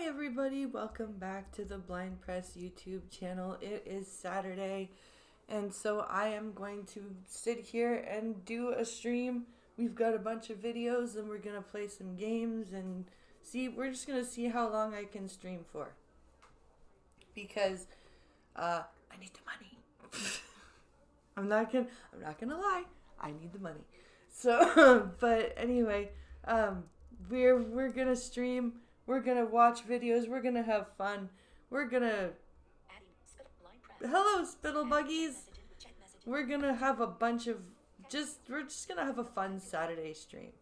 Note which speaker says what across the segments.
Speaker 1: Hi everybody, welcome back to the Blind Press YouTube channel. It is Saturday, and so I am going to sit here and do a stream. We've got a bunch of videos and we're going to play some games and we're just going to see how long I can stream for. Because I need the money. I'm not gonna lie, I need the money. So but anyway, we're gonna stream. We're gonna watch videos. We're gonna have fun. We're gonna... Hello, Spittle Buggies! We're gonna have a bunch of... We're just gonna have a fun Saturday stream.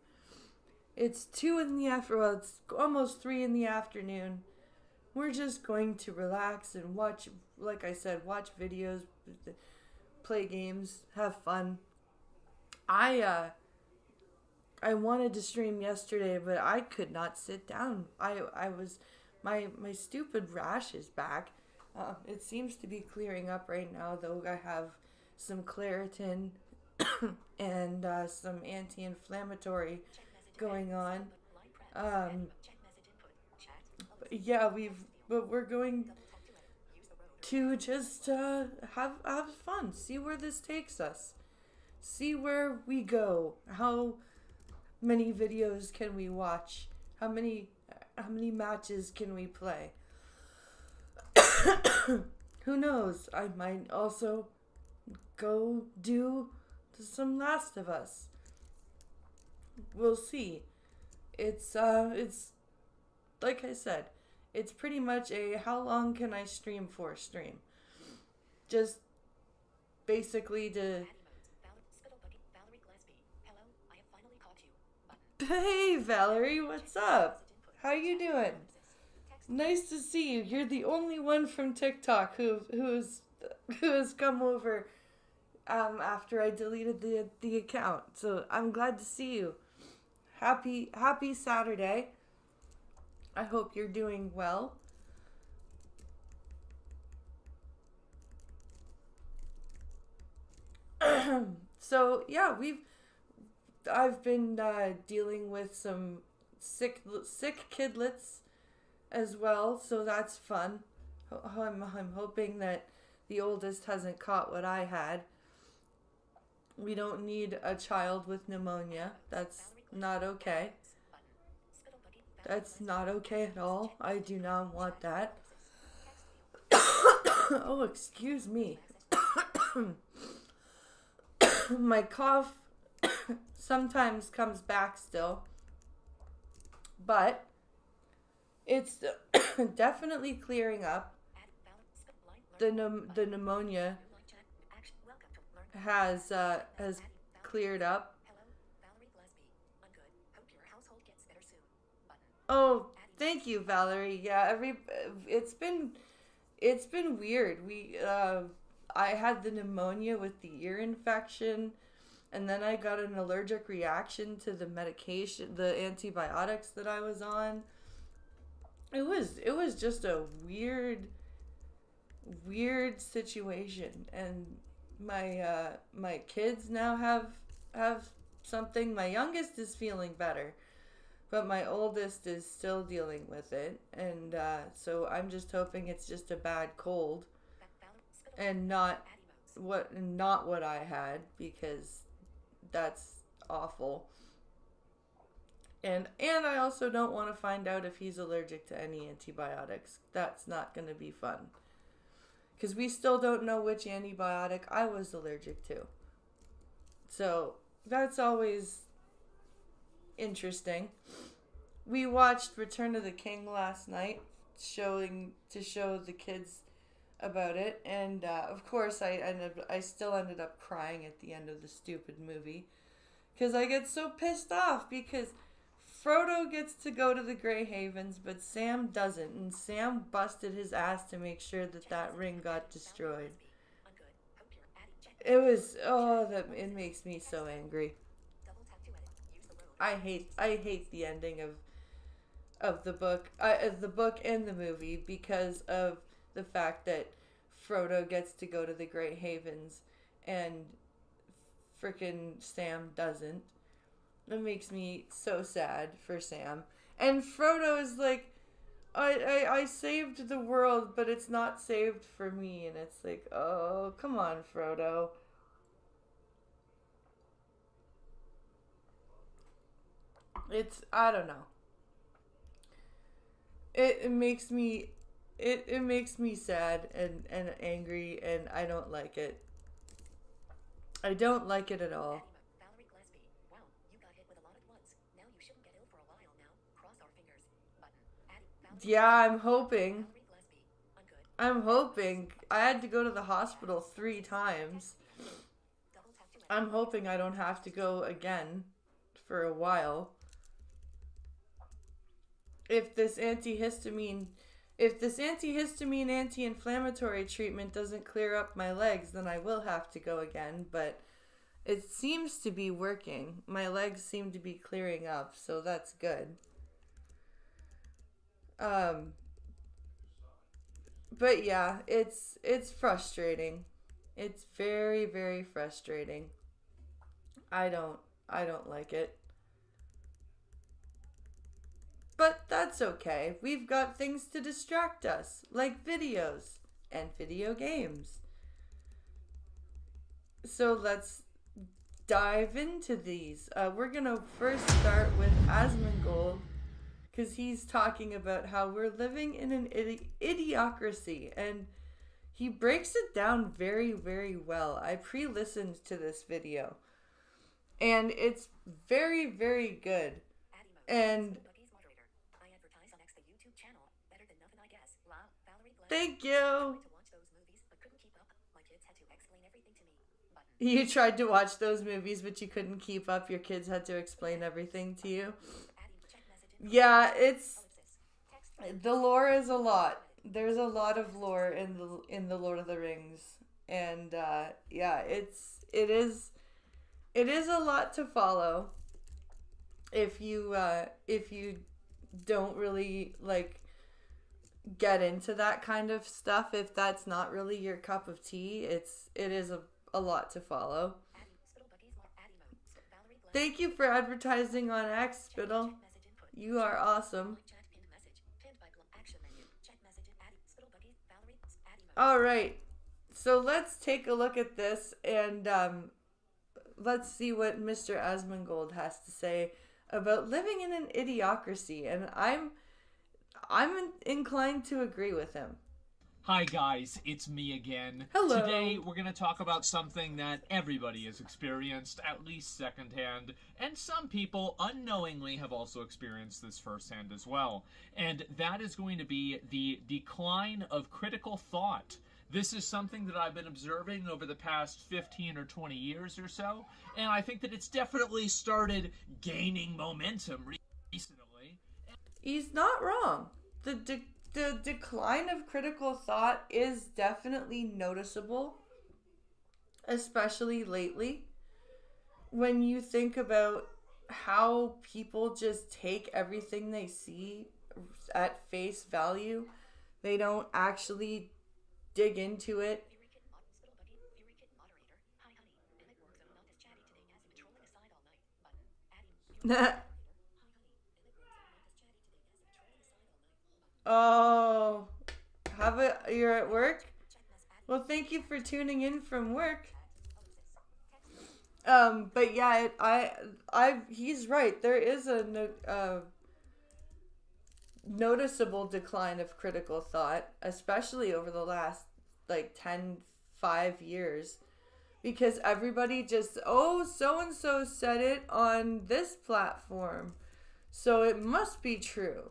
Speaker 1: It's 2 in the afternoon. Well, it's almost 3 in the afternoon. We're just going to relax and watch, like I said, watch videos, play games, have fun. I wanted to stream yesterday, but I could not sit down. My stupid rash is back. It seems to be clearing up right now, though. I have some Claritin and some anti-inflammatory going on. But we're going to just have fun. See where this takes us. See where we go. How many videos can we watch? How many matches can we play? Who knows? I might also go do some Last of Us. We'll see. It's like I said, it's pretty much a how long can I stream for stream. Just basically to... Hey Valerie, what's up? How you doing? Nice to see you. You're the only one from TikTok who has come over after I deleted the account. So I'm glad to see you. Happy Saturday. I hope you're doing well. So yeah, I've been dealing with some sick kidlets as well, so that's fun. I'm hoping that the oldest hasn't caught what I had. We don't need a child with pneumonia. That's not okay. That's not okay at all. I do not want that. Oh, excuse me. My cough sometimes comes back still, but it's definitely clearing up. The pneumonia has cleared up. Oh, thank you, Valerie. Yeah, it's been weird. I had the pneumonia with the ear infection, and then I got an allergic reaction to the medication, the antibiotics that I was on. It was just a weird situation, and my kids now have something. My youngest is feeling better, but my oldest is still dealing with it, and so I'm just hoping it's just a bad cold and not what I had, because that's awful. And I also don't want to find out if he's allergic to any antibiotics. That's not going to be fun, because we still don't know which antibiotic I was allergic to. So that's always interesting. We watched Return of the King last night, to show the kids about it, and of course I still ended up crying at the end of the stupid movie, because I get so pissed off because Frodo gets to go to the Grey Havens, but Sam doesn't, and Sam busted his ass to make sure that ring got destroyed. It makes me so angry. I hate the ending of the book and the movie, because of the fact that Frodo gets to go to the Grey Havens and frickin' Sam doesn't. That makes me so sad for Sam. And Frodo is like, I saved the world, but it's not saved for me. And it's like, oh, come on, Frodo. I don't know. It makes me, it makes me sad and angry, and I don't like it. I don't like it at all.
Speaker 2: Valerie Gillespie. Wow, you got hit with a lot at once. Now you shouldn't get ill for a while now. Cross our fingers. Button. Valerie
Speaker 1: Yeah,
Speaker 2: Gillespie.
Speaker 1: I'm hoping.
Speaker 2: Valerie Gillespie. I'm good.
Speaker 1: I'm hoping. I had to go to the hospital 3 times.
Speaker 2: Double tap to
Speaker 1: I'm hoping I don't have to go again for a while. If this antihistamine anti-inflammatory treatment doesn't clear up my legs, then I will have to go again, but it seems to be working. My legs seem to be clearing up, so that's good. But yeah, it's frustrating. It's very, very frustrating. I don't like it. But that's okay. We've got things to distract us, like videos and video games. So let's dive into these. We're gonna first start with Asmongold, because he's talking about how we're living in an idiocracy, and he breaks it down very, very well. I pre-listened to this video, and it's very, very good. And thank you. You tried to watch those movies, but you couldn't keep up. Your kids had to explain everything to you. Yeah, it's the lore is a lot. There's a lot of lore in the Lord of the Rings, and yeah, it is a lot to follow. If you don't really like get into that kind of stuff, if that's not really your cup of tea, it is a lot to follow. Thank you for advertising on X, Spittle. You are awesome. Alright, so let's take a look at this, and let's see what Mr. Asmongold has to say about living in an idiocracy, and I'm inclined to agree with him.
Speaker 3: Hi guys, it's me again.
Speaker 1: Hello.
Speaker 3: Today we're going to talk about something that everybody has experienced, at least secondhand, and some people unknowingly have also experienced this firsthand as well. And that is going to be the decline of critical thought. This is something that I've been observing over the past 15 or 20 years or so, and I think that it's definitely started gaining momentum recently.
Speaker 1: He's not wrong. The decline of critical thought is definitely noticeable, especially lately. When you think about how people just take everything they see at face value, they don't actually dig into it. Oh, you're at work? Well, thank you for tuning in from work. But yeah, he's right. There is a noticeable decline of critical thought, especially over the last like 5 years, because everybody just, oh, so and so said it on this platform, so it must be true.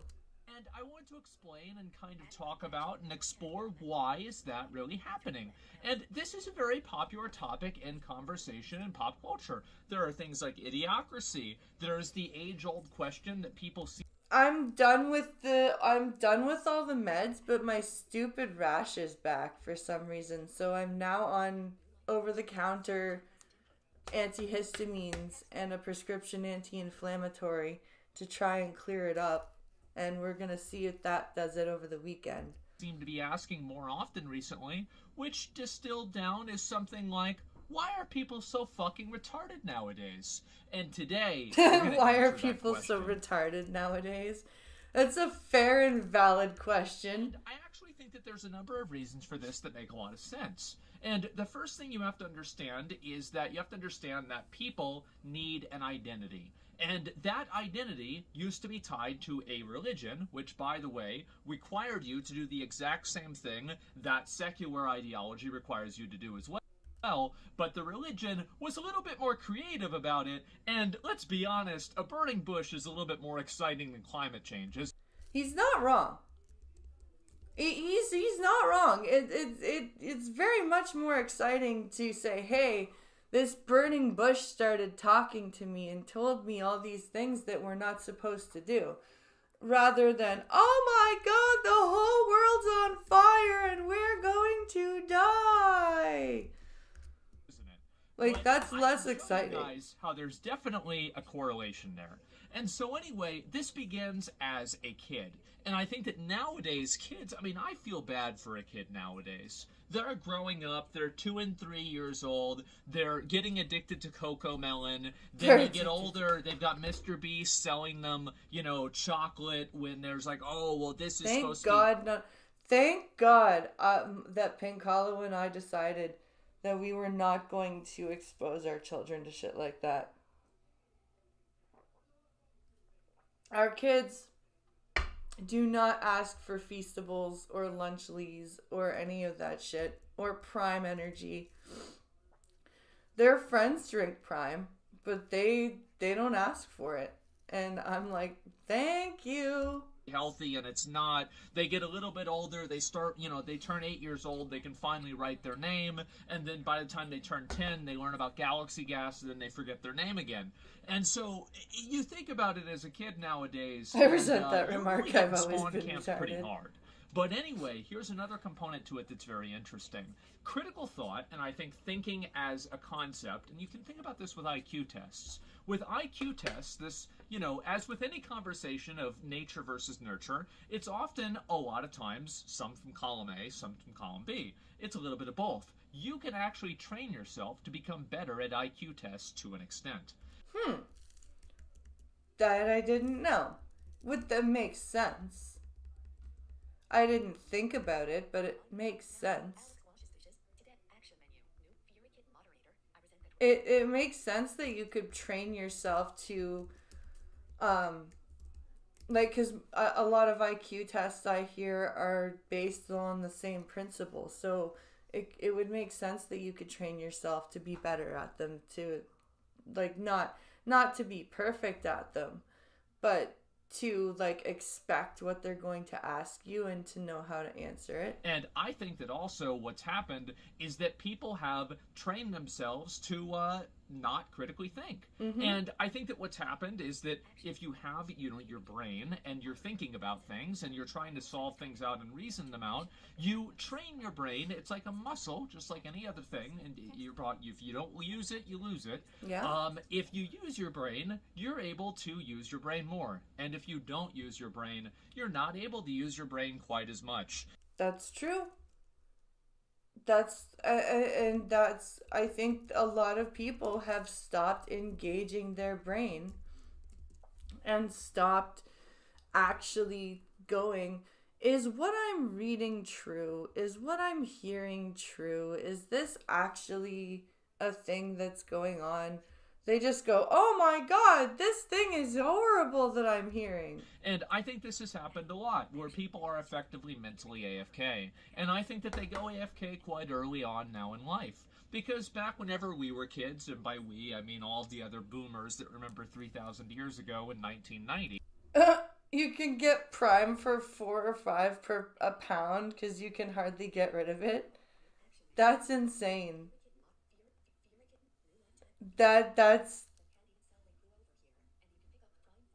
Speaker 3: And I want to explain and kind of talk about and explore why is that really happening. And this is a very popular topic in conversation in pop culture. There are things like idiocracy. There's the age-old question that people see.
Speaker 1: I'm done with all the meds, but my stupid rash is back for some reason. So I'm now on over-the-counter antihistamines and a prescription anti-inflammatory to try and clear it up. And we're going to see if that does it over the weekend.
Speaker 3: Seem to be asking more often recently, which distilled down is something like, why are people so fucking retarded nowadays? And today,
Speaker 1: why are people so retarded nowadays? That's a fair and valid question.
Speaker 3: I actually think that there's a number of reasons for this that make a lot of sense. And the first thing you have to understand is that you have to understand that people need an identity. And that identity used to be tied to a religion, which, by the way, required you to do the exact same thing that secular ideology requires you to do as well. But the religion was a little bit more creative about it, and let's be honest, a burning bush is a little bit more exciting than climate change.
Speaker 1: He's not wrong. He's not wrong. It's very much more exciting to say, hey, this burning bush started talking to me and told me all these things that we're not supposed to do. Rather than, oh my god, the whole world's on fire and we're going to die.
Speaker 3: Isn't it?
Speaker 1: Like,
Speaker 3: But
Speaker 1: that's
Speaker 3: I
Speaker 1: less
Speaker 3: can tell you
Speaker 1: exciting.
Speaker 3: guys how there's definitely a correlation there. And so anyway, this begins as a kid. And I think that nowadays kids, I mean, I feel bad for a kid nowadays. They're growing up, they're 2 and 3 years old, they're getting addicted to Cocoa Melon. Then they get older, they've got Mr. Beast selling them, chocolate when there's like, oh, well, this is supposed to be...
Speaker 1: Thank God that Pink Hollow and I decided that we were not going to expose our children to shit like that. Our kids do not ask for Feastables or Lunchleys or any of that shit or Prime Energy. Their friends drink Prime, but they don't ask for it. And I'm like, thank you.
Speaker 3: Healthy, and it's not. They get a little bit older, they start, they turn 8 years old, they can finally write their name, and then by the time they turn 10, they learn about galaxy gas, and then they forget their name again. And so, you think about it as a kid nowadays.
Speaker 1: I resent that
Speaker 3: you
Speaker 1: remark.
Speaker 3: really
Speaker 1: I've
Speaker 3: get
Speaker 1: always
Speaker 3: spawn
Speaker 1: been
Speaker 3: camped
Speaker 1: retarded.
Speaker 3: pretty hard. But anyway, here's another component to it that's very interesting. Critical thought, and I think thinking as a concept, and you can think about this with IQ tests. With IQ tests, this, as with any conversation of nature versus nurture, it's often, a lot of times, some from column A, some from column B. It's a little bit of both. You can actually train yourself to become better at IQ tests to an extent.
Speaker 1: That I didn't know. That makes sense. I didn't think about it, but it makes sense. It makes sense that you could train yourself to, because a lot of IQ tests I hear are based on the same principles. So it would make sense that you could train yourself to be better at them, to, not to be perfect at them, but to expect what they're going to ask you and to know how to answer it.
Speaker 3: And I think that also what's happened is that people have trained themselves to not critically think.
Speaker 1: Mm-hmm.
Speaker 3: And I think that what's happened is that if you have, your brain and you're thinking about things and you're trying to solve things out and reason them out, you train your brain. It's like a muscle, just like any other thing. And if you don't use it, you lose it.
Speaker 1: Yeah.
Speaker 3: If you use your brain, you're able to use your brain more. And if you don't use your brain, you're not able to use your brain quite as much.
Speaker 1: That's true. I think a lot of people have stopped engaging their brain and stopped actually going, is what I'm reading true? Is what I'm hearing true? Is this actually a thing that's going on? They just go, oh my god, this thing is horrible that I'm hearing.
Speaker 3: And I think this has happened a lot, where people are effectively mentally AFK. And I think that they go AFK quite early on now in life. Because back whenever we were kids, and by we, I mean all of the other boomers that remember 3,000 years ago in 1990.
Speaker 1: You can get Prime for $4 or $5 per a pound because you can hardly get rid of it. That's insane. That's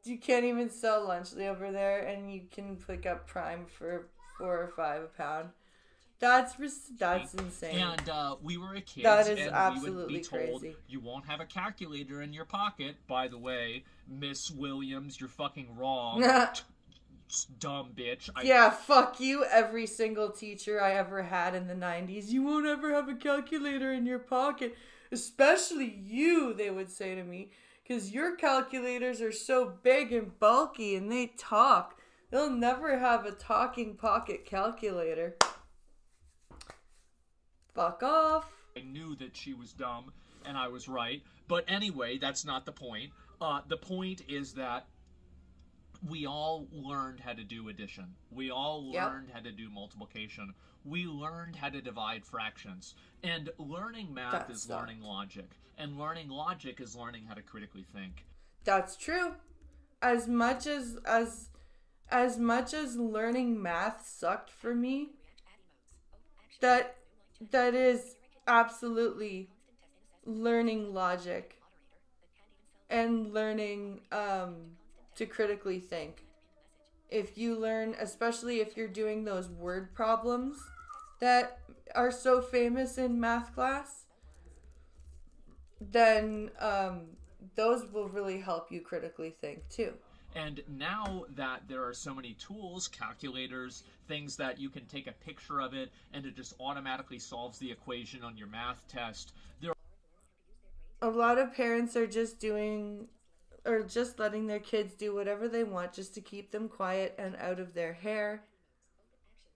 Speaker 1: you can't even sell Lunchly over there, and you can pick up Prime for $4 or $5 a pound. That's insane.
Speaker 3: And we were a kid,
Speaker 1: That is
Speaker 3: and
Speaker 1: absolutely
Speaker 3: we would be told,
Speaker 1: crazy.
Speaker 3: you won't have a calculator in your pocket. By the way, Miss Williams, you're fucking wrong. Dumb bitch.
Speaker 1: Yeah, fuck you, every single teacher I ever had in the 90s. You won't ever have a calculator in your pocket. Especially you, they would say to me. Because your calculators are so big and bulky and they talk. You'll never have a talking pocket calculator. Fuck off.
Speaker 3: I knew that she was dumb, and I was right. But anyway, that's not the point. The point is that we all learned how to do addition. We all
Speaker 1: Yep.
Speaker 3: learned how to do multiplication. We learned how to divide fractions. And learning math
Speaker 1: That
Speaker 3: is
Speaker 1: sucked.
Speaker 3: learning logic. And learning logic is learning how to critically think.
Speaker 1: That's true. As much as much as learning math sucked for me, that that is absolutely learning logic and learning to critically think. If you learn, especially if you're doing those word problems that are so famous in math class, then those will really help you critically think too.
Speaker 3: And now that there are so many tools, calculators, things that you can take a picture of it and it just automatically solves the equation on your math test, there
Speaker 1: A lot of parents are just doing or just letting their kids do whatever they want just to keep them quiet and out of their hair.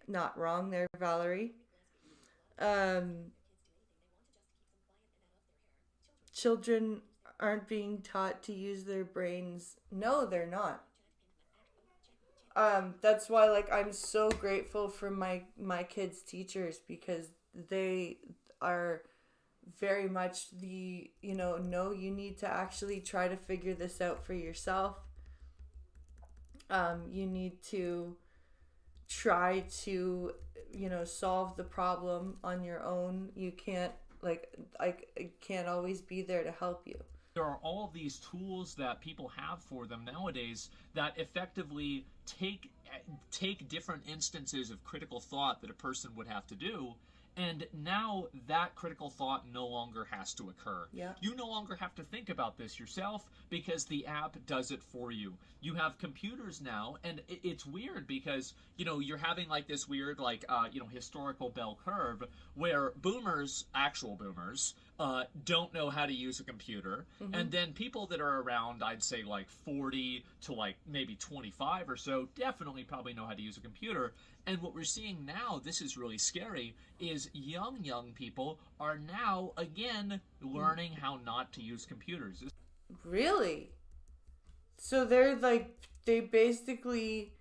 Speaker 1: Not wrong there, Valerie. Children aren't being taught to use their brains. No, they're not. That's why like I'm so grateful for my kids' teachers because they are very much the, no, you need to actually try to figure this out for yourself. You need to try to, solve the problem on your own. You can't, I can't always be there to help you.
Speaker 3: there are all of these tools that people have for them nowadays that effectively take different instances of critical thought that a person would have to do, and now that critical thought no longer has to occur.
Speaker 1: Yeah.
Speaker 3: You no longer have to think about this yourself because the app does it for you. You have computers now, and it's weird because, you're having like this weird, historical bell curve where boomers, actual boomers, don't know how to use a computer. Mm-hmm. And then people that are around, I'd say like 40 to like maybe 25 or so, definitely probably know how to use a computer. And what we're seeing now, this is really scary, is young people are now, again, learning how not to use computers.
Speaker 1: Really? So they basically,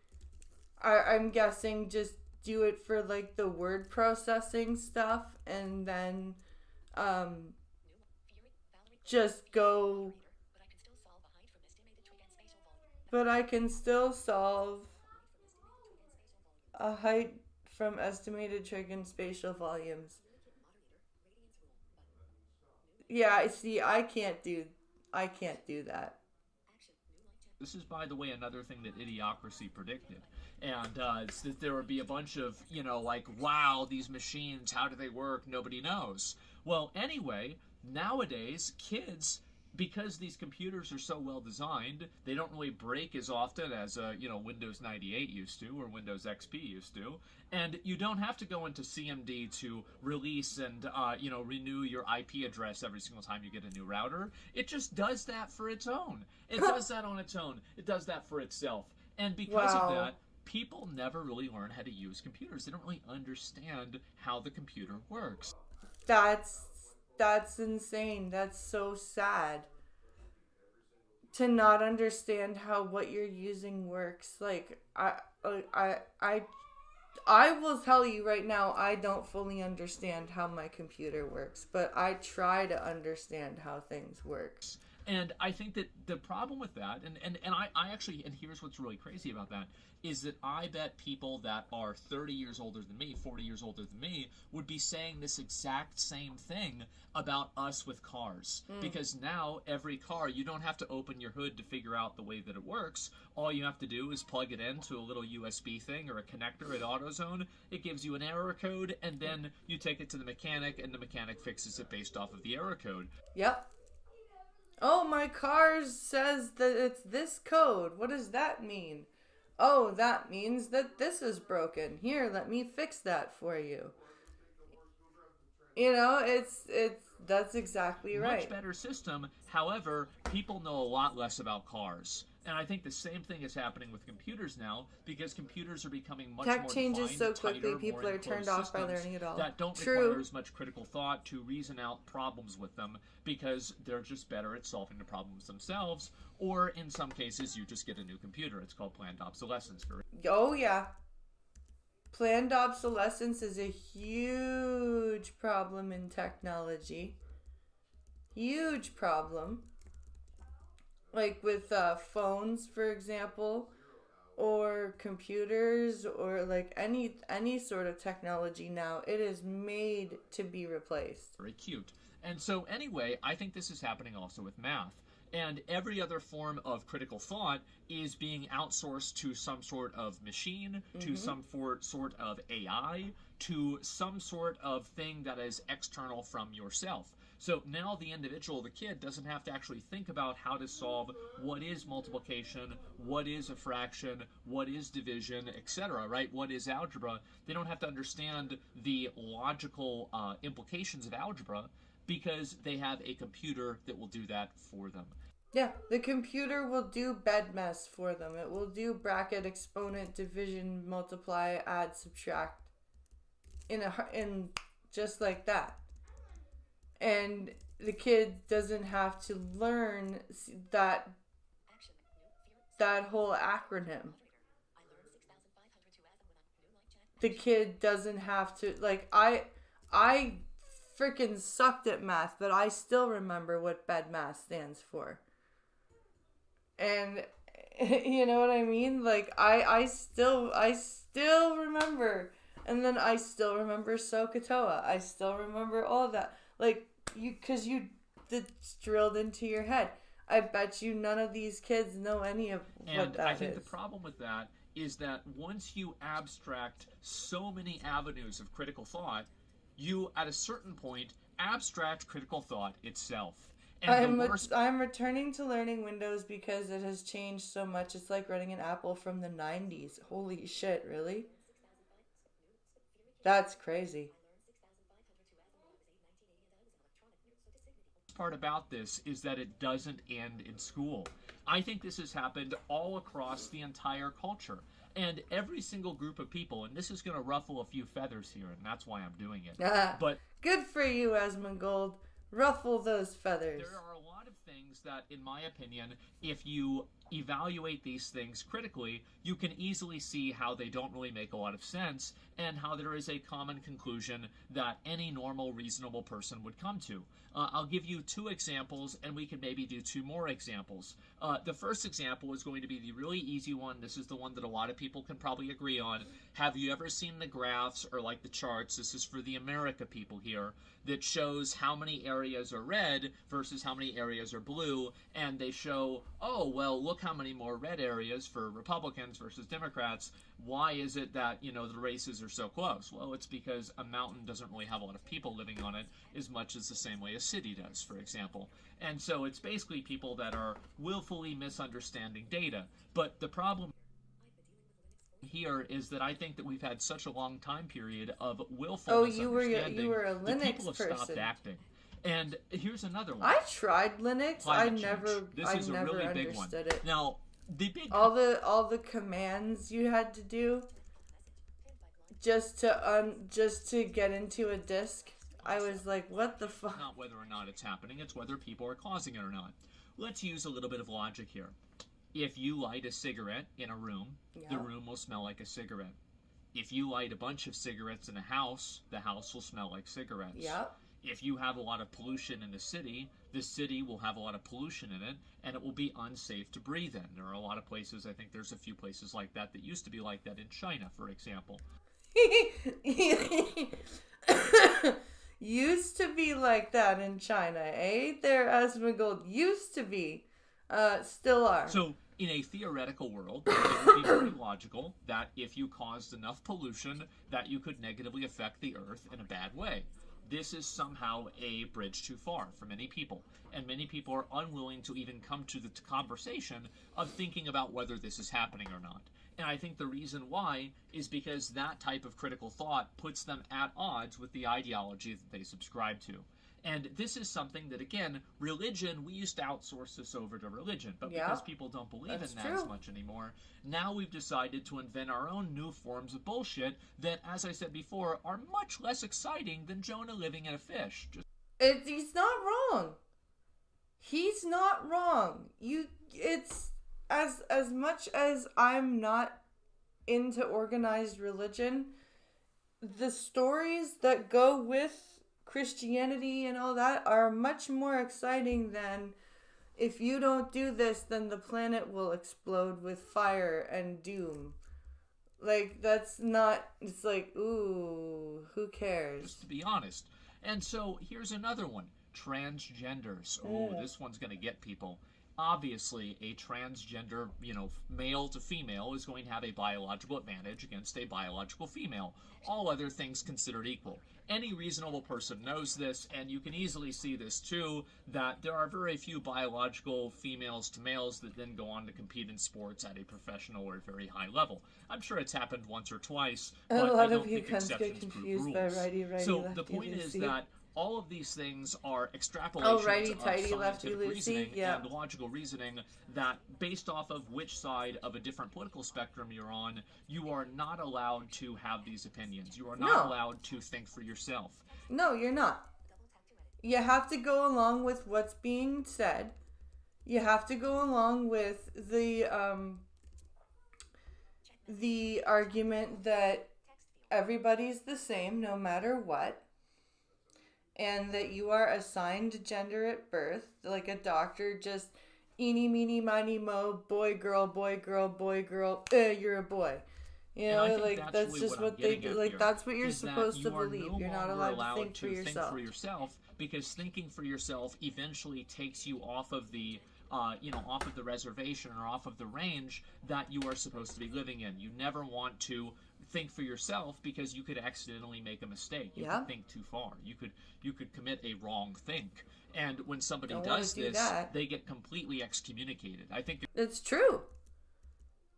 Speaker 1: I'm guessing, just do it for like the word processing stuff and then just go, but I can still solve a height from estimated trig and spatial volumes. Yeah, I see. I can't do that.
Speaker 3: This is, by the way, another thing that Idiocracy predicted. And it's that there would be a bunch of, wow, these machines, how do they work? Nobody knows. Well, anyway, nowadays, kids, because these computers are so well designed, they don't really break as often as, Windows 98 used to or Windows XP used to. And you don't have to go into CMD to release and, renew your IP address every single time you get a new router. It just does that for its own. It does that on its own. It does that for itself. And because of that, people never really learn how to use computers. They don't really understand how the computer works.
Speaker 1: That's insane. That's so sad. To not understand how what you're using works. Like I will tell you right now, I don't fully understand how my computer works, but I try to understand how things work.
Speaker 3: And I think that the problem with that, and I actually, and here's what's really crazy about that, is that I bet people that are 30 years older than me, 40 years older than me, would be saying this exact same thing about us with cars. Because now, every car, you don't have to open your hood to figure out the way that it works. All you have to do is plug it into a little USB thing or a connector at AutoZone. It gives you an error code, and then you take it to the mechanic, and the mechanic fixes it based off of the error code.
Speaker 1: Yep. Oh, my car says that it's this code. What does that mean? Oh, that means that this is broken. Here, let me fix that for you. It's that's exactly right.
Speaker 3: Much better system. However, people know a lot less about cars. And I think the same thing is happening with computers now, because computers are becoming much
Speaker 1: Tech
Speaker 3: more
Speaker 1: changes
Speaker 3: defined,
Speaker 1: so quickly,
Speaker 3: tighter,
Speaker 1: people
Speaker 3: more
Speaker 1: are
Speaker 3: enclosed
Speaker 1: turned off by
Speaker 3: systems
Speaker 1: learning it all.
Speaker 3: that don't
Speaker 1: True.
Speaker 3: require as much critical thought to reason out problems with them, because they're just better at solving the problems themselves, or in some cases you just get a new computer. It's called planned obsolescence.
Speaker 1: Oh, yeah. Planned obsolescence is a huge problem in technology. Huge problem. Like with phones, for example, or computers, or like any sort of technology now, it is made to be replaced.
Speaker 3: Very cute. And so anyway, I think this is happening also with math. And every other form of critical thought is being outsourced to some sort of machine, to some sort of AI, to some sort of thing that is external from yourself. So now the individual, the kid, doesn't have to actually think about how to solve what is multiplication, what is a fraction, what is division, etc., right? What is algebra? They don't have to understand the logical implications of algebra, because they have a computer that will do that for them.
Speaker 1: Yeah, the computer will do BEDMAS for them. It will do bracket, exponent, division, multiply, add, subtract, in just like that. And the kid doesn't have to learn that
Speaker 2: Action. New.
Speaker 1: that whole acronym.
Speaker 2: I learned 6,500 to add them with a new light chat.
Speaker 1: The kid doesn't have to, like, I freaking sucked at math, but I still remember what BEDMAS stands for. And you know what I mean? Like I still remember. And then I still remember SOHCAHTOA. I still remember all of that. Like it's drilled into your head. I bet you none of these kids know any of what that is.
Speaker 3: And I think the problem with that is that once you abstract so many avenues of critical thought, you, at a certain point, abstract critical thought itself. And
Speaker 1: I'm returning to learning Windows because it has changed so much. It's like running an Apple from the 90s. Holy shit, really? That's crazy.
Speaker 3: Part about this is that it doesn't end in school. I think this has happened all across the entire culture. And every single group of people, and this is going to ruffle a few feathers here, and that's why I'm doing it. But
Speaker 1: good for you, Asmongold. Ruffle those feathers.
Speaker 3: There are a lot of things that, in my opinion, if you evaluate these things critically, you can easily see how they don't really make a lot of sense, and how there is a common conclusion that any normal, reasonable person would come to. I'll give you 2 examples, and we can maybe do 2 more examples. The first example is going to be the really easy one. This is the one that a lot of people can probably agree on. Have you ever seen the graphs or like the charts? This is for the America people here, that shows how many areas are red versus how many areas are blue, and they show, oh, well, look how many more red areas for Republicans versus Democrats. Why is it that, the races are so close? Well, it's because a mountain doesn't really have a lot of people living on it as much as the same way a city does, for example. And so it's basically people that are willfully misunderstanding data. But the problem here is that I think that we've had such a long time period of willful misunderstanding
Speaker 1: you were a Linux
Speaker 3: that people have
Speaker 1: person.
Speaker 3: stopped acting. And here's another one.
Speaker 1: I tried Linux.
Speaker 3: Climate change.
Speaker 1: I never
Speaker 3: really big
Speaker 1: understood
Speaker 3: one.
Speaker 1: it.
Speaker 3: Now, the big
Speaker 1: all the commands you had to do just to get into a disk. I was like, what the fuck?
Speaker 3: Not whether or not it's happening, it's whether people are causing it or not. Let's use a little bit of logic here. If you light a cigarette in a room, the room will smell like a cigarette. If you light a bunch of cigarettes in a house, the house will smell like cigarettes.
Speaker 1: Yep.
Speaker 3: If you have a lot of pollution in the city will have a lot of pollution in it, and it will be unsafe to breathe in. There are a lot of places, I think there's a few places like that used to be like that in China, for example.
Speaker 1: Used to be like that in China, eh? There, Asmongold, used to be. Still are.
Speaker 3: So, in a theoretical world, it would be very logical that if you caused enough pollution, that you could negatively affect the Earth in a bad way. This is somehow a bridge too far for many people, and many people are unwilling to even come to the conversation of thinking about whether this is happening or not. And I think the reason why is because that type of critical thought puts them at odds with the ideology that they subscribe to. And this is something that, again, religion, we used to outsource this over to religion, but
Speaker 1: Yeah,
Speaker 3: because people don't believe
Speaker 1: that's
Speaker 3: in that
Speaker 1: true.
Speaker 3: as much anymore, now we've decided to invent our own new forms of bullshit that, as I said before, are much less exciting than Jonah living in a fish.
Speaker 1: He's not wrong. He's not wrong. It's as much as I'm not into organized religion, the stories that go with Christianity and all that are much more exciting than, if you don't do this, then the planet will explode with fire and doom. Like, that's not, it's like, ooh, who cares?
Speaker 3: Just to be honest. And so here's another one. Transgenders. Oh, this one's going to get people. Obviously, a transgender, male to female is going to have a biological advantage against a biological female. All other things considered equal. Any reasonable person knows this, and you can easily see this too, that there are very few biological females to males that then go on to compete in sports at a professional or very high level. I'm sure it's happened once or twice, but
Speaker 1: A lot
Speaker 3: I don't
Speaker 1: of you
Speaker 3: think
Speaker 1: cunts get
Speaker 3: exceptions prove
Speaker 1: confused
Speaker 3: rules.
Speaker 1: by righty,
Speaker 3: So
Speaker 1: lefty,
Speaker 3: the point is
Speaker 1: loosey.
Speaker 3: that all of these things are extrapolations
Speaker 1: righty,
Speaker 3: of
Speaker 1: tighty, lefty,
Speaker 3: scientific
Speaker 1: loosey,
Speaker 3: reasoning
Speaker 1: yeah.
Speaker 3: and logical reasoning that, based off of which side of a different political spectrum you're on, you are not allowed to have these opinions. You are not
Speaker 1: No.
Speaker 3: allowed to think for yourself.
Speaker 1: No, you're not. You have to go along with what's being said. You have to go along with the argument that everybody's the same no matter what, and that you are assigned gender at birth, like a doctor just eeny, meeny, miny, mo, boy, girl, boy, girl, boy, girl, you're a boy. You
Speaker 3: And I
Speaker 1: know,
Speaker 3: think
Speaker 1: like that's
Speaker 3: really
Speaker 1: just
Speaker 3: I'm
Speaker 1: what they
Speaker 3: getting
Speaker 1: do.
Speaker 3: at
Speaker 1: Like
Speaker 3: here
Speaker 1: that's what you're
Speaker 3: is that
Speaker 1: supposed to
Speaker 3: you are
Speaker 1: believe.
Speaker 3: no
Speaker 1: You're not
Speaker 3: longer
Speaker 1: allowed to think for yourself.
Speaker 3: Because thinking for yourself eventually takes you off of the off of the reservation or off of the range that you are supposed to be living in. You never want to think for yourself because you could accidentally make a mistake. You
Speaker 1: Yeah.
Speaker 3: could think too far. You could commit a wrong think. And when somebody
Speaker 1: Don't wanna
Speaker 3: does
Speaker 1: do
Speaker 3: this,
Speaker 1: that.
Speaker 3: they get completely excommunicated. I think
Speaker 1: It's true.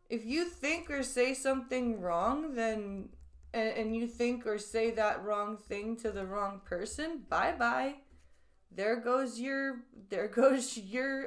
Speaker 1: If you think or say something wrong, then and you think or say that wrong thing to the wrong person, bye-bye. There goes your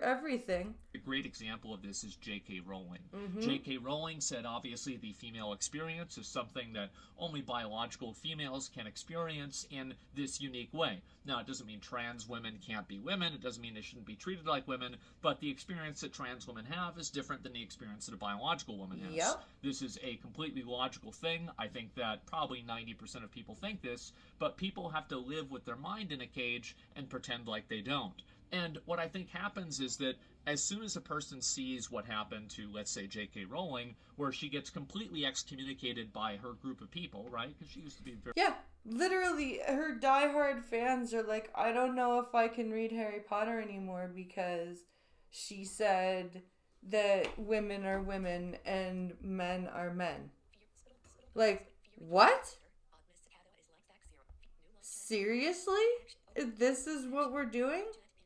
Speaker 1: everything.
Speaker 3: a great example of this is J.K. Rowling.
Speaker 1: Mm-hmm.
Speaker 3: J.K. Rowling said obviously the female experience is something that only biological females can experience in this unique way. Now, it doesn't mean trans women can't be women, it doesn't mean they shouldn't be treated like women, but the experience that trans women have is different than the experience that a biological woman has.
Speaker 1: Yep.
Speaker 3: This is a completely logical thing. I think that probably 90% of people think this, but people have to live with their mind in a cage and pretend like they don't. And what I think happens is that as soon as a person sees what happened to, let's say, J.K. Rowling, where she gets completely excommunicated by her group of people, right? Because she used to be very...
Speaker 1: Yeah, literally, her diehard fans are like, I don't know if I can read Harry Potter anymore because she said that women are women and men are men. Like, what? Seriously? This is what we're doing?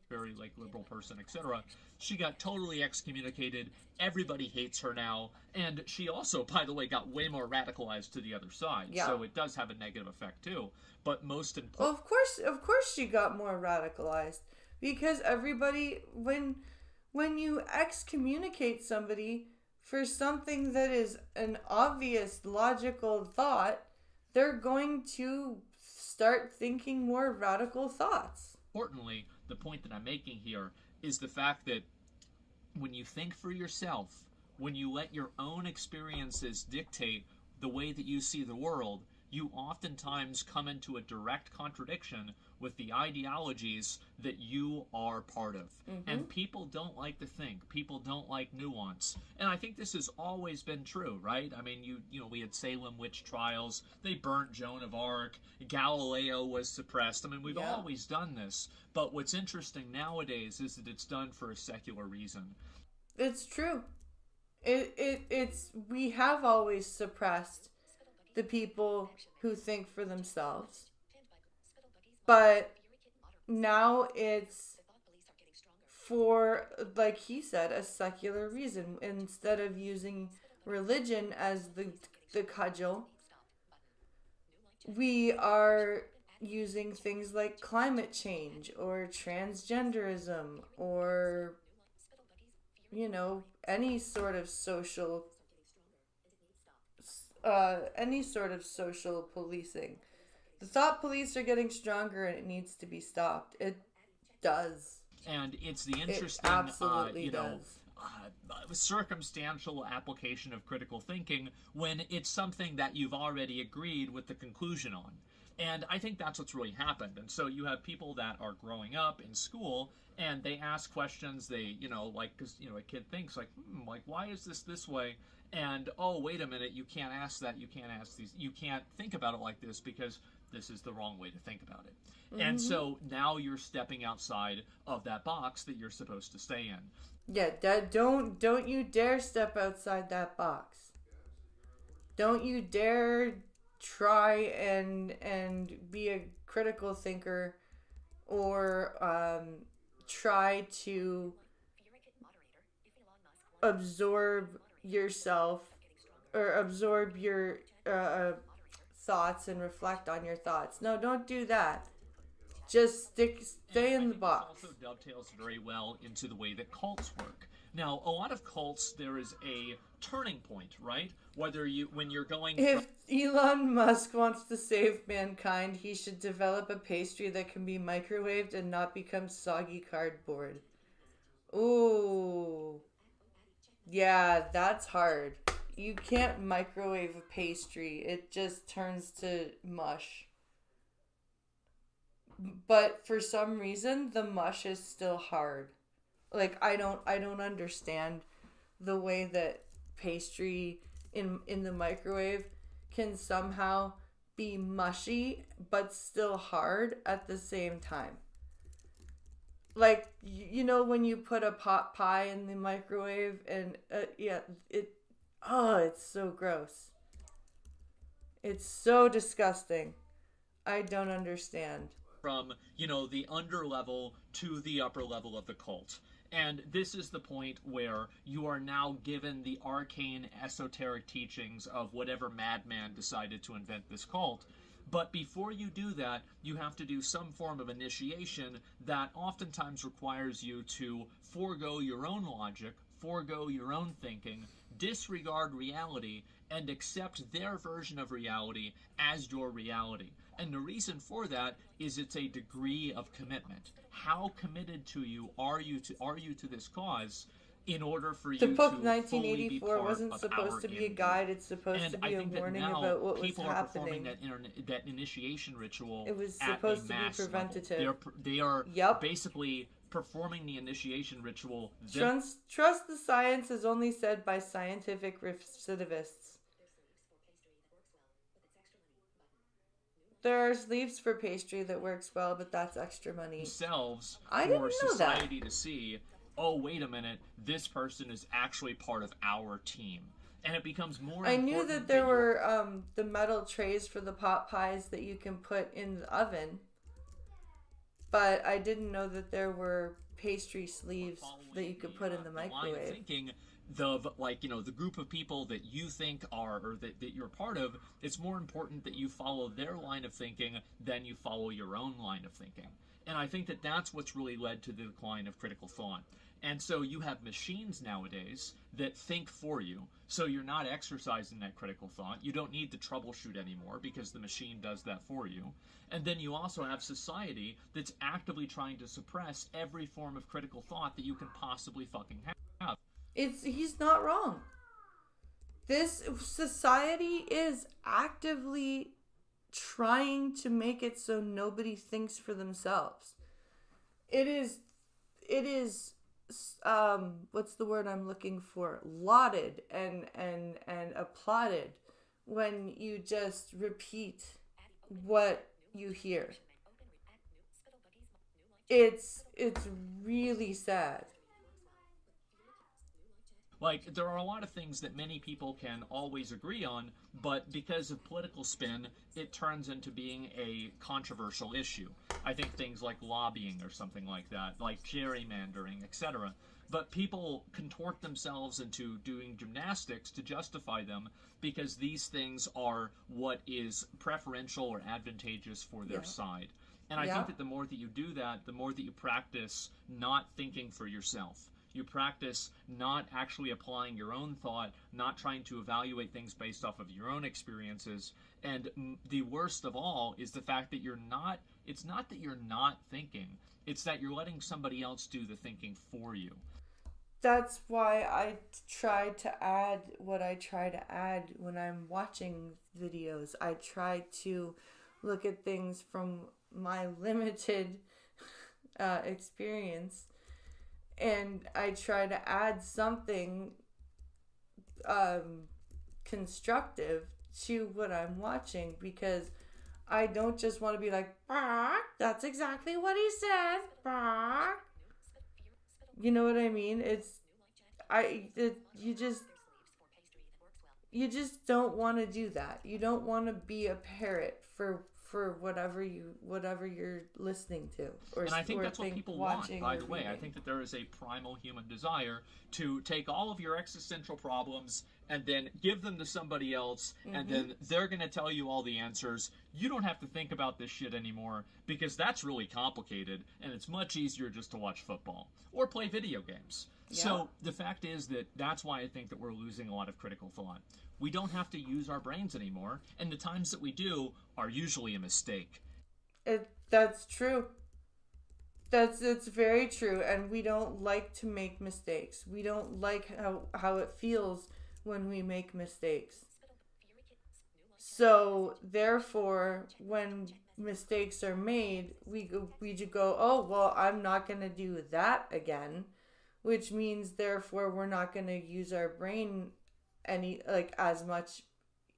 Speaker 3: very like liberal person, etc. She got totally excommunicated. Everybody hates her now, and she also, by the way, got way more radicalized to the other side.
Speaker 1: Yeah.
Speaker 3: So it does have a negative effect too. But most important,
Speaker 1: Well, of course she got more radicalized because everybody when you excommunicate somebody for something that is an obvious logical thought, they're going to start thinking more radical thoughts.
Speaker 3: importantly, the point that I'm making here is the fact that when you think for yourself, when you let your own experiences dictate the way that you see the world, you oftentimes come into a direct contradiction with the ideologies that you are part of. And people don't like to think. People don't like nuance. And I think this has always been true, right? I mean, you know, we had Salem witch trials. They burnt Joan of Arc. Galileo was suppressed. I mean, we've
Speaker 1: Yeah.
Speaker 3: always done this. But what's interesting nowadays is that it's done for a secular reason.
Speaker 1: It's true. It's we have always suppressed the people who think for themselves. But now it's for, like he said, a secular reason. Instead of using religion as the cudgel, we are using things like climate change or transgenderism or, any sort of social policing. The thought police are getting stronger and it needs to be stopped. It does.
Speaker 3: And it's the
Speaker 1: It
Speaker 3: interesting,
Speaker 1: absolutely does.
Speaker 3: Circumstantial application of critical thinking when it's something that you've already agreed with the conclusion on. And I think that's what's really happened. And so you have people that are growing up in school and they ask questions, because, a kid thinks like, why is this way? And, oh, wait a minute, you can't ask that, you can't ask these, you can't think about it like this because this is the wrong way to think about it. Mm-hmm. And so now you're stepping outside of that box that you're supposed to stay in.
Speaker 1: Yeah, don't you dare step outside that box. Don't you dare try and be a critical thinker or try to absorb yourself or absorb your thoughts and reflect on your thoughts. No, don't do that. Just stay in the box.
Speaker 3: It also dovetails very well into the way that cults work. Now, a lot of cults, there is a turning point, right? When you're going...
Speaker 1: If Elon Musk wants to save mankind, he should develop a pastry that can be microwaved and not become soggy cardboard. Ooh. Yeah, that's hard. You can't microwave a pastry. It just turns to mush. But for some reason, the mush is still hard. Like, I don't understand the way that pastry in the microwave can somehow be mushy but still hard at the same time. Like, when you put a pot pie in the microwave and it's so gross. It's so disgusting. I don't understand.
Speaker 3: From, the under level to the upper level of the cult. And this is the point where you are now given the arcane esoteric teachings of whatever madman decided to invent this cult. But before you do that, you have to do some form of initiation that oftentimes requires you to forego your own logic, forego your own thinking, disregard reality, and accept their version of reality as your reality. And the reason for that is it's a degree of commitment. How committed are you to this cause in order for you to
Speaker 1: The book
Speaker 3: fully be
Speaker 1: 1984
Speaker 3: part
Speaker 1: wasn't
Speaker 3: of
Speaker 1: supposed
Speaker 3: our
Speaker 1: to be a
Speaker 3: inner
Speaker 1: guide. It's supposed
Speaker 3: and
Speaker 1: to
Speaker 3: I
Speaker 1: be a
Speaker 3: think that
Speaker 1: warning
Speaker 3: now
Speaker 1: about what was
Speaker 3: people are performing
Speaker 1: happening.
Speaker 3: that initiation ritual.
Speaker 1: It was
Speaker 3: at
Speaker 1: supposed
Speaker 3: a
Speaker 1: to be
Speaker 3: mass level.
Speaker 1: preventative.
Speaker 3: They are
Speaker 1: Yep.
Speaker 3: basically performing the initiation ritual.
Speaker 1: Trust the science is only said by scientific recidivists. There's leaves for pastry that works well, but that's extra money.
Speaker 3: Themselves
Speaker 1: I didn't
Speaker 3: for
Speaker 1: know
Speaker 3: society to see, oh, wait a minute, this person is actually part of our team. And it becomes more
Speaker 1: I
Speaker 3: important.
Speaker 1: knew that there were the metal trays for the pot pies that you can put in the oven, but I didn't know that there were pastry sleeves that you could put in the
Speaker 3: line of
Speaker 1: microwave.
Speaker 3: thinking, the group of people that you think are, or that you're part of, it's more important that you follow their line of thinking than you follow your own line of thinking. And I think that that's what's really led to the decline of critical thought. And so you have machines nowadays that think for you. So you're not exercising that critical thought. You don't need to troubleshoot anymore because the machine does that for you. And then you also have society that's actively trying to suppress every form of critical thought that you can possibly fucking have.
Speaker 1: He's not wrong. This society is actively trying to make it so nobody thinks for themselves. It is what's the word I'm looking for? Lauded and applauded when you just repeat what you hear. It's really sad.
Speaker 3: Like, there are a lot of things that many people can always agree on, but because of political spin, it turns into being a controversial issue. I think things like lobbying or something like that, like gerrymandering, etc. but people contort themselves into doing gymnastics to justify them because these things are what is preferential or advantageous for their side. And I think that the more that you do that, the more that you practice not thinking for yourself. You practice not actually applying your own thought, not trying to evaluate things based off of your own experiences. And the worst of all is the fact that it's not that you're not thinking, it's that you're letting somebody else do the thinking for you.
Speaker 1: That's why I try to add what I try to add when I'm watching videos. I try to look at things from my limited experience, and I try to add something constructive to what I'm watching, because I don't just want to be like, "Bark, that's exactly what he said, bark." You know what I mean? You just don't want to do that. You don't want to be a parrot for whatever you're listening to,
Speaker 3: and I think that's what people want, by the way. I think that there is a primal human desire to take all of your existential problems and then give them to somebody else, and then they're going to tell you all the answers. You don't have to think about this shit anymore, because that's really complicated, and it's much easier just to watch football or play video games. Yeah. So the fact is that that's why I think that we're losing a lot of critical thought. We don't have to use our brains anymore, and the times that we do are usually a mistake.
Speaker 1: That's true. It's very true, and we don't like to make mistakes. We don't like how it feels when we make mistakes. So therefore, when mistakes are made, we just go, oh well, I'm not gonna do that again, which means therefore we're not gonna use our brain as much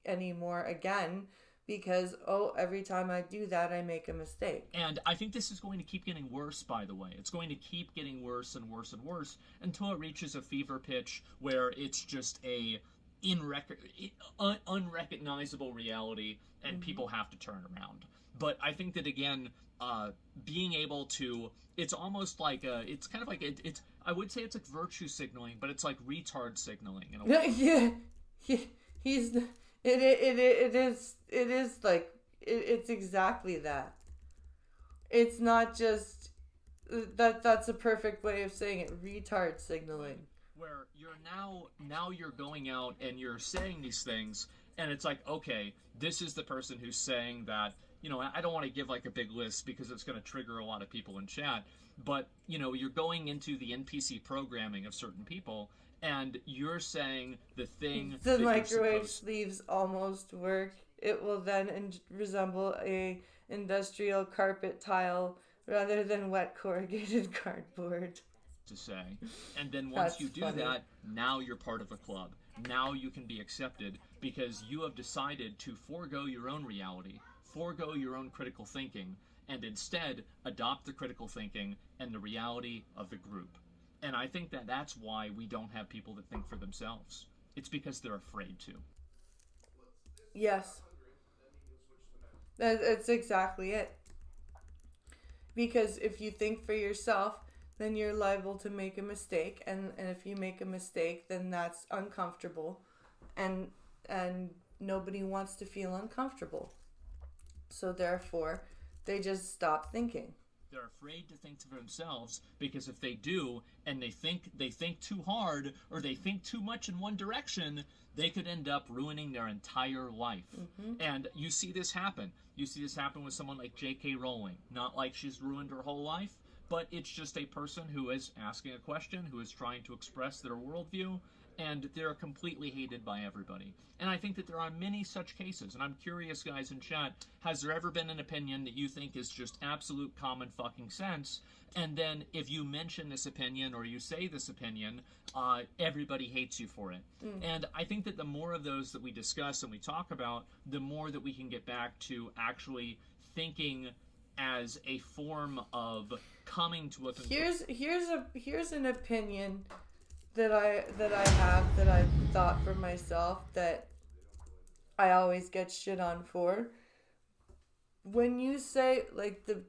Speaker 1: anymore again, because every time I do that I make a mistake.
Speaker 3: And I think this is going to keep getting worse, by the way. It's going to keep getting worse and worse and worse until it reaches a fever pitch where it's just a unrecognizable reality, and people have to turn around. But I think that, again, being able to, it's almost like it's kind of like it's I would say it's like virtue signaling, but it's like retard signaling in a way.
Speaker 1: It's exactly that. It's not just that's a perfect way of saying it, retard signaling.
Speaker 3: Where you're now you're going out and you're saying these things, and it's like, okay, this is the person who's saying that, I don't want to give like a big list because it's going to trigger a lot of people in chat, but you're going into the NPC programming of certain people, and you're saying the thing
Speaker 1: the microwave sleeves almost work. It will then resemble a industrial carpet tile rather than wet corrugated cardboard.
Speaker 3: To say. And then once you do that, now you're part of a club. Now you can be accepted because you have decided to forego your own reality, forego your own critical thinking, and instead adopt the critical thinking and the reality of the group. And I think that that's why we don't have people that think for themselves. It's because they're afraid to.
Speaker 1: Yes. That's exactly it. Because if you think for yourself, then you're liable to make a mistake, and if you make a mistake, then that's uncomfortable, and nobody wants to feel uncomfortable. So therefore, they just stop thinking.
Speaker 3: They're afraid to think for themselves, because if they do, and they think too hard, or they think too much in one direction, they could end up ruining their entire life. And you see this happen. You see this happen with someone like J.K. Rowling. Not like she's ruined her whole life, but it's just a person who is asking a question, who is trying to express their worldview, and they're completely hated by everybody. And I think that there are many such cases, and I'm curious, guys in chat, has there ever been an opinion that you think is just absolute common fucking sense, and then if you mention this opinion or you say this opinion, everybody hates you for it? And I think that the more of those that we discuss and we talk about, the more that we can get back to actually thinking as a form of coming to a conclusion.
Speaker 1: Here's an opinion that I've thought for myself that I always get shit on for. When you say like the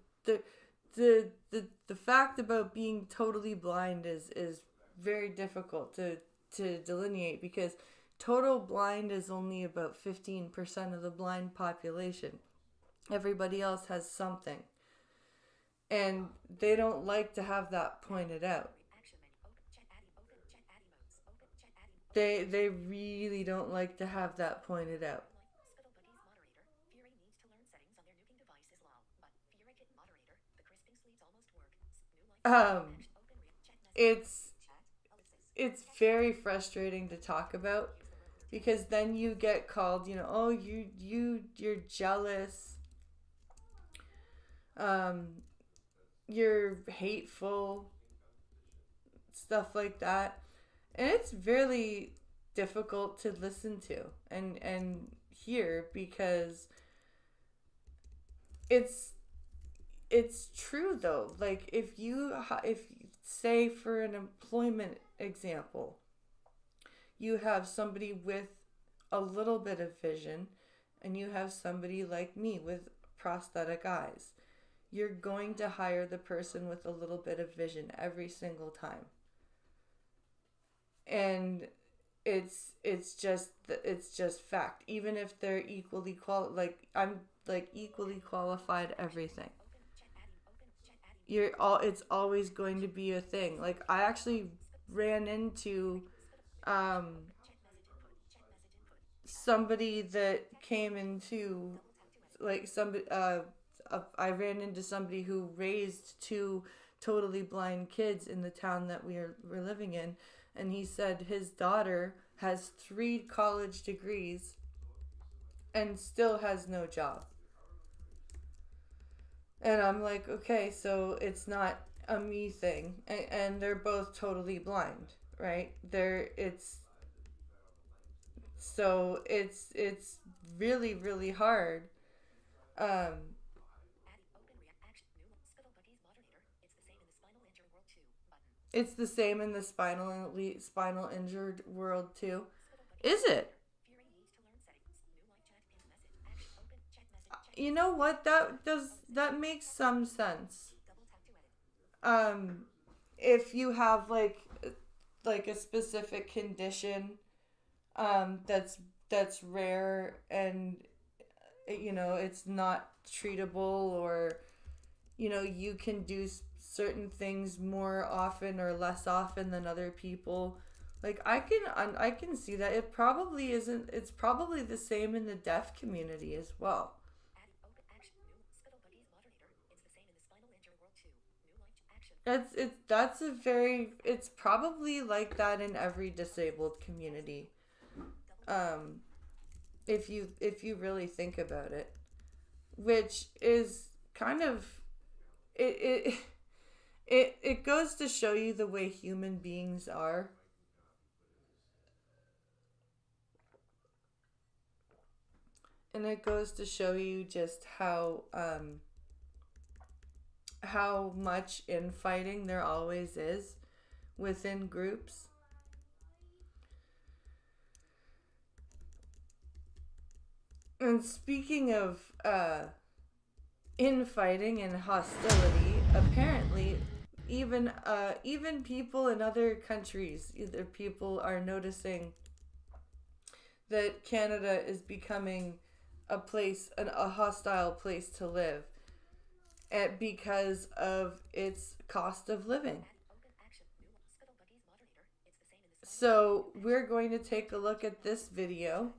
Speaker 1: fact about being totally blind is very difficult to delineate because total blind is only about 15% of the blind population. Everybody else has something. And they don't like to have that pointed out. They really don't like to have that pointed out. It's very frustrating to talk about because then you get called, oh, you're jealous. You're hateful, stuff like that. And it's really difficult to listen to and hear because it's true though. Like if say for an employment example, you have somebody with a little bit of vision and you have somebody like me with prosthetic eyes. You're going to hire the person with a little bit of vision every single time. And it's just fact. Even if they're equally equally qualified everything. It's always going to be a thing. Like I actually ran into somebody that came into I ran into somebody who raised 2 totally blind kids in the town that we're living in, and he said his daughter has 3 college degrees and still has no job. And I'm like, okay, so it's not a me thing, and they're both totally blind, right? It's really, really hard. It's the same in the spinal injured world too. Is it? You know what? That makes some sense. If you have like a specific condition, that's rare and it's not treatable, or you can do certain things more often or less often than other people. Like I can see that it probably isn't. It's probably the same in the deaf community as well. It's probably like that in every disabled community. If you really think about it, which is kind of it goes to show you the way human beings are. And it goes to show you just how much infighting there always is within groups. And speaking of infighting and hostility, apparently even people in other countries, either people are noticing that Canada is becoming a hostile place to live, and because of its cost of living. So we're going to take a look at this video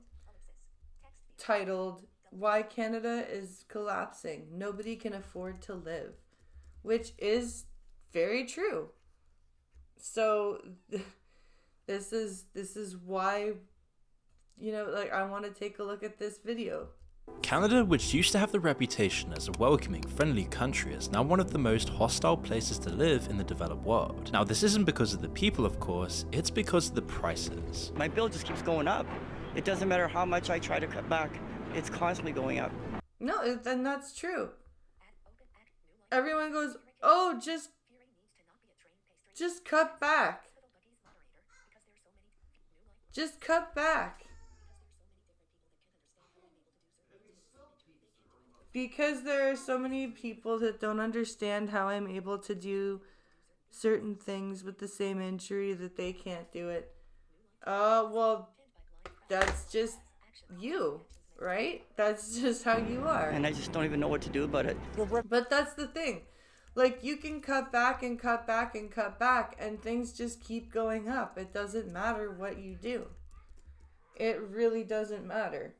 Speaker 1: titled "Why Canada is Collapsing. Nobody can afford to live," which is very true. So this is why I want to take a look at this video.
Speaker 4: Canada, which used to have the reputation as a welcoming, friendly country, is now one of the most hostile places to live in the developed world. Now, this isn't because of the people, of course, it's because of the prices.
Speaker 5: My bill just keeps going up. It doesn't matter how much I try to cut back, it's constantly going up.
Speaker 1: No, then that's true. Everyone goes, oh, just cut back. Just cut back. Because there are so many people that don't understand how I'm able to do certain things with the same injury that they can't do it. Well, that's just you, right? That's just how you are.
Speaker 5: And I just don't even know what to do about it.
Speaker 1: But that's the thing. Like, you can cut back and cut back and cut back, and things just keep going up. It doesn't matter what you do. It really doesn't matter.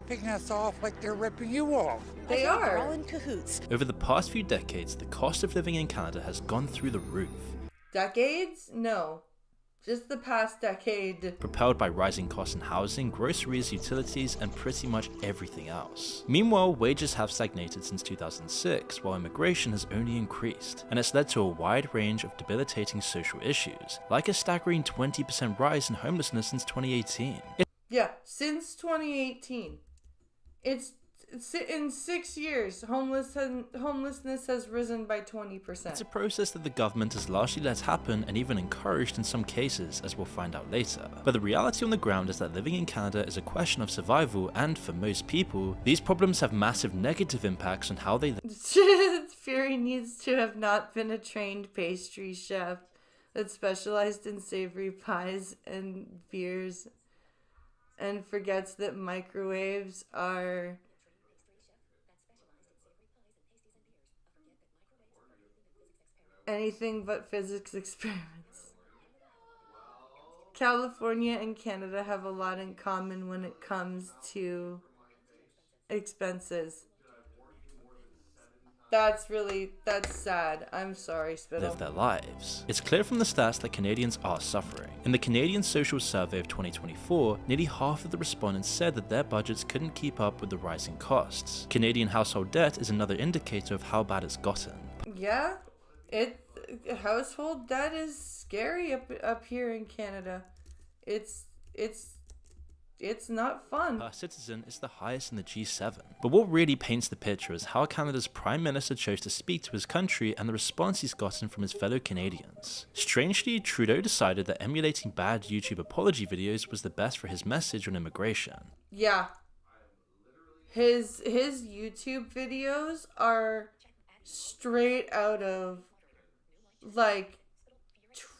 Speaker 6: Picking us off like they're ripping you off.
Speaker 1: They
Speaker 2: We're all
Speaker 1: are.
Speaker 2: in cahoots.
Speaker 4: Over the past few decades, the cost of living in Canada has gone through the roof.
Speaker 1: Decades? No. Just the past decade.
Speaker 4: Propelled by rising costs in housing, groceries, utilities, and pretty much everything else. Meanwhile, wages have stagnated since 2006, while immigration has only increased, and it's led to a wide range of debilitating social issues, like a staggering 20% rise in homelessness since 2018.
Speaker 1: Yeah, since 2018. It's in 6 years, homelessness has risen by 20%.
Speaker 4: It's a process that the government has largely let happen and even encouraged in some cases, as we'll find out later. But the reality on the ground is that living in Canada is a question of survival, and for most people, these problems have massive negative impacts on how they live.
Speaker 1: Fury needs to have not been a trained pastry chef that specialized in savory pies and beers and forgets that microwaves are anything but physics experiments. California and Canada have a lot in common when it comes to expenses. That's sad. I'm sorry, Spittle.
Speaker 4: live their lives. It's clear from the stats that Canadians are suffering. In the Canadian Social Survey of 2024, nearly half of the respondents said that their budgets couldn't keep up with the rising costs. Canadian household debt is another indicator of how bad it's gotten.
Speaker 1: Yeah, household debt is scary up here in Canada. It's not fun.
Speaker 4: Per citizen is the highest in the G7. But what really paints the picture is how Canada's Prime Minister chose to speak to his country and the response he's gotten from his fellow Canadians. Strangely, Trudeau decided that emulating bad YouTube apology videos was the best for his message on immigration.
Speaker 1: Yeah. His YouTube videos are straight out of like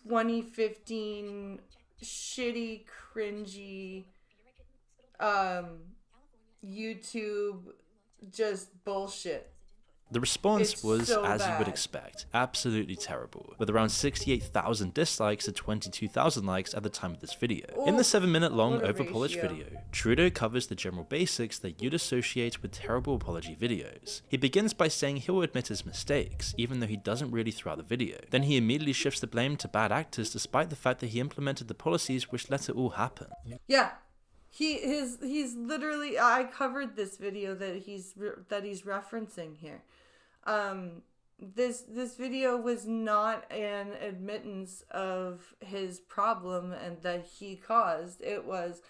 Speaker 1: 2015 shitty, cringy YouTube just bullshit.
Speaker 4: The response
Speaker 1: It's
Speaker 4: was,
Speaker 1: so
Speaker 4: as you would
Speaker 1: bad.
Speaker 4: expect, absolutely terrible, with around 68,000 dislikes and 22,000 likes at the time of this video. In the
Speaker 1: Oof,
Speaker 4: 7-minute-long
Speaker 1: what a
Speaker 4: over-polished
Speaker 1: ratio.
Speaker 4: video, Trudeau covers the general basics that you'd associate with terrible apology videos. He begins by saying he'll admit his mistakes, even though he doesn't really throughout the video. Then he immediately shifts the blame to bad actors despite the fact that he implemented the policies which let it all happen.
Speaker 1: Yeah. He's literally, I covered this video that he's referencing here. This video was not an admittance of his problem and that he caused. It was,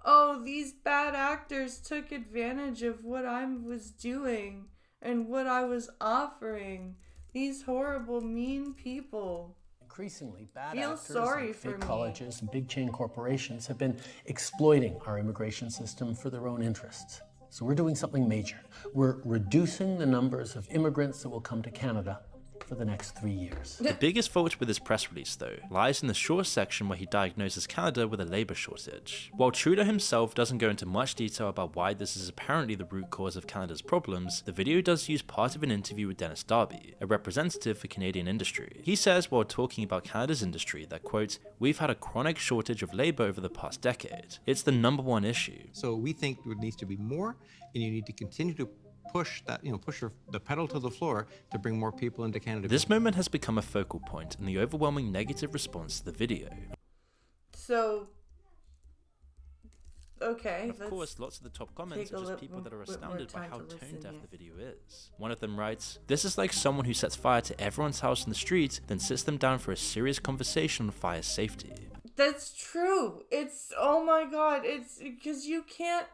Speaker 1: oh, these bad actors took advantage of what I was doing and what I was offering. These horrible, mean people.
Speaker 7: Increasingly, bad
Speaker 1: Feel
Speaker 7: actors
Speaker 1: sorry
Speaker 7: and
Speaker 1: for
Speaker 7: big
Speaker 1: me.
Speaker 7: colleges and big chain corporations have been exploiting our immigration system for their own interests. So we're doing something major. We're reducing the numbers of immigrants that will come to Canada for the next 3 years.
Speaker 4: The biggest fault with his press release, though, lies in the short section where he diagnoses Canada with a labour shortage. While Trudeau himself doesn't go into much detail about why this is apparently the root cause of Canada's problems, the video does use part of an interview with Dennis Darby, a representative for Canadian industry. He says while talking about Canada's industry that, quote, "We've had a chronic shortage of labour over the past decade. It's the #1 issue."
Speaker 8: So we think there needs to be more, and you need to continue to push that, the pedal to the floor to bring more people into Canada.
Speaker 4: This moment has become a focal point in the overwhelming negative response to the video.
Speaker 1: So, okay.
Speaker 4: Of course, lots of the top comments are just people that are astounded by how tone deaf the video is. One of them writes, "This is like someone who sets fire to everyone's house in the street, then sits them down for a serious conversation on fire safety."
Speaker 1: That's true. It's, oh my god, it's because you can't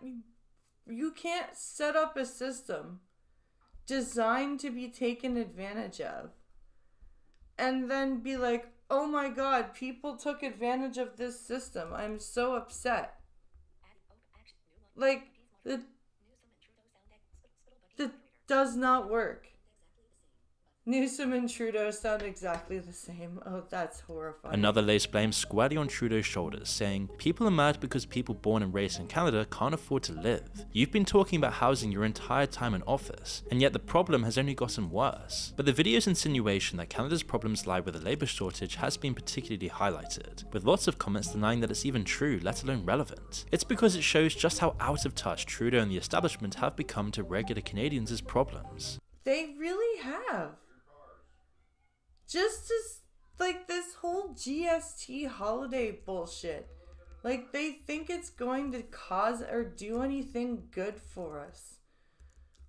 Speaker 1: set up a system designed to be taken advantage of and then be like, oh my god, people took advantage of this system. I'm so upset. Like, that does not work. Newsom and Trudeau sound exactly the same. Oh, that's horrifying.
Speaker 4: Another lays blame squarely on Trudeau's shoulders, saying, "People are mad because people born and raised in Canada can't afford to live. You've been talking about housing your entire time in office, and yet the problem has only gotten worse." But the video's insinuation that Canada's problems lie with a labour shortage has been particularly highlighted, with lots of comments denying that it's even true, let alone relevant. It's because it shows just how out of touch Trudeau and the establishment have become to regular Canadians' problems.
Speaker 1: They really have. Just as, like, this whole GST holiday bullshit. Like, they think it's going to cause or do anything good for us.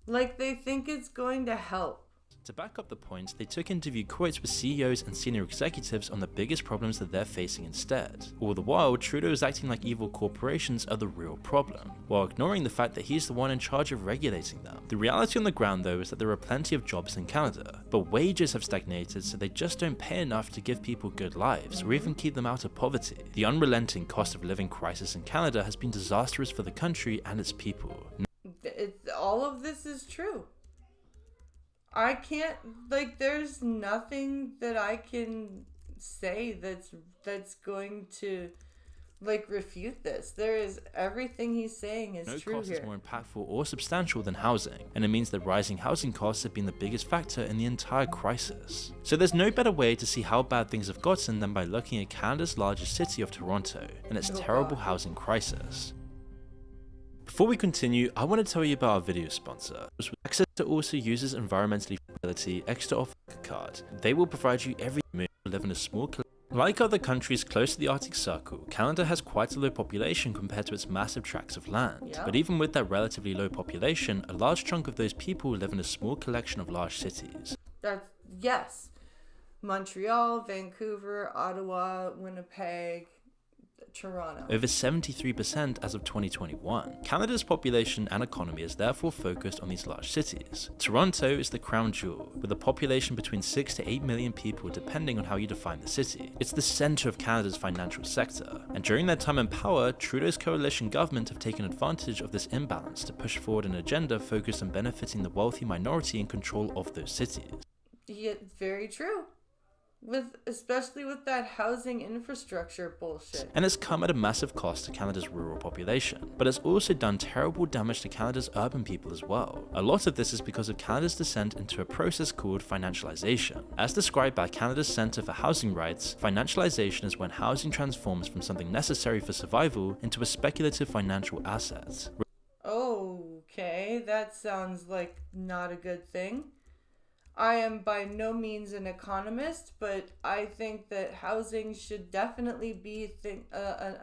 Speaker 1: Like, they think it's going to help.
Speaker 4: To back up the point, they took interview quotes with CEOs and senior executives on the biggest problems that they're facing instead. All the while, Trudeau is acting like evil corporations are the real problem, while ignoring the fact that he's the one in charge of regulating them. The reality on the ground though is that there are plenty of jobs in Canada, but wages have stagnated, so they just don't pay enough to give people good lives or even keep them out of poverty. The unrelenting cost of living crisis in Canada has been disastrous for the country and its people.
Speaker 1: All of this is true. I can't, like, there's nothing that I can say that's going to, like, refute this. There is, everything he's saying is true
Speaker 4: No cost
Speaker 1: here.
Speaker 4: is more impactful or substantial than housing, and it means that rising housing costs have been the biggest factor in the entire crisis. So there's no better way to see how bad things have gotten than by looking at Canada's largest city of Toronto and its terrible housing crisis. Before we continue, I want to tell you about our video sponsor. Access also uses environmentally friendly extra offer card. They will provide you every move to live in a small collection. Like other countries close to the Arctic Circle, Canada has quite a low population compared to its massive tracts of land.
Speaker 1: Yeah.
Speaker 4: But even with that relatively low population, a large chunk of those people live in a small collection of large cities.
Speaker 1: Yes. Montreal, Vancouver, Ottawa, Winnipeg, Toronto.
Speaker 4: Over 73% as of 2021. Canada's population and economy is therefore focused on these large cities. Toronto is the crown jewel, with a population between 6 to 8 million people depending on how you define the city. It's the centre of Canada's financial sector, and during their time in power, Trudeau's coalition government have taken advantage of this imbalance to push forward an agenda focused on benefiting the wealthy minority in control of those cities.
Speaker 1: Yeah, very true. Especially with that housing infrastructure bullshit.
Speaker 4: And it's come at a massive cost to Canada's rural population, but it's also done terrible damage to Canada's urban people as well. A lot of this is because of Canada's descent into a process called financialization. As described by Canada's Centre for Housing Rights, financialization is when housing transforms from something necessary for survival into a speculative financial asset.
Speaker 1: Okay, that sounds like not a good thing. I am by no means an economist, but I think that housing should definitely be a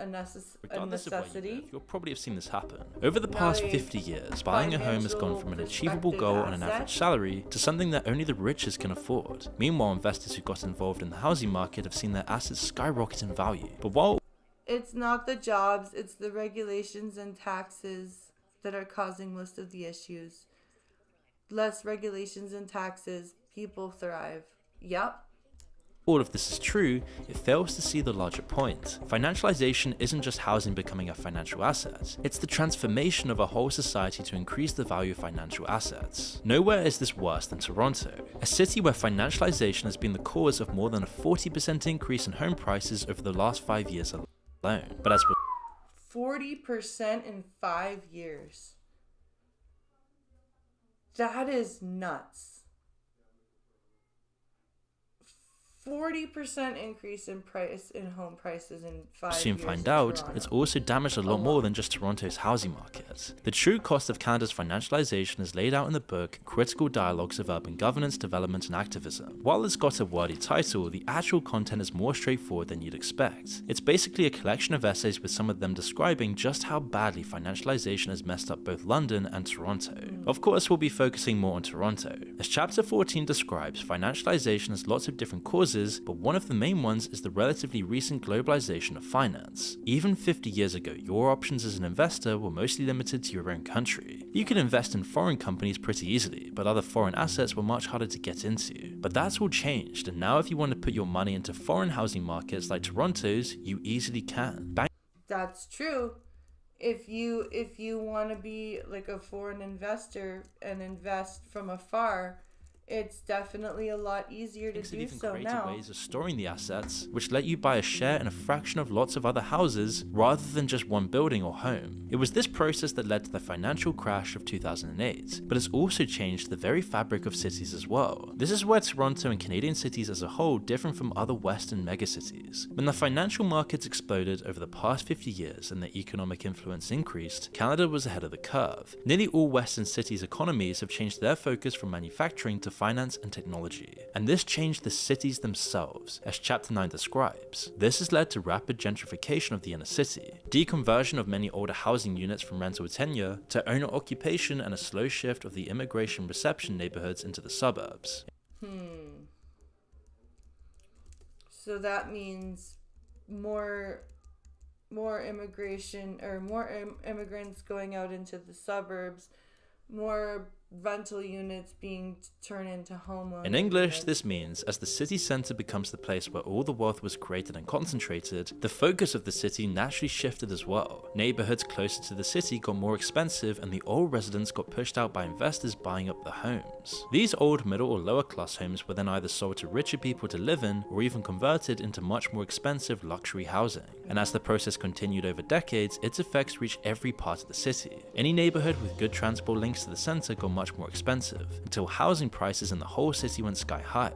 Speaker 4: Regardless of where you
Speaker 1: necessity.
Speaker 4: live, you'll probably have seen this happen. Over the past 50 years, buying a home has gone from an achievable goal on an average salary to something that only the richest can afford. Meanwhile, investors who got involved in the housing market have seen their assets skyrocket in value. But while
Speaker 1: It's not the jobs, it's the regulations and taxes that are causing most of the issues. Less regulations and taxes, people thrive. Yep.
Speaker 4: all of this is true, it fails to see the larger point. Financialization isn't just housing becoming a financial asset, it's the transformation of a whole society to increase the value of financial assets. Nowhere is this worse than Toronto, a city where financialization has been the cause of more than a 40% increase in home prices over the last 5 years alone. But as
Speaker 1: 40% in 5 years. That is nuts. 40% increase in price in home prices in 5 years.
Speaker 4: soon find
Speaker 1: in
Speaker 4: out,
Speaker 1: Toronto.
Speaker 4: it's also damaged a lot more than just Toronto's housing market. The true cost of Canada's financialization is laid out in the book Critical Dialogues of Urban Governance, Development and Activism. While it's got a wordy title, the actual content is more straightforward than you'd expect. It's basically a collection of essays with some of them describing just how badly financialization has messed up both London and Toronto. Of course, we'll be focusing more on Toronto. As chapter 14 describes, financialization has lots of different causes, but one of the main ones is the relatively recent globalization of finance. Even 50 years ago, your options as an investor were mostly limited to your own country. You could invest in foreign companies pretty easily, but other foreign assets were much harder to get into. But that's all changed, and now if you want to put your money into foreign housing markets like Toronto's, you easily can.
Speaker 1: That's true. If you want to be like a foreign investor and invest from afar, it's definitely a lot easier to
Speaker 4: Things have
Speaker 1: do
Speaker 4: even
Speaker 1: so
Speaker 4: created
Speaker 1: now.
Speaker 4: ways of storing the assets, which let you buy a share in a fraction of lots of other houses rather than just one building or home. It was this process that led to the financial crash of 2008, but it's also changed the very fabric of cities as well. This is where Toronto and Canadian cities as a whole differ from other Western megacities. When the financial markets exploded over the past 50 years and their economic influence increased, Canada was ahead of the curve. Nearly all Western cities' economies have changed their focus from manufacturing to finance and technology, and this changed the cities themselves, as Chapter 9 describes. This has led to rapid gentrification of the inner city, deconversion of many older housing units from rental tenure to owner occupation, and a slow shift of the immigration reception neighborhoods into the suburbs.
Speaker 1: So that means more immigration, or more immigrants going out into the suburbs, more rental units being turned into homeowners.
Speaker 4: In English, this means as the city centre becomes the place where all the wealth was created and concentrated, the focus of the city naturally shifted as well. Neighbourhoods closer to the city got more expensive, and the old residents got pushed out by investors buying up the homes. These old middle or lower class homes were then either sold to richer people to live in, or even converted into much more expensive luxury housing. And as the process continued over decades, its effects reached every part of the city. Any neighbourhood with good transport links to the centre got much more expensive, until housing prices in the whole city went sky high.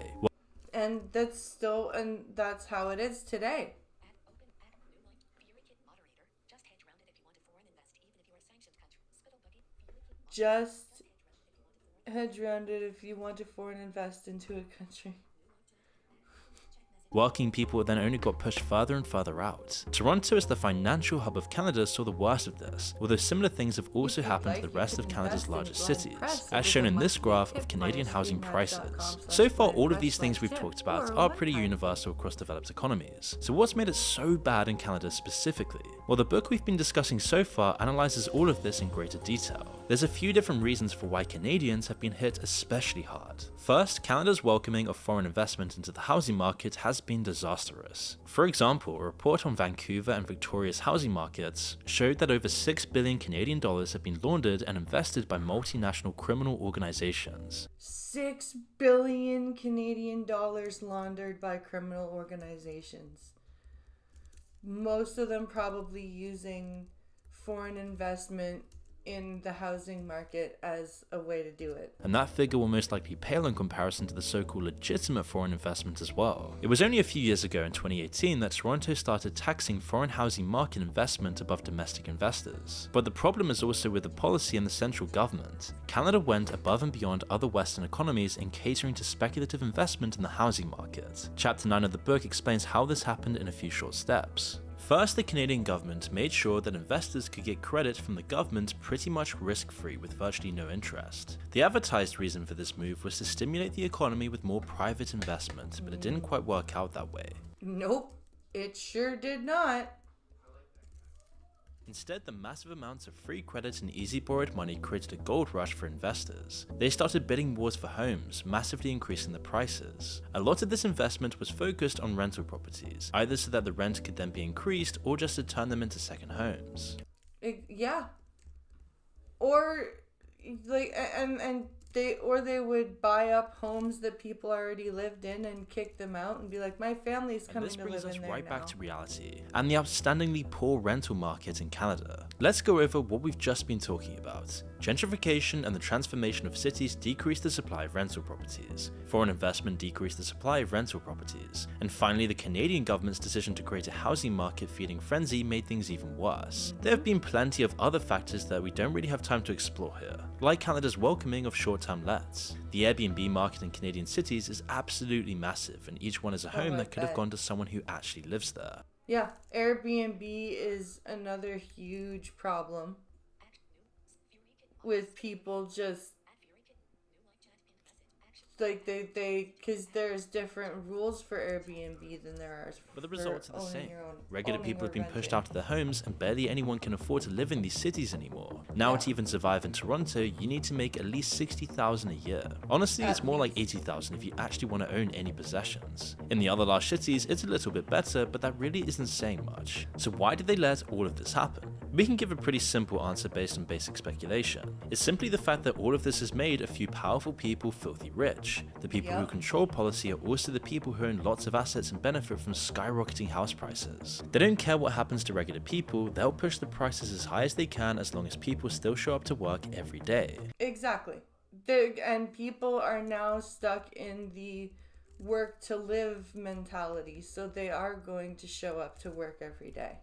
Speaker 1: And that's how it is today. Just hedge around it if you want to foreign invest into a country.
Speaker 4: Working people then only got pushed further and further out. Toronto, as the financial hub of Canada, saw the worst of this, although similar things have also happened to the rest of Canada's largest cities, as shown in this graph of Canadian housing prices. So far, all of these things we've talked about are pretty universal across developed economies. So what's made it so bad in Canada specifically? Well, the book we've been discussing so far analyzes all of this in greater detail. There's a few different reasons for why Canadians have been hit especially hard. First, Canada's welcoming of foreign investment into the housing market has been disastrous. For example, a report on Vancouver and Victoria's housing markets showed that over 6 billion Canadian dollars have been laundered and invested by multinational criminal organizations.
Speaker 1: 6 billion Canadian dollars laundered by criminal organizations. Most of them probably using foreign investment in the housing market as a way to do it.
Speaker 4: And that figure will most likely pale in comparison to the so-called legitimate foreign investment as well. It was only a few years ago in 2018 that Toronto started taxing foreign housing market investment above domestic investors. But the problem is also with the policy and the central government. Canada went above and beyond other Western economies in catering to speculative investment in the housing market. Chapter 9 of the book explains how this happened in a few short steps. First, the Canadian government made sure that investors could get credit from the government pretty much risk-free with virtually no interest. The advertised reason for this move was to stimulate the economy with more private investment, but it didn't quite work out that way.
Speaker 1: Nope, it sure did not.
Speaker 4: Instead, the massive amounts of free credit and easy borrowed money created a gold rush for investors. They started bidding wars for homes, massively increasing the prices. A lot of this investment was focused on rental properties, either so that the rent could then be increased or just to turn them into second homes.
Speaker 1: Yeah. Or like they would buy up homes that people already lived in and kick them out and be like, my family's coming to live in there now.
Speaker 4: This brings us right back to reality and the outstandingly poor rental market in Canada. Let's go over what we've just been talking about. Gentrification and the transformation of cities decreased the supply of rental properties. Foreign investment decreased the supply of rental properties. And finally, the Canadian government's decision to create a housing market feeding frenzy made things even worse. There have been plenty of other factors that we don't really have time to explore here, like Canada's welcoming of short-term lets. The Airbnb market in Canadian cities is absolutely massive, and each one is a home that could have gone to someone who actually lives there.
Speaker 1: Yeah, Airbnb is another huge problem with people just like because there's different rules for Airbnb than there are
Speaker 4: but the results are the same.
Speaker 1: Regular
Speaker 4: people have been pushed out of their homes, and barely anyone can afford to live in these cities anymore. Now, to even survive in Toronto, you need to make at least $60,000 a year. Honestly, it's more like $80,000 if you actually want to own any possessions. In the other large cities, it's a little bit better, but that really isn't saying much. So why did they let all of this happen? We can give a pretty simple answer based on basic speculation. It's simply the fact that all of this has made a few powerful people filthy rich. The people who control policy are also the people who own lots of assets and benefit from skyrocketing house prices. They don't care what happens to regular people, they'll push the prices as high as they can as long as people still show up to work every day.
Speaker 1: Exactly. And people are now stuck in the work to live mentality, so they are going to show up to work every day.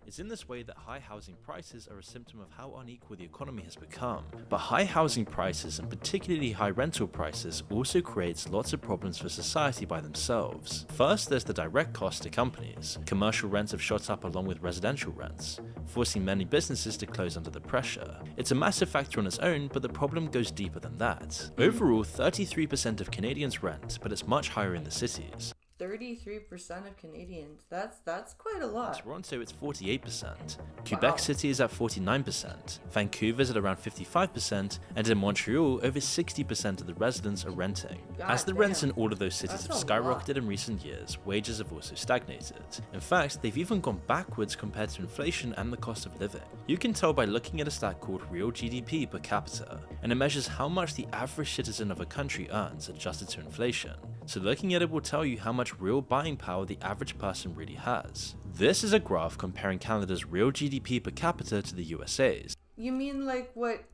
Speaker 4: It's in this way that high housing prices are a symptom of how unequal the economy has become. But high housing prices, and particularly high rental prices, also creates lots of problems for society by themselves. First, there's the direct cost to companies. Commercial rents have shot up along with residential rents, forcing many businesses to close under the pressure. It's a massive factor on its own, but the problem goes deeper than that. Overall, 33% of Canadians rent, but it's much higher in the cities.
Speaker 1: 33% of Canadians. That's quite a lot.
Speaker 4: Toronto, it's 48%. Quebec City is at 49%. Vancouver's at around 55%. And in Montreal, over 60% of the residents are renting. As the rents in all of those cities have skyrocketed in recent years, wages have also stagnated. In fact, they've even gone backwards compared to inflation and the cost of living. You can tell by looking at a stat called real GDP per capita, and it measures how much the average citizen of a country earns adjusted to inflation. So looking at it will tell you how much real buying power the average person really has. This is a graph comparing Canada's real GDP per capita to the USA's.
Speaker 1: You mean like what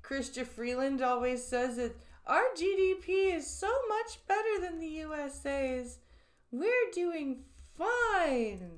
Speaker 1: Chrystia Freeland always says, that our GDP is so much better than the USA's. We're doing fine.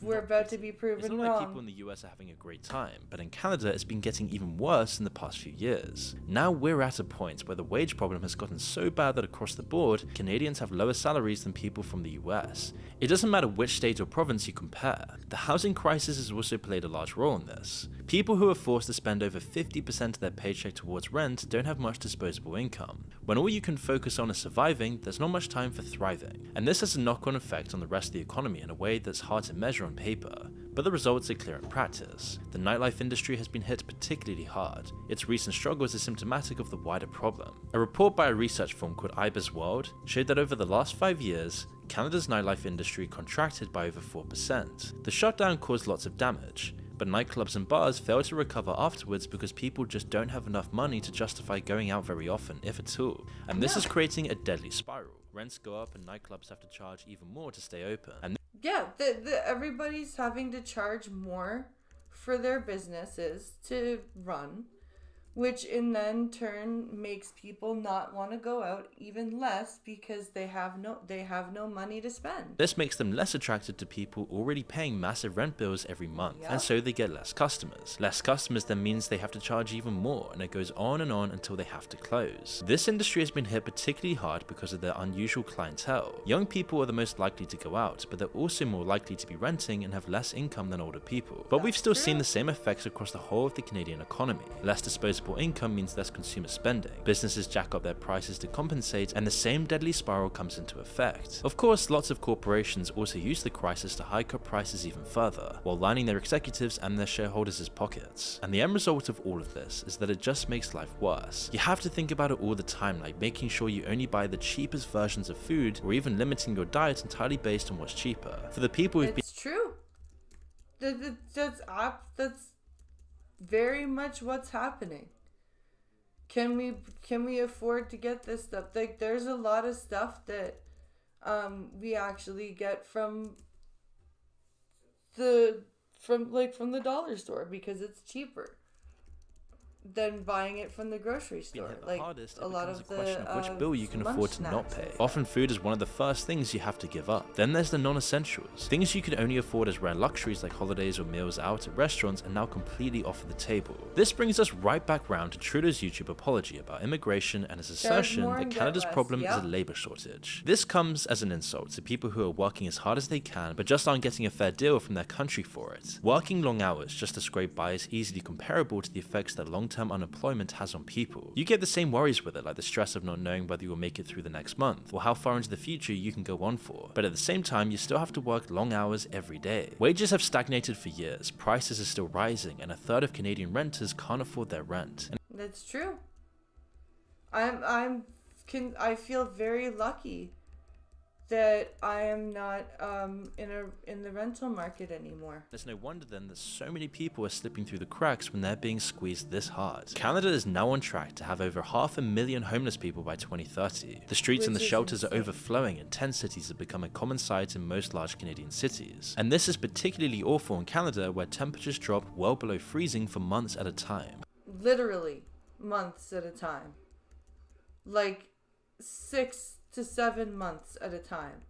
Speaker 1: We're about to be proven
Speaker 4: wrong. It's not like people in the US are having a great time, but in Canada it's been getting even worse in the past few years. Now we're at a point where the wage problem has gotten so bad that across the board, Canadians have lower salaries than people from the US. It doesn't matter which state or province you compare. The housing crisis has also played a large role in this. People who are forced to spend over 50% of their paycheck towards rent don't have much disposable income. When all you can focus on is surviving, there's not much time for thriving. And this has a knock-on effect on the rest of the economy in a way that's hard to measure on paper, but the results are clear in practice. The nightlife industry has been hit particularly hard. Its recent struggles are symptomatic of the wider problem. A report by a research firm called IBIS World showed that over the last 5 years, Canada's nightlife industry contracted by over 4%. The shutdown caused lots of damage, but nightclubs and bars fail to recover afterwards because people just don't have enough money to justify going out very often, if at all. And this is creating a deadly spiral. Rents go up and nightclubs have to charge even more to stay open. And
Speaker 1: everybody's having to charge more for their businesses to run, which in then turn makes people not want to go out even less because they have no money to spend.
Speaker 4: This makes them less attracted to people already paying massive rent bills every month, and so they get less customers. Less customers then means they have to charge even more, and it goes on and on until they have to close. This industry has been hit particularly hard because of their unusual clientele. Young people are the most likely to go out, but they're also more likely to be renting and have less income than older people. But we've still seen the same effects across the whole of the Canadian economy. Less disposable income means less consumer spending. Businesses jack up their prices to compensate, and the same deadly spiral comes into effect. Of course, lots of corporations also use the crisis to hike up prices even further, while lining their executives and their shareholders' pockets. And the end result of all of this is that it just makes life worse. You have to think about it all the time, like making sure you only buy the cheapest versions of food, or even limiting your diet entirely based on what's cheaper. For the people who've
Speaker 1: It's true. That's very much what's happening. Can we afford to get this stuff? Like, there's a lot of stuff that we actually get from the dollar store because it's cheaper than buying it from the grocery store.
Speaker 4: Like,
Speaker 1: hardest,
Speaker 4: a lot of the question of which bill you can afford to not pay. Often food is one of the first things you have to give up. Then there's the non-essentials. Things you could only afford as rare luxuries like holidays or meals out at restaurants are now completely off the table. This brings us right back round to Trudeau's YouTube apology about immigration and his assertion that Canada's problem is a labour shortage. This comes as an insult to people who are working as hard as they can but just aren't getting a fair deal from their country for it. Working long hours just to scrape by is easily comparable to the effects that long-term unemployment has on people. You get the same worries with it, like the stress of not knowing whether you'll make it through the next month, or how far into the future you can go on for. But at the same time, you still have to work long hours every day. Wages have stagnated for years, prices are still rising, and a third of Canadian renters can't afford their rent.
Speaker 1: That's true. I feel very lucky that I am not in the rental market anymore.
Speaker 4: There's no wonder then that so many people are slipping through the cracks when they're being squeezed this hard. Canada is now on track to have over 500,000 homeless people by 2030. The streets and the
Speaker 1: Which is
Speaker 4: shelters are
Speaker 1: insane.
Speaker 4: overflowing, and tent cities have become a common sight in most large Canadian cities. And this is particularly awful in Canada, where temperatures drop well below freezing for months at a time.
Speaker 1: Literally months at a time. Like 6 to 7 months at a time.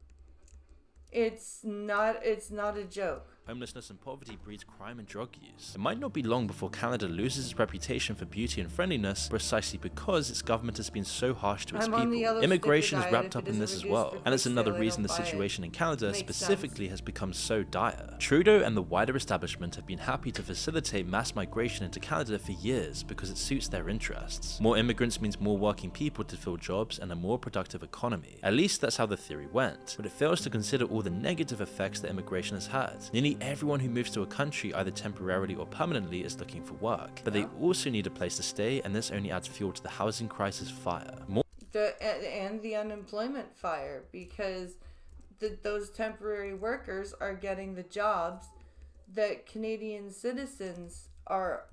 Speaker 1: It's not a joke.
Speaker 4: Homelessness and poverty breeds crime and drug use. It might not be long before Canada loses its reputation for beauty and friendliness precisely because its government has been so harsh to its
Speaker 1: I'm on the
Speaker 4: people.
Speaker 1: yellow
Speaker 4: Immigration is
Speaker 1: sticker
Speaker 4: wrapped
Speaker 1: diet.
Speaker 4: up
Speaker 1: If it
Speaker 4: in this
Speaker 1: doesn't
Speaker 4: as well,
Speaker 1: reduce
Speaker 4: and it's
Speaker 1: for
Speaker 4: another
Speaker 1: sale, I
Speaker 4: reason the
Speaker 1: don't buy it.
Speaker 4: situation in Canada
Speaker 1: Makes
Speaker 4: specifically has become so dire. Trudeau and the wider establishment have been happy to facilitate mass migration into Canada for years because it suits their interests. More immigrants means more working people to fill jobs and a more productive economy. At least that's how the theory went, but it fails to consider all the negative effects that immigration has had. Nearly everyone who moves to a country either temporarily or permanently is looking for work, but they also need a place to stay, and this only adds fuel to the housing crisis fire.
Speaker 1: And the unemployment fire, because those temporary workers are getting the jobs that Canadian citizens are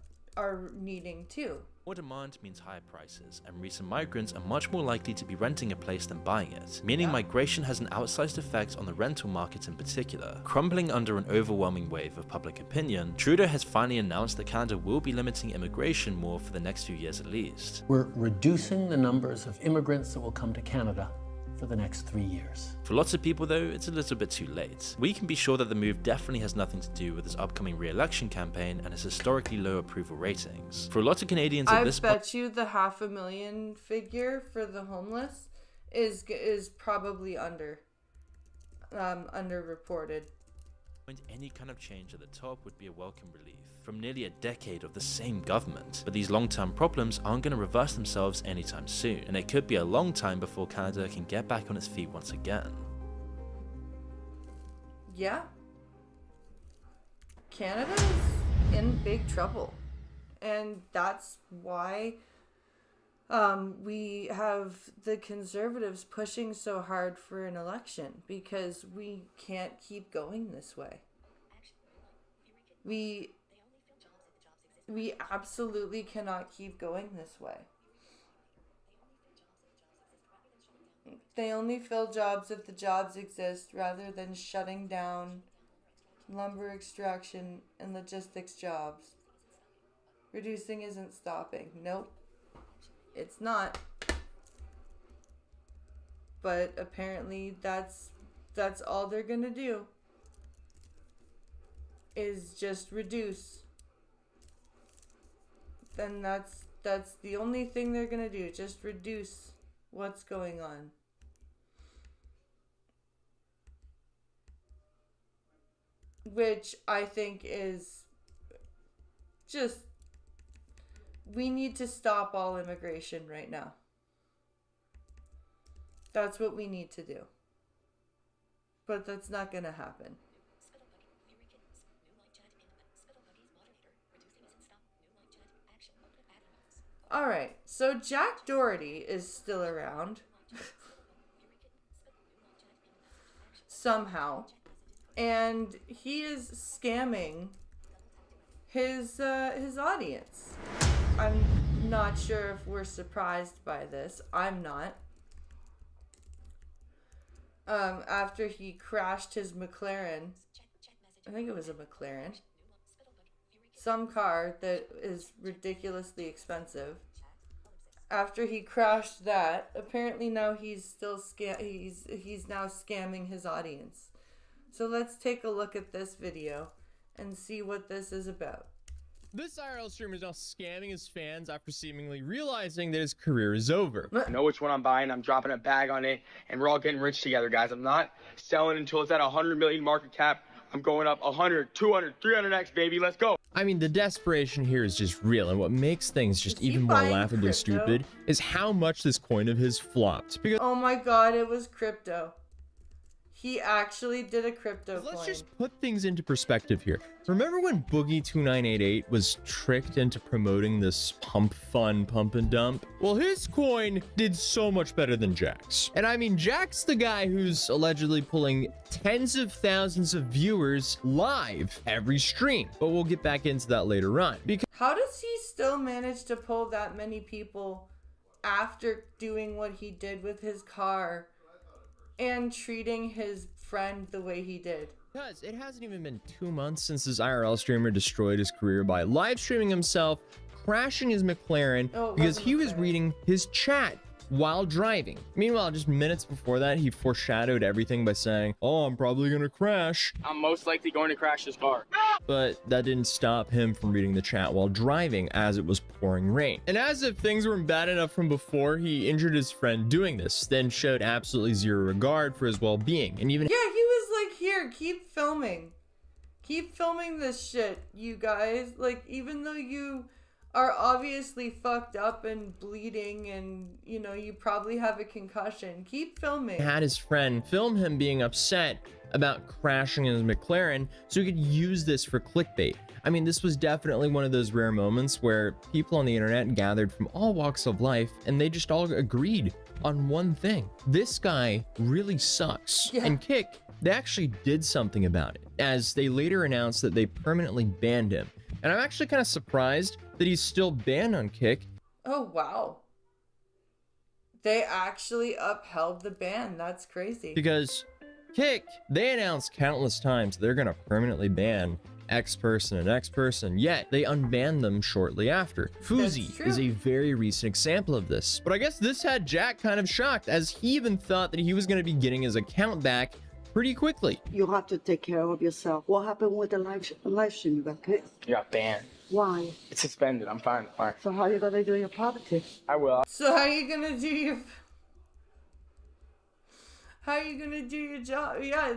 Speaker 1: needing too.
Speaker 4: More demand means higher prices, and recent migrants are much more likely to be renting a place than buying it, meaning migration has an outsized effect on the rental market in particular. Crumbling under an overwhelming wave of public opinion, Trudeau has finally announced that Canada will be limiting immigration more for the next few years at least.
Speaker 7: We're reducing the numbers of immigrants that will come to Canada for the next 3 years.
Speaker 4: For lots of people though, it's a little bit too late. We can be sure that the move definitely has nothing to do with his upcoming re-election campaign and his historically low approval ratings. For a lot of Canadians at
Speaker 1: I
Speaker 4: this point,
Speaker 1: bet you the 500,000 figure for the homeless is probably underreported.
Speaker 4: any kind of change at the top would be a welcome relief from nearly a decade of the same government. But these long-term problems aren't going to reverse themselves anytime soon, and it could be a long time before Canada can get back on its feet once again.
Speaker 1: Yeah. Canada's in big trouble. And that's why we have the Conservatives pushing so hard for an election, because we can't keep going this way. We absolutely cannot keep going this way. They only fill jobs if the jobs exist, rather than shutting down lumber extraction and logistics jobs. Reducing isn't stopping. Nope. It's not. But apparently that's all they're gonna do. Is just reduce. Then that's the only thing they're gonna do. Just reduce what's going on. Which I think is just, we need to stop all immigration right now. That's what we need to do. But that's not going to happen. Alright, so Jack Doherty is still around. Somehow. And he is scamming his audience. I'm not sure if we're surprised by this. I'm not. After he crashed his McLaren, I think it was a McLaren, some car that is ridiculously expensive. After he crashed that, apparently now he's still he's now scamming his audience. So let's take a look at this video and see what this is about.
Speaker 9: This IRL streamer is now scamming his fans after seemingly realizing that his career is over.
Speaker 10: I know which one I'm buying. I'm dropping a bag on it, and we're all getting rich together, guys. I'm not selling until it's at 100 million market cap. I'm going up 100, 200, 300x, baby. Let's go.
Speaker 9: I mean, the desperation here is just real, and what makes things just even more laughably
Speaker 1: crypto?
Speaker 9: stupid is how much this coin of his flopped. Because
Speaker 1: Oh my god, it was crypto. He actually did a crypto coin.
Speaker 9: Let's just put things into perspective here. Remember when Boogie2988 was tricked into promoting this pump fun pump and dump? Well, his coin did so much better than Jack's. And I mean, Jack's the guy who's allegedly pulling tens of thousands of viewers live every stream. But we'll get back into that later on. Because
Speaker 1: how does he still manage to pull that many people after doing what he did with his car and treating his friend the way he did?
Speaker 9: Because it hasn't even been 2 months since this IRL streamer destroyed his career by live streaming himself, crashing his McLaren because he was reading his chat while driving. Meanwhile, just minutes before that, he foreshadowed everything by saying, "Oh, I'm probably gonna crash."
Speaker 10: I'm most likely going to crash this car.
Speaker 9: But that didn't stop him from reading the chat while driving as it was pouring rain. And as if things weren't bad enough from before, he injured his friend doing this, then showed absolutely zero regard for his well-being. And even
Speaker 1: yeah, he was like, "Here, keep filming. Keep filming this shit, you guys. Like, even though you are obviously fucked up and bleeding and, you know, you probably have a concussion, keep filming."
Speaker 9: Had his friend film him being upset about crashing in his McLaren so he could use this for clickbait. I mean, this was definitely one of those rare moments where people on the internet gathered from all walks of life and they just all agreed on one thing. This guy really sucks.
Speaker 1: Yeah.
Speaker 9: And Kick, they actually did something about it, as they later announced that they permanently banned him. And I'm actually kind of surprised that he's still banned on Kick.
Speaker 1: Oh, wow. They actually upheld the ban. That's crazy.
Speaker 9: Because Kick, they announced countless times they're going to permanently ban X person and X person, yet they unbanned them shortly after. Fuzi is a very recent example of this. But I guess this had Jack kind of shocked, as he even thought that he was going to be getting his account back pretty quickly.
Speaker 11: You have to take care of yourself. What happened with the live stream? You got kicked?
Speaker 10: You got banned.
Speaker 11: Why?
Speaker 10: It's suspended. I'm fine. Fine.
Speaker 11: So how are you gonna do your politics?
Speaker 10: I will.
Speaker 1: So how are you gonna do your... How are you gonna do your job? Yeah,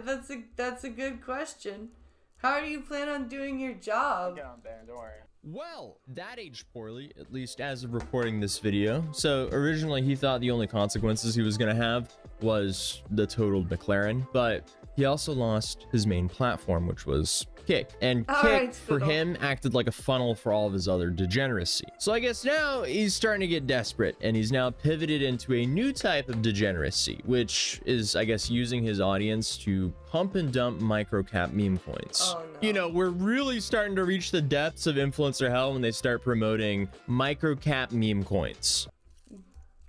Speaker 1: that's a good question. How do you plan on doing your job?
Speaker 10: Get on banned, don't worry.
Speaker 9: Well, that aged poorly, at least as of recording this video. So originally he thought the only consequences he was going to have was the totaled McLaren, but he also lost his main platform, which was Kick. And Kick, for him, acted like a funnel for all of his other degeneracy. So I guess now he's starting to get desperate, and he's now pivoted into a new type of degeneracy, which is, I guess, using his audience to pump and dump microcap meme coins.
Speaker 1: Oh, no.
Speaker 9: You know, we're really starting to reach the depths of influencer hell when they start promoting microcap meme coins.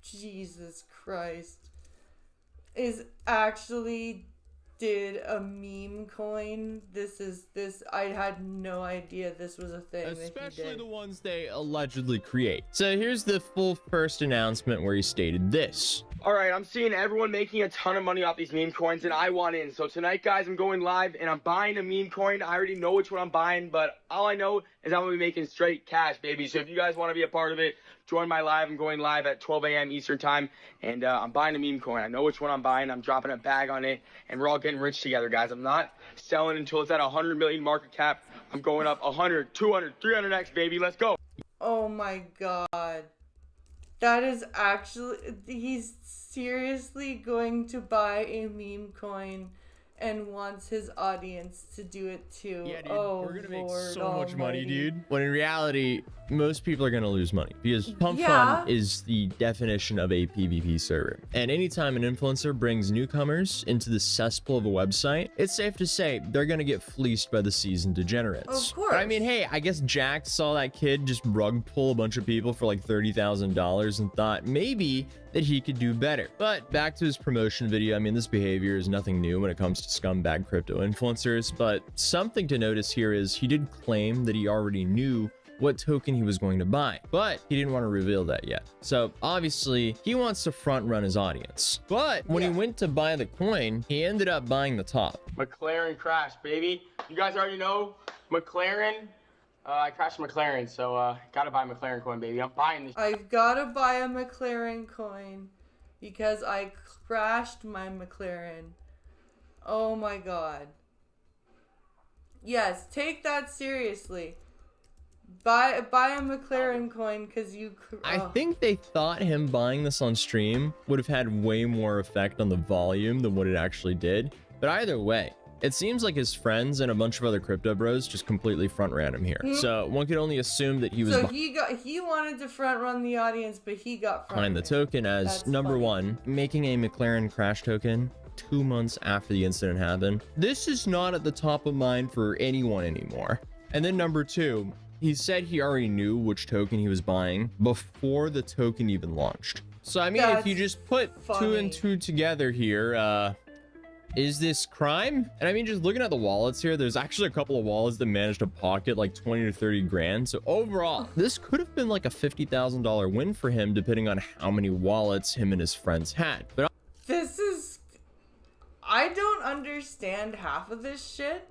Speaker 1: Jesus Christ. Is actually did a meme coin. I had no idea this was a thing.
Speaker 9: Especially the ones they allegedly create. So here's the full first announcement where he stated this.
Speaker 10: All right, I'm seeing everyone making a ton of money off these meme coins, and I want in. So tonight, guys, I'm going live, and I'm buying a meme coin. I already know which one I'm buying, but all I know is I'm going to be making straight cash, baby. So if you guys want to be a part of it, join my live. I'm going live at 12 a.m. Eastern time, and I'm buying a meme coin. I know which one I'm buying. I'm dropping a bag on it, and we're all getting rich together, guys. I'm not selling until it's at 100 million market cap. I'm going up 100, 200, 300x, baby. Let's go.
Speaker 1: Oh, my God. That is actually... He's seriously going to buy a meme coin and wants his audience to do it too.
Speaker 9: Yeah, dude,
Speaker 1: oh,
Speaker 9: we're gonna make
Speaker 1: Lord
Speaker 9: so much money,
Speaker 1: almighty.
Speaker 9: dude. When in reality, most people are gonna lose money because Pump
Speaker 1: Yeah.
Speaker 9: Fun is the definition of a PvP server. And anytime an influencer brings newcomers into the cesspool of a website, it's safe to say they're gonna get fleeced by the seasoned degenerates.
Speaker 1: Of course.
Speaker 9: But I mean, hey, I guess Jack saw that kid just rug pull a bunch of people for like $30,000 and thought maybe that he could do better. But back to his promotion video, I mean, this behavior is nothing new when it comes to scumbag crypto influencers, but something to notice here is he did claim that he already knew what token he was going to buy, but he didn't want to reveal that yet. So obviously he wants to front run his audience. But when he went to buy the coin, he ended up buying the top.
Speaker 10: McLaren crash, baby. You guys already know McLaren. I crashed McLaren, so gotta buy McLaren coin, baby. I'm buying this.
Speaker 1: I've got to buy a McLaren coin because I crashed my McLaren. Oh my God. Yes, take that seriously. Buy a McLaren coin because you...
Speaker 9: I think they thought him buying this on stream would have had way more effect on the volume than what it actually did. But either way, it seems like his friends and a bunch of other crypto bros just completely front ran him here. So one could only assume that he was
Speaker 1: So he wanted to front run the audience, but he got front
Speaker 9: behind the token as
Speaker 1: That's
Speaker 9: number
Speaker 1: funny.
Speaker 9: one, making a McLaren crash token 2 months after the incident happened. This is not at the top of mind for anyone anymore. And then number two, he said he already knew which token he was buying before the token even launched. So I mean, if you just put two and two together here, is this crime? And I mean, just looking at the wallets here, there's actually a couple of wallets that managed to pocket like 20 to 30 grand. So overall, this could have been like a $50,000 win for him, depending on how many wallets him and his friends had. But
Speaker 1: This is... I don't understand half of this shit.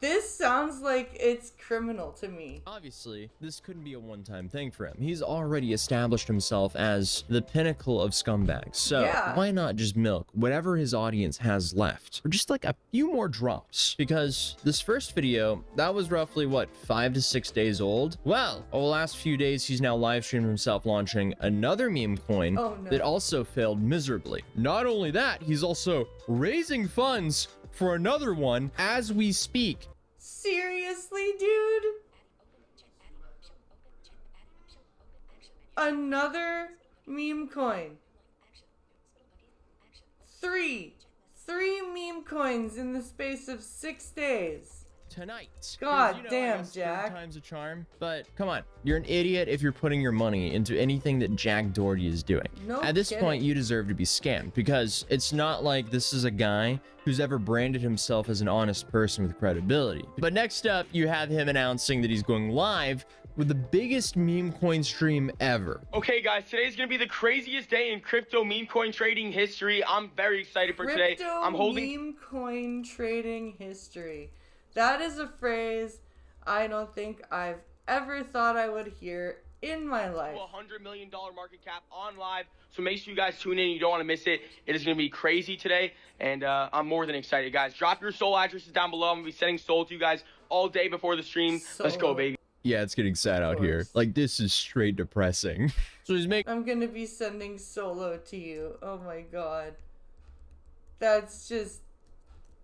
Speaker 1: This sounds like it's criminal to me.
Speaker 9: obviously, this couldn't be a one-time thing for him. He's already established himself as the pinnacle of scumbags. So
Speaker 1: Yeah.
Speaker 9: why not just milk whatever his audience has left, or just like a few more drops? Because this first video, that was roughly what, 5 to 6 days old. Well, over the last few days, he's now live streamed himself launching another meme coin that also failed miserably. Not only that, he's also raising funds for another one as we speak.
Speaker 1: Seriously, dude? Another meme coin. Three meme coins in the space of 6 days.
Speaker 9: Tonight. 'Cause,
Speaker 1: God
Speaker 9: you know, I
Speaker 1: damn,
Speaker 9: guess third
Speaker 1: Jack.
Speaker 9: time's a charm. But come on, you're an idiot if you're putting your money into anything that Jack Doherty is doing.
Speaker 1: No
Speaker 9: At this point,
Speaker 1: kidding.
Speaker 9: you deserve to be scammed, because it's not like this is a guy who's ever branded himself as an honest person with credibility. But next up, you have him announcing that he's going live with the biggest meme coin stream ever.
Speaker 10: Okay, guys, today's gonna be the craziest day in crypto meme coin trading history. I'm very excited for today.
Speaker 1: Crypto
Speaker 10: I'm holding.
Speaker 1: meme coin trading history. That is a phrase I don't think I've ever thought I would hear in my life.
Speaker 10: $100 million market cap on live, so make sure you guys tune in. You don't want to miss it. It is going to be crazy today, and I'm more than excited, guys. Drop your soul addresses down below. I'm going to be sending soul to you guys all day before the stream. Let's go, baby.
Speaker 9: Yeah, it's getting sad out here. Like, this is straight depressing. So he's making...
Speaker 1: I'm gonna be sending solo to you. Oh my god. That's just...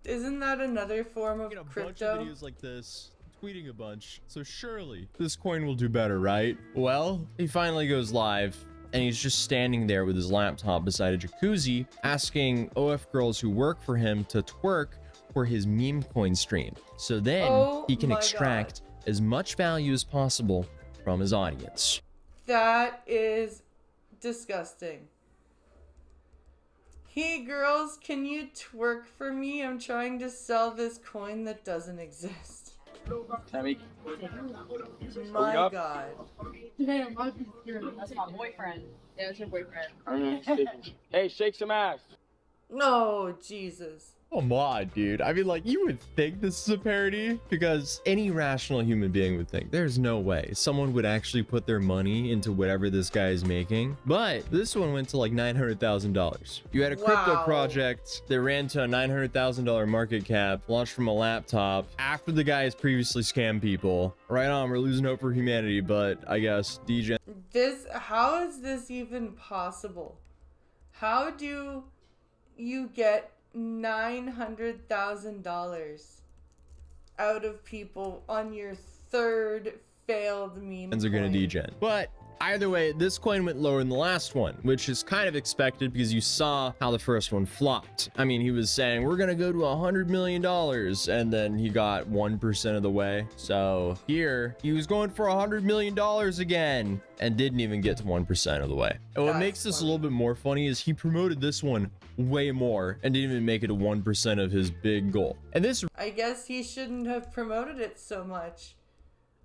Speaker 1: Isn't that another form of crypto?
Speaker 9: bunch of videos like this, tweeting a bunch, so surely this coin will do better, right? Well, he finally goes live, and he's just standing there with his laptop beside a jacuzzi, asking OF girls who work for him to twerk for his meme coin stream, so then he can
Speaker 1: my
Speaker 9: extract as much value as possible from his audience.
Speaker 1: That is disgusting. Hey girls, can you twerk for me? I'm trying to sell this coin that doesn't exist. My
Speaker 10: up?
Speaker 1: god.
Speaker 12: That's my boyfriend. Yeah, it's your boyfriend.
Speaker 10: Hey, shake some ass.
Speaker 1: No, Jesus.
Speaker 9: Come on, dude. I mean, like, you would think this is a parody, because any rational human being would think there's no way someone would actually put their money into whatever this guy is making. But this one went to like $900,000. You had a crypto
Speaker 1: Wow.
Speaker 9: project that ran to a $900,000 market cap, launched from a laptop after the guy has previously scammed people. Right on, we're losing hope for humanity, but I guess DJ.
Speaker 1: How is this even possible? How do you get $900,000 out of people on your third failed meme
Speaker 9: Are gonna
Speaker 1: coin?
Speaker 9: degen. But either way, this coin went lower than the last one, which is kind of expected because you saw how the first one flopped. I mean, he was saying we're gonna go to $100 million, and then he got 1% of the way. So here he was going for $100 million again and didn't even get to 1% of the way. And what makes this a little bit more funny is he promoted this one way more and didn't even make it to 1% of his big goal. And this,
Speaker 1: I guess he shouldn't have promoted it so much.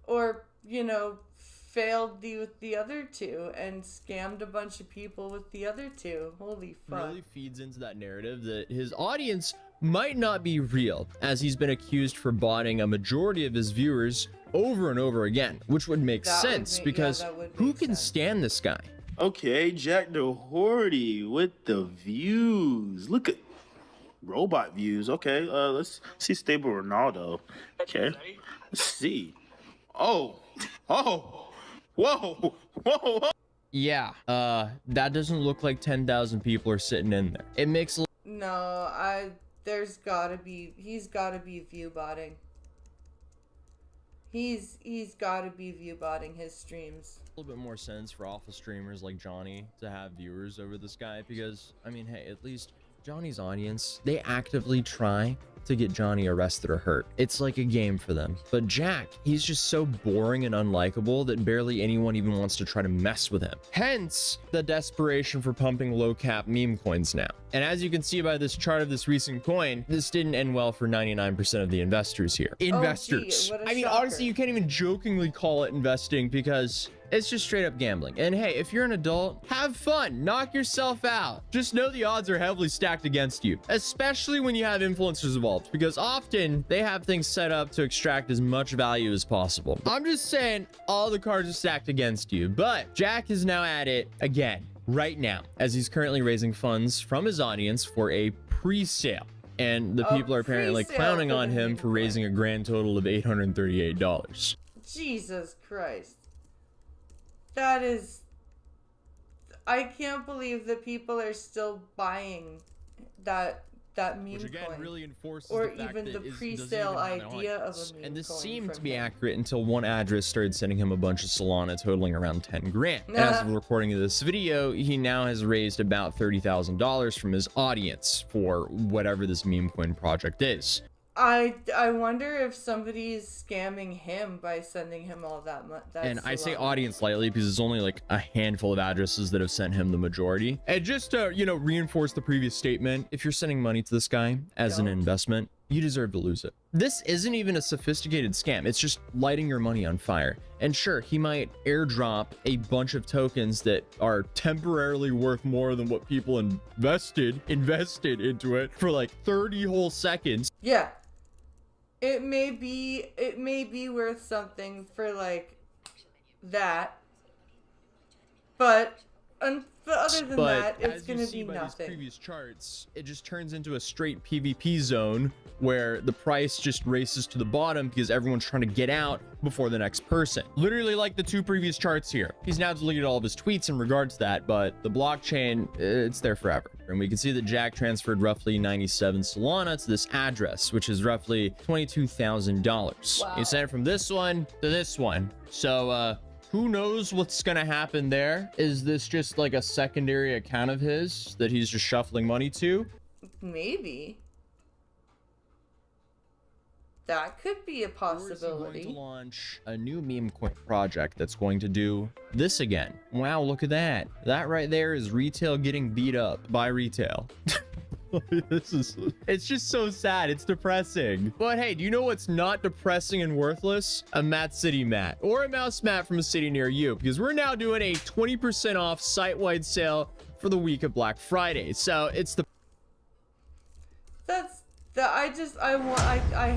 Speaker 1: Or, you know, failed with the other two and scammed a bunch of people with the other two. Holy fuck.
Speaker 9: really feeds into that narrative that his audience might not be real, as he's been accused for botting a majority of his viewers over and over again, which would make
Speaker 1: That would
Speaker 9: sense
Speaker 1: make-
Speaker 9: because
Speaker 1: yeah, that would
Speaker 9: who can stand this guy?
Speaker 13: Okay, Jack Doherty with the views. Look at robot views. Okay, let's see stable Ronaldo. Okay, let's see. Oh, whoa, whoa.
Speaker 9: Yeah, that doesn't look like 10,000 people are sitting in there. It makes
Speaker 1: No, he's gotta be view botting. He's gotta be view botting his streams.
Speaker 9: A little bit more sense for alpha streamers like Johnny to have viewers over this guy, because I mean, hey, at least Johnny's audience, they actively try to get Johnny arrested or hurt. It's like a game for them. But Jack, he's just so boring and unlikable that barely anyone even wants to try to mess with him. Hence the desperation for pumping low cap meme coins now. And as you can see by this chart of this recent coin, this didn't end well for 99% of the investors here. Investors.
Speaker 1: what a
Speaker 9: I mean,
Speaker 1: shocker.
Speaker 9: honestly, you can't even jokingly call it investing, because it's just straight up gambling. And hey, if you're an adult, have fun, knock yourself out. Just know the odds are heavily stacked against you, especially when you have influencers involved, because often they have things set up to extract as much value as possible. I'm just saying, all the cards are stacked against you. But Jack is now at it again right now, as he's currently raising funds from his audience for a pre-sale. And the people are apparently clowning on him for raising a grand total of $838.
Speaker 1: Jesus Christ. That is... I can't believe that people are still buying that meme
Speaker 9: Which again
Speaker 1: coin.
Speaker 9: really enforces
Speaker 1: Or
Speaker 9: the fact
Speaker 1: even
Speaker 9: that
Speaker 1: the
Speaker 9: doesn't
Speaker 1: pre-sale
Speaker 9: even have an
Speaker 1: idea of
Speaker 9: audience.
Speaker 1: a meme
Speaker 9: And this
Speaker 1: coin
Speaker 9: seemed to
Speaker 1: from
Speaker 9: be
Speaker 1: him.
Speaker 9: accurate until one address started sending him a bunch of Solana totaling around 10 grand. And as of the recording of this video, he now has raised about $30,000 from his audience for whatever this meme coin project is.
Speaker 1: I wonder if somebody's scamming him by sending him all that
Speaker 9: And I say
Speaker 1: Solana.
Speaker 9: audience lightly because it's only like a handful of addresses that have sent him the majority. And just to, you know, reinforce the previous statement, if you're sending money to this guy as an investment, you deserve to lose it. This isn't even a sophisticated scam. It's just lighting your money on fire. And sure, he might airdrop a bunch of tokens that are temporarily worth more than what people invested into it for like 30 whole seconds.
Speaker 1: Yeah. It may be worth something for like that. But other than that, it's going to be
Speaker 9: By
Speaker 1: nothing.
Speaker 9: these previous charts, it just turns into a straight PvP zone where the price just races to the bottom because everyone's trying to get out before the next person. Literally like the two previous charts here. He's now deleted all of his tweets in regards to that, but the blockchain, it's there forever. And we can see that Jack transferred roughly 97 Solana to this address, which is roughly $22,000.
Speaker 1: Wow.
Speaker 9: He sent it from this one to this one. So, who knows what's gonna happen there? Is this just like a secondary account of his that he's just shuffling money to?
Speaker 1: Maybe. That could be a
Speaker 9: Or is he
Speaker 1: possibility.
Speaker 9: going to launch a new meme coin project that's going to do this again? Wow, look at that. That right there is retail getting beat up by retail. It's just so sad. It's depressing. But hey, do you know what's not depressing and worthless? A Mat City mat or a mouse mat from a city near you, because we're now doing a 20% off site-wide sale for the week of Black Friday. So it's the
Speaker 1: I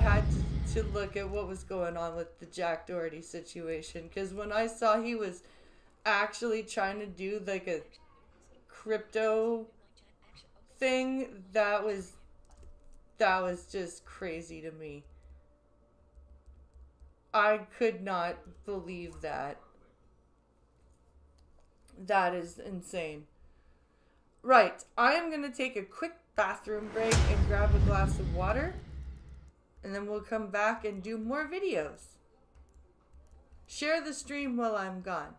Speaker 1: had to look at what was going on with the Jack Doherty situation, because when I saw he was actually trying to do like a crypto thing, that was just crazy to me. I could not believe that. That is insane. Right, I am going to take a quick bathroom break and grab a glass of water, and then we'll come back and do more videos. Share the stream while I'm gone.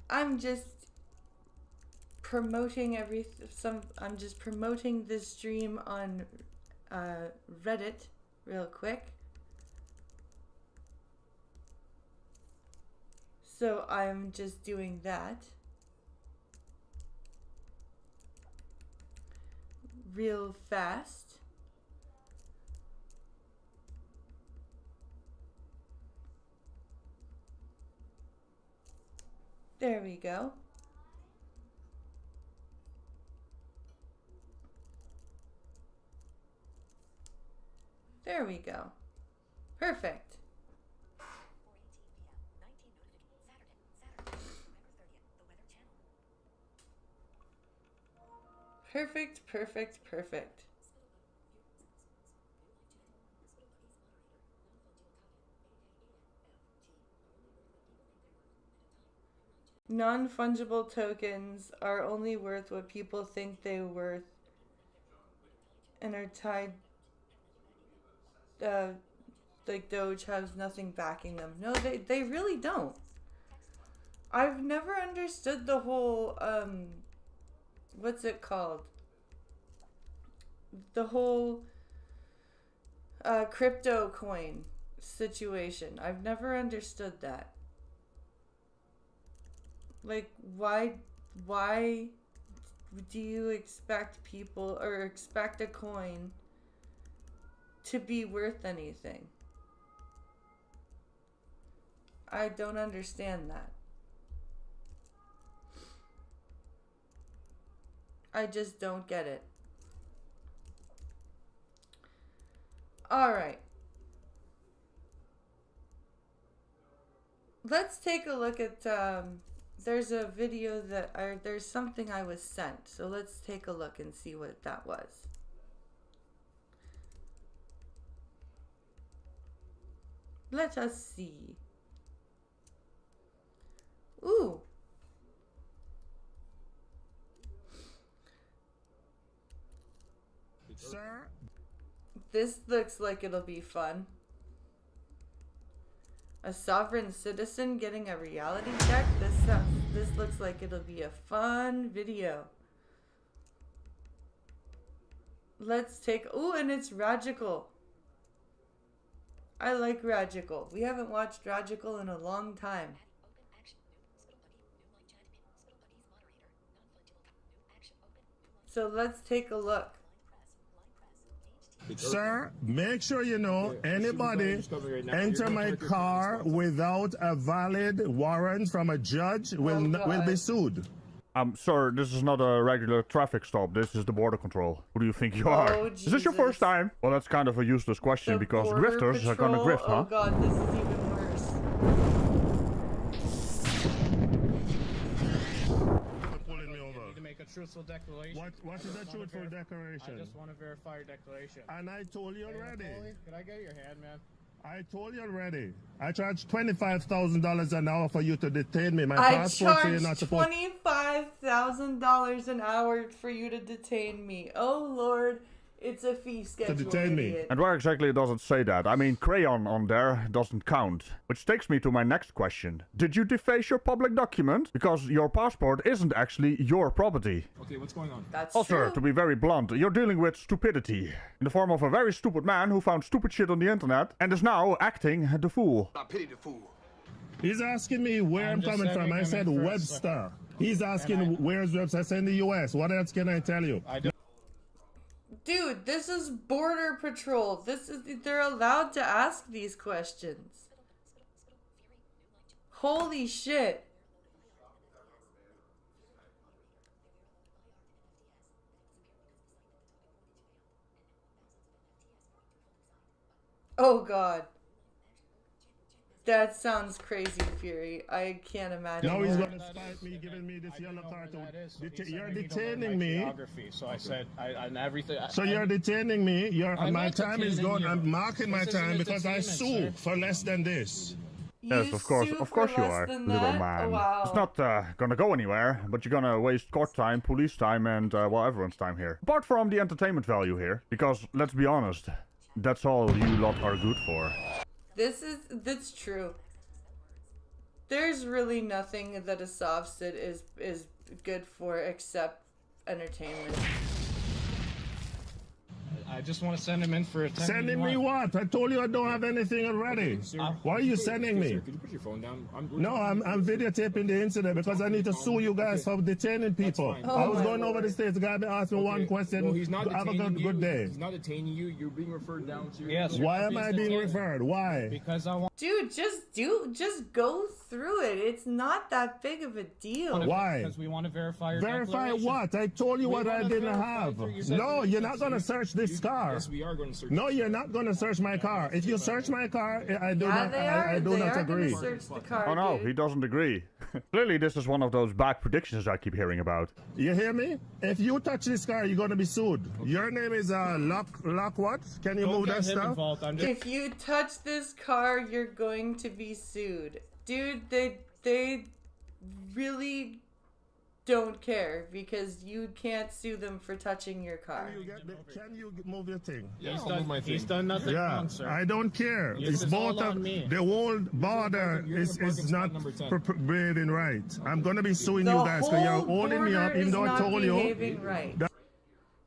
Speaker 1: I'm just promoting I'm just promoting this stream on Reddit real quick. So I'm just doing that real fast. There we go. There we go. Perfect. Perfect, perfect, perfect. Non-fungible tokens are only worth what people think they're worth and are tied, like Doge has nothing backing them. No, they really don't. I've never understood the whole, what's it called? The whole crypto coin situation. I've never understood that. Like, why do you expect people, or expect a coin to be worth anything. I don't understand that. I just don't get it. Alright. Let's take a look at, there's a video that, there's something I was sent. So let's take a look and see what that was. Let us see. Ooh.
Speaker 14: Sir?
Speaker 1: This looks like it'll be fun. A sovereign citizen getting a reality check? This looks like it'll be a fun video. Let's take... Ooh, and it's Ragical. I like Ragical. We haven't watched Ragical in a long time. So let's take a look.
Speaker 14: Sir, make sure you know anybody enter my car without a valid warrant from a judge will be sued.
Speaker 15: Sir, this is not a regular traffic stop. This is the border control. Who do you think you are?
Speaker 1: Oh,
Speaker 15: is this your first time? Well, that's kind of a useless question because
Speaker 1: Border
Speaker 15: grifters are gonna grift, huh?
Speaker 1: Oh god, this is even worse.
Speaker 16: Truthful declaration.
Speaker 14: What is a truthful declaration?
Speaker 16: I just want to verify your declaration.
Speaker 14: And I told you already.
Speaker 16: Can I get your hand, man?
Speaker 14: I told you already. I charged $25,000 an hour for you to detain me. My
Speaker 1: I
Speaker 14: passport say you're not
Speaker 1: charged
Speaker 14: supposed.
Speaker 1: $25,000 an hour for you to detain me. Oh Lord, it's a fee schedule.
Speaker 14: detain me.
Speaker 1: Idiot.
Speaker 15: And where exactly does it say that? I mean, crayon on there doesn't count. Which takes me to my next question. Did you deface your public document? Because your passport isn't actually your property.
Speaker 16: Okay, what's going on?
Speaker 1: That's
Speaker 15: Also,
Speaker 1: true.
Speaker 15: to be very blunt, you're dealing with stupidity. In the form of a very stupid man who found stupid shit on the internet and is now acting the fool.
Speaker 14: I pity the fool. He's asking me where I'm coming from. I said Webster. He's asking where's Webster. I said in the US. What else can I tell you?
Speaker 1: Dude, this is Border Patrol. They're allowed to ask these questions. Holy shit. Oh god. That sounds crazy, Fury. I can't imagine.
Speaker 14: Now he's
Speaker 1: that.
Speaker 14: gonna spite me, giving me this yellow card. You're
Speaker 16: You're
Speaker 14: detaining me.
Speaker 16: So I said, and everything.
Speaker 14: So you're detaining me.
Speaker 16: I'm
Speaker 14: My
Speaker 16: not
Speaker 14: time is
Speaker 16: detaining
Speaker 14: gone.
Speaker 16: you.
Speaker 14: I'm marking my
Speaker 16: This isn't
Speaker 14: time
Speaker 16: a
Speaker 14: because I
Speaker 16: detainment,
Speaker 14: sue
Speaker 16: sir.
Speaker 14: for less than this.
Speaker 15: Yes, of course you are, little man. It's not gonna go anywhere, but you're gonna waste court time, police time, and well, everyone's time here. Apart from the entertainment value here, because let's be honest, that's all you lot are good for.
Speaker 1: That's true. There's really nothing that a soft sit is good for except entertainment.
Speaker 16: I just want to send him in for a 10
Speaker 14: Sending me what? I told you I don't have anything already. Why are you sending me?
Speaker 16: Could you put your phone down?
Speaker 14: No, I'm videotaping the incident because I need to sue you guys for detaining people.
Speaker 16: fine.
Speaker 14: I was
Speaker 1: Oh,
Speaker 14: going
Speaker 1: my
Speaker 14: over the stage. The guy been asking me one question.
Speaker 16: Well, he's not
Speaker 14: Have a
Speaker 16: detaining you.
Speaker 14: good day.
Speaker 16: He's not detaining you. You're being referred down to. Yes.
Speaker 14: Why am I being referred? Why?
Speaker 16: Because I want.
Speaker 1: Dude, just go through it. It's not that big of a deal.
Speaker 14: Why?
Speaker 16: Because we want to verify your
Speaker 14: Verify
Speaker 16: declaration.
Speaker 14: what? I told you
Speaker 16: We
Speaker 14: what I
Speaker 16: wanna
Speaker 14: didn't
Speaker 16: verify
Speaker 14: have.
Speaker 16: through your
Speaker 14: No, you're not
Speaker 16: declaration.
Speaker 14: going to search this car.
Speaker 16: Yes, we are going to search.
Speaker 14: No, you're not going to search my car. If you search my car, I do not. I do
Speaker 1: They
Speaker 14: not
Speaker 1: are
Speaker 14: agree.
Speaker 1: gonna search the car,
Speaker 15: Oh no,
Speaker 1: dude.
Speaker 15: he doesn't agree. Clearly this is one of those bad predictions I keep hearing about.
Speaker 14: You hear me? If you touch this car, you're going to be sued. Your name is Lock what? Can you move that stuff?
Speaker 1: If you touch this car, you're going to be sued. Dude, they really don't care because you can't sue them for touching your car.
Speaker 14: Can you move your thing?
Speaker 16: Yeah, he's done nothing
Speaker 14: Yeah,
Speaker 16: wrong, sir.
Speaker 14: I don't care.
Speaker 16: Yes,
Speaker 14: It's
Speaker 16: it's all
Speaker 14: both
Speaker 16: on
Speaker 14: of
Speaker 16: me.
Speaker 14: the whole border
Speaker 16: You're in the parking
Speaker 14: is not
Speaker 16: spot number 10.
Speaker 14: behaving right. I'm gonna be suing
Speaker 1: The
Speaker 14: you guys because you're
Speaker 1: whole
Speaker 14: holding me up
Speaker 1: border
Speaker 14: even
Speaker 1: is
Speaker 14: though I
Speaker 1: not
Speaker 14: told you.
Speaker 1: behaving right.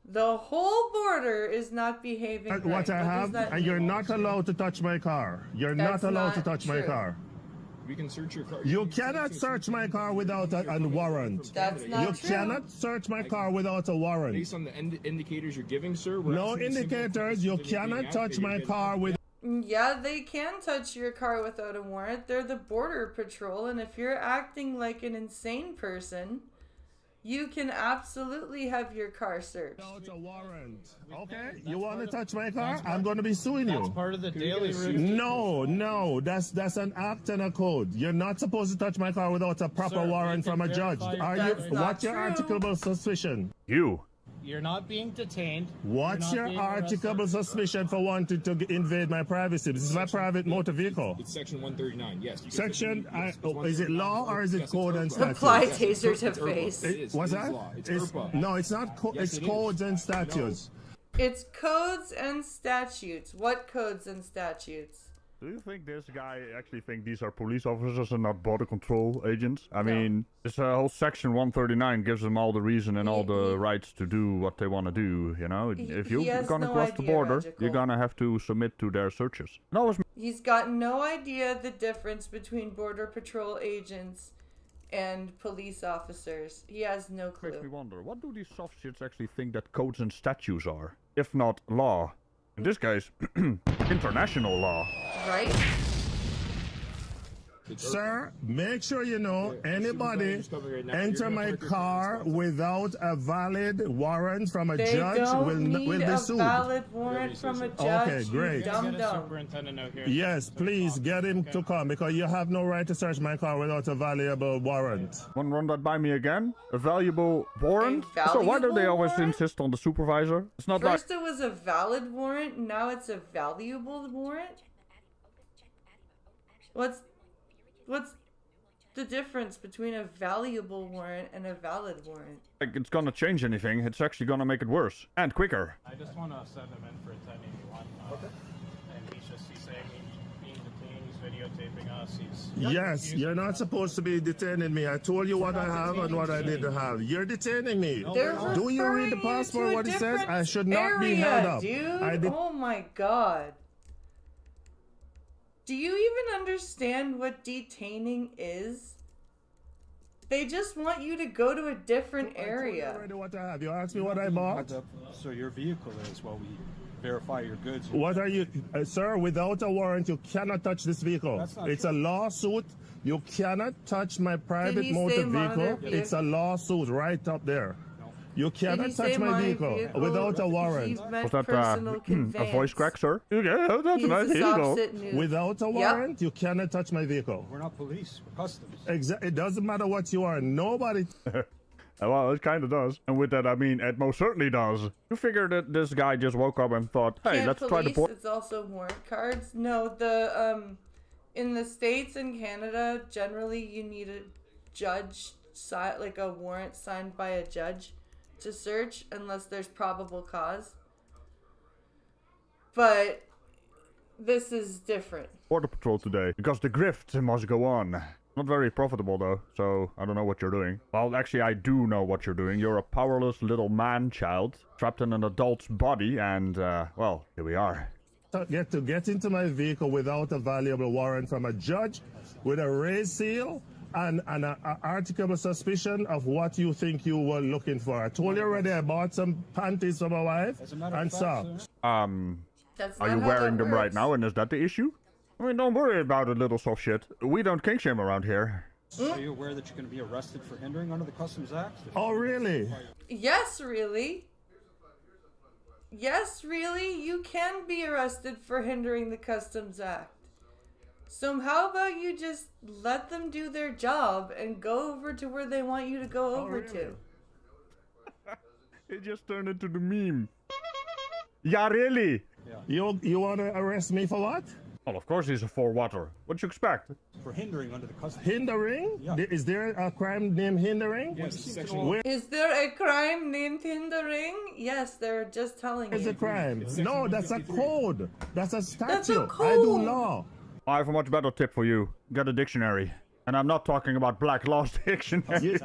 Speaker 1: The whole border is not behaving right.
Speaker 14: What I
Speaker 1: does
Speaker 14: have,
Speaker 1: that
Speaker 14: and you're
Speaker 1: mean?
Speaker 14: not allowed to touch my car. You're
Speaker 1: That's
Speaker 14: not allowed to
Speaker 1: not
Speaker 14: touch my
Speaker 1: true.
Speaker 14: car.
Speaker 16: We can search your car.
Speaker 14: You cannot search my car without a warrant.
Speaker 1: That's not
Speaker 14: You
Speaker 1: true.
Speaker 14: cannot search my car without a warrant.
Speaker 16: Based on the indicators you're giving, sir. We're
Speaker 14: No
Speaker 16: asking a simple
Speaker 14: indicators. You
Speaker 16: question. If you're
Speaker 14: cannot touch
Speaker 16: being
Speaker 14: my
Speaker 16: active,
Speaker 14: car with.
Speaker 1: Yeah, they can touch your car without a warrant. They're the border patrol, and if you're acting like an insane person, you can absolutely have your car searched.
Speaker 14: Without a warrant. Okay? You want to touch my car? I'm going to be suing you.
Speaker 16: That's part of the daily routine.
Speaker 14: No, that's an act and a code. You're not supposed to touch my car without a proper
Speaker 16: Sir,
Speaker 14: warrant
Speaker 16: you
Speaker 14: from a
Speaker 16: can
Speaker 14: judge.
Speaker 16: verify
Speaker 14: Are you?
Speaker 1: That's not
Speaker 14: What's your
Speaker 1: true.
Speaker 14: articulable suspicion?
Speaker 15: You.
Speaker 16: You're not being detained.
Speaker 14: What's
Speaker 16: You're
Speaker 14: your
Speaker 16: not being
Speaker 14: articulable
Speaker 16: arrested.
Speaker 14: suspicion for wanting to invade my privacy? This is my private motor vehicle.
Speaker 16: It's section 139. Yes. You
Speaker 14: Section, is it
Speaker 16: 139.
Speaker 14: law or is it
Speaker 16: Yes,
Speaker 14: code and
Speaker 16: it's
Speaker 14: statute?
Speaker 1: Apply
Speaker 16: Yes, it's
Speaker 1: taser to
Speaker 16: it's IRPA.
Speaker 1: face.
Speaker 16: It is.
Speaker 14: What's
Speaker 16: It is
Speaker 14: that?
Speaker 16: law. It's IRPA.
Speaker 14: No, it's not.
Speaker 16: Yes,
Speaker 14: It's
Speaker 16: it
Speaker 14: codes
Speaker 16: is.
Speaker 14: and statutes.
Speaker 1: It's codes and statutes. What codes and statutes?
Speaker 15: Do you think this guy actually think these are police officers and not border control agents? I mean, this whole section 139 gives them all the reason and all the rights to do what they want to do, you know? If you're
Speaker 1: has
Speaker 15: gonna
Speaker 1: no
Speaker 15: cross the
Speaker 1: idea,
Speaker 15: border,
Speaker 1: Rajical.
Speaker 15: you're gonna have to submit to their searches. And always
Speaker 1: He's got no idea the difference between border patrol agents and police officers. He has no
Speaker 15: makes me
Speaker 1: clue.
Speaker 15: wonder, what do these soft shits actually think that codes and statutes are? If not law. In this case, international law.
Speaker 1: Right?
Speaker 14: Sir, make sure you know anybody enter my car without a valid warrant from a
Speaker 1: They
Speaker 14: judge
Speaker 1: don't
Speaker 14: will
Speaker 1: need
Speaker 14: be
Speaker 1: a
Speaker 14: sued.
Speaker 1: valid warrant from a judge.
Speaker 14: Okay, great.
Speaker 1: You dumb dumb.
Speaker 16: Superintendent out here.
Speaker 14: Yes, please get him to come because you have no right to search my car without a valuable warrant.
Speaker 15: Want to run that by me again? A valuable warrant? So why do they
Speaker 1: valuable
Speaker 15: always
Speaker 1: warrant?
Speaker 15: insist on the supervisor? It's not like...
Speaker 1: First it was a valid warrant, now it's a valuable warrant? What's the difference between a valuable warrant and a valid warrant?
Speaker 15: Like it's gonna change anything, it's actually gonna make it worse. And quicker.
Speaker 16: I just want to send him in for a 1081. And he's saying he's being detained, he's videotaping us.
Speaker 14: Yes, you're not supposed to be detaining me. I told you what I have and what I didn't have. You're detaining me.
Speaker 1: They're
Speaker 14: Do you read the
Speaker 1: referring you
Speaker 14: passport
Speaker 1: to a
Speaker 14: what it says? I
Speaker 1: different
Speaker 14: should not be held
Speaker 1: area,
Speaker 14: up.
Speaker 1: Dude. Oh my god. Do you even understand what detaining is? They just want you to go to a different area.
Speaker 14: already what I have. You asked me what I bought.
Speaker 17: So your vehicle is while we verify your goods.
Speaker 14: What are you, sir? Without a warrant, you cannot touch this vehicle.
Speaker 17: That's not
Speaker 14: It's
Speaker 17: true.
Speaker 14: a lawsuit. You cannot touch my private
Speaker 1: he
Speaker 14: motor
Speaker 1: say monitor
Speaker 14: vehicle. It's a lawsuit right up there. You
Speaker 1: Did he
Speaker 14: cannot
Speaker 1: say
Speaker 14: touch my
Speaker 1: my
Speaker 14: vehicle without a warrant.
Speaker 1: He meant
Speaker 15: Was that
Speaker 1: personal
Speaker 15: a
Speaker 1: conveyance.
Speaker 15: voice crack, sir? Yeah, that's
Speaker 1: He's
Speaker 15: a nice
Speaker 1: a
Speaker 15: vehicle.
Speaker 1: soft-sit news.
Speaker 14: Without a
Speaker 1: Yep.
Speaker 14: warrant, you cannot touch my vehicle.
Speaker 17: We're not police. We're customs.
Speaker 14: It doesn't matter what you are. Nobody.
Speaker 15: Well, it kind of does. And with that, I mean, it most certainly does. You figure that this guy just woke up and thought, hey,
Speaker 1: Can't
Speaker 15: let's try to...
Speaker 1: police, it's also warrant cards. No, in the States and Canada, generally you need a judge, like a warrant signed by a judge to search unless there's probable cause. But this is different.
Speaker 15: Border Patrol today, because the grift must go on. Not very profitable though, so I don't know what you're doing. Well, actually I do know what you're doing. You're a powerless little man-child, trapped in an adult's body, and, well, here we are.
Speaker 14: Get into my vehicle without a valuable warrant from a judge with a raised seal and an articulable suspicion of what you think you were looking for. I told you already I bought some panties for my wife and socks.
Speaker 1: That's
Speaker 15: Are
Speaker 1: not
Speaker 15: you
Speaker 1: how
Speaker 15: wearing
Speaker 1: that
Speaker 15: them right
Speaker 1: works.
Speaker 15: now, and is that the issue? I mean, don't worry about it, little soft shit. We don't kink shame around here.
Speaker 17: Are you aware that you're going to be arrested for hindering under the Customs Act?
Speaker 14: Oh, really?
Speaker 1: Yes, really. Yes, really. You can be arrested for hindering the Customs Act. So how about you just let them do their job and go over to where they want you to go over to?
Speaker 15: It just turned into the meme. Yeah, really?
Speaker 14: You want to arrest me for what?
Speaker 15: Well, of course he's a for-water. What you expect?
Speaker 17: For hindering under the Customs
Speaker 14: Hindering?
Speaker 17: Yeah.
Speaker 14: Is there a crime named hindering?
Speaker 17: Yes, section
Speaker 14: Where
Speaker 1: Is there a crime named hindering? Yes, they're just telling
Speaker 14: is
Speaker 1: you.
Speaker 14: a crime? No, that's a code. That's a statute.
Speaker 1: That's a
Speaker 14: I do
Speaker 1: code.
Speaker 14: law.
Speaker 15: I have a much better tip for you. Get a dictionary. And I'm not talking about Black Law's dictionary.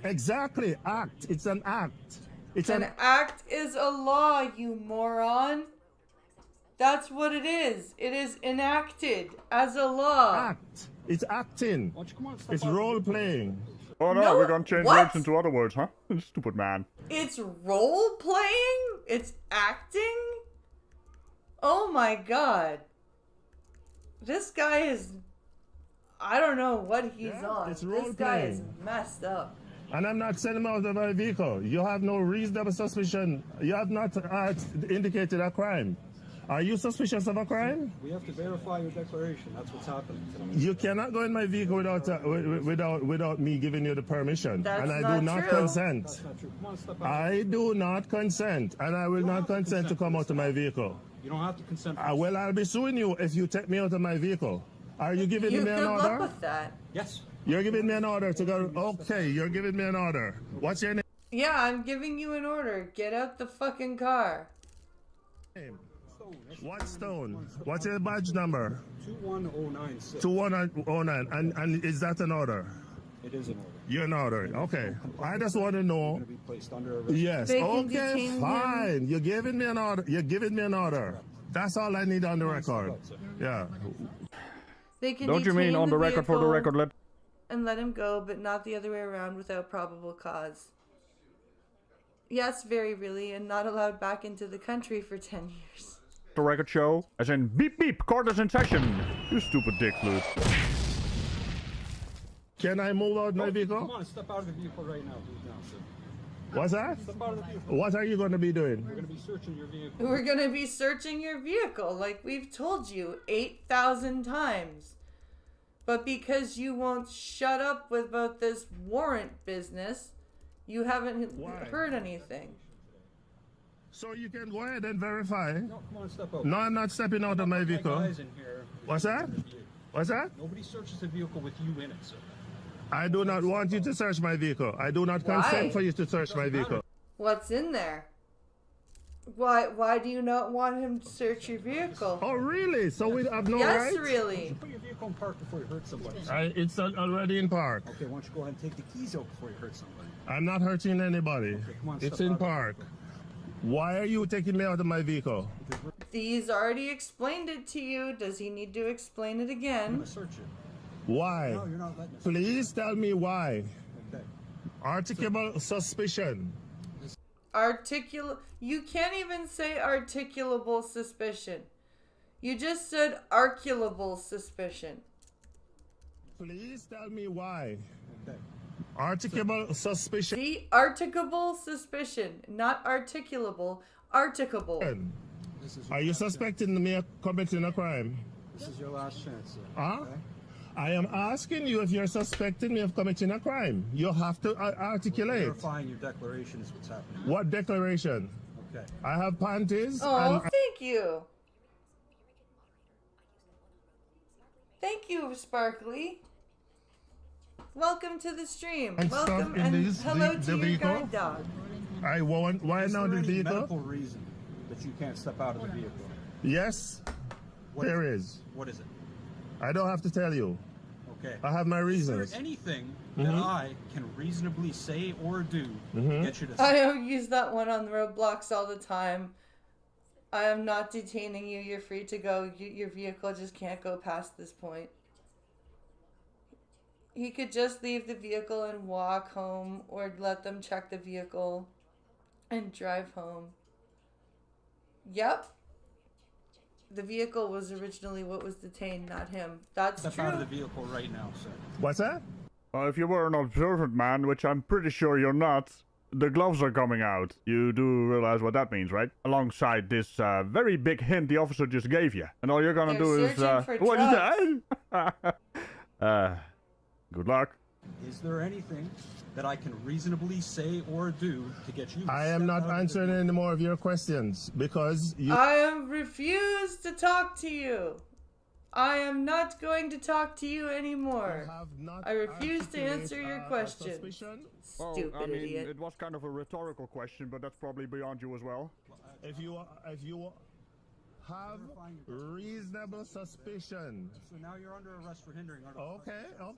Speaker 14: Exactly. Act. It's an act. It's
Speaker 1: An act is a law, you moron. That's what it is. It is enacted as a law.
Speaker 14: Act. It's acting. It's role playing.
Speaker 15: Oh no, we're gonna change words into other words, huh? Stupid man.
Speaker 1: It's role playing? It's acting? Oh my god. This guy is... I don't know what he's on.
Speaker 14: It's
Speaker 1: This
Speaker 14: role
Speaker 1: guy is
Speaker 14: playing.
Speaker 1: messed up.
Speaker 14: And I'm not sending him out of my vehicle. You have no reasonable suspicion. You have not indicated a crime. Are you suspicious of a crime?
Speaker 17: We have to verify your declaration. That's what's happening tonight.
Speaker 14: You cannot go in my vehicle without me giving you the permission.
Speaker 1: That's
Speaker 14: and I
Speaker 1: not
Speaker 14: do not
Speaker 1: true.
Speaker 14: consent.
Speaker 17: That's not true. Come on, step out.
Speaker 14: I do not consent, and I will not consent to come out of my vehicle.
Speaker 17: You don't have to consent.
Speaker 14: Well, I'll be suing you if you take me out of my vehicle. Are you giving me an
Speaker 1: Good luck
Speaker 14: order?
Speaker 1: with that.
Speaker 17: Yes.
Speaker 14: You're giving me an order to go. Okay, you're giving me an order. What's your name?
Speaker 1: Yeah, I'm giving you an order. Get out the fucking car.
Speaker 14: What Stone? What's your badge number?
Speaker 17: 21096.
Speaker 14: 2109. And is that an order?
Speaker 17: It is an order.
Speaker 14: You're an order. Okay. I just want to know.
Speaker 17: Going to be placed under arrest.
Speaker 14: Yes.
Speaker 1: They can
Speaker 14: Okay.
Speaker 1: detain him.
Speaker 14: Fine. You're giving me an order. You're giving me an order. That's all I need on the record. Yeah.
Speaker 1: They can
Speaker 15: Don't you
Speaker 1: detain
Speaker 15: mean on the record for the
Speaker 1: vehicle
Speaker 15: record?
Speaker 1: and let him go, but not the other way around without probable cause. Yes, very really, and not allowed back into the country for 10 years.
Speaker 15: The record show? As in beep beep, court is in session. You stupid dick flute.
Speaker 14: Can I move out my
Speaker 17: Come
Speaker 14: vehicle?
Speaker 17: on, step out of the vehicle right now. Please now, sir.
Speaker 14: What's that?
Speaker 17: Step out of the vehicle.
Speaker 14: What are you going to be doing?
Speaker 17: We're going to be searching your vehicle.
Speaker 1: We're gonna be searching your vehicle like we've told you 8,000 times. But because you won't shut up about this warrant business, you haven't heard anything.
Speaker 14: So you can go ahead and verify.
Speaker 17: No, come on, step out.
Speaker 14: No, I'm not stepping out of my vehicle.
Speaker 17: Guys in here.
Speaker 14: What's that? What's that?
Speaker 17: Nobody searches the vehicle with you in it, sir.
Speaker 14: I do not want you to search my vehicle. I do not
Speaker 1: Why?
Speaker 14: consent for you to search my vehicle.
Speaker 1: What's in there? Why do you not want him to search your vehicle?
Speaker 14: Oh, really? So we have no
Speaker 1: Yes,
Speaker 14: rights?
Speaker 1: really.
Speaker 17: Put your vehicle in park before you hurt somebody.
Speaker 14: It's already in park.
Speaker 17: Okay, why don't you go ahead and take the keys out before you hurt somebody?
Speaker 14: I'm not hurting anybody.
Speaker 17: Okay, come on,
Speaker 14: It's
Speaker 17: step
Speaker 14: in
Speaker 17: out.
Speaker 14: park. Why are you taking me out of my vehicle?
Speaker 1: He's already explained it to you. Does he need to explain it
Speaker 17: I'm
Speaker 1: again?
Speaker 17: going to search it.
Speaker 14: Why?
Speaker 17: No, you're not letting us.
Speaker 14: Please tell me why.
Speaker 17: Okay.
Speaker 14: Articulable suspicion.
Speaker 1: You can't even say articulable suspicion. You just said articulable suspicion.
Speaker 14: Please tell me why.
Speaker 17: Okay.
Speaker 14: Articulable suspicion.
Speaker 1: See, articulable suspicion, not articulable, articulable.
Speaker 17: This is
Speaker 14: Are you suspecting me of committing a crime?
Speaker 17: This is your last chance, sir.
Speaker 14: Huh?
Speaker 17: Okay?
Speaker 14: I am asking you if you're suspecting me of committing a crime. You have to articulate.
Speaker 17: Verifying your declaration is what's happening.
Speaker 14: What declaration?
Speaker 17: Okay.
Speaker 14: I have panties.
Speaker 1: Oh,
Speaker 14: and
Speaker 1: thank you. Thank you, Sparkly. Welcome to the stream.
Speaker 14: And stuff
Speaker 1: Welcome
Speaker 14: in
Speaker 1: and
Speaker 14: this-
Speaker 1: hello
Speaker 14: the
Speaker 1: to your
Speaker 14: vehicle?
Speaker 1: guide dog.
Speaker 14: I want. Why
Speaker 17: Is
Speaker 14: now
Speaker 17: there
Speaker 14: the
Speaker 17: any
Speaker 14: vehicle?
Speaker 17: medical reason that you can't step out of the vehicle?
Speaker 14: Yes, there is.
Speaker 17: What is it?
Speaker 14: I don't have to tell you.
Speaker 17: Okay.
Speaker 14: I have my
Speaker 17: Is
Speaker 14: reasons.
Speaker 17: there anything that
Speaker 14: Mhm.
Speaker 17: I can reasonably say or do
Speaker 14: Mhm.
Speaker 17: to get you to
Speaker 1: I don't use that one on the roadblocks all the time. I am not detaining you. You're free to go. Your vehicle just can't go past this point. He could just leave the vehicle and walk home, or let them check the vehicle and drive home. Yep. The vehicle was originally what was detained, not him. That's
Speaker 17: step
Speaker 1: true.
Speaker 17: out of the vehicle right now, sir?
Speaker 14: What's that?
Speaker 15: If you were an observant man, which I'm pretty sure you're not, the gloves are coming out. You do realize what that means, right? Alongside this very big hint the officer just gave you. And all you're gonna
Speaker 1: They're
Speaker 15: do is...
Speaker 1: searching for
Speaker 15: what is that? Good luck.
Speaker 17: Is there anything that I can reasonably say or do to get you? to
Speaker 14: I am
Speaker 17: step
Speaker 14: not
Speaker 17: out of the
Speaker 14: answering
Speaker 17: vehicle?
Speaker 14: any more of your questions because you.
Speaker 1: I am refused to talk to you. I am not going to talk to you anymore. I refuse to answer your questions. Stupid
Speaker 15: I mean,
Speaker 1: idiot.
Speaker 15: it was kind of a rhetorical question, but that's probably beyond you as well.
Speaker 14: If you have reasonable suspicion.
Speaker 17: So now you're under arrest for hindering.
Speaker 14: Okay.
Speaker 17: We'll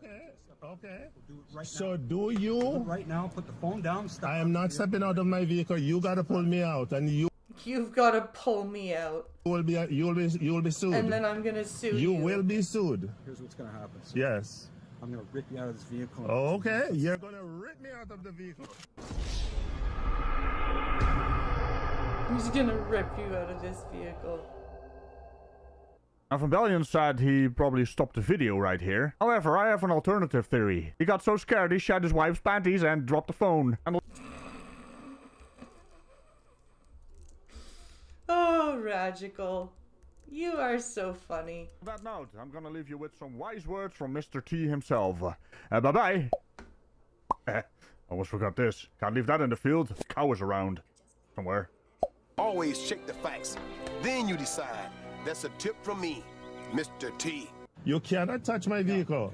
Speaker 17: do it right
Speaker 14: So
Speaker 17: now.
Speaker 14: do
Speaker 17: Do it
Speaker 14: you?
Speaker 17: right now. Put the phone down. Step
Speaker 14: I
Speaker 17: out
Speaker 14: am
Speaker 17: of
Speaker 14: not
Speaker 17: the
Speaker 14: stepping out of my vehicle. You gotta pull me out, and you.
Speaker 1: you've got to pull me out.
Speaker 14: You'll be sued.
Speaker 1: And then I'm gonna sue you.
Speaker 14: You will be sued.
Speaker 17: Here's what's gonna happen. So
Speaker 14: Yes.
Speaker 17: I'm gonna rip you out of this vehicle.
Speaker 14: Okay, you're gonna rip me out of the vehicle.
Speaker 1: He's gonna rip you out of this vehicle.
Speaker 15: Now, Van Bellion said he probably stopped the video right here. However, I have an alternative theory. He got so scared he shed his wife's panties and dropped the phone. And
Speaker 1: Oh, Radical. You are so funny.
Speaker 15: on that note, I'm gonna leave you with some wise words from Mr. T himself. Bye-bye. Almost forgot this. Can't leave that in the field. Cow is around. Somewhere.
Speaker 18: Always check the facts. Then you decide. That's a tip from me, Mr. T.
Speaker 14: You cannot touch my vehicle.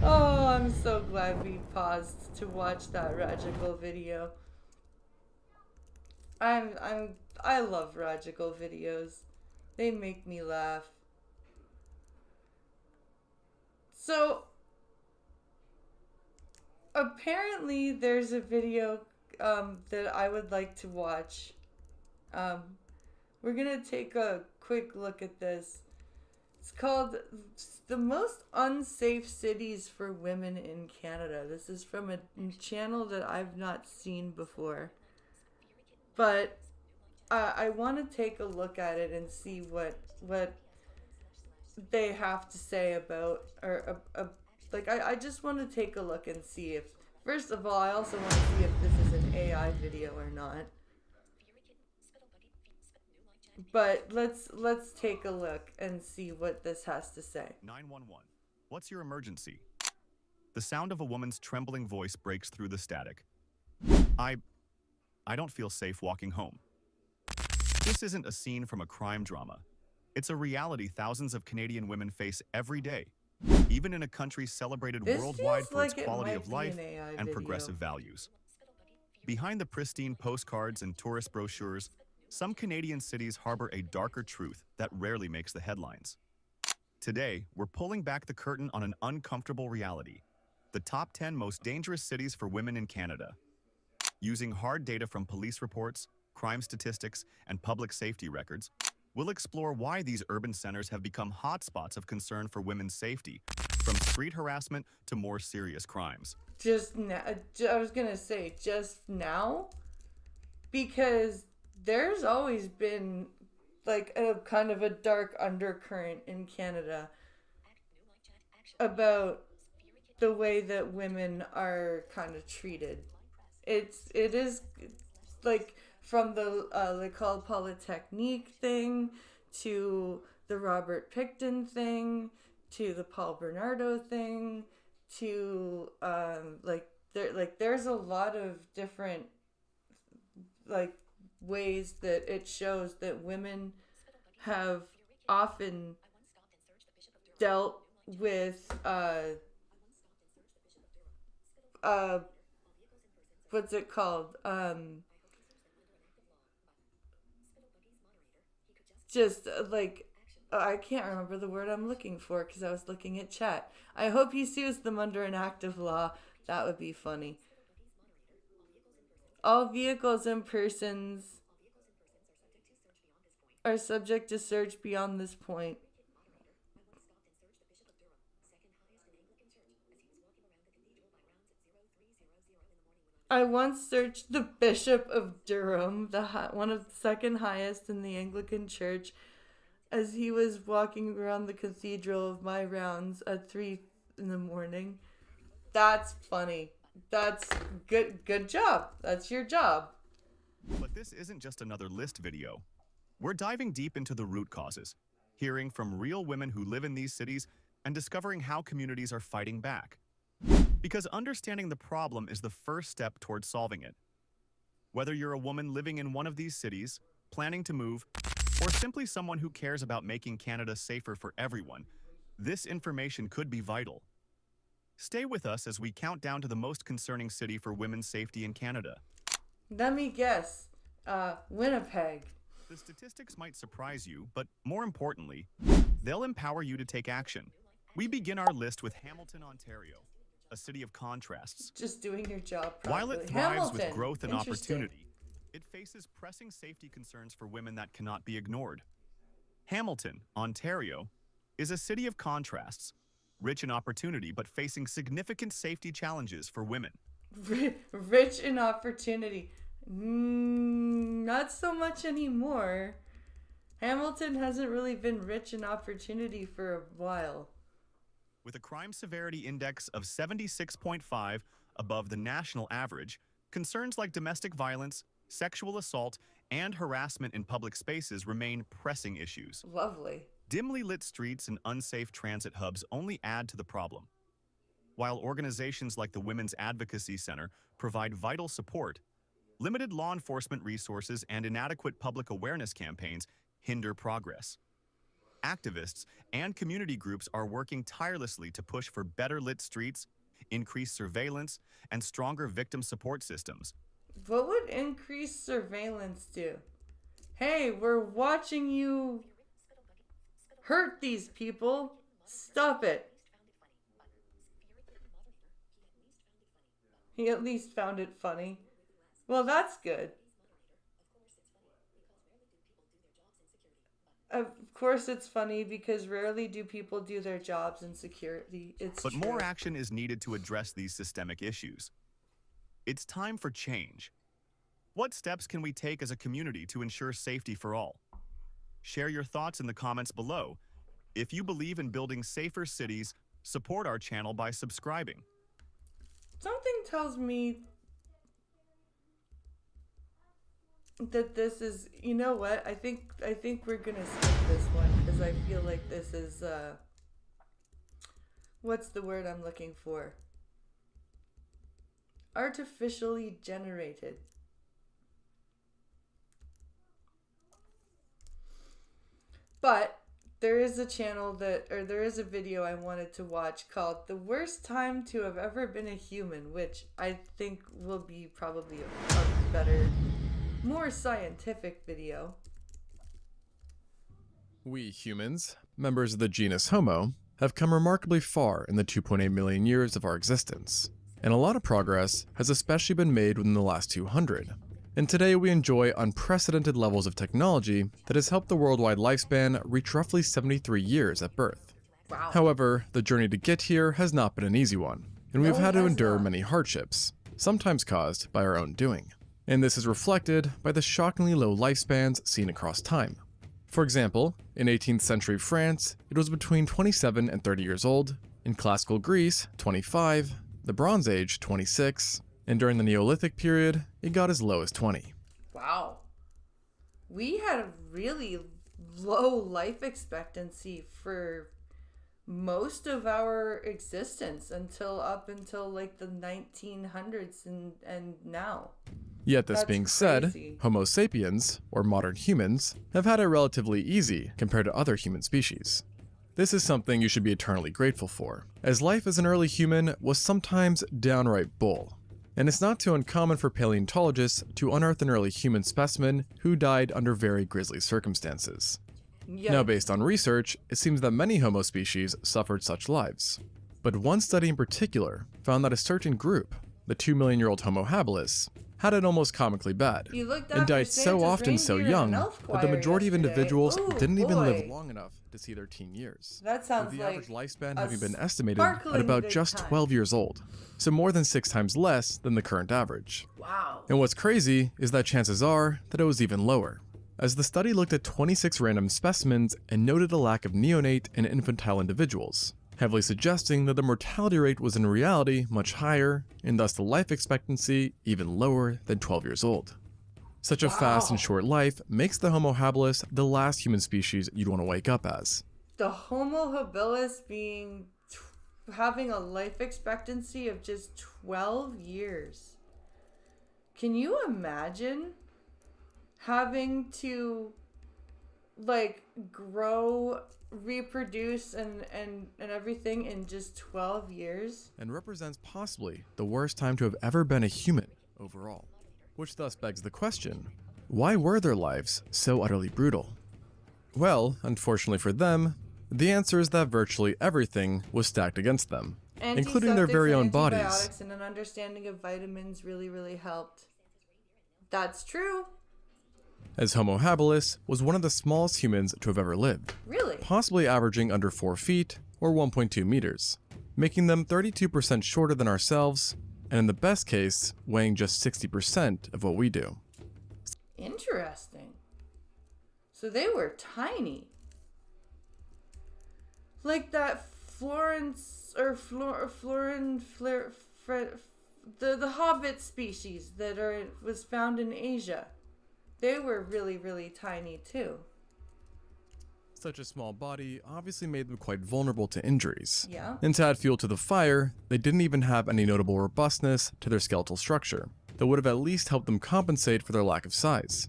Speaker 1: Oh, I'm so glad we paused to watch that Radical video. I love Radical videos. They make me laugh. So apparently there's a video that I would like to watch. We're gonna take a quick look at this. It's called The Most Unsafe Cities for Women in Canada. This is from a channel that I've not seen before. But I want to take a look at it and see what they have to say about, or like I just want to take a look and see if, first of all, I also want to see if this is an AI video or not. But let's take a look and see what this has to say.
Speaker 19: 911. What's your emergency? The sound of a woman's trembling voice breaks through the static. I don't feel safe walking home. This isn't a scene from a crime drama. It's a reality thousands of Canadian women face every day, even in a country celebrated worldwide for its quality of life and progressive values. Behind the pristine postcards and tourist brochures, some Canadian cities harbor a darker truth that rarely makes the headlines. Today, we're pulling back the curtain on an uncomfortable reality: the top 10 most dangerous cities for women in Canada. Using hard data from police reports, crime statistics, and public safety records, we'll explore why these urban centers have become hotspots of concern for women's safety, from street harassment to more serious crimes.
Speaker 1: Just now, I was gonna say just now, because there's always been like a kind of a dark undercurrent in Canada about the way that women are kind of treated. It is like from the L'École Polytechnique thing to the Robert Pickton thing to the Paul Bernardo thing to there's a lot of different like ways that it shows that women have often dealt with what's it called? I can't remember the word I'm looking for because I was looking at chat. I hope he sues them under an act of law. That would be funny. All vehicles and persons are subject to search beyond this point. I once searched the Bishop of Durham, one of the second highest in the Anglican Church, as he was walking around the cathedral of my rounds at 3 in the morning. That's funny. That's good job. That's your job.
Speaker 19: But this isn't just another list video. We're diving deep into the root causes, hearing from real women who live in these cities and discovering how communities are fighting back. Because understanding the problem is the first step towards solving it. Whether you're a woman living in one of these cities, planning to move, or simply someone who cares about making Canada safer for everyone, this information could be vital. Stay with us as we count down to the most concerning city for women's safety in Canada.
Speaker 1: Let me guess. Winnipeg.
Speaker 19: The statistics might surprise you, but more importantly, they'll empower you to take action. We begin our list with Hamilton, Ontario. a city of contrasts.
Speaker 1: Just doing your job properly.
Speaker 19: While it thrives
Speaker 1: Hamilton.
Speaker 19: with growth and
Speaker 1: Interesting.
Speaker 19: opportunity, it faces pressing safety concerns for women that cannot be ignored. Hamilton, Ontario, is a city of contrasts, rich in opportunity but facing significant safety challenges for women.
Speaker 1: Rich in opportunity. Not so much anymore. Hamilton hasn't really been rich in opportunity for a while.
Speaker 19: With a crime severity index of 76.5 above the national average, concerns like domestic violence, sexual assault, and harassment in public spaces remain pressing issues.
Speaker 1: Lovely.
Speaker 19: Dimly lit streets and unsafe transit hubs only add to the problem. While organizations like the Women's Advocacy Center provide vital support, limited law enforcement resources and inadequate public awareness campaigns hinder progress. Activists and community groups are working tirelessly to push for better lit streets, increased surveillance, and stronger victim support systems.
Speaker 1: What would increased surveillance do? Hey, we're watching you hurt these people. Stop it. He at least found it funny. Well, that's good. Of course it's funny because rarely do people do their jobs in security.
Speaker 19: But more action is needed to address these systemic issues. It's time for change. What steps can we take as a community to ensure safety for all? Share your thoughts in the comments below. If you believe in building safer cities, support our channel by subscribing.
Speaker 1: Something tells me that this is, you know what? I think we're gonna skip this one because I feel like this is what's the word I'm looking for? Artificially generated. But there is a channel there is a video I wanted to watch called "The Worst Time to Have Ever Been a Human," which I think will be probably a better, more scientific video.
Speaker 20: We humans, members of the genus Homo, have come remarkably far in the 2.8 million years of our existence, and a lot of progress has especially been made within the last 200. And today we enjoy unprecedented levels of technology that has helped the worldwide lifespan reach roughly 73 years at birth.
Speaker 1: Wow.
Speaker 20: However, the journey to get here has not been an easy one, and we've had to endure many hardships, sometimes caused by our own doing. And this is reflected by the shockingly low lifespans seen across time. For example, in 18th century France, it was between 27 and 30 years old, in classical Greece, 25, the Bronze Age, 26, and during the Neolithic period, it got as low as 20.
Speaker 1: Wow. We had a really low life expectancy for most of our existence up until like the 1900s and now.
Speaker 20: Yet this
Speaker 1: That's
Speaker 20: being said,
Speaker 1: crazy.
Speaker 20: Homo sapiens, or modern humans, have had it relatively easy compared to other human species. This is something you should be eternally grateful for, as life as an early human was sometimes downright bull. And it's not too uncommon for paleontologists to unearth an early human specimen who died under very grisly circumstances.
Speaker 1: Yikes.
Speaker 20: Now, based on research, it seems that many Homo species suffered such lives. But one study in particular found that a certain group, the 2 million year old Homo habilis, had it almost comically bad,
Speaker 1: You looked
Speaker 20: and
Speaker 1: after
Speaker 20: died so
Speaker 1: Santa's
Speaker 20: often so
Speaker 1: reindeer in
Speaker 20: young
Speaker 1: an elf
Speaker 20: that the
Speaker 1: choir
Speaker 20: majority of
Speaker 1: yesterday.
Speaker 20: individuals
Speaker 1: Ooh,
Speaker 20: didn't even live
Speaker 1: boy.
Speaker 20: long enough to see their teen years.
Speaker 1: That sounds
Speaker 20: with the
Speaker 1: like
Speaker 20: average lifespan
Speaker 1: a
Speaker 20: having been estimated at
Speaker 1: sparkling
Speaker 20: about
Speaker 1: good
Speaker 20: just
Speaker 1: time.
Speaker 20: 12 years old, so more than 6 times less than the current average.
Speaker 1: Wow.
Speaker 20: And what's crazy is that chances are that it was even lower, as the study looked at 26 random specimens and noted a lack of neonate and infantile individuals, heavily suggesting that the mortality rate was in reality much higher, and thus the life expectancy even lower than 12 years old. Such a fast and short life makes the Homo habilis the last human species you'd want to wake up as.
Speaker 1: The Homo habilis having a life expectancy of just 12 years. Can you imagine having to like grow, reproduce and everything in just 12 years?
Speaker 20: And represents possibly the worst time to have ever been a human overall. Which thus begs the question, why were their lives so utterly brutal? Well, unfortunately for them, the answer is that virtually everything was stacked against them, including their very own bodies.
Speaker 1: Antibiotics and an understanding of vitamins really helped. That's true.
Speaker 20: As Homo habilis was one of the smallest humans to have ever lived.
Speaker 1: Really?
Speaker 20: Possibly averaging under 4 feet or 1.2 meters, making them 32% shorter than ourselves, and in the best case, weighing just 60% of what we do.
Speaker 1: Interesting. So they were tiny. Like that Florence or the hobbit species that was found in Asia. They were really tiny too.
Speaker 20: Such a small body obviously made them quite vulnerable to injuries.
Speaker 1: Yeah.
Speaker 20: And to add fuel to the fire, they didn't even have any notable robustness to their skeletal structure that would have at least helped them compensate for their lack of size.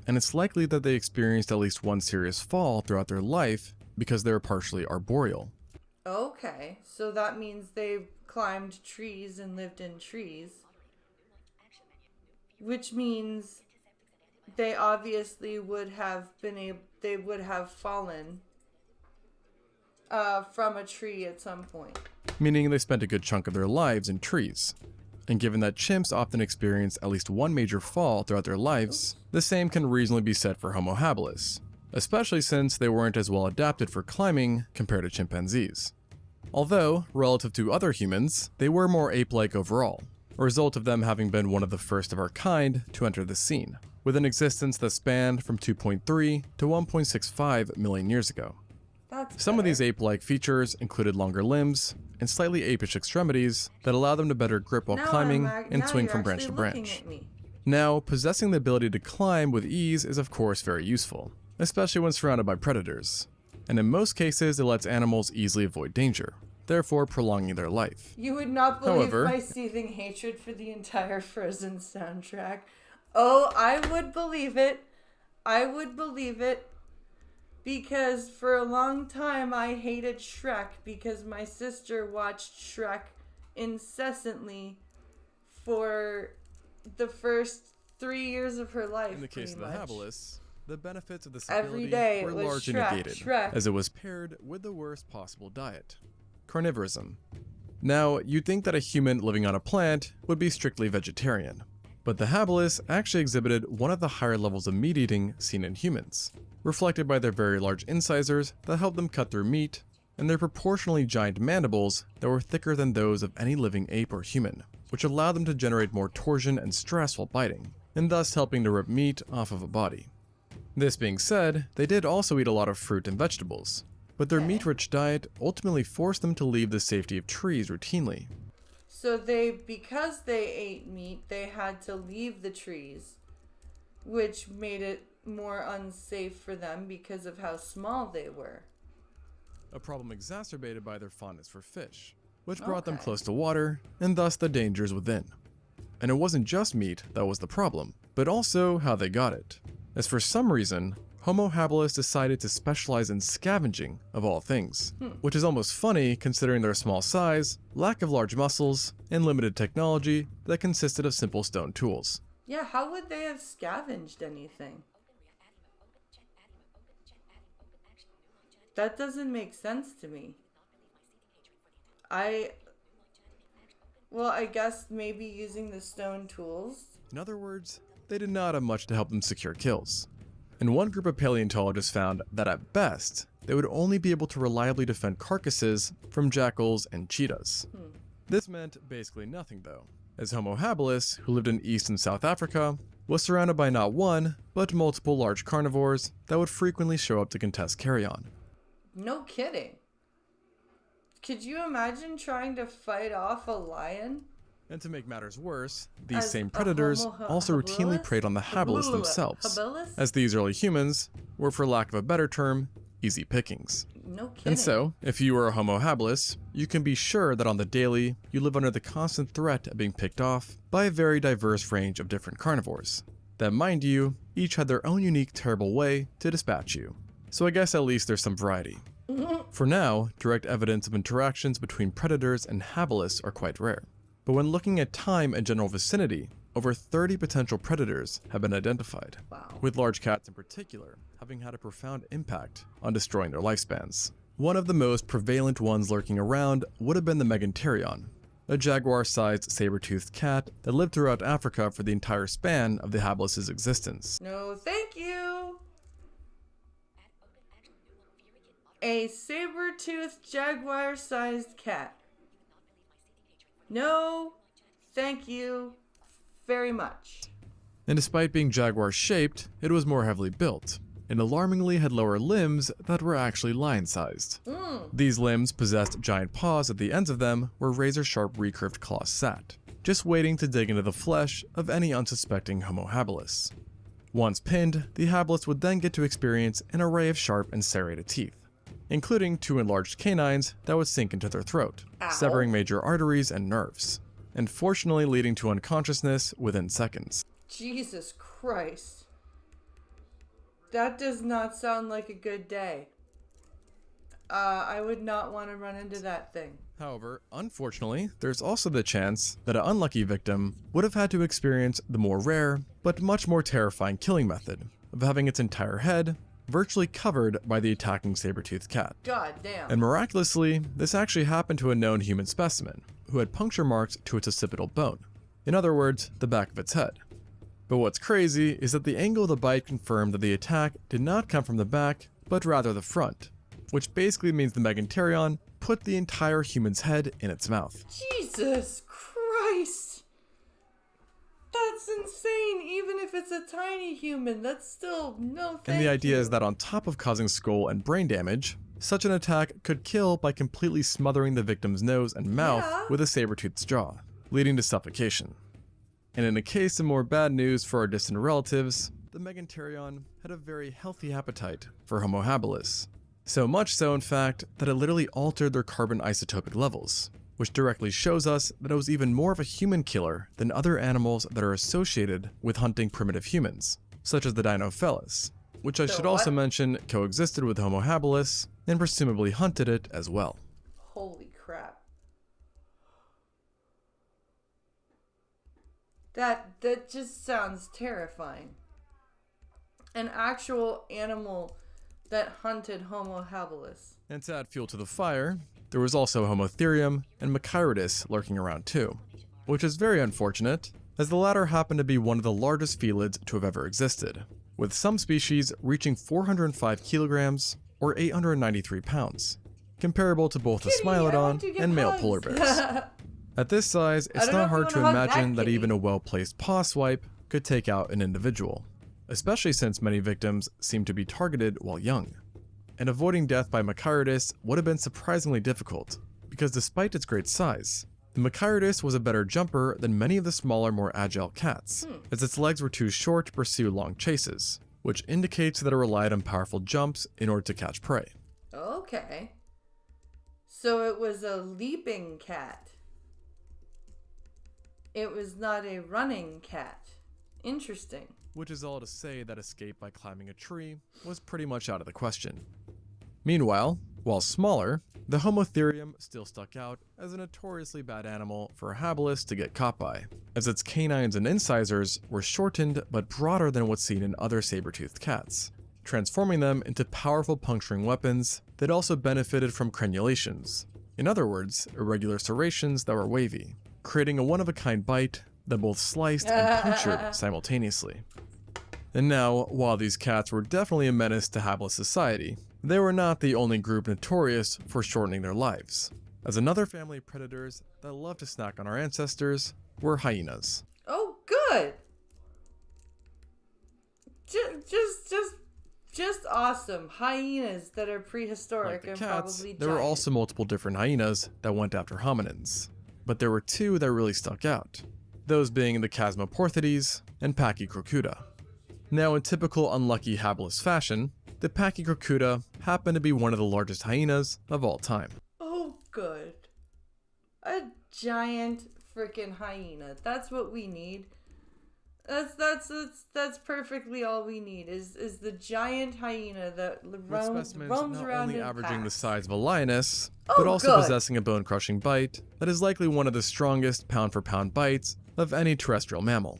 Speaker 20: And it's likely that they experienced at least one serious fall throughout their life because they were partially arboreal.
Speaker 1: Okay, so that means they climbed trees and lived in trees, which means they obviously would have fallen from a tree at some point.
Speaker 20: Meaning they spent a good chunk of their lives in trees. And given that chimps often experience at least one major fall throughout their lives, the same can reasonably be said for Homo habilis, especially since they weren't as well adapted for climbing compared to chimpanzees. Although, relative to other humans, they were more ape-like overall, a result of them having been one of the first of our kind to enter the scene, with an existence that spanned from 2.3 to 1.65 million years ago. Some of these ape-like features included longer limbs and slightly apish extremities that allow them to better grip while climbing and swing from branch to branch. Now, possessing the ability to climb with ease is of course very useful, especially when surrounded by predators. And in most cases, it lets animals easily avoid danger, therefore prolonging their life.
Speaker 1: You would not believe my seething hatred for the entire Frozen soundtrack. Oh, I would believe it. I would believe it. Because for a long time I hated Shrek because my sister watched Shrek incessantly for the first 3 years of her life.
Speaker 20: In the case of the habilis, the benefits of this
Speaker 1: Every
Speaker 20: ability
Speaker 1: day
Speaker 20: were
Speaker 1: it was
Speaker 20: largely
Speaker 1: Shrek,
Speaker 20: negated,
Speaker 1: Shrek.
Speaker 20: as it was paired with the worst possible diet, carnivorism. Now, you'd think that a human living on a plant would be strictly vegetarian, but the habilis actually exhibited one of the higher levels of meat eating seen in humans, reflected by their very large incisors that helped them cut through meat, and their proportionally giant mandibles that were thicker than those of any living ape or human, which allowed them to generate more torsion and stress while biting, and thus helping to rip meat off of a body. This being said, they did also eat a lot of fruit and vegetables, but their meat-rich diet ultimately forced them to leave the safety of trees routinely.
Speaker 1: So because they ate meat, they had to leave the trees, which made it more unsafe for them because of how small they were.
Speaker 20: A problem exacerbated by their fondness for fish, which brought them close to water, and thus the dangers within. And it wasn't just meat that was the problem, but also how they got it, as for some reason, Homo habilis decided to specialize in scavenging, of all things, which is almost funny considering their small size, lack of large muscles, and limited technology that consisted of simple stone tools.
Speaker 1: Yeah, how would they have scavenged anything? That doesn't make sense to me. I guess maybe using the stone tools.
Speaker 20: In other words, they did not have much to help them secure kills. And one group of paleontologists found that at best, they would only be able to reliably defend carcasses from jackals and cheetahs. This meant basically nothing though, as Homo habilis, who lived in East and South Africa, was surrounded by not one, but multiple large carnivores that would frequently show up to contest carrion.
Speaker 1: No kidding. Could you imagine trying to fight off a lion?
Speaker 20: And to make matters worse, these same predators also routinely preyed on the habilis themselves, as these early humans were, for lack of a better term, easy pickings.
Speaker 1: No kidding.
Speaker 20: And so, if you are a Homo habilis, you can be sure that on the daily, you live under the constant threat of being picked off by a very diverse range of different carnivores, that, mind you, each had their own unique terrible way to dispatch you. So I guess at least there's some variety. For now, direct evidence of interactions between predators and habilis are quite rare. But when looking at time and general vicinity, over 30 potential predators have been identified, with large cats in particular having had a profound impact on destroying their lifespans. One of the most prevalent ones lurking around would have been the Megantereon, a jaguar-sized saber-toothed cat that lived throughout Africa for the entire span of the habilis' existence.
Speaker 1: No, thank you. A saber-toothed jaguar-sized cat. No, thank you very much.
Speaker 20: And despite being jaguar-shaped, it was more heavily built, and alarmingly had lower limbs that were actually lion-sized. These limbs possessed giant paws at the ends of them where razor-sharp recurved claws sat, just waiting to dig into the flesh of any unsuspecting Homo habilis. Once pinned, the habilis would then get to experience an array of sharp and serrated teeth, including 2 enlarged canines that would sink into their throat, severing major arteries and nerves, and fortunately leading to unconsciousness within seconds.
Speaker 1: Jesus Christ. That does not sound like a good day. I would not want to run into that thing.
Speaker 20: However, unfortunately, there's also the chance that an unlucky victim would have had to experience the more rare, but much more terrifying killing method of having its entire head virtually covered by the attacking saber-toothed cat.
Speaker 1: God damn.
Speaker 20: And miraculously, this actually happened to a known human specimen, who had puncture marks to its occipital bone. In other words, the back of its head. But what's crazy is that the angle of the bite confirmed that the attack did not come from the back, but rather the front, which basically means the Megantereon put the entire human's head in its mouth.
Speaker 1: Jesus Christ! That's insane, even if it's a tiny human, that's still no thank
Speaker 20: And the idea
Speaker 1: you.
Speaker 20: is that on top of causing skull and brain damage, such an attack could kill by completely smothering the victim's nose and mouth with a saber-toothed jaw, leading to suffocation. And in a case of more bad news for our distant relatives, the Megantereon had a very healthy appetite for Homo habilis. So much so, in fact, that it literally altered their carbon isotopic levels, which directly shows us that it was even more of a human killer than other animals that are associated with hunting primitive humans, such as the Dinofelis, which I should also mention coexisted with Homo habilis and presumably hunted it as well.
Speaker 1: Holy crap. That just sounds terrifying. An actual animal that hunted Homo habilis.
Speaker 20: And to add fuel to the fire, there was also Homotherium and Machairodus lurking around too, which is very unfortunate, as the latter happened to be one of the largest felids to have ever existed, with some species reaching 405 kilograms or 893 pounds, comparable to both the Smilodon and male polar bears. At this size, it's not hard to imagine that even a well-placed paw swipe could take out an individual, especially since many victims seem to be targeted while young. And avoiding death by Machairodus would have been surprisingly difficult, because despite its great size, the Machairodus was a better jumper than many of the smaller, more agile cats, as its legs were too short to pursue long chases, which indicates that it relied on powerful jumps in order to catch prey.
Speaker 1: Okay. So it was a leaping cat. It was not a running cat. Interesting.
Speaker 20: Which is all to say that escape by climbing a tree was pretty much out of the question. Meanwhile, while smaller, the Homotherium still stuck out as a notoriously bad animal for a habilis to get caught by, as its canines and incisors were shortened but broader than what's seen in other saber-toothed cats, transforming them into powerful puncturing weapons that also benefited from crenulations. In other words, irregular serrations that were wavy, creating a one-of-a-kind bite that both sliced and punctured simultaneously. And now, while these cats were definitely a menace to habilis society, they were not the only group notorious for shortening their lives, as another family of predators that loved to snack on our ancestors were hyenas.
Speaker 1: Oh, good! Just awesome. Hyenas that are prehistoric
Speaker 20: Like
Speaker 1: and
Speaker 20: the cats,
Speaker 1: probably
Speaker 20: there were
Speaker 1: giant.
Speaker 20: also multiple different hyenas that went after hominins, but there were two that really stuck out, those being the Chasmoporthides and Pachycrocuta. Now, in typical unlucky habilis fashion, the Pachycrocuta happened to be one of the largest hyenas of all time.
Speaker 1: Oh, good. A giant freaking hyena. That's what we need. That's perfectly all we need is the giant hyena that roams
Speaker 20: not
Speaker 1: around
Speaker 20: only
Speaker 1: in
Speaker 20: averaging the
Speaker 1: packs.
Speaker 20: size of a lioness,
Speaker 1: Oh,
Speaker 20: but also
Speaker 1: good.
Speaker 20: possessing a bone-crushing bite that is likely one of the strongest pound-for-pound bites of any terrestrial mammal.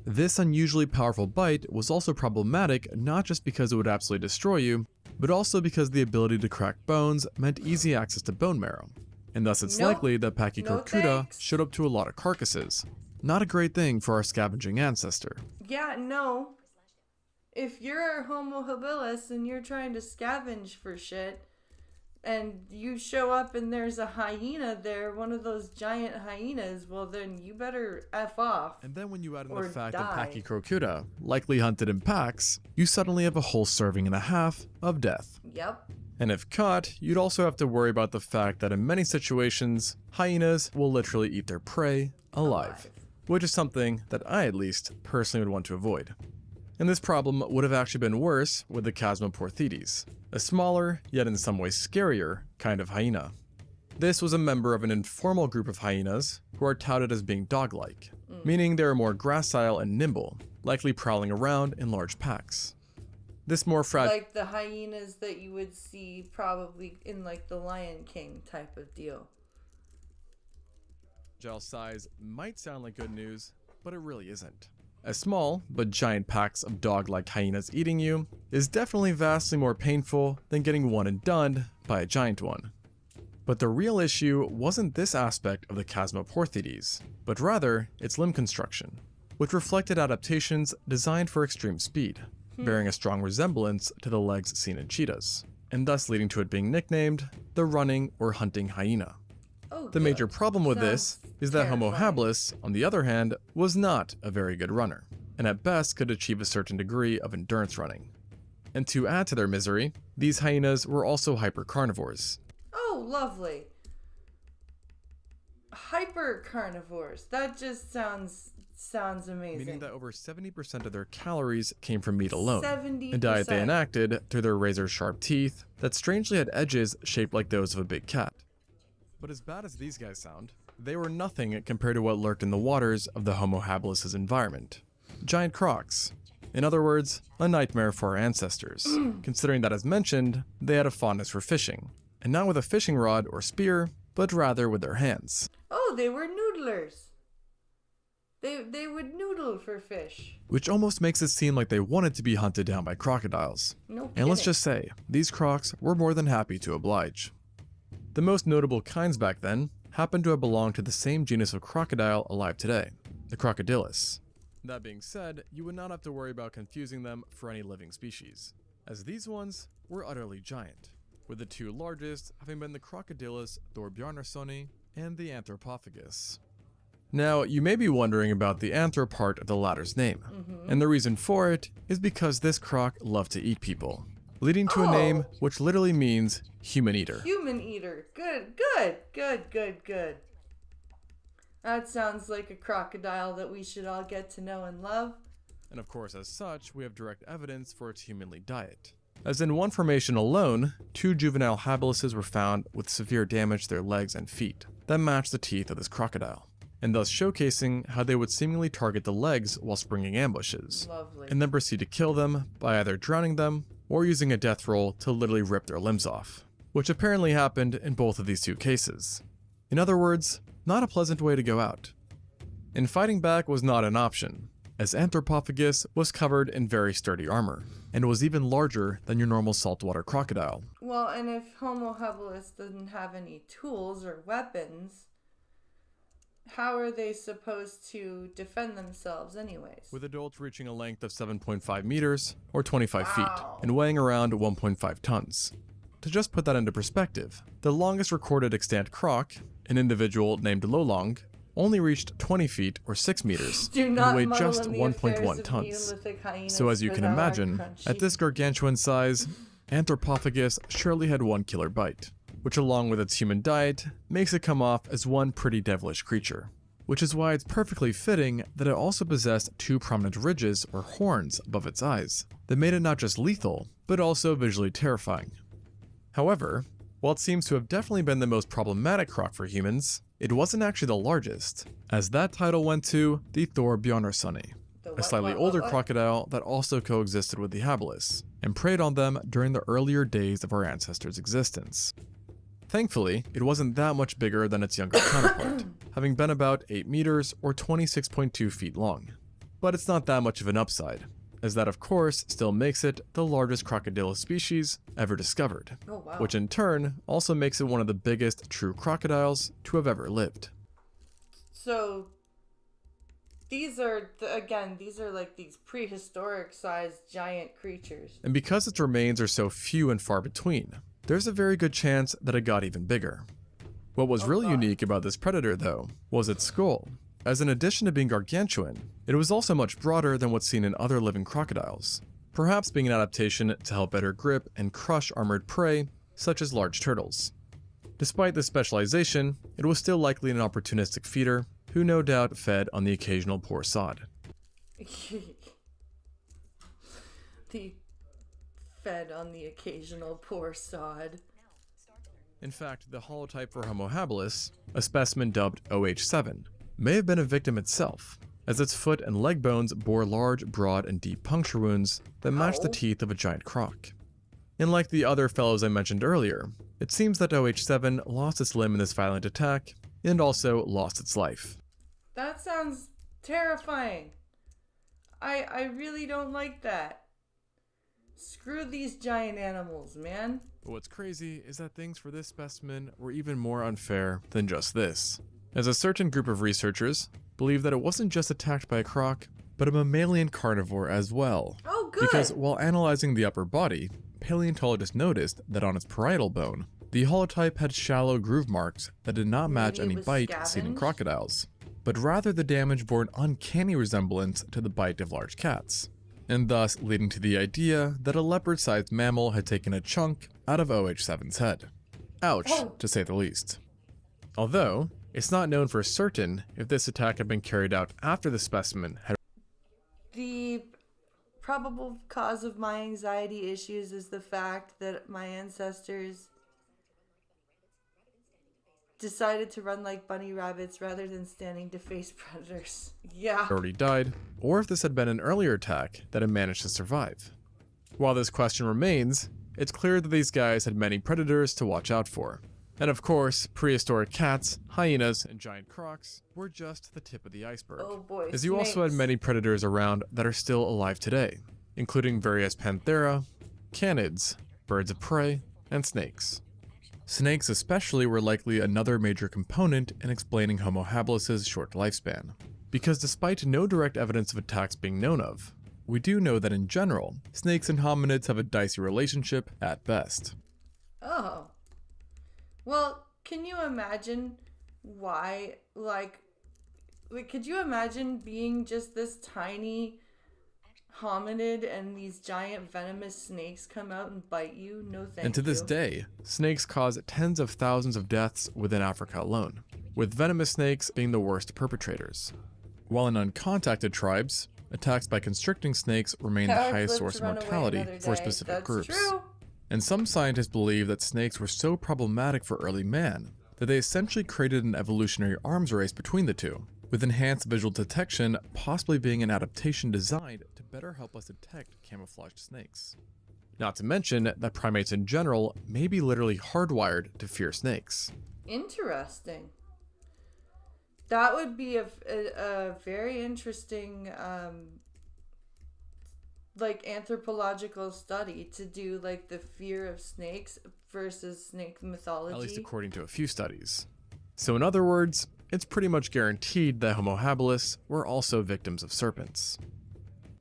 Speaker 20: This unusually powerful bite was also problematic not just because it would absolutely destroy you, but also because the ability to crack bones meant easy access to bone marrow, and thus it's likely that Pachycrocuta showed up to a lot of carcasses. Not a great thing for our scavenging ancestor.
Speaker 1: Yeah, no. If you're a Homo habilis and you're trying to scavenge for shit, and you show up and there's a hyena there, one of those giant hyenas, well then you better F off.
Speaker 20: And then when you add in the fact that Pachycrocuta likely hunted in packs, you suddenly have a whole serving and a half of death.
Speaker 1: Yep.
Speaker 20: And if caught, you'd also have to worry about the fact that in many situations, hyenas will literally eat their prey alive. Which is something that I at least personally would want to avoid. And this problem would have actually been worse with the Chasmoporthetes, a smaller, yet in some ways scarier, kind of hyena. This was a member of an informal group of hyenas who are touted as being dog-like, meaning they are more gracile and nimble, likely prowling around in large packs. This more
Speaker 1: like the hyenas that you would see probably in like the Lion King type of deal.
Speaker 20: Fragile size might sound like good news, but it really isn't. As small, but giant packs of dog-like hyenas eating you is definitely vastly more painful than getting one and done by a giant one. But the real issue wasn't this aspect of the Chasmoporthetes, but rather its limb construction, which reflected adaptations designed for extreme speed, bearing a strong resemblance to the legs seen in cheetahs, and thus leading to it being nicknamed the running or hunting hyena. The major problem with this is that Homo habilis, on the other hand, was not a very good runner, and at best could achieve a certain degree of endurance running. And to add to their misery, these hyenas were also hypercarnivores.
Speaker 1: Oh, lovely. Hypercarnivores. That just sounds amazing.
Speaker 20: Meaning that over 70% of their calories came from meat alone.
Speaker 1: 70%.
Speaker 20: A diet they enacted through their razor-sharp teeth that strangely had edges shaped like those of a big cat. But as bad as these guys sound, they were nothing compared to what lurked in the waters of the Homo habilis' environment. Giant crocs. In other words, a nightmare for our ancestors, considering that, as mentioned, they had a fondness for fishing, and not with a fishing rod or spear, but rather with their hands.
Speaker 1: Oh, they were noodlers. They would noodle for fish.
Speaker 20: Which almost makes it seem like they wanted to be hunted down by crocodiles.
Speaker 1: No
Speaker 20: and let's just say, these crocs were more than happy to oblige. The most notable kinds back then happened to have belonged to the same genus of crocodile alive today, the Crocodylus. That being said, you would not have to worry about confusing them for any living species, as these ones were utterly giant, with the two largest having been the Crocodylus thorbjarnarssoni and the Anthropophagus. Now, you may be wondering about the anthro part of the latter's name, and the reason for it is because this croc loved to eat people, leading to a name which literally means human eater.
Speaker 1: Human eater. Good. That sounds like a crocodile that we should all get to know and love.
Speaker 20: And of course, as such, we have direct evidence for its humanly diet. As in one formation alone, 2 juvenile habilises were found with severe damage to their legs and feet that matched the teeth of this crocodile, and thus showcasing how they would seemingly target the legs while springing ambushes, and then proceed to kill them by either drowning them or using a death roll to literally rip their limbs off, which apparently happened in both of these 2 cases. In other words, not a pleasant way to go out. And fighting back was not an option, as Anthropophagus was covered in very sturdy armor, and was even larger than your normal saltwater crocodile.
Speaker 1: Well, and if Homo habilis doesn't have any tools or weapons, how are they supposed to defend themselves anyways?
Speaker 20: With adults reaching a length of 7.5 meters, or 25 feet, and weighing around 1.5 tons. To just put that into perspective, the longest recorded extant croc, an individual named Lolong, only reached 20 feet or 6 meters, and weighed just 1.1 tons. So as you can imagine, at this gargantuan size, Anthropophagus surely had one killer bite, which along with its human diet, makes it come off as one pretty devilish creature. Which is why it's perfectly fitting that it also possessed 2 prominent ridges or horns above its eyes, that made it not just lethal, but also visually terrifying. However, while it seems to have definitely been the most problematic croc for humans, it wasn't actually the largest, as that title went to the Thorbjarnarssoni, a slightly older crocodile that also coexisted with the habilis, and preyed on them during the earlier days of our ancestors' existence. Thankfully, it wasn't that much bigger than its younger counterpart, having been about 8 meters or 26.2 feet long. But it's not that much of an upside, as that of course still makes it the largest crocodile species ever discovered,
Speaker 1: Oh, wow.
Speaker 20: which in turn also makes it one of the biggest true crocodiles to have ever lived.
Speaker 1: So these are, these are like these prehistoric sized giant creatures.
Speaker 20: And because its remains are so few and far between, there's a very good chance that it got even bigger. What was really unique about this predator, though, was its skull, as in addition to being gargantuan, it was also much broader than what's seen in other living crocodiles, perhaps being an adaptation to help better grip and crush armored prey, such as large turtles. Despite this specialization, it was still likely an opportunistic feeder, who no doubt fed on the occasional poor sod.
Speaker 1: The fed on the occasional poor sod.
Speaker 20: In fact, the holotype for Homo habilis, a specimen dubbed OH7, may have been a victim itself, as its foot and leg bones bore large, broad, and deep puncture wounds that matched the teeth of a giant croc. And like the other fellows I mentioned earlier, it seems that OH7 lost its limb in this violent attack, and also lost its life.
Speaker 1: That sounds terrifying. I really don't like that. Screw these giant animals, man.
Speaker 20: But what's crazy is that things for this specimen were even more unfair than just this, as a certain group of researchers believe that it wasn't just attacked by a croc, but a mammalian carnivore as well.
Speaker 1: Oh, good!
Speaker 20: Because while analyzing the upper body, paleontologists noticed that on its parietal bone, the holotype had shallow groove marks that did not match any bite seen in crocodiles, but rather the damage bore an uncanny resemblance to the bite of large cats, and thus leading to the idea that a leopard-sized mammal had taken a chunk out of OH7's head. Ouch, to say the least. Although, it's not known for certain if this attack had been carried out after the specimen had...
Speaker 1: The probable cause of my anxiety issues is the fact that my ancestors decided to run like bunny rabbits rather than standing to face predators. Yeah.
Speaker 20: already died, or if this had been an earlier attack that had managed to survive. While this question remains, it's clear that these guys had many predators to watch out for. And of course, prehistoric cats, hyenas, and giant crocs were just the tip of the iceberg.
Speaker 1: Oh boy,
Speaker 20: as you also had many predators around that are still alive today, including various panthera, canids, birds of prey, and snakes. Snakes especially were likely another major component in explaining Homo habilis' short lifespan, because despite no direct evidence of attacks being known of, we do know that in general, snakes and hominids have a dicey relationship at best.
Speaker 1: Oh. Well, can you imagine why, like could you imagine being just this tiny hominid and these giant venomous snakes come out and bite you? No thank you.
Speaker 20: And to this day, snakes cause tens of thousands of deaths within Africa alone, with venomous snakes being the worst perpetrators. While in uncontacted tribes, attacks by constricting snakes remain the highest source of mortality for specific groups.
Speaker 1: True.
Speaker 20: And some scientists believe that snakes were so problematic for early man that they essentially created an evolutionary arms race between the two, with enhanced visual detection possibly being an adaptation designed to better help us detect camouflaged snakes. Not to mention that primates in general may be literally hardwired to fear snakes.
Speaker 1: Interesting. That would be a very interesting like anthropological study to do, like the fear of snakes versus snake mythology.
Speaker 20: At least according to a few studies. So in other words, it's pretty much guaranteed that Homo habilis were also victims of serpents.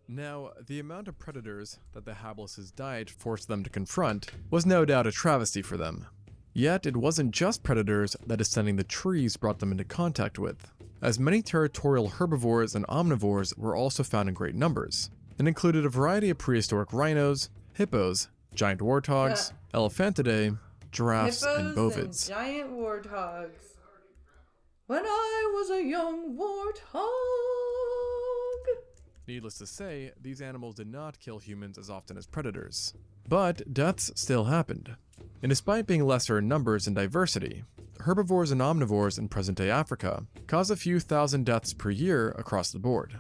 Speaker 20: Now, the amount of predators that the habilis' diet forced them to confront was no doubt a travesty for them. Yet it wasn't just predators that descending the trees brought them into contact with, as many territorial herbivores and omnivores were also found in great numbers, and included a variety of prehistoric rhinos, hippos, giant warthogs, elephantidae, giraffes, and bovids.
Speaker 1: And giant warthogs. When I was a young warthog.
Speaker 20: Needless to say, these animals did not kill humans as often as predators. But deaths still happened. And despite being lesser in numbers and diversity, herbivores and omnivores in present-day Africa cause a few thousand deaths per year across the board.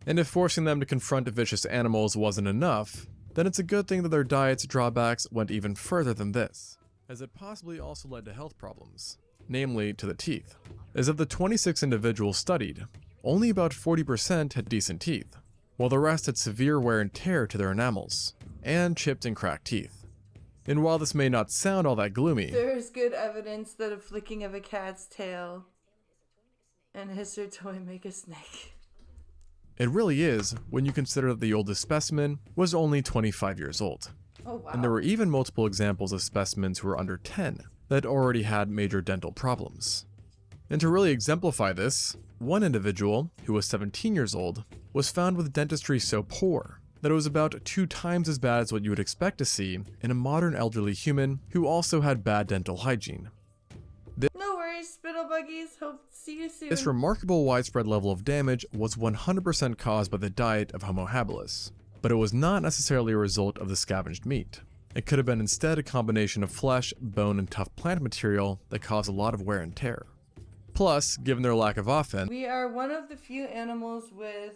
Speaker 20: And if forcing them to confront vicious animals wasn't enough, then it's a good thing that their diet's drawbacks went even further than this, as it possibly also led to health problems, namely to the teeth. As of the 26 individuals studied, only about 40% had decent teeth, while the rest had severe wear and tear to their enamels, and chipped and cracked teeth. And while this may not sound all that gloomy,
Speaker 1: there is good evidence that a flicking of a cat's tail and hiss or toy make a snake.
Speaker 20: It really is when you consider that the oldest specimen was only 25 years old.
Speaker 1: Oh, wow.
Speaker 20: And there were even multiple examples of specimens who were under 10 that already had major dental problems. And to really exemplify this, one individual, who was 17 years old, was found with dentistry so poor that it was about 2 times as bad as what you would expect to see in a modern elderly human who also had bad dental hygiene.
Speaker 1: No worries, spittle buggies. Hope to see you soon.
Speaker 20: This remarkable widespread level of damage was 100% caused by the diet of Homo habilis, but it was not necessarily a result of the scavenged meat. It could have been instead a combination of flesh, bone, and tough plant material that caused a lot of wear and tear. Plus, given their lack of offense,
Speaker 1: we are one of the few animals with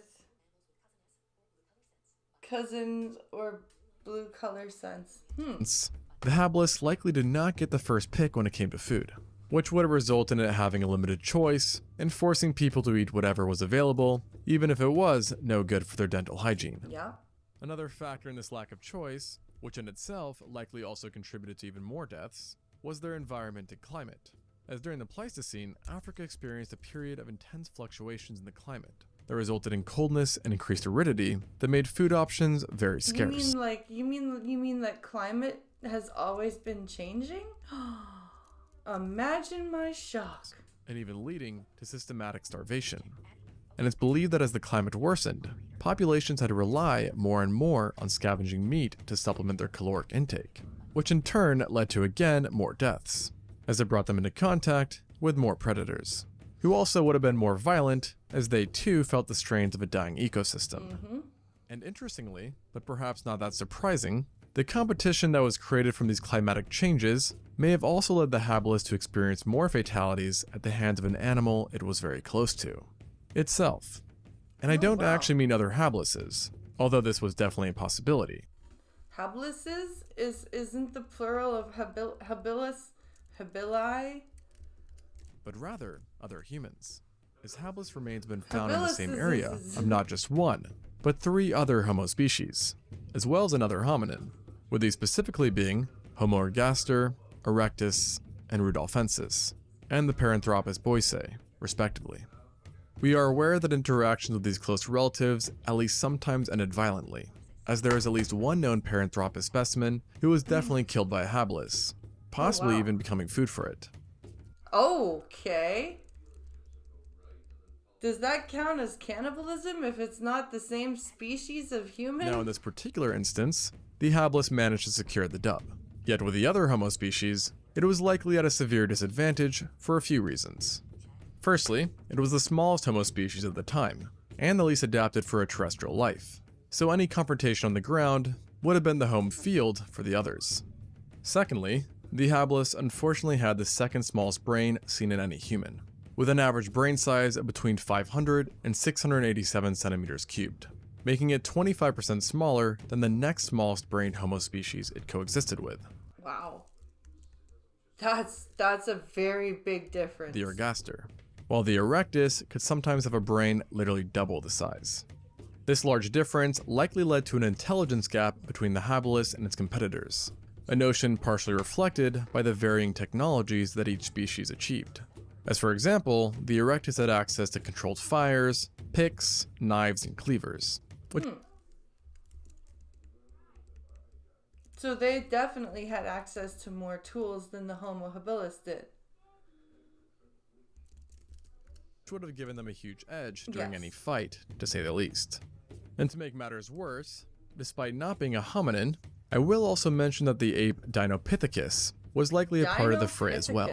Speaker 1: cousins or blue color sense.
Speaker 20: The habilis likely did not get the first pick when it came to food, which would have resulted in it having a limited choice and forcing people to eat whatever was available, even if it was no good for their dental hygiene.
Speaker 1: Yeah.
Speaker 20: Another factor in this lack of choice, which in itself likely also contributed to even more deaths, was their environment and climate. As during the Pleistocene, Africa experienced a period of intense fluctuations in the climate that resulted in coldness and increased aridity that made food options very scarce.
Speaker 1: You mean that climate has always been changing? Imagine my shock.
Speaker 20: And even leading to systematic starvation. And it's believed that as the climate worsened, populations had to rely more and more on scavenging meat to supplement their caloric intake, which in turn led to again more deaths, as it brought them into contact with more predators, who also would have been more violent as they too felt the strains of a dying ecosystem. And interestingly, but perhaps not that surprising, the competition that was created from these climatic changes may have also led the habilis to experience more fatalities at the hands of an animal it was very close to, itself. And I don't actually mean other habilises, although this was definitely a possibility.
Speaker 1: Habilises isn't the plural of habilis, habili?
Speaker 20: But rather, other humans, as habilis remains have been found in the same area of not just one, but 3 other Homo species, as well as another hominin, with these specifically being Homo ergaster, erectus, and rudolfensis, and the Paranthropus boisei, respectively. We are aware that interactions with these close relatives at least sometimes ended violently, as there is at least one known Paranthropus specimen who was definitely killed by a habilis, possibly even becoming food for it.
Speaker 1: Okay. Does that count as cannibalism if it's not the same species of human?
Speaker 20: Now in this particular instance, the habilis managed to secure the dub. Yet with the other Homo species, it was likely at a severe disadvantage for a few reasons. Firstly, it was the smallest Homo species at the time, and the least adapted for a terrestrial life, so any confrontation on the ground would have been the home field for the others. Secondly, the habilis unfortunately had the second smallest brain seen in any human, with an average brain size of between 500 and 687 centimeters cubed, making it 25% smaller than the next smallest brained Homo species it coexisted with.
Speaker 1: Wow. That's a very big difference.
Speaker 20: The ergaster, while the erectus could sometimes have a brain literally double the size. This large difference likely led to an intelligence gap between the habilis and its competitors, a notion partially reflected by the varying technologies that each species achieved. As for example, the erectus had access to controlled fires, picks, knives, and cleavers, which
Speaker 1: So they definitely had access to more tools than the Homo habilis did.
Speaker 20: which would have given them a huge edge during any fight, to say the least. And to make matters worse, despite not being a hominin, I will also mention that the ape Dinopithecus was likely a part of the fray as well.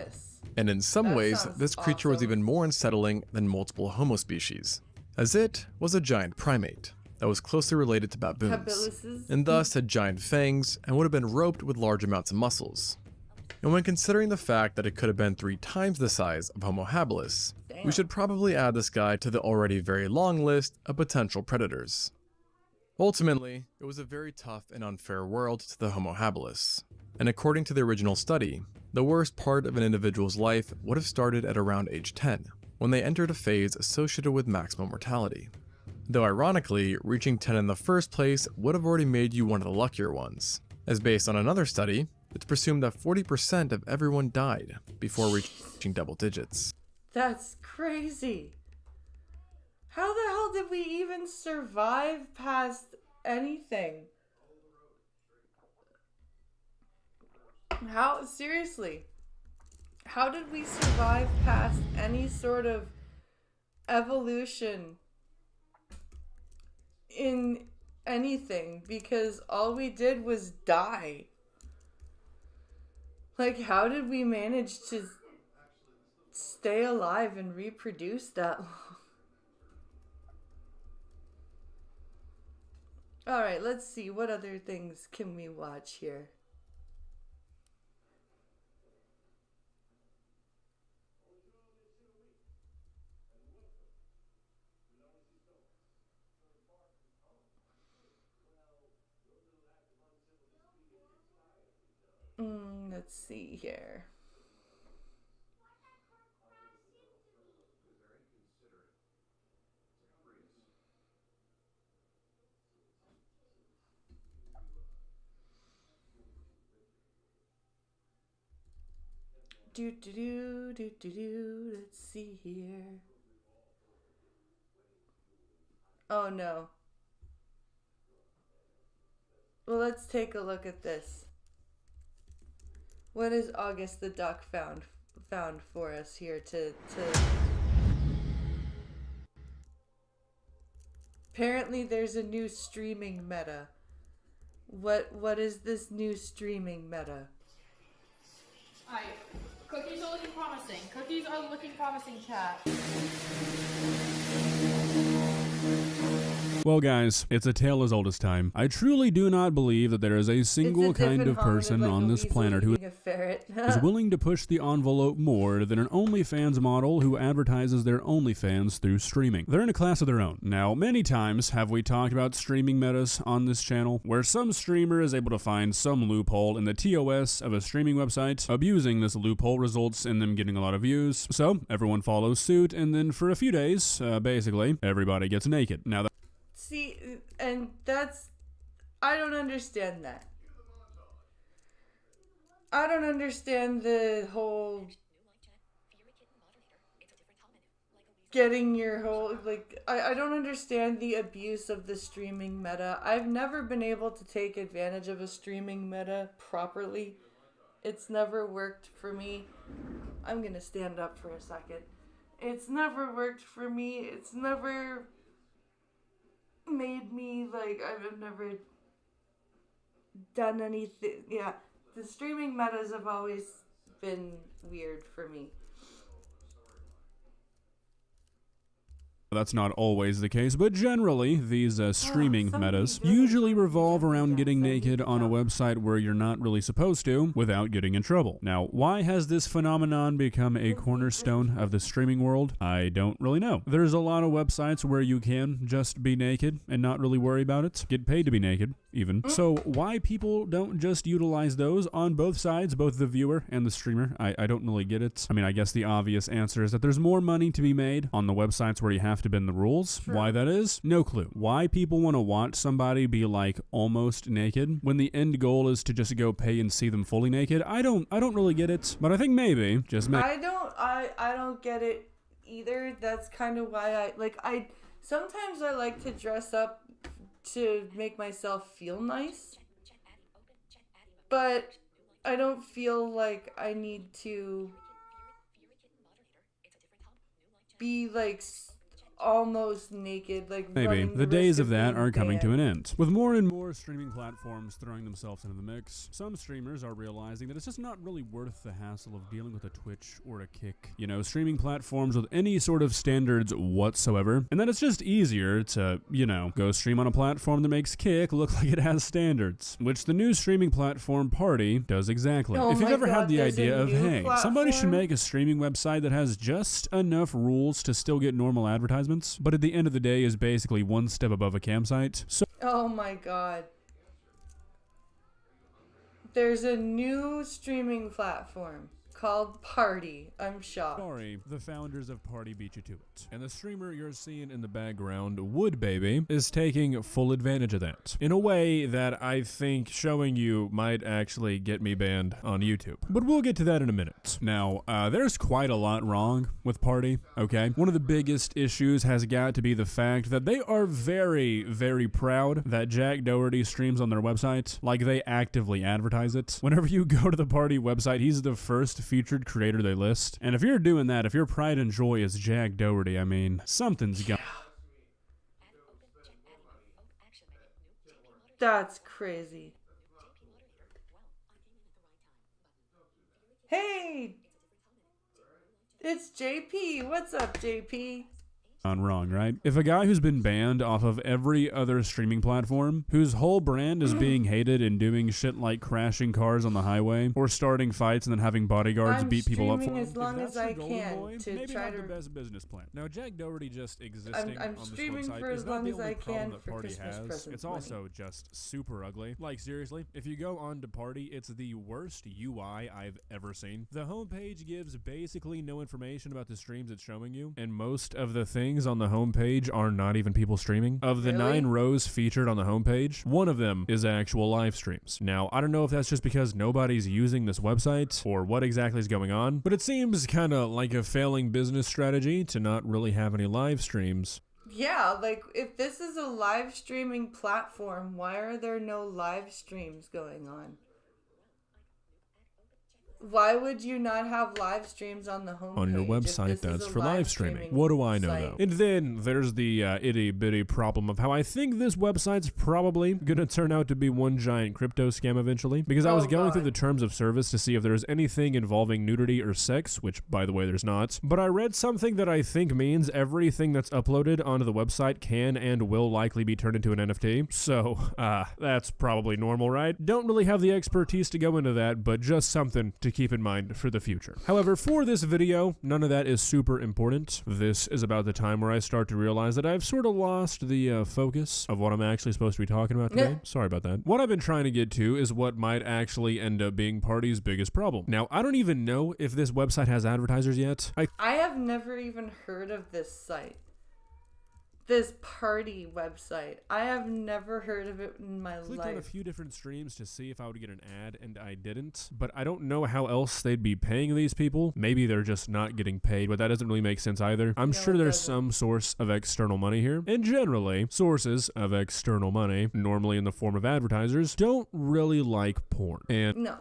Speaker 20: And in some ways, this creature was even more unsettling than multiple Homo species, as it was a giant primate that was closely related to baboons, and thus had giant fangs and would have been roped with large amounts of muscles. And when considering the fact that it could have been 3 times the size of Homo habilis, we should probably add this guy to the already very long list of potential predators. Ultimately, it was a very tough and unfair world to the Homo habilis, and according to the original study, the worst part of an individual's life would have started at around age 10, when they entered a phase associated with maximum mortality. Though ironically, reaching 10 in the first place would have already made you one of the luckier ones, as based on another study, it's presumed that 40% of everyone died before reaching double digits.
Speaker 1: That's crazy. How the hell did we even survive past anything? How, seriously, how did we survive past any sort of evolution in anything? Because all we did was die. Like, how did we manage to stay alive and reproduce that long? Alright, let's see. What other things can we watch here? Let's see here. Let's see here. Oh no. Well, let's take a look at this. What has August the Duck found for us here to Apparently there's a new streaming meta. What is this new streaming meta?
Speaker 12: Alright, cookies are looking promising. Cookies are looking promising, chat.
Speaker 2: Well guys, it's a tale as old as time. I truly do not believe that there is a single kind of person on this planet who is willing to push the envelope more than an OnlyFans model who advertises their OnlyFans through streaming. They're in a class of their own. Now, many times have we talked about streaming metas on this channel, where some streamer is able to find some loophole in the TOS of a streaming website. Abusing this loophole results in them getting a lot of views, so everyone follows suit, and then for a few days, basically, everybody gets naked. Now,
Speaker 1: see, and that's... I don't understand that. I don't understand the whole... getting your whole... like, I don't understand the abuse of the streaming meta. I've never been able to take advantage of a streaming meta properly. It's never worked for me. I'm gonna stand up for a second. It's never worked for me. It's never... made me, like, I've never done anything. Yeah, the streaming metas have always been weird for me.
Speaker 2: That's not always the case, but generally, these streaming metas usually revolve around getting naked on a website where you're not really supposed to without getting in trouble. Now, why has this phenomenon become a cornerstone of the streaming world? I don't really know. There's a lot of websites where you can just be naked and not really worry about it, get paid to be naked, even. So why people don't just utilize those on both sides, both the viewer and the streamer, I don't really get it. I mean, I guess the obvious answer is that there's more money to be made on the websites where you have to bend the rules. True. Why that is? No clue. Why people want to watch somebody be like almost naked when the end goal is to just go pay and see them fully naked? I don't really get it, but I think maybe, just maybe.
Speaker 1: I don't get it either. That's kind of why sometimes I like to dress up to make myself feel nice, but I don't feel like I need to be like almost naked, like
Speaker 2: maybe the days of that are coming to an end. With more and more streaming platforms throwing themselves into the mix, some streamers are realizing that it's just not really worth the hassle of dealing with a Twitch or a Kick, you know, streaming platforms with any sort of standards whatsoever, and that it's just easier to, you know, go stream on a platform that makes Kick look like it has standards, which the new streaming platform Party does exactly. If you've ever had the idea of, hey, somebody should make a streaming website that has just enough rules to still get normal advertisements, but at the end of the day is basically one step above a campsite. So
Speaker 1: oh my god. There's a new streaming platform called Party. I'm shocked.
Speaker 2: Sorry, the founders of Party beat you to it. And the streamer you're seeing in the background, Wood Baby, is taking full advantage of that. In a way that I think showing you might actually get me banned on YouTube. But we'll get to that in a minute. Now, there's quite a lot wrong with Party, okay? One of the biggest issues has got to be the fact that they are very, very proud that Jack Doherty streams on their website. Like, they actively advertise it. Whenever you go to the Party website, he's the first featured creator they list. And if you're doing that, if your pride and joy is Jack Doherty, I mean, something's got...
Speaker 1: That's crazy. Hey! It's JP. What's up, JP?
Speaker 2: On wrong, right? If a guy who's been banned off of every other streaming platform, whose whole brand is being hated and doing shit like crashing cars on the highway or starting fights and then having bodyguards beat people up for him,
Speaker 1: as long as I can
Speaker 2: maybe
Speaker 1: to try
Speaker 2: not
Speaker 1: to.
Speaker 2: the best business plan. Now, Jack Doherty just existing
Speaker 1: I'm
Speaker 2: on this
Speaker 1: streaming
Speaker 2: website
Speaker 1: for
Speaker 2: is
Speaker 1: as
Speaker 2: not
Speaker 1: long
Speaker 2: the
Speaker 1: as
Speaker 2: only
Speaker 1: I
Speaker 2: problem
Speaker 1: can
Speaker 2: that
Speaker 1: for
Speaker 2: Party
Speaker 1: Christmas
Speaker 2: has.
Speaker 1: present
Speaker 2: It's
Speaker 1: money.
Speaker 2: also just super ugly. Like, seriously, if you go on to Party, it's the worst UI I've ever seen. The homepage gives basically no information about the streams it's showing you, and most of the things on the homepage are not even people streaming. Of the 9 rows featured on the homepage, one of them is actual live streams. Now, I don't know if that's just because nobody's using this website or what exactly is going on, but it seems kind of like a failing business strategy to not really have any live streams.
Speaker 1: Yeah, like, if this is a live streaming platform, why are there no live streams going on? Why would you not have live streams on the homepage?
Speaker 2: On your website, that's for live streaming. What do I know, though? And then there's the itty-bitty problem of how I think this website's probably gonna turn out to be one giant crypto scam eventually. Because I was going through the terms of service to see if there's anything involving nudity or sex, which, by the way, there's not. But I read something that I think means everything that's uploaded onto the website can and will likely be turned into an NFT. So, that's probably normal, right? Don't really have the expertise to go into that, but just something to keep in mind for the future. However, for this video, none of that is super important. This is about the time where I start to realize that I've sort of lost the focus of what I'm actually supposed to be talking about today. Sorry about that. What I've been trying to get to is what might actually end up being Party's biggest problem. Now, I don't even know if this website has advertisers yet.
Speaker 1: I have never even heard of this site. This Party website. I have never heard of it in my
Speaker 2: Clicked
Speaker 1: life.
Speaker 2: on a few different streams to see if I would get an ad, and I didn't. But I don't know how else they'd be paying these people. Maybe they're just not getting paid, but that doesn't really make sense either. I'm sure there's some source of external money here. And generally, sources of external money, normally in the form of advertisers, don't really like porn. And
Speaker 1: no.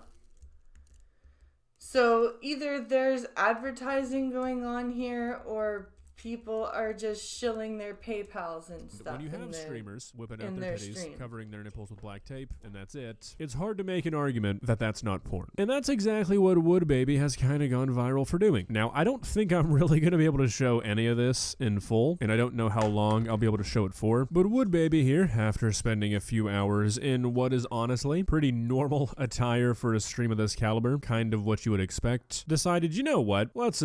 Speaker 1: So either there's advertising going on here, or people are just shilling their PayPals and stuff.
Speaker 2: when you have streamers whipping out
Speaker 1: in
Speaker 2: their
Speaker 1: their
Speaker 2: titties,
Speaker 1: stream.
Speaker 2: covering their nipples with black tape, and that's it, it's hard to make an argument that that's not porn. And that's exactly what Wood Baby has kind of gone viral for doing. Now, I don't think I'm really going to be able to show any of this in full, and I don't know how long I'll be able to show it for, but Wood Baby here, after spending a few hours in what is honestly pretty normal attire for a stream of this caliber, kind of what you would expect, decided, you know what, let's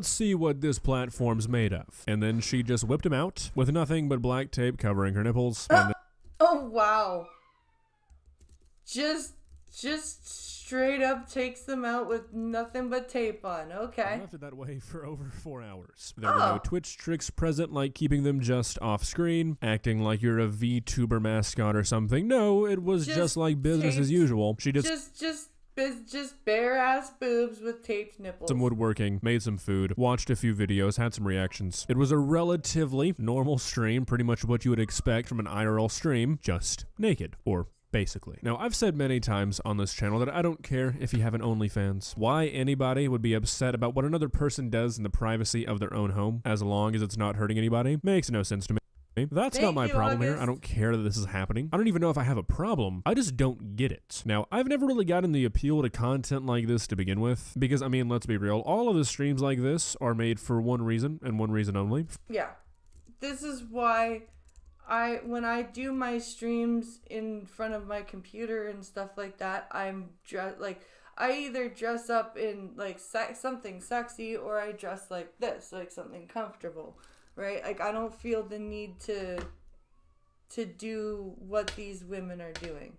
Speaker 2: see what this platform's made of. And then she just whipped him out with nothing but black tape covering her nipples. And
Speaker 1: Oh wow. Just straight up takes them out with nothing but tape on. Okay.
Speaker 2: left it that way for over 4 hours. There were no Twitch tricks present, like keeping them just off screen, acting like you're a VTuber mascot or something. No, it was just like business as usual. She
Speaker 1: just bare ass boobs with taped nipples.
Speaker 2: some woodworking, made some food, watched a few videos, had some reactions. It was a relatively normal stream, pretty much what you would expect from an IRL stream, just naked, or basically. Now, I've said many times on this channel that I don't care if you have an OnlyFans. Why anybody would be upset about what another person does in the privacy of their own home, as long as it's not hurting anybody, makes no sense to me. That's not my problem here. I don't care that this is happening. I don't even know if I have a problem. I just don't get it. Now, I've never really gotten the appeal to content like this to begin with, because, I mean, let's be real, all of the streams like this are made for one reason, and one reason only.
Speaker 1: Yeah. This is why when I do my streams in front of my computer and stuff like that, I either dress up in, like, something sexy, or I dress like this, like something comfortable. Right? Like, I don't feel the need to do what these women are doing.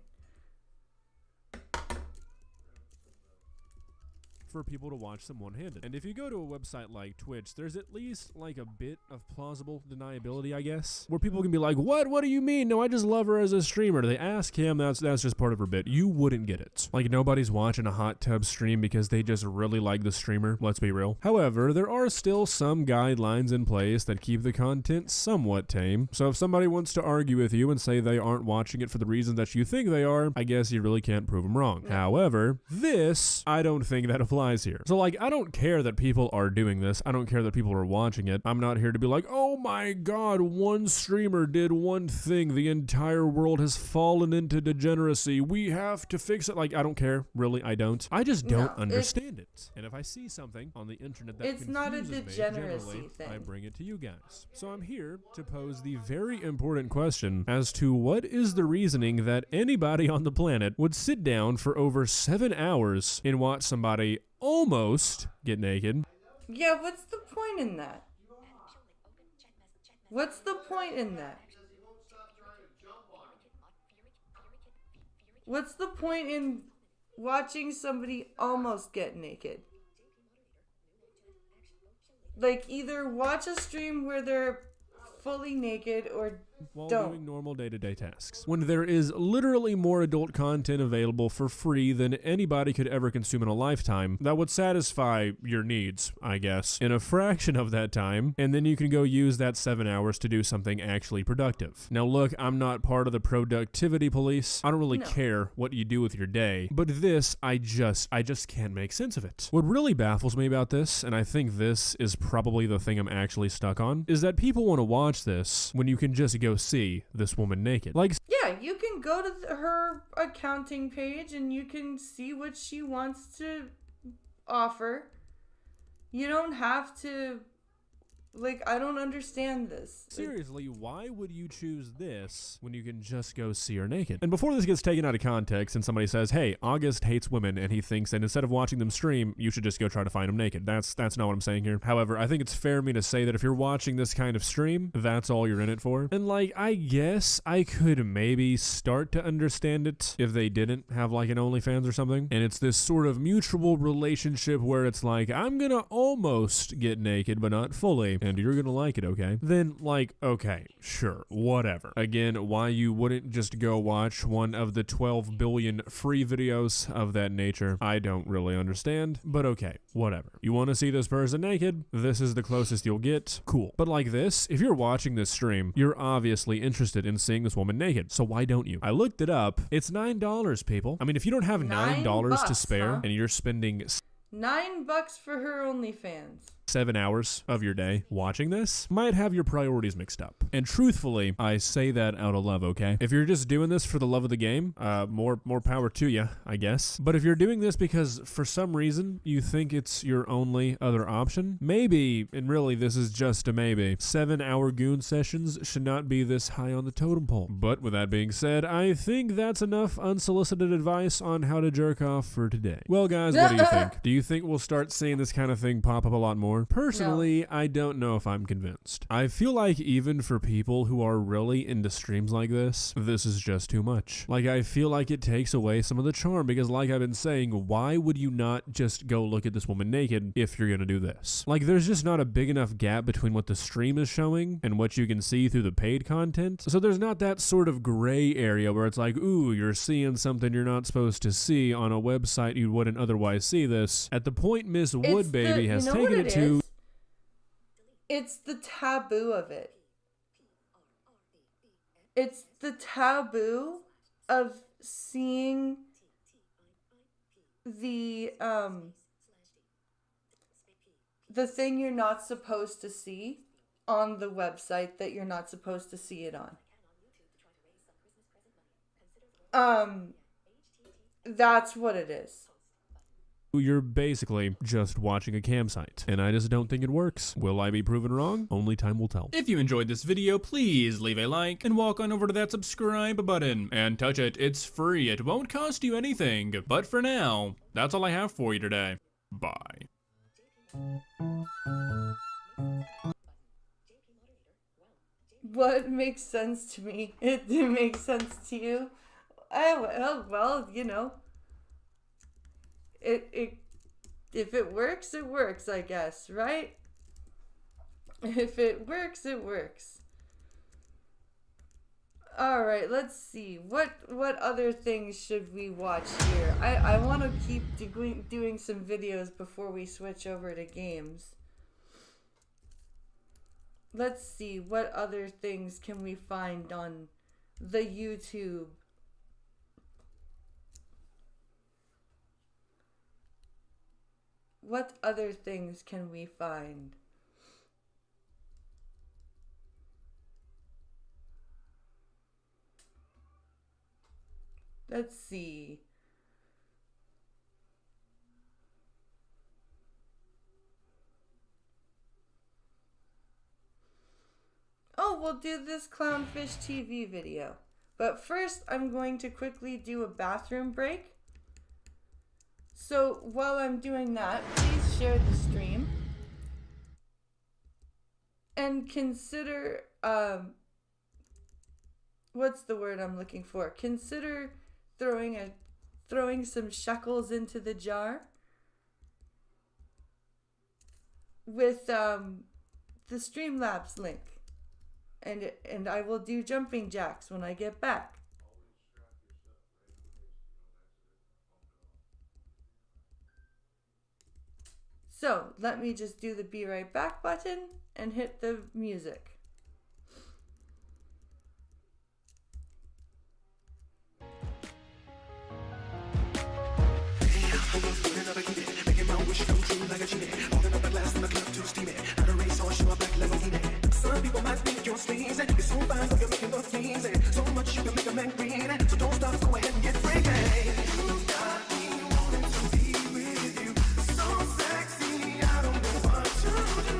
Speaker 2: for people to watch them one-handed. And if you go to a website like Twitch, there's at least like a bit of plausible deniability, I guess, where people can be like, what do you mean? No, I just love her as a streamer. They ask him, that's just part of her bit. You wouldn't get it. Like, nobody's watching a hot tub stream because they just really like the streamer, let's be real. However, there are still some guidelines in place that keep the content somewhat tame. So if somebody wants to argue with you and say they aren't watching it for the reasons that you think they are, I guess you really can't prove them wrong. However, this, I don't think that applies here. So like, I don't care that people are doing this. I don't care that people are watching it. I'm not here to be like, oh my God, one streamer did one thing. The entire world has fallen into degeneracy. We have to fix it. Like, I don't care. Really, I don't. I just don't understand it. And if I see something on the internet that
Speaker 1: it's not a degeneracy
Speaker 2: me,
Speaker 1: thing.
Speaker 2: I bring it to you guys. So I'm here to pose the very important question as to what is the reasoning that anybody on the planet would sit down for over 7 hours and watch somebody almost get naked.
Speaker 1: Yeah, what's the point in that? What's the point in that? What's the point in watching somebody almost get naked? Like, either watch a stream where they're fully naked or
Speaker 2: while
Speaker 1: don't.
Speaker 2: Doing normal day-to-day tasks. When there is literally more adult content available for free than anybody could ever consume in a lifetime, that would satisfy your needs, I guess, in a fraction of that time, and then you can go use that 7 hours to do something actually productive. Now look, I'm not part of the productivity police. I don't really care what you do with your day, but this, I just can't make sense of it. What really baffles me about this, and I think this is probably the thing I'm actually stuck on, is that people want to watch this when you can just go see this woman naked. Like,
Speaker 1: yeah, you can go to her accounting page and you can see what she wants to offer. You don't have to, like, I don't understand this.
Speaker 2: Seriously, why would you choose this when you can just go see her naked? And before this gets taken out of context and somebody says, hey, August hates women and he thinks that instead of watching them stream, you should just go try to find them naked. That's not what I'm saying here. However, I think it's fair of me to say that if you're watching this kind of stream, that's all you're in it for. And like, I guess I could maybe start to understand it if they didn't have like an OnlyFans or something. And it's this sort of mutual relationship where it's like, I'm gonna almost get naked, but not fully. And you're gonna like it, okay? Then, like, okay, sure, whatever. Again, why you wouldn't just go watch one of the 12 billion free videos of that nature, I don't really understand, but okay, whatever. You want to see this person naked? This is the closest you'll get? Cool. But like this, if you're watching this stream, you're obviously interested in seeing this woman naked, so why don't you? I looked it up. It's $9, people. I mean, if you don't have $9 to spare, and you're spending
Speaker 1: $9 for her OnlyFans.
Speaker 2: 7 hours of your day watching this, might have your priorities mixed up. And truthfully, I say that out of love, okay? If you're just doing this for the love of the game, more power to you, I guess. But if you're doing this because for some reason you think it's your only other option, maybe, and really this is just a maybe, 7-hour goon sessions should not be this high on the totem pole. But with that being said, I think that's enough unsolicited advice on how to jerk off for today. Well guys, what do you think? Do you think we'll start seeing this kind of thing pop up a lot more? Personally, no. I don't know if I'm convinced. I feel like even for people who are really into streams like this is just too much. Like, I feel like it takes away some of the charm because like I've been saying, why would you not just go look at this woman naked if you're gonna do this? Like, there's just not a big enough gap between what the stream is showing and what you can see through the paid content. So there's not that sort of gray area where it's like, ooh, you're seeing something you're not supposed to see on a website you wouldn't otherwise see this. At the point Miss Woodbaby has taken it to,
Speaker 1: it's the taboo of it. It's the taboo of seeing the thing you're not supposed to see on the website that you're not supposed to see it on. That's what it is.
Speaker 2: You're basically just watching a campsite, and I just don't think it works. Will I be proven wrong? Only time will tell. If you enjoyed this video, please leave a like and walk on over to that subscribe button and touch it. It's free. It won't cost you anything. But for now, that's all I have for you today. Bye.
Speaker 1: What makes sense to me? It makes sense to you? Well, you know. It If it works, it works, I guess, right? If it works, it works. Alright, let's see. What other things should we watch here? I want to keep doing some videos before we switch over to games. Let's see, what other things can we find on the YouTube? What other things can we find? Let's see. Oh, we'll do this Clownfish TV video. But first, I'm going to quickly do a bathroom break. So while I'm doing that, please share the stream. And consider, what's the word I'm looking for? Consider throwing some shekels into the jar with the Streamlabs link. And I will do jumping jacks when I get back. So let me just do the be right back button and hit the music.
Speaker 21: Making my wish come true like a genie. Holding up a glass in the club too steamy. Not a race horse, you a black Lamborghini. Some people might think you're sleazy. You're so fine, so you're making look easy. So much you can make a man green. So don't stop, go ahead and get freaky. You got me wanting to be with you. So sexy, I don't know what to do.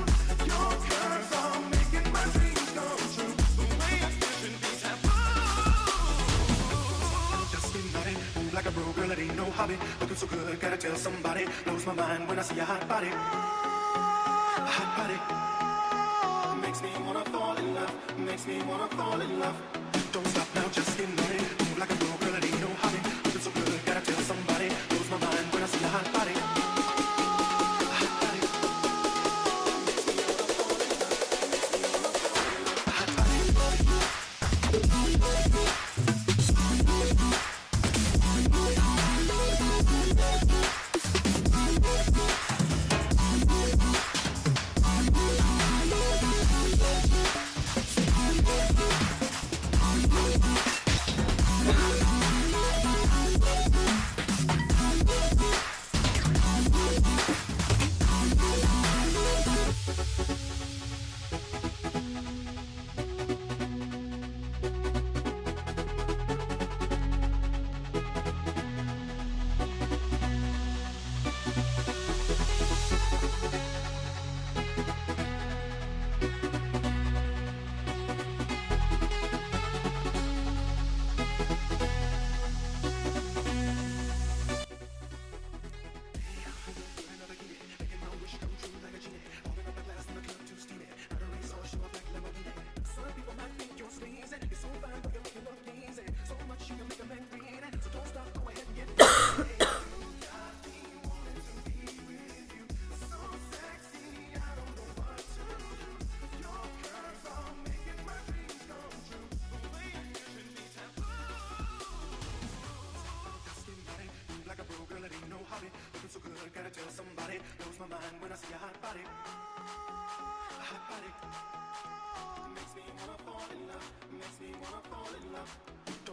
Speaker 21: Your curves are making my dreams come true. The way I should be taboo. Just be naughty, move like a bro, girl, it ain't no hobby. Looking so good, gotta tell somebody. Blows my mind when I see a hot body. A hot body. Makes me wanna fall in love. Makes me wanna fall in love. Don't stop now, just get naughty. Move like a bro, girl, it ain't no hobby. Looking so good, gotta tell somebody. Blows my mind when I see a hot body. A hot body. Makes me wanna fall in love.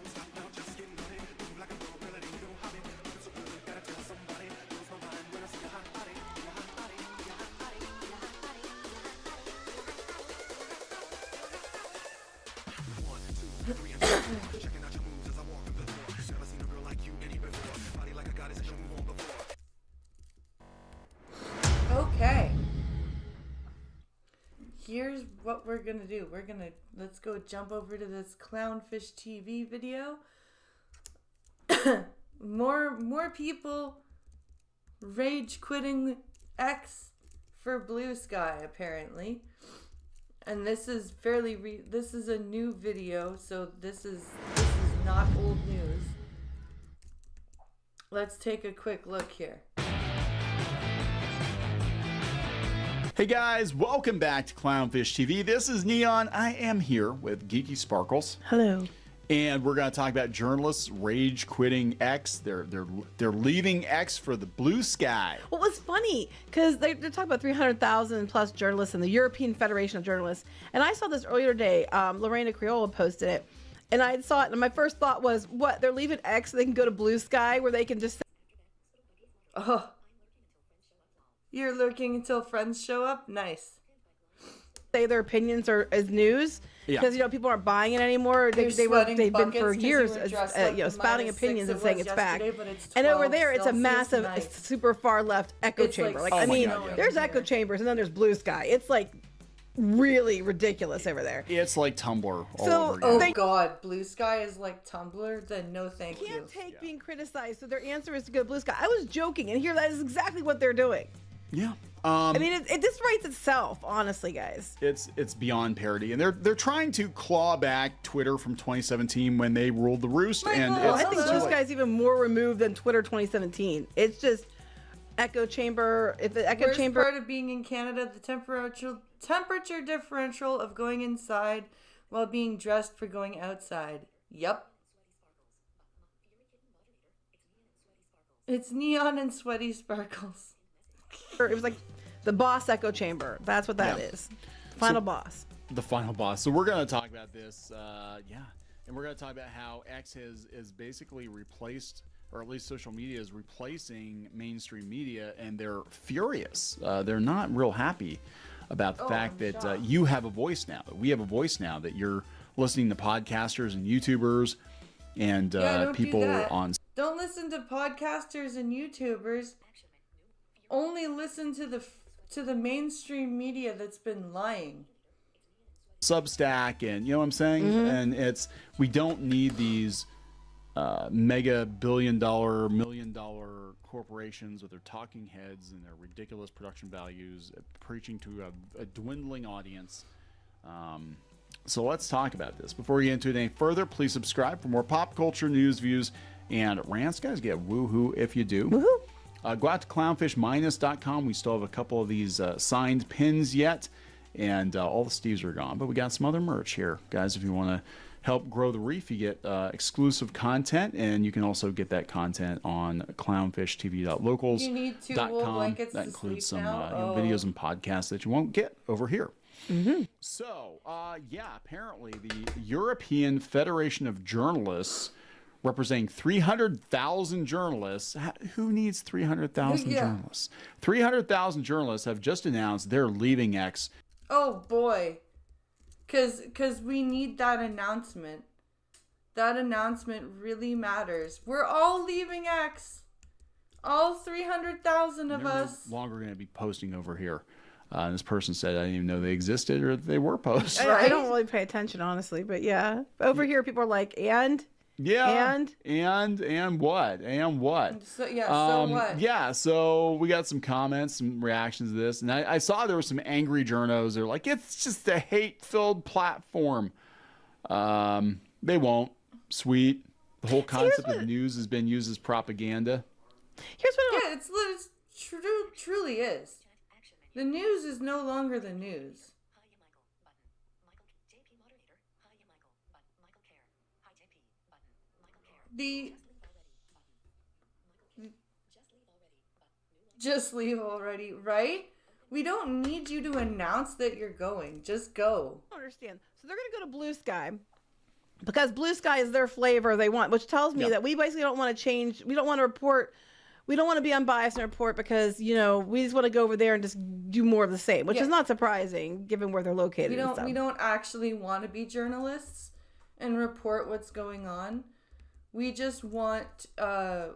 Speaker 21: A hot body.
Speaker 1: Okay. Here's what we're gonna do. Let's go jump over to this Clownfish TV video. more people rage quitting X for Blue Sky apparently. And this is this is a new video, so this is not old news. Let's take a quick look here.
Speaker 3: Hey guys, welcome back to Clownfish TV. This is Neon. I am here with Geeky Sparkles.
Speaker 22: Hello.
Speaker 3: And we're going to talk about journalists rage quitting X. They're leaving X for the blue sky.
Speaker 22: Well, it was funny because they're talking about 300,000 plus journalists in the European Federation of Journalists. And I saw this earlier today. Lorena Criolla posted it. And I saw it, and my first thought was, what? They're leaving X so they can go to Blue Sky where they can just...
Speaker 1: Oh. You're lurking until friends show up? Nice.
Speaker 22: Say their opinions as news. Because, people aren't buying it anymore. They've been for years, spouting opinions and saying it's back. And over there, it's a massive, super far left echo chamber. There's echo chambers, and then there's Blue Sky. It's like really ridiculous over there.
Speaker 3: It's like Tumblr all over
Speaker 1: Oh
Speaker 3: again.
Speaker 1: God, Blue Sky is like Tumblr? Then no thank you.
Speaker 22: Can't take being criticized, so their answer is to go to Blue Sky. I was joking, and here that is exactly what they're doing.
Speaker 3: Yeah.
Speaker 22: This writes itself, honestly, guys.
Speaker 3: It's beyond parody, and they're trying to claw back Twitter from 2017 when they ruled the roost.
Speaker 22: I think Blue Sky's even more removed than Twitter 2017. It's just echo chamber. If the echo chamber
Speaker 1: part of being in Canada, the temperature differential of going inside while being dressed for going outside. Yep. It's Neon and Sweaty Sparkles.
Speaker 22: It was like the boss echo chamber. That's what that is. Final boss.
Speaker 3: The final boss. So we're going to talk about this. And we're going to talk about how X is basically replaced, or at least social media is replacing mainstream media, and they're furious. They're not real happy about the fact that you have a voice now, that we have a voice now, that you're listening to podcasters and YouTubers and people on.
Speaker 1: Don't listen to podcasters and YouTubers. Only listen to the mainstream media that's been lying.
Speaker 3: Substack, and you know what I'm saying? Mm-hmm. And we don't need these mega billion-dollar, million-dollar corporations with their talking heads and their ridiculous production values preaching to a dwindling audience. So let's talk about this. Before we get into it any further, please subscribe for more pop culture news, views, and rants. Guys, get woohoo if you do.
Speaker 22: Woohoo!
Speaker 3: Go out to clownfishminus.com. We still have a couple of these signed pins yet, and all the Steves are gone. But we got some other merch here, guys. If you want to help grow the reef, you get exclusive content, and you can also get that content on clownfishtv.locals.com.
Speaker 1: You need 2 wool blankets
Speaker 3: that
Speaker 1: to
Speaker 3: includes
Speaker 1: sleep
Speaker 3: some
Speaker 1: now?
Speaker 3: videos and podcasts that you won't get over here.
Speaker 22: Mm-hmm.
Speaker 3: So, apparently the European Federation of Journalists, representing 300,000 journalists. Who needs 300,000 journalists? 300,000 journalists have just announced they're leaving X.
Speaker 1: Oh boy. Cause we need that announcement. That announcement really matters. We're all leaving X. All 300,000 of us.
Speaker 3: No longer going to be posting over here. And this person said, I didn't even know they existed or they were posted.
Speaker 22: I don't really pay attention, honestly, but yeah. Over here, people are like, and?
Speaker 3: Yeah. And what? And what?
Speaker 1: So what?
Speaker 3: Yeah, so we got some comments, some reactions to this. And I saw there were some angry journos. They're like, it's just a hate-filled platform. They won't. Sweet. The whole concept of news has been used as propaganda.
Speaker 1: Here's what it's truly is. The news is no longer the news. Just leave already, right? We don't need you to announce that you're going. Just go.
Speaker 22: I don't understand. So they're going to go to Blue Sky because Blue Sky is their flavor they want, which tells me that we basically don't want to change. We don't want to report. We don't want to be unbiased and report because, we just want to go over there and just do more of the same, which is not surprising given where they're located.
Speaker 1: We don't actually want to be journalists and report what's going on. We just want to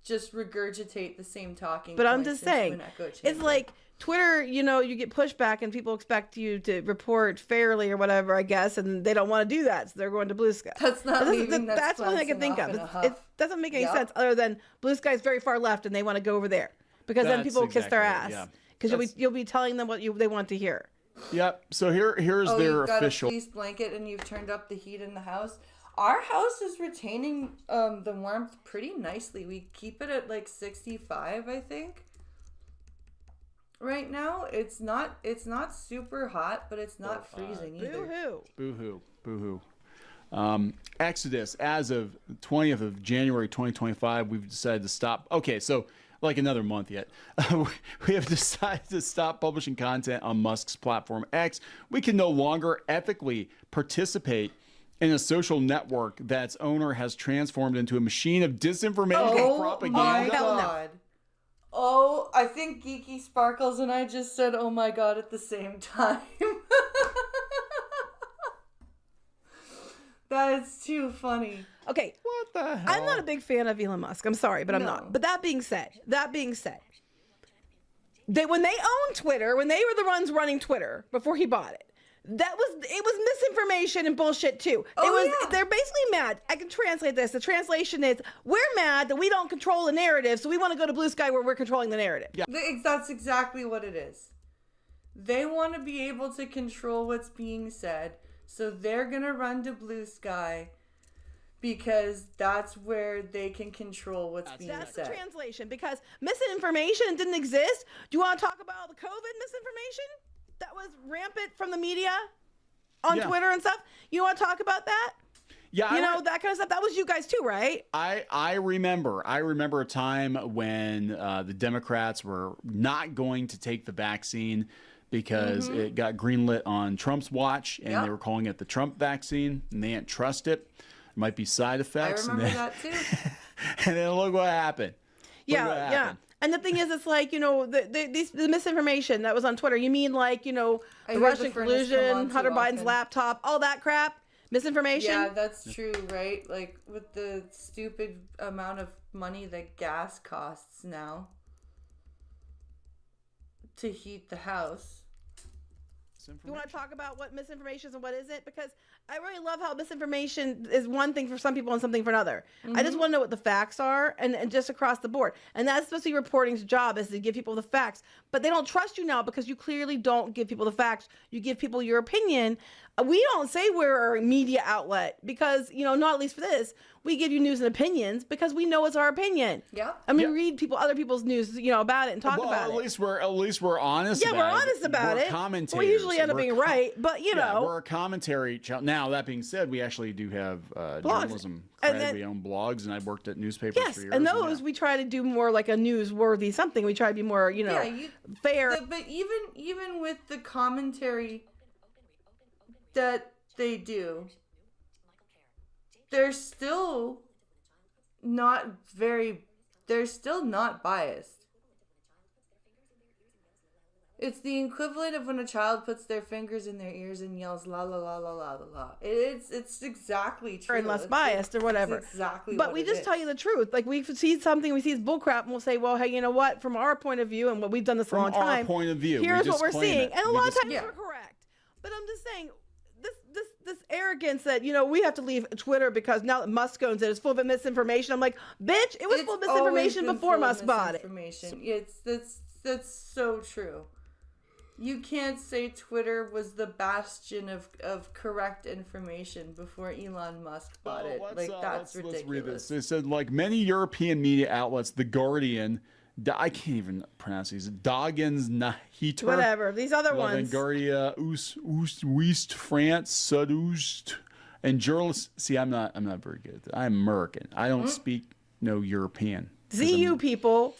Speaker 1: just regurgitate the same talking.
Speaker 22: But I'm just saying, it's like Twitter, you get pushback and people expect you to report fairly or whatever, I guess, and they don't want to do that, so they're going to Blue Sky.
Speaker 1: That's not
Speaker 22: that's one I can think of. It doesn't make any sense other than Blue Sky is very far left and they want to go over there because then people will kiss their ass because you'll be telling them what they want to hear.
Speaker 3: Yep. So here's their
Speaker 1: you've got
Speaker 3: official
Speaker 1: a fleece blanket and you've turned up the heat in the house. Our house is retaining the warmth pretty nicely. We keep it at like 65, I think. right now. It's not super hot, but it's not freezing either.
Speaker 22: Boo-hoo.
Speaker 3: Exodus, as of 20th of January 2025, we've decided to stop. Okay, so like another month yet. We have decided to stop publishing content on Musk's platform X. We can no longer ethically participate in a social network that's owner has transformed into a machine of disinformation and propaganda.
Speaker 1: Oh my God. Oh, I think Geeky Sparkles and I just said, oh my God, at the same time. That is too funny.
Speaker 22: Okay.
Speaker 3: What the hell?
Speaker 22: I'm not a big fan of Elon Musk. I'm sorry, but I'm not. But that being said, when they owned Twitter, when they were the ones running Twitter before he bought it, it was misinformation and bullshit too. They're basically mad. I can translate this. The translation is, we're mad that we don't control the narrative, so we want to go to Blue Sky where we're controlling the narrative.
Speaker 1: Yeah. That's exactly what it is. They want to be able to control what's being said, so they're going to run to Blue Sky because that's where they can control what's being said.
Speaker 22: That's the translation, because misinformation didn't exist. Do you want to talk about the COVID misinformation that was rampant from the media on Twitter and stuff? You want to talk about that?
Speaker 3: Yeah,
Speaker 22: that kind of stuff. That was you guys too, right?
Speaker 3: I remember a time when the Democrats were not going to take the vaccine because it got greenlit on Trump's watch, and they were calling it the Trump vaccine, and they didn't trust it. There might be side effects.
Speaker 1: I remember that too.
Speaker 3: And then look what happened.
Speaker 22: Yeah. And the thing is, it's like, the misinformation that was on Twitter. You mean like, the Russian collusion, Hunter Biden's laptop, all that crap? Misinformation?
Speaker 1: Yeah, that's true, right? Like, with the stupid amount of money that gas costs now to heat the house.
Speaker 22: You want to talk about what misinformation is and what isn't? Because I really love how misinformation is one thing for some people and something for another. I just want to know what the facts are, and just across the board. And that's supposed to be reporting's job, is to give people the facts. But they don't trust you now because you clearly don't give people the facts. You give people your opinion. We don't say we're a media outlet because, not at least for this. We give you news and opinions because we know it's our opinion.
Speaker 1: Yeah.
Speaker 22: I mean, read other people's news, about it and talk about it.
Speaker 3: At least we're honest.
Speaker 22: Yeah, we're honest about it.
Speaker 3: Commentators.
Speaker 22: We usually end up being right, but
Speaker 3: we're a commentary channel. Now that being said, we actually do have journalism cred. We own blogs, and I've worked at newspapers for years.
Speaker 22: And those we try to do more like a newsworthy something. We try to be more, fair.
Speaker 1: But even with the commentary that they do, they're still not biased. It's the equivalent of when a child puts their fingers in their ears and yells la la la la la la la. It's exactly true.
Speaker 22: Or less biased or whatever.
Speaker 1: It's exactly
Speaker 22: but
Speaker 1: what
Speaker 22: we just tell you the truth. Like, we see something, we see bullcrap, and we'll say, well, hey, you know what? From our point of view, and what we've done this a long time.
Speaker 3: From our point of view,
Speaker 22: here's what we're seeing. And a lot of times we're correct. But I'm just saying, this arrogance that, we have to leave Twitter because now that Musk owns it, it's full of misinformation. I'm like, bitch, it was full of misinformation before Musk bought it.
Speaker 1: That's so true. You can't say Twitter was the bastion of correct information before Elon Musk bought it. That's ridiculous. Let's read this.
Speaker 3: It said, like many European media outlets, The Guardian, I can't even pronounce these. Dagens Nyheter.
Speaker 22: Whatever. These other ones.
Speaker 3: Vanguardia, Oost, France, Sudoost, and journalists. See, I'm not very good. I'm American. I don't speak no European.
Speaker 22: ZU people.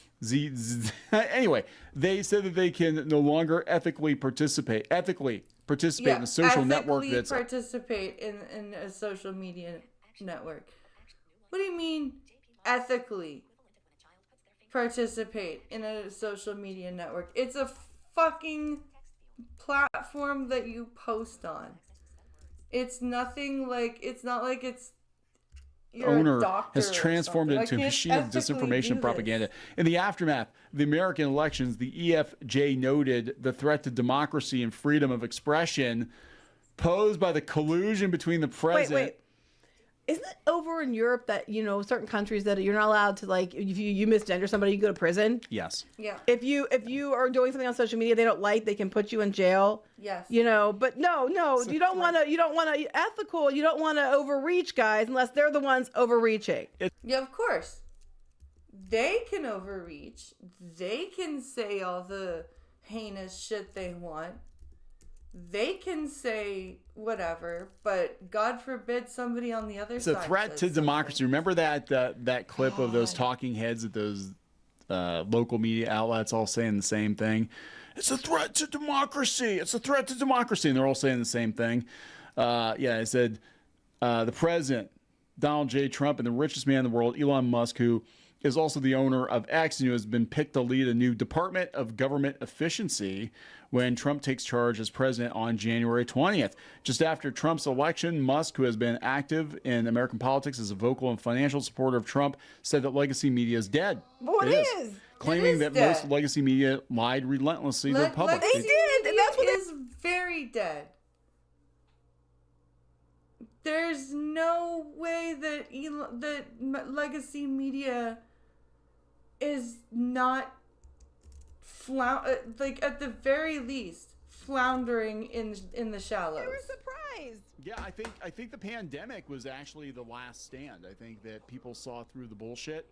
Speaker 3: Anyway, they said that they can no longer ethically participate in a social network that's
Speaker 1: participate in a social media network. What do you mean ethically participate in a social media network? It's a fucking platform that you post on. It's not like it's your
Speaker 3: owner
Speaker 1: doctor
Speaker 3: has transformed into a machine of disinformation propaganda. In the aftermath of the American elections, the EFJ noted the threat to democracy and freedom of expression posed by the collusion between the president.
Speaker 22: Wait. Isn't it over in Europe that, certain countries that you're not allowed to, like, if you misgender somebody, you go to prison?
Speaker 3: Yes.
Speaker 1: Yeah.
Speaker 22: If you are doing something on social media they don't like, they can put you in jail.
Speaker 1: Yes.
Speaker 22: But no, you don't want to ethical, you don't want to overreach, guys, unless they're the ones overreaching.
Speaker 1: Yeah, of course. They can overreach. They can say all the heinous shit they want. They can say whatever, but God forbid somebody on the other side.
Speaker 3: It's a threat to democracy. Remember that clip of those talking heads at those local media outlets all saying the same thing? It's a threat to democracy. It's a threat to democracy. And they're all saying the same thing. I said the president, Donald J. Trump, and the richest man in the world, Elon Musk, who is also the owner of X and who has been picked to lead a new Department of Government Efficiency when Trump takes charge as president on January 20th. Just after Trump's election, Musk, who has been active in American politics as a vocal and financial supporter of Trump, said that legacy media is dead.
Speaker 22: Well, it is.
Speaker 3: Claiming that most legacy media lied relentlessly to the public.
Speaker 1: They did, and that's what is very dead. There's no way that legacy media is not at the very least floundering in the shallows.
Speaker 22: They were surprised.
Speaker 3: Yeah, I think the pandemic was actually the last stand. I think that people saw through the bullshit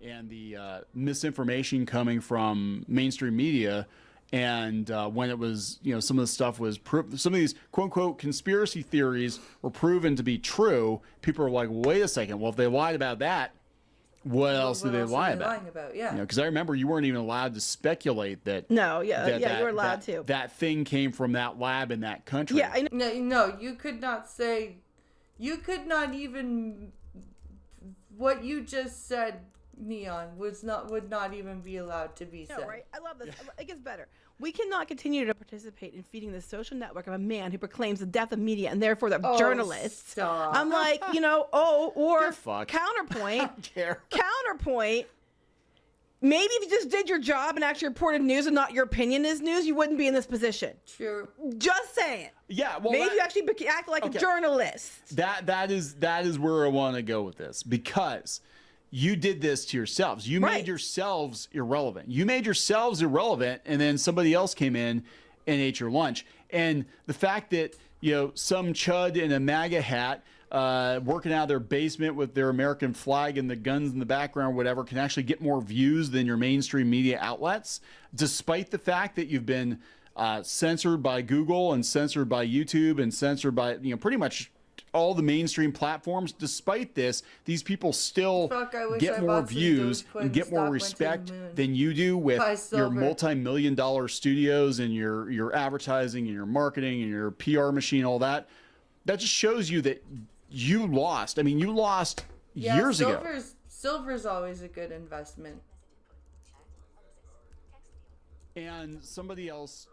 Speaker 3: and the misinformation coming from mainstream media. And when it was, some of the stuff was some of these quote unquote conspiracy theories were proven to be true, people were like, wait a second, well, if they lied about that, what else did they lie about?
Speaker 1: Yeah.
Speaker 3: Because I remember you weren't even allowed to speculate that.
Speaker 22: No, you were allowed to.
Speaker 3: That thing came from that lab in that country.
Speaker 22: Yeah, I know.
Speaker 1: No, you could not say, you could not even, what you just said, Neon, would not even be allowed to be said.
Speaker 22: No, right? I love this. It gets better. We cannot continue to participate in feeding the social network of a man who proclaims the death of media and therefore the journalists.
Speaker 1: Stop.
Speaker 22: I'm like, or counterpoint. Counterpoint. Maybe if you just did your job and actually reported news and not your opinion is news, you wouldn't be in this position.
Speaker 1: True.
Speaker 22: Just saying.
Speaker 3: Yeah. Well,
Speaker 22: maybe you actually act like a journalist.
Speaker 3: That is where I want to go with this, because you did this to yourselves. You made yourselves irrelevant. You made yourselves irrelevant, and then somebody else came in and ate your lunch. And the fact that, some chud in a MAGA hat working out of their basement with their American flag and the guns in the background, whatever, can actually get more views than your mainstream media outlets, despite the fact that you've been censored by Google and censored by YouTube and censored by, pretty much all the mainstream platforms. Despite this, these people still get more views and get more respect than you do with your multi-million-dollar studios and your advertising and your marketing and your PR machine, all that. That just shows you that you lost. I mean, you lost years ago.
Speaker 1: Silver's always a good investment.
Speaker 3: And somebody else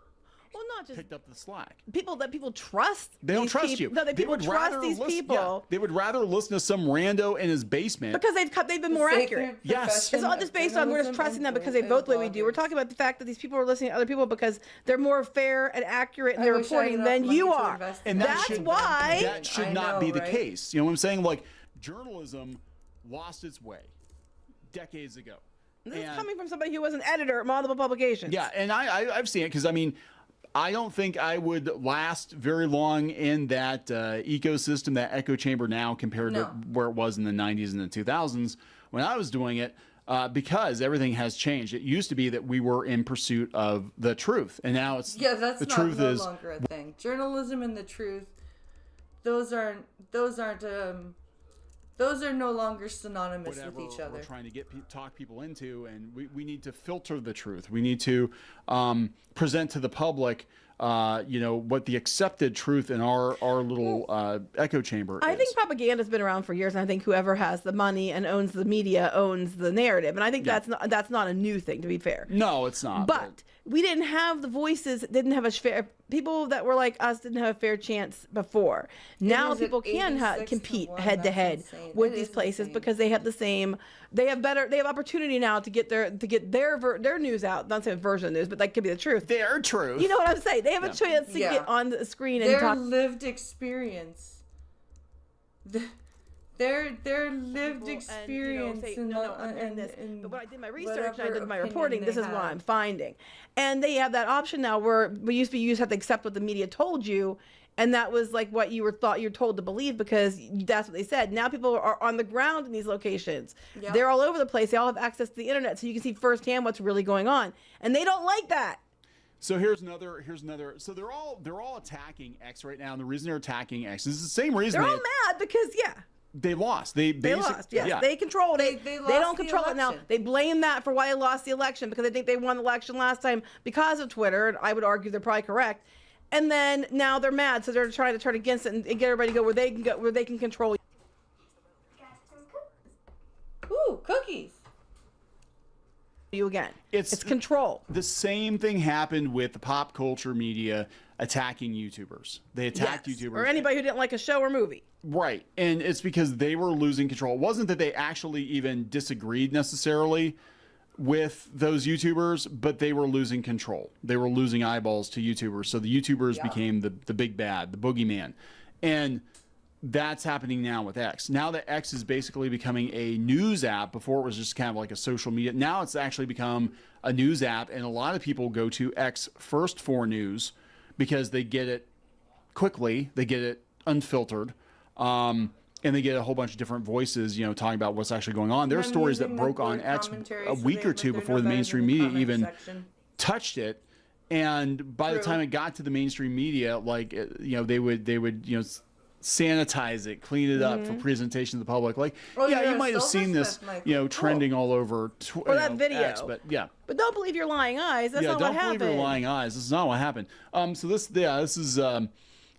Speaker 3: picked up the slack.
Speaker 22: People trust.
Speaker 3: They don't trust you.
Speaker 22: No, people trust these people.
Speaker 3: Yeah, they would rather listen to some rando in his basement
Speaker 22: because they've been more accurate.
Speaker 3: Yes,
Speaker 22: it's all just based on we're just trusting them because they vote the way we do. We're talking about the fact that these people are listening to other people because they're more fair and accurate in their reporting than you are,
Speaker 3: and
Speaker 22: that's why
Speaker 3: that should not be the case. You know what I'm saying? Like, journalism lost its way decades ago.
Speaker 22: This is coming from somebody who was an editor at multiple publications.
Speaker 3: Yeah, and I've seen it because I don't think I would last very long in that ecosystem, that echo chamber now, compared to where it was in the 90s and the 2000s when I was doing it, because everything has changed. It used to be that we were in pursuit of the truth, and now it's
Speaker 1: that's no longer a thing. Journalism and the truth, those are no longer synonymous with each other.
Speaker 3: We're trying to talk people into, and we need to filter the truth. We need to present to the public, what the accepted truth in our little echo chamber is.
Speaker 22: I think propaganda's been around for years, and I think whoever has the money and owns the media owns the narrative. And I think that's not a new thing, to be fair.
Speaker 3: No, it's not.
Speaker 22: But we didn't have the voices, didn't have people that were like us didn't have a fair chance before. Now people can compete head to head with these places because they have they have opportunity now to get their news out. Not saying version of news, but that could be the truth.
Speaker 3: Their truth.
Speaker 22: You know what I'm saying? They have a chance to get on the screen and talk.
Speaker 1: Their lived experience. Their lived experience.
Speaker 22: But when I did my research and I did my reporting, this is what I'm finding. And they have that option now where you used to have to accept what the media told you, and that was like what you were told to believe because that's what they said. Now people are on the ground in these locations. Yep. They're all over the place. They all have access to the internet, so you can see firsthand what's really going on. And they don't like that.
Speaker 3: So here's another. So they're all attacking X right now, and the reason they're attacking X is the same reason
Speaker 22: they're all mad because
Speaker 3: they lost. They
Speaker 22: lost. Yes,
Speaker 3: yeah.
Speaker 22: they controlled it.
Speaker 1: They
Speaker 22: don't control it now. They blame that for why they lost the election because they think they won the election last time because of Twitter. And I would argue they're probably correct. And then now they're mad, so they're trying to turn against it and get everybody to go where they can control.
Speaker 1: Ooh, cookies.
Speaker 22: You again. It's control.
Speaker 3: The same thing happened with the pop culture media attacking YouTubers. They attacked YouTubers.
Speaker 22: Or anybody who didn't like a show or movie.
Speaker 3: Right. And it's because they were losing control. It wasn't that they actually even disagreed necessarily with those YouTubers, but they were losing control. They were losing eyeballs to YouTubers. So the YouTubers became the big bad, the boogeyman. And that's happening now with X. Now that X is basically becoming a news app. Before it was just kind of like a social media. Now it's actually become a news app, and a lot of people go to X first for news because they get it quickly, they get it unfiltered, and they get a whole bunch of different voices, talking about what's actually going on. There are stories that broke on X a week or two before the mainstream media even touched it. And by the time it got to the mainstream media, they would sanitize it, clean it up for presentation to the public. You might have seen this, trending all over
Speaker 22: or that video.
Speaker 3: X, but
Speaker 22: But don't believe your lying eyes. That's not what happened.
Speaker 3: Don't believe your lying eyes. This is not what happened. So this is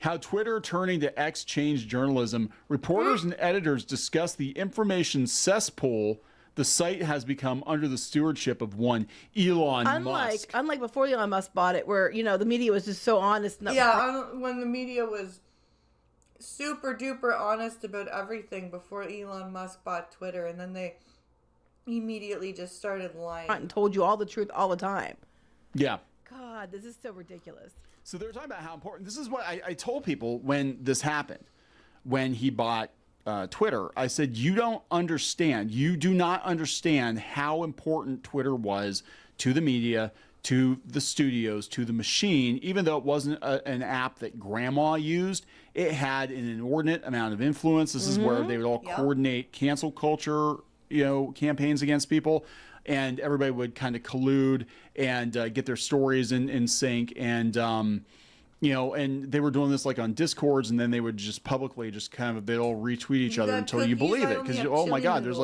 Speaker 3: how Twitter turning to X changed journalism. Reporters and editors discuss the information cesspool the site has become under the stewardship of one Elon Musk.
Speaker 22: Unlike before Elon Musk bought it, where the media was just so honest.
Speaker 1: When the media was super duper honest about everything before Elon Musk bought Twitter, and then they immediately just started lying
Speaker 22: and told you all the truth all the time.
Speaker 3: Yeah.
Speaker 22: God, this is so ridiculous.
Speaker 3: So they're talking about how important this is. What I told people when this happened, when he bought Twitter. I said, you don't understand. You do not understand how important Twitter was to the media, to the studios, to the machine. Even though it wasn't an app that grandma used, it had an inordinate amount of influence. This is where they would all coordinate cancel culture, campaigns against people, and everybody would kind of collude and get their stories in sync. And and they were doing this on Discords, and then they would just publicly they'd all retweet each other until you believe it. Because, oh my God, there's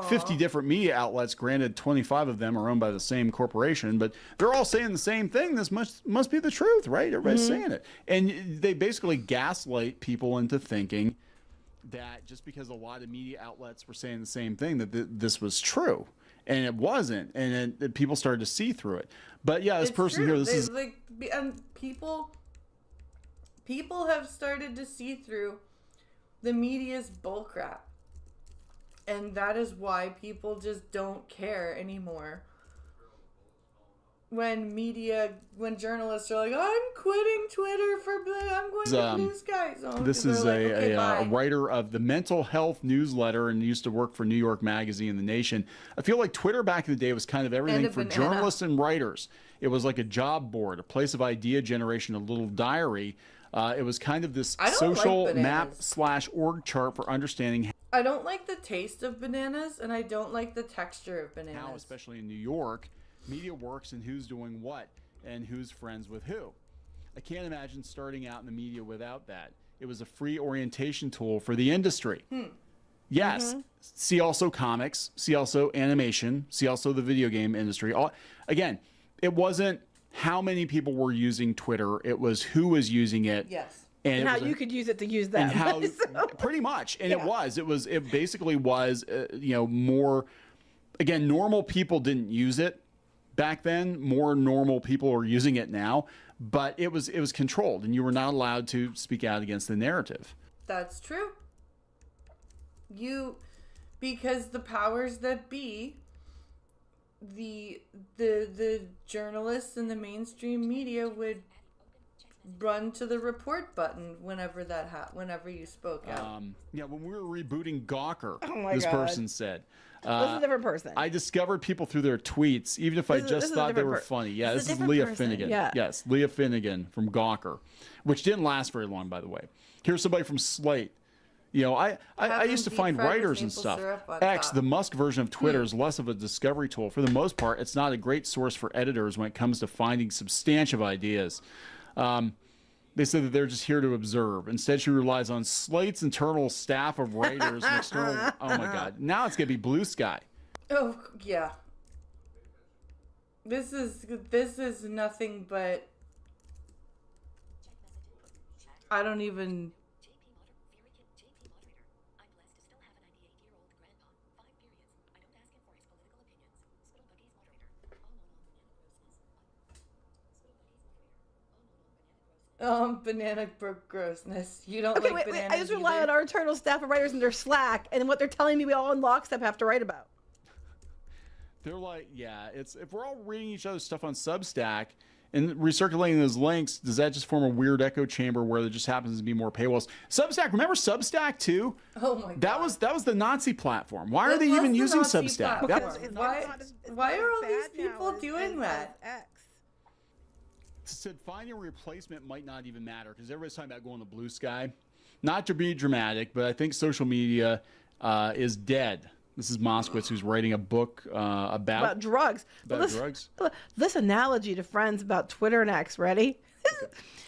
Speaker 3: 50 different media outlets. Granted, 25 of them are owned by the same corporation, but they're all saying the same thing. This must be the truth, right? Everybody's saying it. And they basically gaslight people into thinking that just because a lot of media outlets were saying the same thing, that this was true. And it wasn't. And then people started to see through it. But yeah, this person here, this is...
Speaker 1: People have started to see through the media's bullcrap. And that is why people just don't care anymore. When journalists are like, I'm quitting Twitter I'm going to Blue Sky.
Speaker 3: This is a writer of the Mental Health newsletter and used to work for New York Magazine and The Nation. I feel like Twitter back in the day was kind of everything for journalists and writers. It was like a job board, a place of idea generation, a little diary. It was kind of this social map/org chart for understanding.
Speaker 1: I don't like the taste of bananas, and I don't like the texture of bananas.
Speaker 3: How, especially in New York, media works and who's doing what and who's friends with who. I can't imagine starting out in the media without that. It was a free orientation tool for the industry. Yes. See also comics, see also animation, see also the video game industry. Again, it wasn't how many people were using Twitter, it was who was using it.
Speaker 1: Yes.
Speaker 22: And how you could use it to use that.
Speaker 3: And how, pretty much. And it basically was, more, again, normal people didn't use it back then. More normal people are using it now, but it was controlled, and you were not allowed to speak out against the narrative.
Speaker 1: That's true. Because the powers that be, the journalists and the mainstream media would run to the report button whenever you spoke out.
Speaker 3: When we were rebooting Gawker,
Speaker 22: this
Speaker 3: person said.
Speaker 22: This is a different person.
Speaker 3: I discovered people through their tweets, even if I just thought they were funny. Yeah, this is Leah Finnegan.
Speaker 22: Yeah.
Speaker 3: Yes, Leah Finnegan from Gawker, which didn't last very long, by the way. Here's somebody from Slate. You know, I
Speaker 1: Have
Speaker 3: used to
Speaker 1: them
Speaker 3: find
Speaker 1: deep fried with
Speaker 3: writers and
Speaker 1: maple
Speaker 3: stuff.
Speaker 1: syrup on
Speaker 3: X,
Speaker 1: top.
Speaker 3: the Musk version of Twitter, is less of a discovery tool. For the most part, it's not a great source for editors when it comes to finding substantive ideas. They said that they're just here to observe. Instead, she relies on Slate's internal staff of writers and external. Oh my God! Now it's gonna be Blue Sky.
Speaker 1: Oh yeah. This is nothing but. I don't even. Banana grossness. You don't like
Speaker 22: wait,
Speaker 1: bananas
Speaker 22: I just rely
Speaker 1: either?
Speaker 22: on our internal staff of writers and their Slack and what they're telling me we all in lockstep have to write about.
Speaker 3: They're like, yeah, it's if we're all reading each other's stuff on Substack and recirculating those links, does that just form a weird echo chamber where there just happens to be more paywalls? Substack, remember Substack too?
Speaker 1: Oh my God.
Speaker 3: That was the Nazi platform. Why are
Speaker 1: It
Speaker 3: they
Speaker 1: was
Speaker 3: even
Speaker 1: the
Speaker 3: using
Speaker 1: Nazi
Speaker 3: Substack?
Speaker 1: platform. Why are all these people doing that?
Speaker 3: Said finding a replacement might not even matter because everybody's talking about going to Blue Sky. Not to be dramatic, but I think social media is dead. This is Moskowitz, who's writing a book about
Speaker 22: drugs.
Speaker 3: About drugs.
Speaker 22: This analogy to friends about Twitter and X. Ready?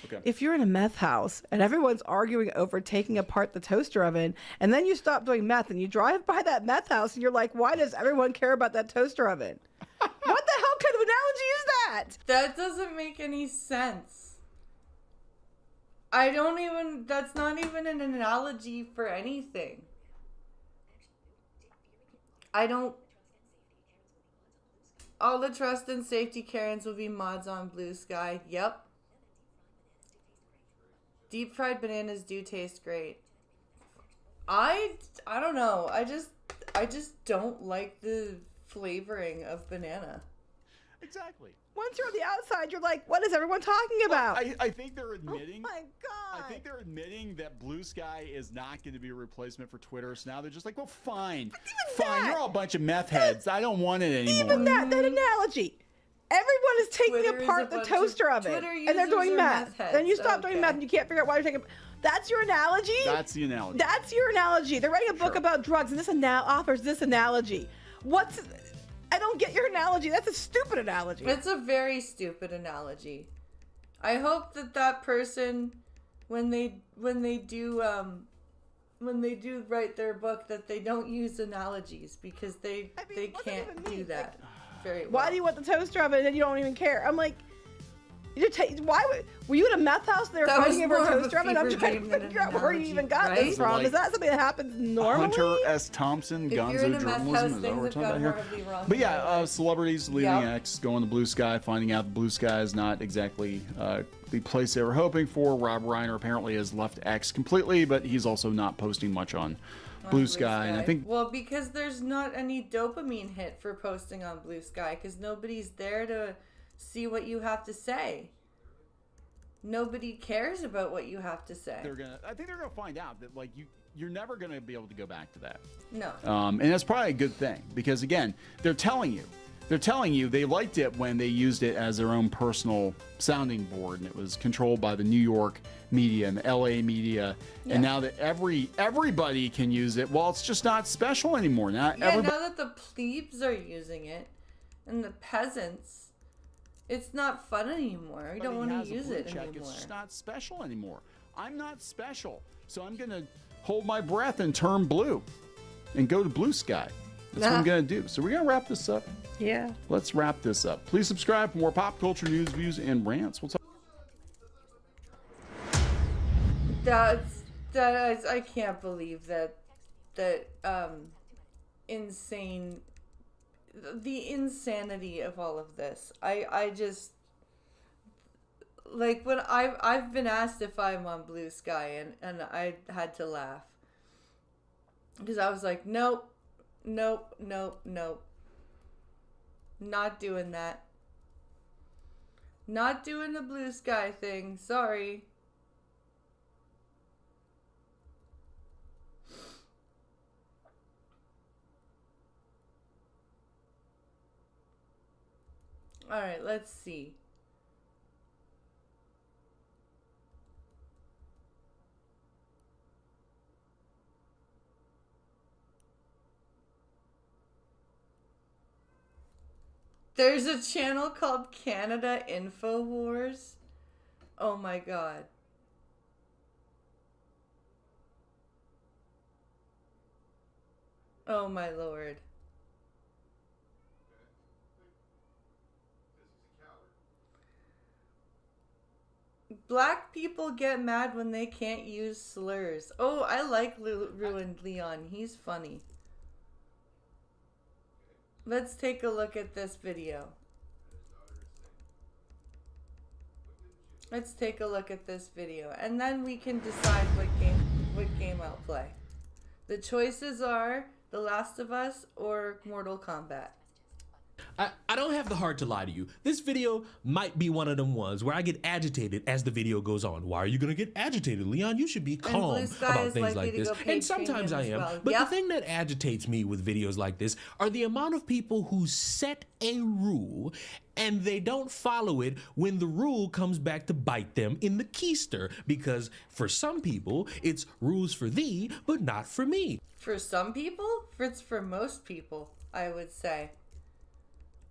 Speaker 3: Okay.
Speaker 22: If you're in a meth house and everyone's arguing over taking apart the toaster oven, and then you stop doing meth and you drive by that meth house and you're like, why does everyone care about that toaster oven? What the hell kind of analogy is that?
Speaker 1: That doesn't make any sense. That's not even an analogy for anything. All the trust and safety Karens will be mods on Blue Sky. Yep. Deep fried bananas do taste great. I don't know. I just don't like the flavoring of banana.
Speaker 3: Exactly.
Speaker 22: Once you're on the outside, you're like, what is everyone talking about?
Speaker 3: I think they're admitting.
Speaker 22: Oh my God.
Speaker 3: I think they're admitting that Blue Sky is not going to be a replacement for Twitter. So now they're just like, well, fine. You're all a bunch of meth heads. I don't want it anymore.
Speaker 22: Even that analogy. Everyone is taking
Speaker 1: Twitter is
Speaker 22: apart
Speaker 1: a
Speaker 22: the
Speaker 1: bunch
Speaker 22: toaster
Speaker 1: of-
Speaker 22: oven.
Speaker 1: Twitter
Speaker 22: And they're
Speaker 1: users
Speaker 22: doing
Speaker 1: are
Speaker 22: meth.
Speaker 1: meth
Speaker 22: Then you
Speaker 1: heads.
Speaker 22: stop doing
Speaker 1: Okay.
Speaker 22: meth and you can't figure out why you're taking. That's your analogy?
Speaker 3: That's the analogy.
Speaker 22: That's your analogy. They're writing a book about drugs and this offers this analogy. I don't get your analogy. That's a stupid analogy.
Speaker 1: It's a very stupid analogy. I hope that person, when they do write their book, that they don't use analogies because they can't do that very well.
Speaker 22: Why do you want the toaster oven and then you don't even care? I'm like, were you in a meth house? They were
Speaker 1: That
Speaker 22: fighting
Speaker 1: was
Speaker 22: over a
Speaker 1: more of a
Speaker 22: toaster oven. I'm
Speaker 1: fever
Speaker 22: trying
Speaker 1: dream
Speaker 22: to
Speaker 1: than an
Speaker 22: figure out where you even got
Speaker 1: analogy,
Speaker 22: this
Speaker 1: right?
Speaker 22: from.
Speaker 3: Like
Speaker 22: Is that something that happens normally?
Speaker 3: Hunter S. Thompson,
Speaker 1: If you're
Speaker 3: Gonzo
Speaker 1: in a meth house,
Speaker 3: journalism. Is that what we're
Speaker 1: things
Speaker 3: talking
Speaker 1: have
Speaker 3: about
Speaker 1: gone
Speaker 3: here?
Speaker 1: horribly wrong
Speaker 3: But
Speaker 1: in
Speaker 3: yeah,
Speaker 1: my life.
Speaker 3: celebrities leaving
Speaker 1: Yep.
Speaker 3: X, going to Blue Sky, finding out the Blue Sky is not exactly the place they were hoping for. Rob Reiner apparently has left X completely, but he's also not posting much on Blue Sky. And I think
Speaker 1: well, because there's not any dopamine hit for posting on Blue Sky because nobody's there to see what you have to say. Nobody cares about what you have to say.
Speaker 3: I think they're gonna find out that like you're never gonna be able to go back to that.
Speaker 1: No.
Speaker 3: And that's probably a good thing because again, they're telling you they liked it when they used it as their own personal sounding board and it was controlled by the New York media and the LA media.
Speaker 1: Yeah.
Speaker 3: And now that everybody can use it, well, it's just not special anymore. Now
Speaker 1: Yeah,
Speaker 3: everybody.
Speaker 1: now that the plebes are using it and the peasants, it's not fun anymore. We don't want to use it anymore.
Speaker 3: It's just not special anymore. I'm not special, so I'm gonna hold my breath and turn blue, and go to Blue Sky. That's what I'm gonna do. So we're gonna wrap this up.
Speaker 22: Yeah.
Speaker 3: Let's wrap this up. Please subscribe for more pop culture news, views, and rants. We'll talk.
Speaker 1: I can't believe that insane. The insanity of all of this. I just like when I've been asked if I'm on Blue Sky and I had to laugh because I was like, nope, not doing that, not doing the Blue Sky thing. Sorry. All right, let's see. There's a channel called Canada InfoWars. Oh my god. Oh my lord. Black people get mad when they can't use slurs. Oh, I like Ruined Leon. He's funny. Let's take a look at this video. Let's take a look at this video, and then we can decide what game I'll play. The choices are The Last of Us or Mortal Kombat.
Speaker 5: I don't have the heart to lie to you. This video might be one of them ones where I get agitated as the video goes on. Why are you gonna get agitated, Leon? You should be calm about things like this. And sometimes I am. But the thing that agitates me with videos like this are the amount of people who set a rule and they don't follow it when the rule comes back to bite them in the keister. Because for some people, it's rules for thee, but not for me.
Speaker 1: For some people? It's for most people, I would say.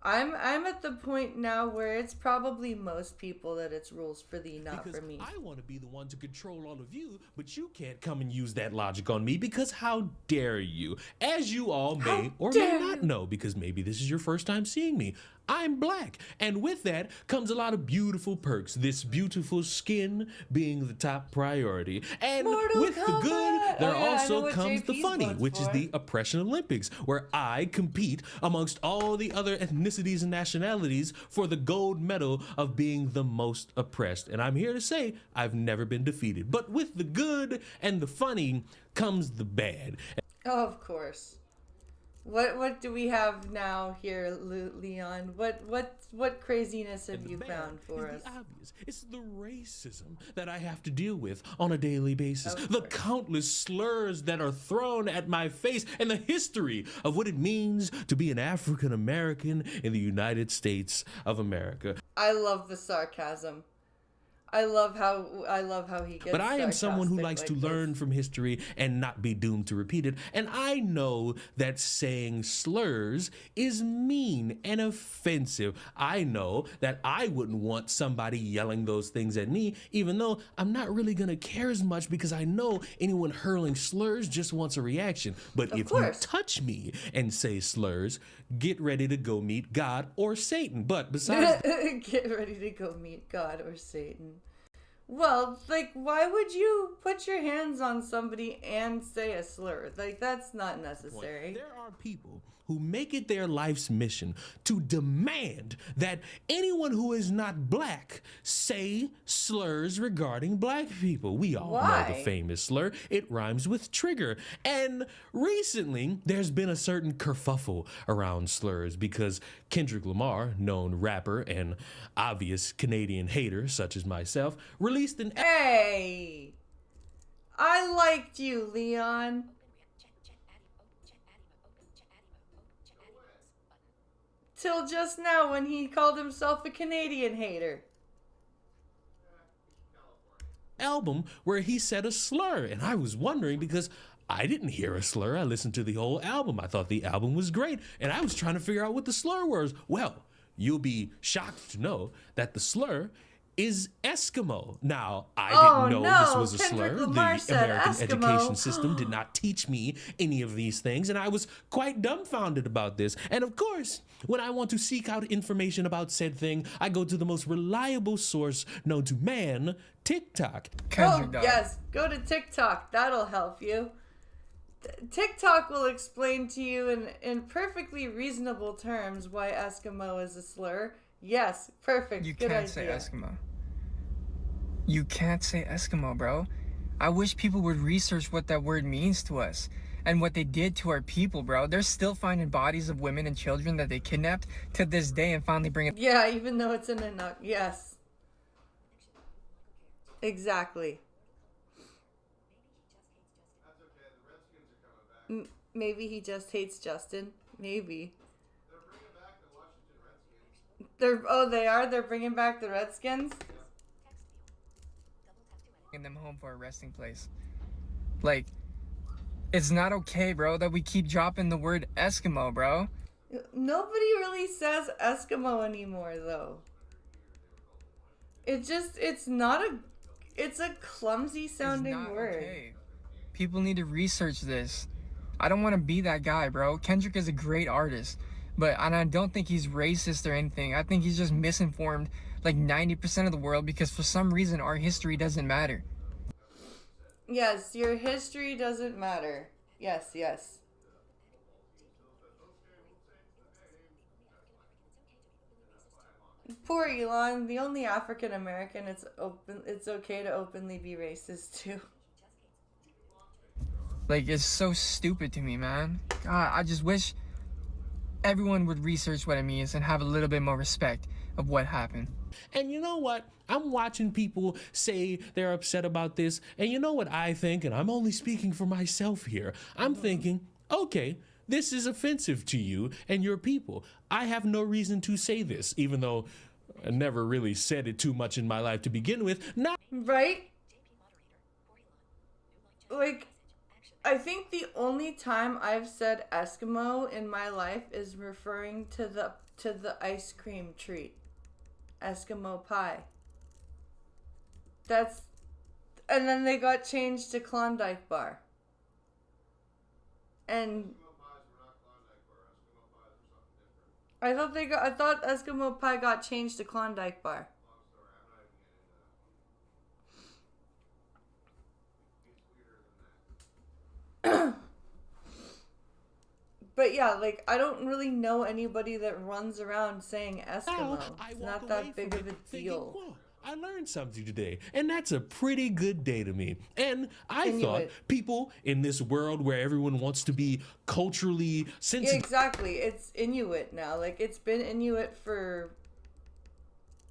Speaker 1: I'm at the point now where it's probably most people that it's rules for thee, not for me.
Speaker 5: I want to be the one to control all of you, but you can't come and use that logic on me because how dare you? As you all may or may not know, because maybe this is your first time seeing me, I'm black, and with that comes a lot of beautiful perks. This beautiful skin being the top priority. And with the good, there also comes the funny, which is the Oppression Olympics, where I compete amongst all the other ethnicities and nationalities for the gold medal of being the most oppressed. And I'm here to say I've never been defeated. But with the good and the funny comes the bad.
Speaker 1: Oh, of course. What do we have now here, Leon? What craziness have you found for us?
Speaker 5: Obvious. It's the racism that I have to deal with on a daily basis. The countless slurs that are thrown at my face and the history of what it means to be an African American in the United States of America.
Speaker 1: I love the sarcasm. I love how he gets.
Speaker 5: But I am someone who likes to learn from history and not be doomed to repeat it. And I know that saying slurs is mean and offensive. I know that I wouldn't want somebody yelling those things at me, even though I'm not really gonna care as much because I know anyone hurling slurs just wants a reaction. But if you touch me and say slurs, get ready to go meet God or Satan. But besides
Speaker 1: get ready to go meet God or Satan. Well, like, why would you put your hands on somebody and say a slur? Like, that's not necessary.
Speaker 5: There are people who make it their life's mission to demand that anyone who is not black say slurs regarding black people. We all know the famous slur. It rhymes with trigger. And recently, there's been a certain kerfuffle around slurs because Kendrick Lamar, known rapper and obvious Canadian hater such as myself, released an...
Speaker 1: Hey! I liked you, Leon. Till just now when he called himself a Canadian hater.
Speaker 5: Album where he said a slur, and I was wondering because I didn't hear a slur. I listened to the whole album. I thought the album was great, and I was trying to figure out what the slur was. Well, you'll be shocked to know that the slur is Eskimo. Now, I didn't know this was a slur. The American education system did not teach me any of these things, and I was quite dumbfounded about this. And of course, when I want to seek out information about said thing, I go to the most reliable source known to man, TikTok.
Speaker 1: Yes, go to TikTok. That'll help you. TikTok will explain to you in perfectly reasonable terms why Eskimo is a slur. Yes, perfect.
Speaker 6: You
Speaker 1: Good
Speaker 6: can't say
Speaker 1: idea.
Speaker 6: Eskimo. You can't say Eskimo, bro. I wish people would research what that word means to us and what they did to our people, bro. They're still finding bodies of women and children that they kidnapped to this day and finally bring it.
Speaker 1: Yeah, even though it's in a yes. Exactly. Maybe he just hates Justin. Maybe. They're bringing back the Redskins.
Speaker 6: Bringing them home for a resting place. Like, it's not okay, bro, that we keep dropping the word Eskimo, bro.
Speaker 1: Nobody really says Eskimo anymore, though. It's a clumsy sounding word.
Speaker 6: Okay. People need to research this. I don't want to be that guy, bro. Kendrick is a great artist, and I don't think he's racist or anything. I think he's just misinformed like 90% of the world because for some reason our history doesn't matter.
Speaker 1: Yes, your history doesn't matter. Yes, yes. Poor Elon, the only African American it's okay to openly be racist too.
Speaker 6: Like, it's so stupid to me, man. God, I just wish everyone would research what it means and have a little bit more respect of what happened.
Speaker 5: And you know what? I'm watching people say they're upset about this, and you know what I think, and I'm only speaking for myself here. I'm thinking, okay, this is offensive to you and your people. I have no reason to say this, even though I never really said it too much in my life to begin with.
Speaker 1: Right? Like, I think the only time I've said Eskimo in my life is referring to the ice cream treat. Eskimo pie. And then they got changed to Klondike bar. And I thought Eskimo pie got changed to Klondike bar. But yeah, like, I don't really know anybody that runs around saying Eskimo. It's not that big of a deal.
Speaker 5: Thinking, I learned something today, and that's a pretty good day to me. And I
Speaker 1: Inuit.
Speaker 5: thought people in this world where everyone wants to be culturally sensitive.
Speaker 1: Yeah, exactly. It's Inuit now. Like, it's been Inuit for,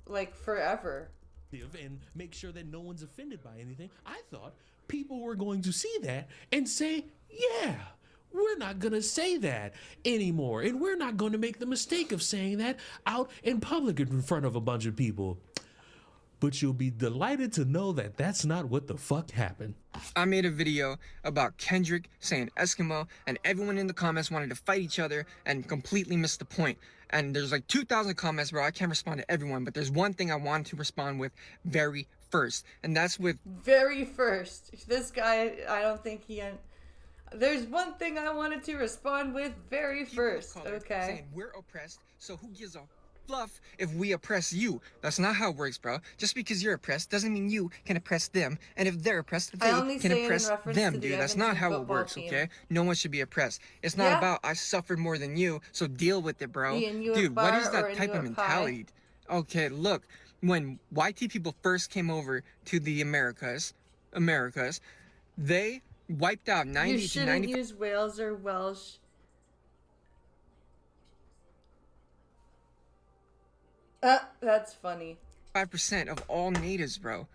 Speaker 1: like, forever.
Speaker 5: And make sure that no one's offended by anything. I thought people were going to see that and say, yeah, we're not going to say that anymore. And we're not going to make the mistake of saying that out in public in front of a bunch of people. But you'll be delighted to know that that's not what the fuck happened.
Speaker 6: I made a video about Kendrick saying Eskimo, and everyone in the comments wanted to fight each other and completely missed the point. And there's like 2,000 comments, bro. I can't respond to everyone, but there's one thing I wanted to respond with very first, and that's with...
Speaker 1: Very first. This guy, I don't think he... There's one thing I wanted to respond with very first, okay?
Speaker 6: Saying we're oppressed, so who gives a fluff if we oppress you? That's not how it works, bro. Just because you're oppressed doesn't mean you can oppress them, and if they're oppressed, they can oppress them, dude. That's not how it works, okay? No one should be oppressed. It's not about I suffered more than you, so deal with it, bro. Dude, what is that type of mentality? Okay, look, when YT people first came over to the Americas, they wiped out 90 to 95.
Speaker 1: You shouldn't use Wales or Welsh. That's funny.
Speaker 6: 5% of all natives, bro.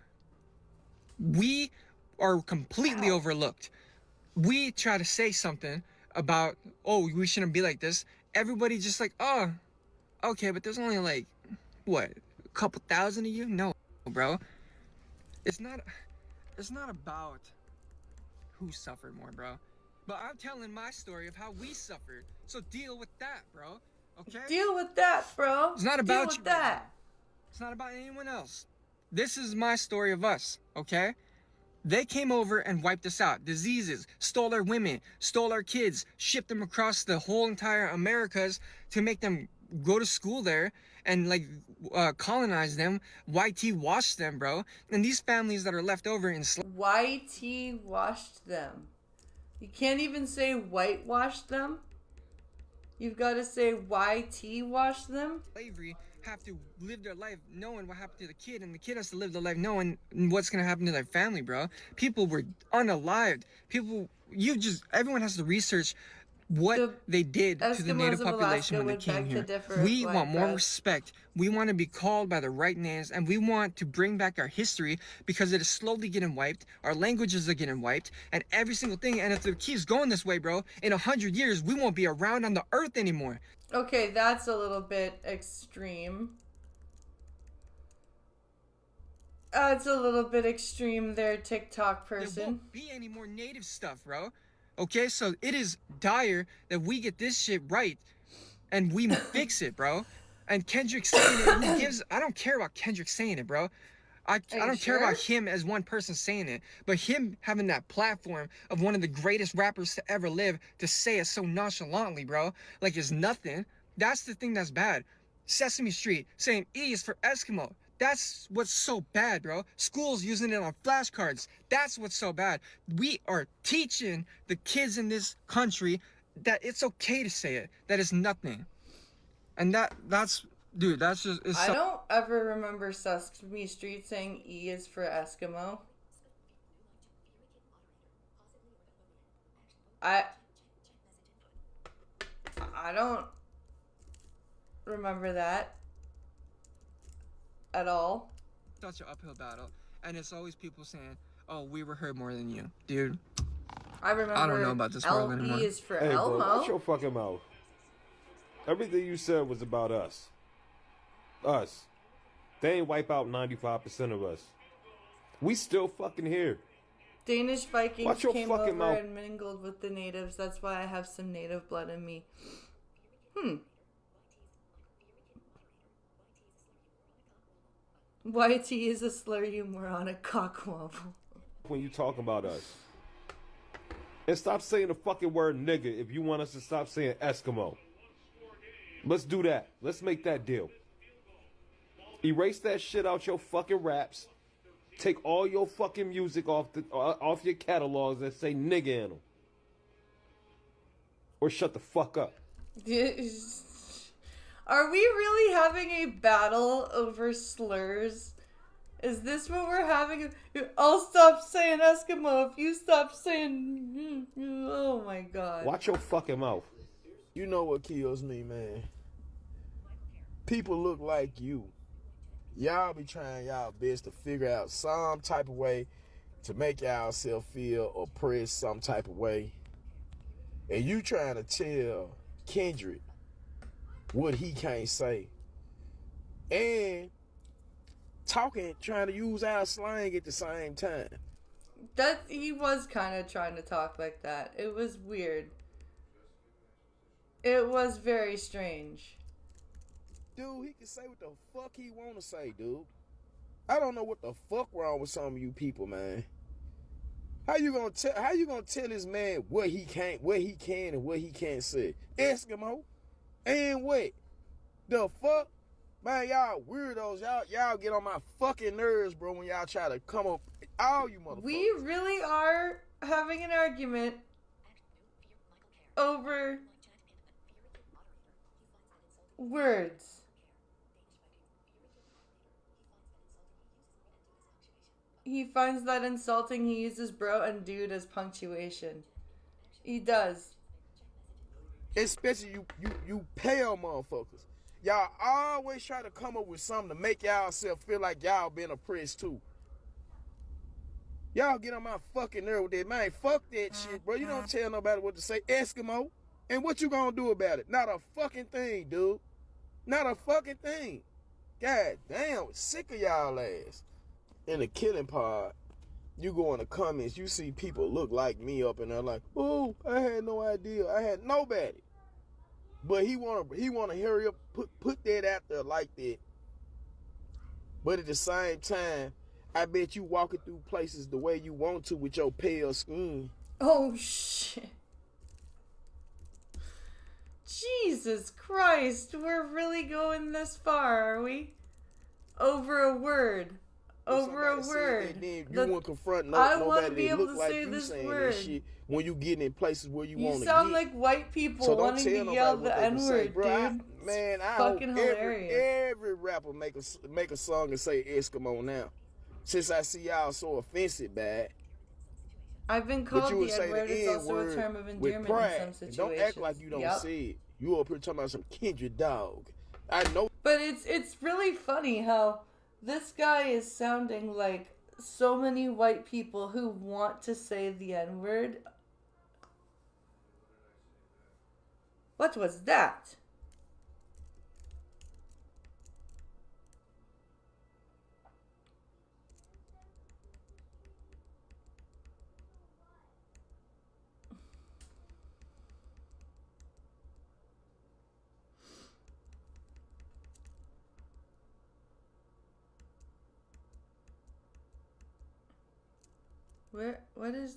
Speaker 6: We are completely overlooked. We try to say something about, oh, we shouldn't be like this. Everybody just like, oh, okay, but there's only like, what, a couple thousand of you? No, bro. It's not about who suffered more, bro. But I'm telling my story of how we suffered. So deal with that, bro. Okay?
Speaker 1: Deal with that, bro.
Speaker 6: It's not about
Speaker 1: Deal with that.
Speaker 6: It's not about anyone else. This is my story of us, okay? They came over and wiped us out. Diseases, stole our women, stole our kids, shipped them across the whole entire Americas to make them go to school there and like colonize them. YT washed them, bro. And these families that are left over in
Speaker 1: YT washed them. You can't even say whitewashed them. You've got to say YT washed them.
Speaker 6: Slavery have to live their life knowing what happened to the kid, and the kid has to live their life knowing what's gonna happen to their family, bro. People were unalived. Everyone has to research what they did to the native population when they came here. We want more respect. We want to be called by the right names, and we want to bring back our history because it is slowly getting wiped. Our languages are getting wiped, and every single thing. And if it keeps going this way, bro, in 100 years, we won't be around on the earth anymore.
Speaker 1: Okay, that's a little bit extreme. It's a little bit extreme there, TikTok person.
Speaker 6: There won't be any more native stuff, bro. Okay, so it is dire that we get this shit right and we fix it, bro. And Kendrick saying it, he gives. I don't care about Kendrick saying it, bro. I don't care about him as one person saying it, but him having that platform of one of the greatest rappers to ever live to say it so nonchalantly, bro. Like it's nothing. That's the thing that's bad. Sesame Street saying E is for Eskimo. That's what's so bad, bro. Schools using it on flashcards. That's what's so bad. We are teaching the kids in this country that it's okay to say it. That is nothing. And that's dude, that's just
Speaker 1: I don't ever remember Sesame Street saying E is for Eskimo. I don't remember that at all.
Speaker 6: Such an uphill battle, and it's always people saying, "Oh, we were heard more than you, dude."
Speaker 1: I remember.
Speaker 6: I don't know about this world anymore.
Speaker 1: L-E is for
Speaker 7: Hey,
Speaker 1: Elmo.
Speaker 7: bro, watch your fucking mouth. Everything you said was about us. Us. They ain't wipe out 95% of us. We still fucking here.
Speaker 1: Danish Vikings
Speaker 7: Watch your
Speaker 1: came
Speaker 7: fucking
Speaker 1: over
Speaker 7: mouth.
Speaker 1: and mingled with the natives. That's why I have some native blood in me. YT is a slur, you moronic cockwobble.
Speaker 7: When you talk about us. And stop saying the fucking word nigga if you want us to stop saying Eskimo. Let's do that. Let's make that deal. Erase that shit out your fucking raps. Take all your fucking music off your catalogs that say nigga in them. Or shut the fuck up.
Speaker 1: Are we really having a battle over slurs? Is this what we're having? I'll stop saying Eskimo if you stop saying... Oh my god.
Speaker 7: Watch your fucking mouth.
Speaker 8: You know what kills me, man? People look like you. Y'all be trying y'all best to figure out some type of way to make yourself feel oppressed some type of way. And you trying to tell Kendrick what he can't say. And trying to use our slang at the same time.
Speaker 1: That he was kind of trying to talk like that. It was weird. It was very strange.
Speaker 8: Dude, he can say what the fuck he want to say, dude. I don't know what the fuck wrong with some of you people, man. How you gonna tell this man what he can and what he can't say? Eskimo? And what? The fuck? Man, y'all weirdos. Y'all get on my fucking nerves, bro, when y'all try to come up. All you motherfuckers.
Speaker 1: We really are having an argument over words. He finds that insulting. He uses bro and dude as punctuation. He does.
Speaker 8: Especially you pale motherfuckers. Y'all always try to come up with something to make y'all self feel like y'all been oppressed too. Y'all get on my fucking nerve with that, man. Fuck that shit, bro. You don't tell nobody what to say. Eskimo. And what you gonna do about it? Not a fucking thing, dude. Not a fucking thing. God damn, sick of y'all ass. In the killing part, you go in the comments, you see people look like me up and they're like, oh, I had no idea. I had nobody. But he wanna hurry up, put that out there like that. But at the same time, I bet you walking through places the way you want to with your pale skin.
Speaker 1: Oh shit. Jesus Christ, we're really going this far, are we? Over a word. Over a word.
Speaker 8: You won't confront
Speaker 1: I want to
Speaker 8: nobody
Speaker 1: be
Speaker 8: that
Speaker 1: able
Speaker 8: look
Speaker 1: to
Speaker 8: like
Speaker 1: say
Speaker 8: you
Speaker 1: this
Speaker 8: saying
Speaker 1: word.
Speaker 8: that shit when you getting in places where you want to
Speaker 1: You
Speaker 8: get.
Speaker 1: sound like white people
Speaker 8: So don't
Speaker 1: wanting
Speaker 8: tell
Speaker 1: to yell
Speaker 8: nobody
Speaker 1: the
Speaker 8: what they can say,
Speaker 1: N-word,
Speaker 8: bro.
Speaker 1: dude.
Speaker 8: I
Speaker 1: Fucking
Speaker 8: hope
Speaker 1: hilarious.
Speaker 8: every rapper make a song and say Eskimo now. Since I see y'all so offensive, bad.
Speaker 1: I've been
Speaker 8: But
Speaker 1: called
Speaker 8: you would
Speaker 1: the
Speaker 8: say
Speaker 1: N-word.
Speaker 8: the
Speaker 1: It's also a
Speaker 8: N-word
Speaker 1: term of
Speaker 8: with
Speaker 1: endearment
Speaker 8: pride.
Speaker 1: in some
Speaker 8: And
Speaker 1: situations.
Speaker 8: don't act like you don't
Speaker 1: Yep.
Speaker 8: see it. You up here talking about some Kendrick dog. I know.
Speaker 1: But it's really funny how this guy is sounding like so many white people who want to say the N-word. What was that? What is...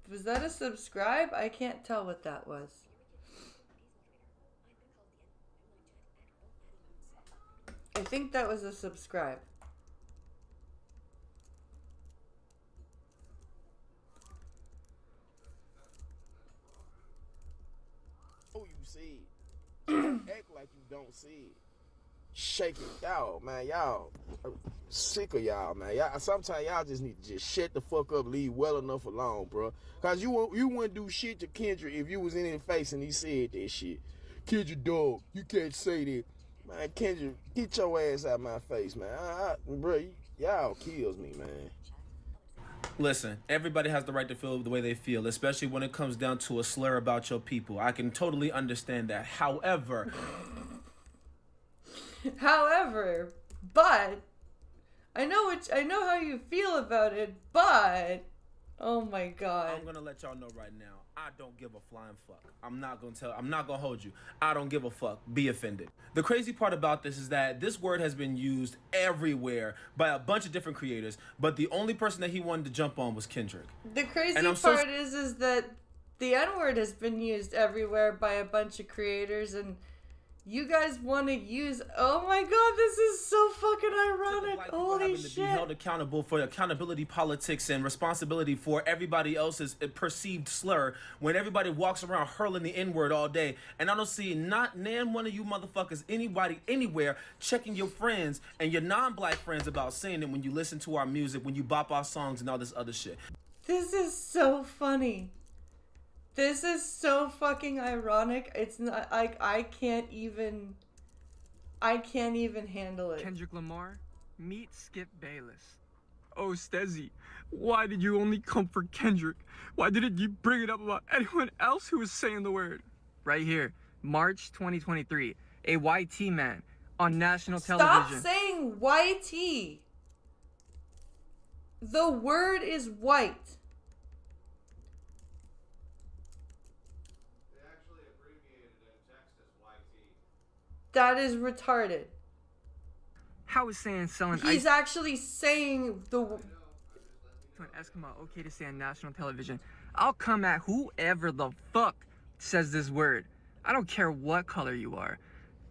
Speaker 1: Was that a subscribe? I can't tell what that was. I think that was a subscribe.
Speaker 8: Oh, you see it. Act like you don't see it. Shake it. Y'all, man, y'all. I'm sick of y'all, man. Y'all, sometimes y'all just need to just shut the fuck up, leave well enough alone, bro. Cause you wouldn't do shit to Kendrick if you was in his face and he said that shit. Kendrick, dog, you can't say that. Man, Kendrick, get your ass out of my face, man. Bro, y'all kills me, man.
Speaker 4: Listen, everybody has the right to feel the way they feel, especially when it comes down to a slur about your people. I can totally understand that. However,
Speaker 1: but I know how you feel about it, but oh my god.
Speaker 4: I'm gonna let y'all know right now. I don't give a flying fuck. I'm not gonna hold you. I don't give a fuck. Be offended. The crazy part about this is that this word has been used everywhere by a bunch of different creators, but the only person that he wanted to jump on was Kendrick.
Speaker 1: The crazy part is that the N-word has been used everywhere by a bunch of creators, and you guys want to use... Oh my god, this is so fucking ironic. Holy shit.
Speaker 4: To be held accountable for accountability politics and responsibility for everybody else's perceived slur when everybody walks around hurling the N-word all day. And I don't see not one of you motherfuckers, anybody, anywhere, checking your friends and your non-black friends about saying it when you listen to our music, when you bop our songs and all this other shit.
Speaker 1: This is so funny. This is so fucking ironic. It's not like I can't even handle it.
Speaker 6: Kendrick Lamar, meet Skip Bayless. Oh, Stezzy, why did you only come for Kendrick? Why didn't you bring it up about anyone else who was saying the word? Right here, March 2023, a YT man on national television.
Speaker 1: Stop saying YT. The word is white. That is retarded.
Speaker 6: How is saying selling
Speaker 1: He's actually saying the...
Speaker 6: to an Eskimo okay to say on national television? I'll come at whoever the fuck says this word. I don't care what color you are.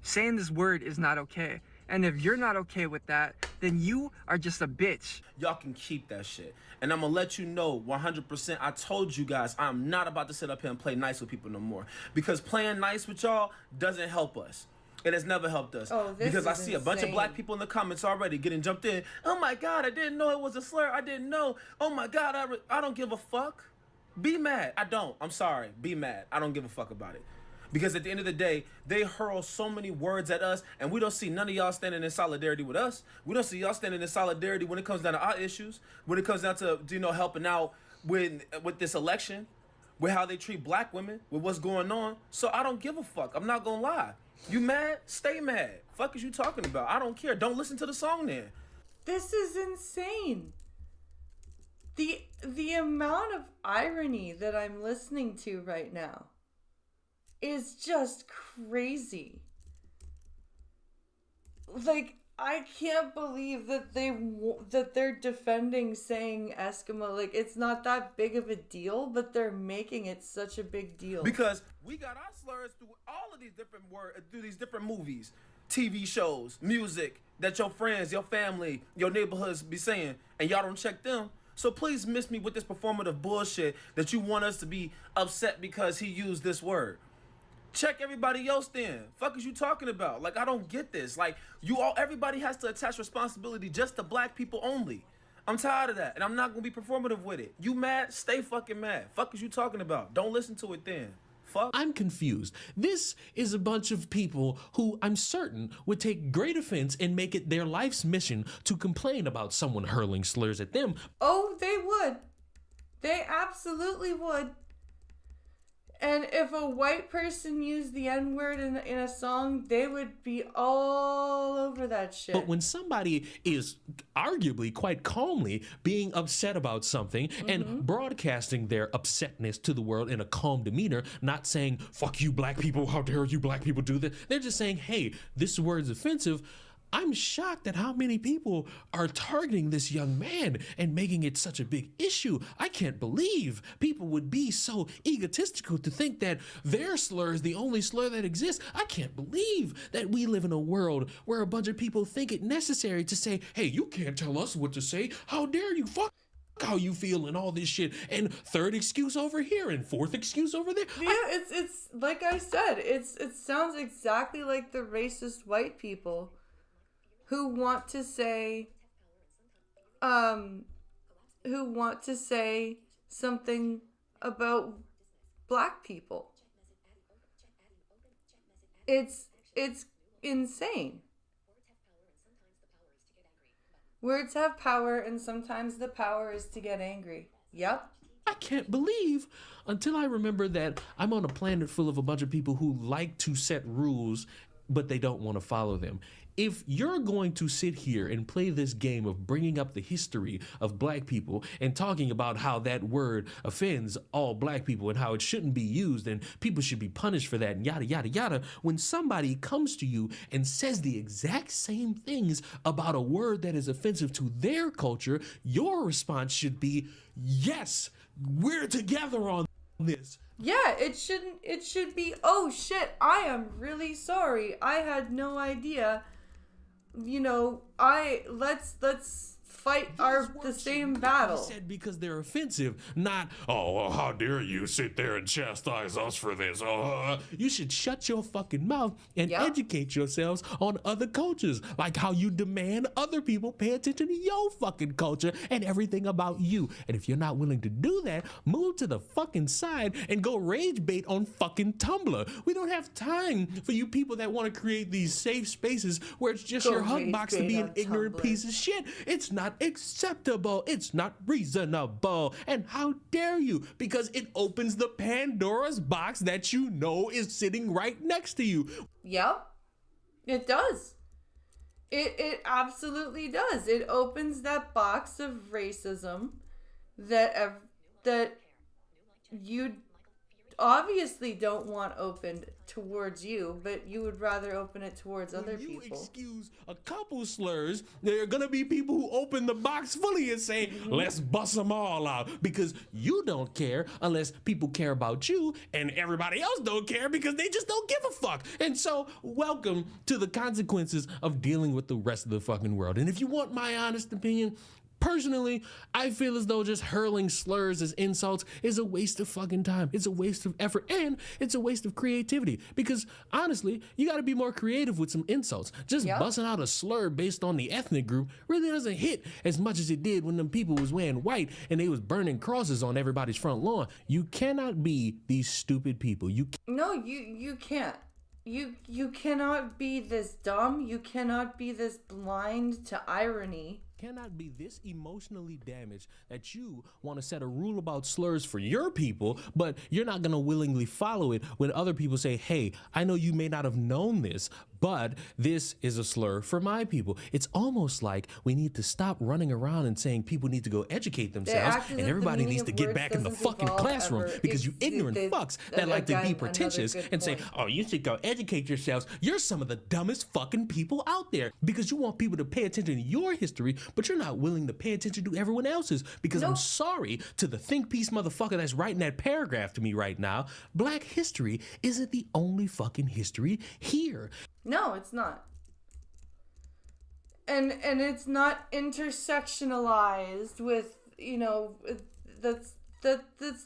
Speaker 6: Saying this word is not okay. And if you're not okay with that, then you are just a bitch.
Speaker 4: Y'all can keep that shit. And I'm gonna let you know 100%, I told you guys, I'm not about to sit up here and play nice with people no more. Because playing nice with y'all doesn't help us. It has never helped us. Because I see a bunch of black people in the comments already getting jumped in. Oh my God, I didn't know it was a slur. I didn't know. Oh my God, I don't give a fuck. Be mad. I don't. I'm sorry. Be mad. I don't give a fuck about it. Because at the end of the day, they hurl so many words at us, and we don't see none of y'all standing in solidarity with us. We don't see y'all standing in solidarity when it comes down to our issues, when it comes down to, helping out with this election, with how they treat black women, with what's going on. So I don't give a fuck. I'm not gonna lie. You mad? Stay mad. Fuck is you talking about? I don't care. Don't listen to the song then.
Speaker 1: This is insane. The amount of irony that I'm listening to right now is just crazy. Like, I can't believe that they're defending saying Eskimo. Like, it's not that big of a deal, but they're making it such a big deal.
Speaker 4: Because we got our slurs through all of these different through these different movies, TV shows, music that your friends, your family, your neighborhoods be saying, and y'all don't check them. So please miss me with this performative bullshit that you want us to be upset because he used this word. Check everybody else then. Fuck is you talking about? Like, I don't get this. Like, everybody has to attach responsibility just to black people only. I'm tired of that, and I'm not gonna be performative with it. You mad? Stay fucking mad. Fuck is you talking about? Don't listen to it then. Fuck.
Speaker 5: I'm confused. This is a bunch of people who I'm certain would take great offense and make it their life's mission to complain about someone hurling slurs at them.
Speaker 1: Oh, they would. They absolutely would. And if a white person used the N-word in a song, they would be all over that shit.
Speaker 5: But when somebody is arguably quite calmly being upset about something and broadcasting their upsetness to the world in a calm demeanor, not saying, fuck you black people, how dare you black people do this. They're just saying, hey, this word's offensive. I'm shocked at how many people are targeting this young man and making it such a big issue. I can't believe people would be so egotistical to think that their slur is the only slur that exists. I can't believe that we live in a world where a bunch of people think it necessary to say, hey, you can't tell us what to say. How dare you? Fuck how you feel and all this shit. And third excuse over here and fourth excuse over there.
Speaker 1: Yeah, it's like I said, it sounds exactly like the racist white people who want to say something about black people. It's insane. Words have power, and sometimes the power is to get angry. Yep.
Speaker 5: I can't believe until I remember that I'm on a planet full of a bunch of people who like to set rules, but they don't want to follow them. If you're going to sit here and play this game of bringing up the history of black people and talking about how that word offends all black people and how it shouldn't be used and people should be punished for that and yada, yada, yada, when somebody comes to you and says the exact same things about a word that is offensive to their culture, your response should be, yes, we're together on this.
Speaker 1: Yeah, it should be, oh shit, I am really sorry. I had no idea. You know, let's fight the same battle.
Speaker 5: Said because they're offensive, not, oh, how dare you sit there and chastise us for this. You should shut your fucking mouth and educate yourselves on other cultures, like how you demand other people pay attention to your fucking culture and everything about you. And if you're not willing to do that, move to the fucking side and go rage bait on fucking Tumblr. We don't have time for you people that want to create these safe spaces where it's just your hug box to be an ignorant piece of shit. It's not acceptable. It's not reasonable. And how dare you? Because it opens the Pandora's box that you know is sitting right next to you.
Speaker 1: Yep. It does. It absolutely does. It opens that box of racism that you obviously don't want opened towards you, but you would rather open it towards other people.
Speaker 5: You excuse a couple slurs, there are gonna be people who open the box fully and say, let's bust them all out, because you don't care unless people care about you, and everybody else don't care because they just don't give a fuck. And so, welcome to the consequences of dealing with the rest of the fucking world. And if you want my honest opinion, personally, I feel as though just hurling slurs as insults is a waste of fucking time. It's a waste of effort, and it's a waste of creativity. Because honestly, you gotta be more creative with some insults. Just busting out a slur based on the ethnic group really doesn't hit as much as it did when them people was wearing white and they was burning crosses on everybody's front lawn. You cannot be these stupid people. You
Speaker 1: can't. You cannot be this dumb. You cannot be this blind to irony.
Speaker 5: Cannot be this emotionally damaged that you want to set a rule about slurs for your people, but you're not going to willingly follow it when other people say, hey, I know you may not have known this, but this is a slur for my people. It's almost like we need to stop running around and saying people need to go educate themselves and everybody needs to get back in the fucking classroom because you ignorant fucks that like to be pretentious and say, oh, you should go educate yourselves. You're some of the dumbest fucking people out there because you want people to pay attention to your history, but you're not willing to pay attention to everyone else's because I'm sorry to the think piece motherfucker that's writing that paragraph to me right now. Black history isn't the only fucking history here.
Speaker 1: No, it's not. And it's not intersectionalized with, you know, that's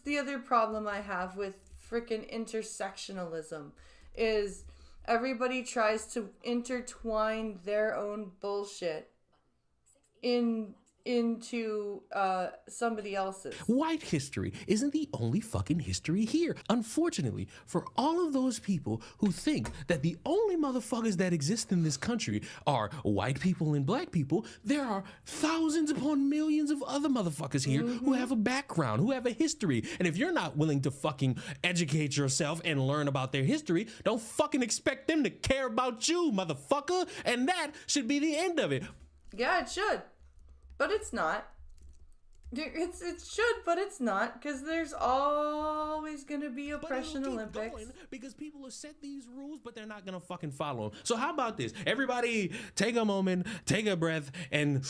Speaker 1: the other problem I have with freaking intersectionalism is everybody tries to intertwine their own bullshit into somebody else's.
Speaker 5: White history isn't the only fucking history here. Unfortunately, for all of those people who think that the only motherfuckers that exist in this country are white people and black people, there are thousands upon millions of other motherfuckers here who have a background, who have a history. And if you're not willing to fucking educate yourself and learn about their history, don't fucking expect them to care about you, motherfucker. And that should be the end of it.
Speaker 1: Yeah, it should. But it's not. It should, but it's not, because there's always going to be Oppression Olympics.
Speaker 5: Because people have set these rules, but they're not going to fucking follow them. So how about this? Everybody take a moment, take a breath, and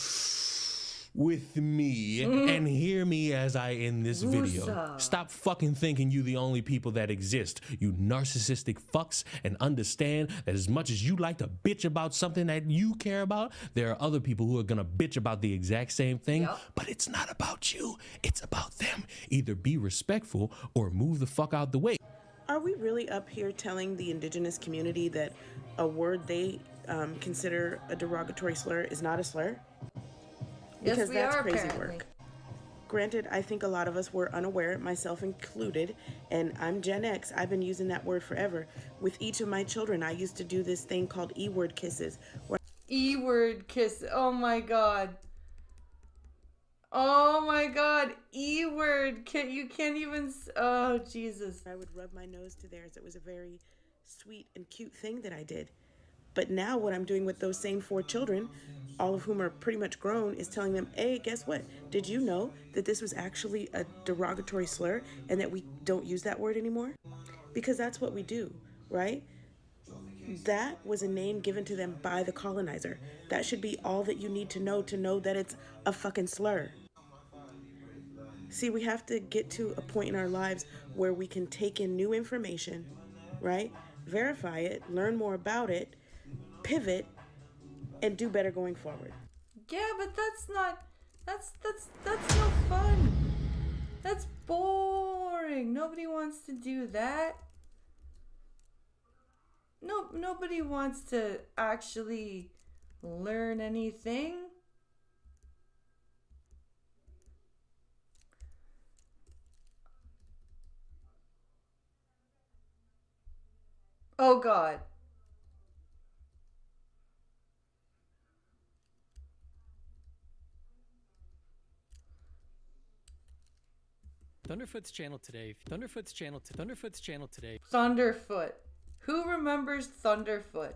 Speaker 5: with me, and hear me as I end this video. Stop fucking thinking you the only people that exist, you narcissistic fucks, and understand that as much as you like to bitch about something that you care about, there are other people who are gonna bitch about the exact same thing, but it's not about you, it's about them. Either be respectful or move the fuck out the way.
Speaker 10: Are we really up here telling the indigenous community that a word they consider a derogatory slur is not a slur? Because
Speaker 1: yes, we
Speaker 10: that's
Speaker 1: are,
Speaker 10: crazy
Speaker 1: apparently.
Speaker 10: work. Granted, I think a lot of us were unaware, myself included, and I'm Gen X. I've been using that word forever. With each of my children, I used to do this thing called E-word kisses.
Speaker 1: E-word kiss. Oh my god. Oh my god. E-word kiss. You can't even. Oh, Jesus.
Speaker 10: I would rub my nose to theirs. It was a very sweet and cute thing that I did. But now what I'm doing with those same 4 children, all of whom are pretty much grown, is telling them, hey, guess what? Did you know that this was actually a derogatory slur and that we don't use that word anymore? Because that's what we do, right? That was a name given to them by the colonizer. That should be all that you need to know that it's a fucking slur. See, we have to get to a point in our lives where we can take in new information, right? Verify it, learn more about it, pivot, and do better going forward.
Speaker 1: Yeah, but that's no fun. That's boring. Nobody wants to do that. No, nobody wants to actually learn anything. Oh God.
Speaker 11: Thunderfoot's channel today. Thunderfoot's channel today.
Speaker 1: Thunderfoot. Who remembers Thunderfoot?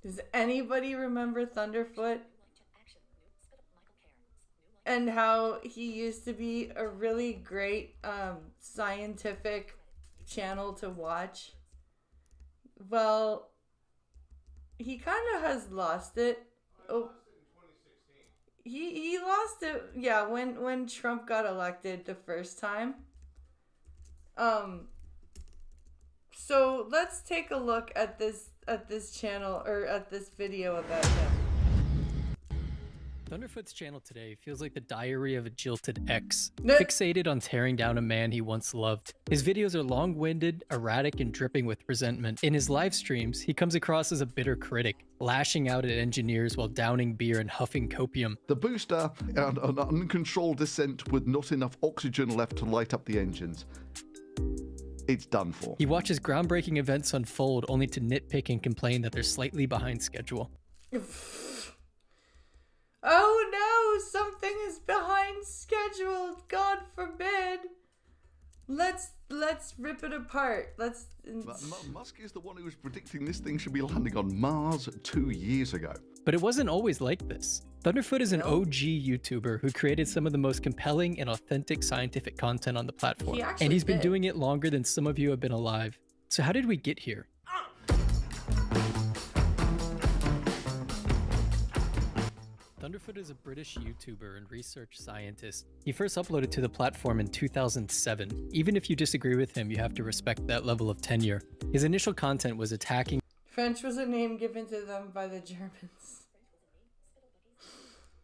Speaker 1: Does anybody remember Thunderfoot? And how he used to be a really great scientific channel to watch? Well, he kind of has lost it. Oh. He lost it, yeah, when Trump got elected the first time. So let's take a look at this channel, or at this video about him.
Speaker 11: Thunderfoot's channel today feels like the diary of a jilted ex, fixated on tearing down a man he once loved. His videos are long-winded, erratic, and dripping with resentment. In his live streams, he comes across as a bitter critic, lashing out at engineers while downing beer and huffing copium.
Speaker 23: The booster and an uncontrolled descent with not enough oxygen left to light up the engines. It's done for.
Speaker 11: He watches groundbreaking events unfold only to nitpick and complain that they're slightly behind schedule.
Speaker 1: Oh no, something is behind schedule. God forbid. Let's rip it apart.
Speaker 23: Musk is the one who was predicting this thing should be landing on Mars 2 years ago.
Speaker 11: But it wasn't always like this. Thunderfoot is an OG YouTuber who created some of the most compelling and authentic scientific content on the platform. And he's been doing it longer than some of you have been alive. So how did we get here? Thunderfoot is a British YouTuber and research scientist. He first uploaded to the platform in 2007. Even if you disagree with him, you have to respect that level of tenure. His initial content was attacking.
Speaker 1: French was a name given to them by the Germans.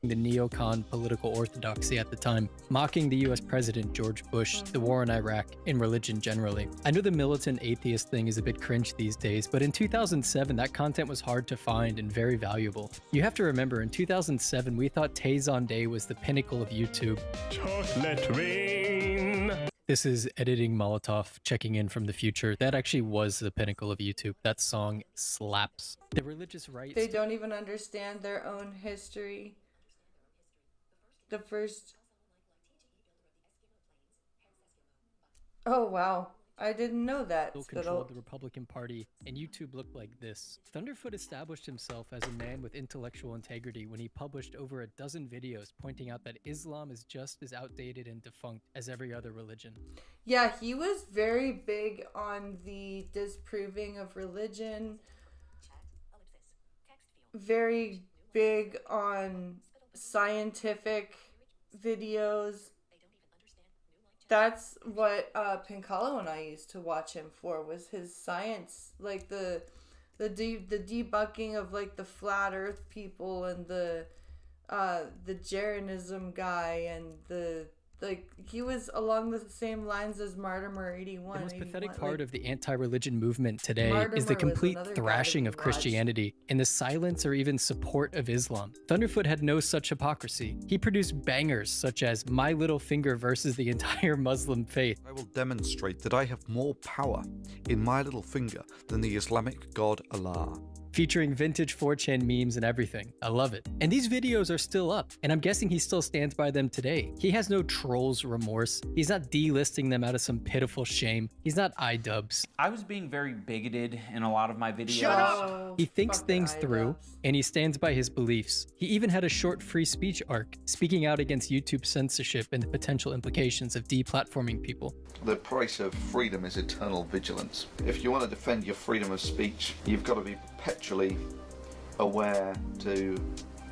Speaker 11: the neocon political orthodoxy at the time, mocking the US President George Bush, the war in Iraq, and religion generally. I know the militant atheist thing is a bit cringe these days, but in 2007 that content was hard to find and very valuable. You have to remember, in 2007 we thought Tay Zonday was the pinnacle of YouTube.
Speaker 21: Chocolate rain.
Speaker 11: This is Editing Molotov checking in from the future. That actually was the pinnacle of YouTube. That song slaps. The religious rights...
Speaker 1: They don't even understand their own history. The first... Oh, wow. I didn't know that.
Speaker 11: Still controlled the Republican Party, and YouTube looked like this. Thunderfoot established himself as a man with intellectual integrity when he published over a dozen videos pointing out that Islam is just as outdated and defunct as every other religion.
Speaker 1: Yeah, he was very big on the disproving of religion. Very big on scientific videos. That's what Pincalo and I used to watch him for, was his science, like the debunking of like the flat Earth people and the Jeranism guy, and he was along the same lines as Martimer 81.
Speaker 11: The most pathetic part of the anti-religion movement today is the complete thrashing of Christianity and the silence or even support of Islam. Thunderfoot had no such hypocrisy. He produced bangers such as My Little Finger versus the entire Muslim faith.
Speaker 9: I will demonstrate that I have more power in my little finger than the Islamic god Allah.
Speaker 11: Featuring vintage 4chan memes and everything. I love it. And these videos are still up, and I'm guessing he still stands by them today. He has no trolls remorse. He's not delisting them out of some pitiful shame. He's not iDubbbz.
Speaker 13: I was being very bigoted in a lot of my videos.
Speaker 11: Shut up! He thinks things through, and he stands by his beliefs. He even had a short free speech arc, speaking out against YouTube censorship and the potential implications of deplatforming people.
Speaker 9: The price of freedom is eternal vigilance. If you want to defend your freedom of speech, you've got to be perpetually aware to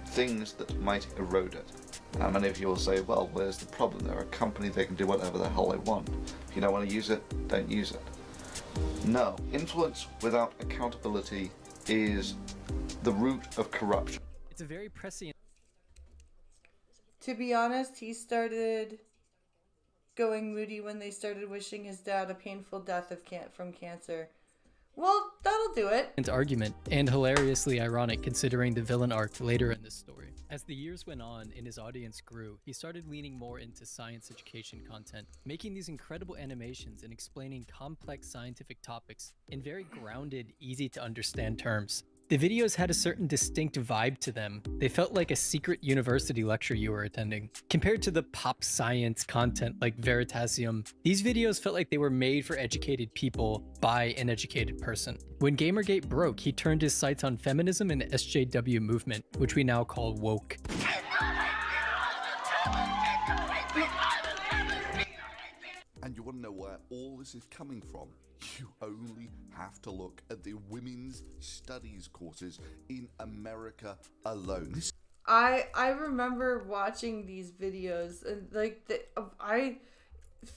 Speaker 9: things that might erode it. And many of you will say, well, where's the problem? They're a company, they can do whatever the hell they want. If you don't want to use it, don't use it. No, influence without accountability is the root of corruption.
Speaker 11: It's a very prescient.
Speaker 1: To be honest, he started going moody when they started wishing his dad a painful death from cancer. Well, that'll do it.
Speaker 11: Argument, and hilariously ironic considering the villain arc later in this story. As the years went on and his audience grew, he started leaning more into science education content, making these incredible animations and explaining complex scientific topics in very grounded, easy to understand terms. The videos had a certain distinct vibe to them. They felt like a secret university lecture you were attending. Compared to the pop science content like Veritasium, these videos felt like they were made for educated people by an educated person. When Gamergate broke, he turned his sights on feminism and the SJW movement, which we now call woke.
Speaker 23: And you want to know where all this is coming from? You only have to look at the women's studies courses in America alone.
Speaker 1: I remember watching these videos, and like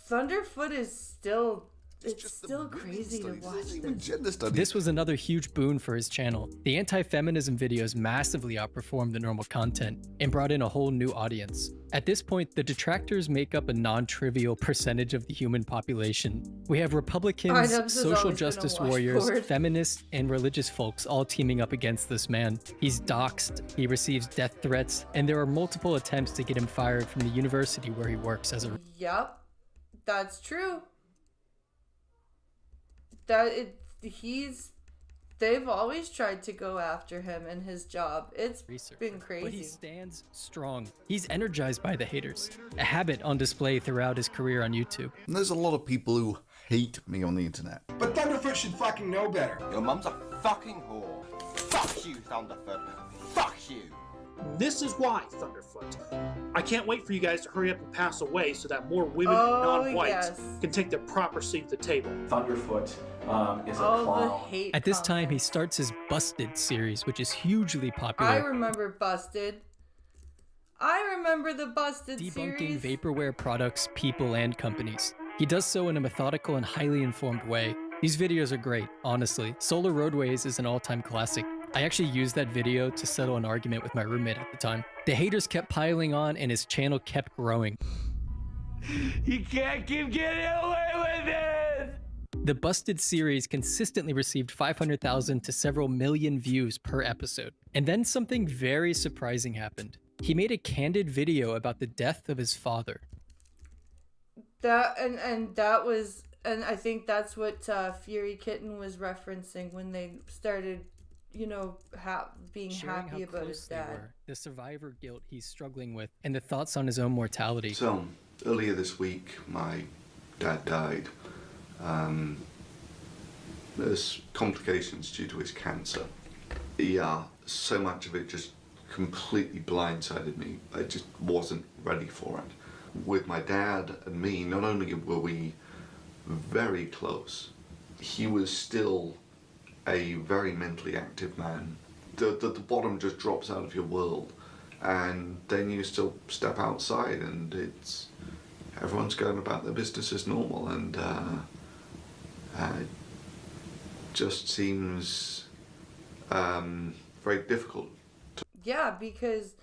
Speaker 1: Thunderfoot is still. It's still crazy to watch this.
Speaker 11: This was another huge boon for his channel. The anti-feminism videos massively outperformed the normal content and brought in a whole new audience. At this point, the detractors make up a non-trivial percentage of the human population. We have Republicans, social justice warriors, feminists, and religious folks all teaming up against this man. He's doxxed, he receives death threats, and there are multiple attempts to get him fired from the university where he works as a...
Speaker 1: Yep, that's true. They've always tried to go after him and his job. It's been crazy.
Speaker 11: But he stands strong. He's energized by the haters, a habit on display throughout his career on YouTube.
Speaker 23: And there's a lot of people who hate me on the internet.
Speaker 16: But Thunderfoot should fucking know better.
Speaker 18: Your mum's a fucking whore. Fuck you, Thunderfoot. Fuck you.
Speaker 24: This is why, Thunderfoot. I can't wait for you guys to hurry up and pass away so that more women and non-whites can take their proper seat at the table.
Speaker 17: Thunderfoot is a clown.
Speaker 11: At this time, he starts his Busted series, which is hugely popular.
Speaker 1: I remember Busted. I remember the Busted
Speaker 11: Debunking
Speaker 1: series.
Speaker 11: vaporware products, people, and companies. He does so in a methodical and highly informed way. These videos are great, honestly. Solar Roadways is an all-time classic. I actually used that video to settle an argument with my roommate at the time. The haters kept piling on and his channel kept growing.
Speaker 21: You can't keep getting away with it!
Speaker 11: The Busted series consistently received 500,000 to several million views per episode. And then something very surprising happened. He made a candid video about the death of his father.
Speaker 1: And I think that's what Fury Kitten was referencing when they started, you know, being
Speaker 11: Sharing
Speaker 1: happy
Speaker 11: how
Speaker 1: about
Speaker 11: close
Speaker 1: his
Speaker 11: they
Speaker 1: dad.
Speaker 11: were, the survivor guilt he's struggling with, and the thoughts on his own mortality.
Speaker 23: So, earlier this week, my dad died. There's complications due to his cancer. Yeah, so much of it just completely blindsided me. I just wasn't ready for it. With my dad and me, not only were we very close, he was still a very mentally active man. The bottom just drops out of your world, and then you still step outside and it's everyone's going about their business as normal, and just seems very difficult.
Speaker 1: Yeah, because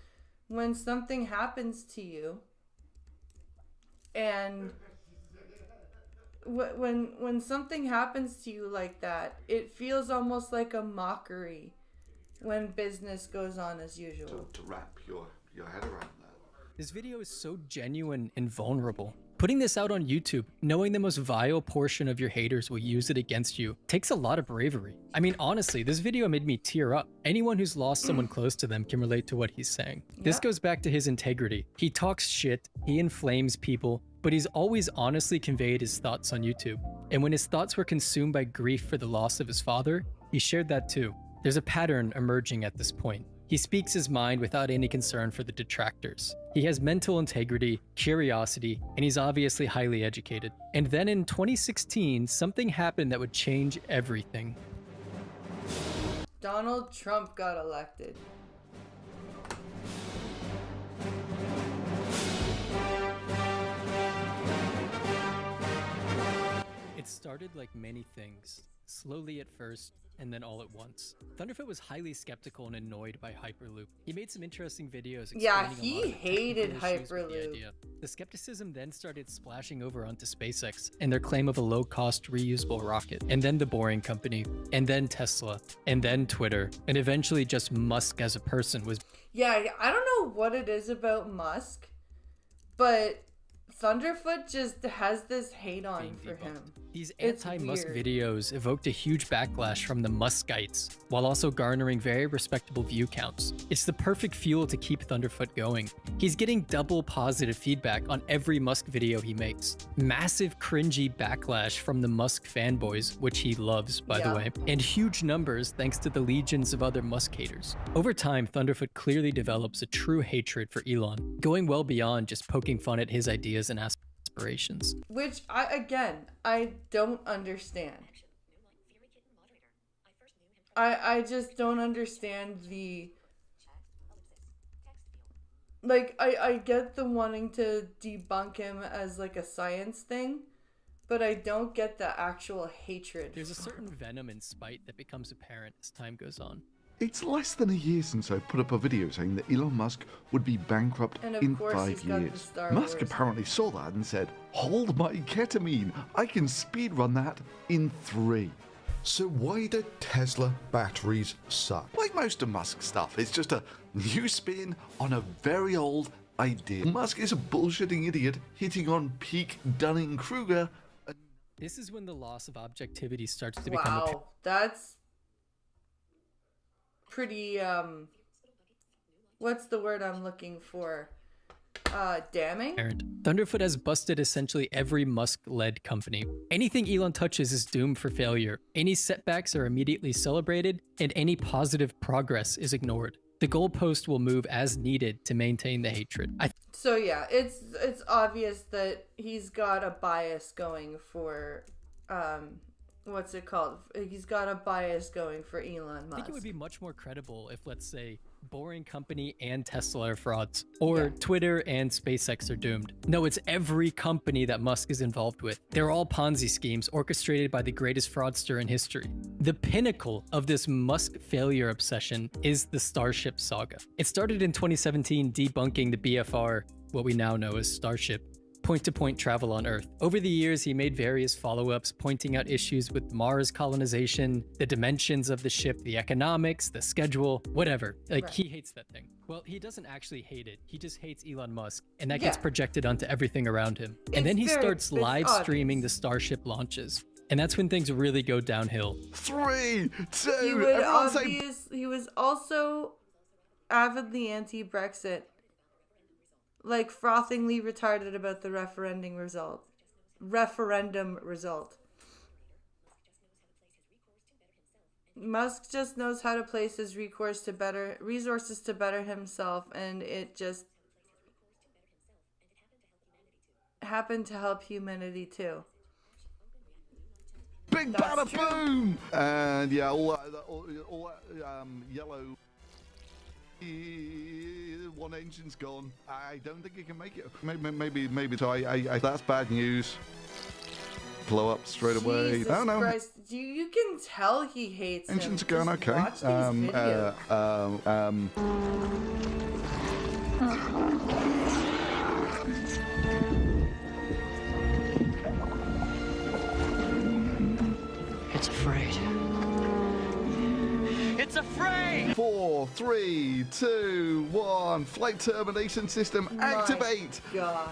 Speaker 1: when something happens to you, and when something happens to you like that, it feels almost like a mockery when business goes on as usual.
Speaker 23: To wrap your head around that.
Speaker 11: This video is so genuine and vulnerable. Putting this out on YouTube, knowing the most vile portion of your haters will use it against you, takes a lot of bravery. I mean, honestly, this video made me tear up. Anyone who's lost someone close to them can relate to what he's saying. This goes back to his integrity. He talks shit, he inflames people, but he's always honestly conveyed his thoughts on YouTube. And when his thoughts were consumed by grief for the loss of his father, he shared that too. There's a pattern emerging at this point. He speaks his mind without any concern for the detractors. He has mental integrity, curiosity, and he's obviously highly educated. And then in 2016, something happened that would change everything.
Speaker 1: Donald Trump got elected.
Speaker 11: It started like many things, slowly at first, and then all at once. Thunderfoot was highly skeptical and annoyed by Hyperloop. He made some interesting videos explaining
Speaker 1: Yeah, he hated
Speaker 11: Hyperloop. The skepticism then started splashing over onto SpaceX and their claim of a low-cost reusable rocket, and then the Boring Company, and then Tesla, and then Twitter, and eventually just Musk as a person was...
Speaker 1: Yeah, I don't know what it is about Musk, but Thunderfoot just has this hate on for him.
Speaker 11: These anti-Musk videos evoked a huge backlash from the Muskites, while also garnering very respectable view counts. It's the perfect fuel to keep Thunderfoot going. He's getting double positive feedback on every Musk video he makes. Massive cringy backlash from the Musk fanboys, which he loves, by the way, and huge numbers thanks to the legions of other Musk haters. Over time, Thunderfoot clearly develops a true hatred for Elon, going well beyond just poking fun at his ideas and aspirations.
Speaker 1: Which, I don't understand. I just don't understand the... Like, I get the wanting to debunk him as, like, a science thing, but I don't get the actual hatred.
Speaker 11: There's a certain venom and spite that becomes apparent as time goes on.
Speaker 23: It's less than a year since I put up a video saying that Elon Musk would be bankrupt
Speaker 1: And of
Speaker 23: in
Speaker 1: course
Speaker 23: 5
Speaker 1: he's got the
Speaker 23: years.
Speaker 1: Star
Speaker 23: Musk
Speaker 1: Wars.
Speaker 23: apparently saw that and said, "Hold my ketamine, I can speedrun that in 3. So why do Tesla batteries suck? Like most of Musk's stuff, it's just a new spin on a very old idea. Musk is a bullshitting idiot hitting on peak Dunning-Kruger.
Speaker 11: This is when the loss of objectivity starts to become
Speaker 1: Wow, that's pretty, what's the word I'm looking for? Damning?
Speaker 11: apparent. Thunderfoot has busted essentially every Musk-led company. Anything Elon touches is doomed for failure. Any setbacks are immediately celebrated, and any positive progress is ignored. The goalpost will move as needed to maintain the hatred.
Speaker 1: So yeah, it's obvious that he's got a bias going for, what's it called? He's got a bias going for Elon Musk.
Speaker 11: I think it would be much more credible if, let's say, Boring Company and Tesla are frauds, or Twitter and SpaceX are doomed. No, it's every company that Musk is involved with. They're all Ponzi schemes orchestrated by the greatest fraudster in history. The pinnacle of this Musk failure obsession is the Starship saga. It started in 2017 debunking the BFR, what we now know as Starship, point-to-point travel on Earth. Over the years, he made various follow-ups pointing out issues with Mars colonization, the dimensions of the ship, the economics, the schedule, whatever. Like, he hates that thing. Well, he doesn't actually hate it. He just hates Elon Musk, and that gets projected onto everything around him. And then he starts live streaming the Starship launches. And that's when things really go downhill.
Speaker 23: 3, 2,
Speaker 1: he was also avidly anti-Brexit. Like, frothingly retarded about the referendum result. Musk just knows how to place his resources to better himself, and it just happened to help humanity too.
Speaker 23: Big bada boom! And yeah, all yellow. One engine's gone. I don't think he can make it. Maybe. So I that's bad news. Blow up straight away.
Speaker 1: Jesus Christ. You can tell he hates
Speaker 23: Engines
Speaker 1: him.
Speaker 23: are going okay.
Speaker 1: Watch these videos.
Speaker 14: It's afraid. It's afraid!
Speaker 23: 4, 3, 2, 1. Flight termination system activate.
Speaker 1: My God.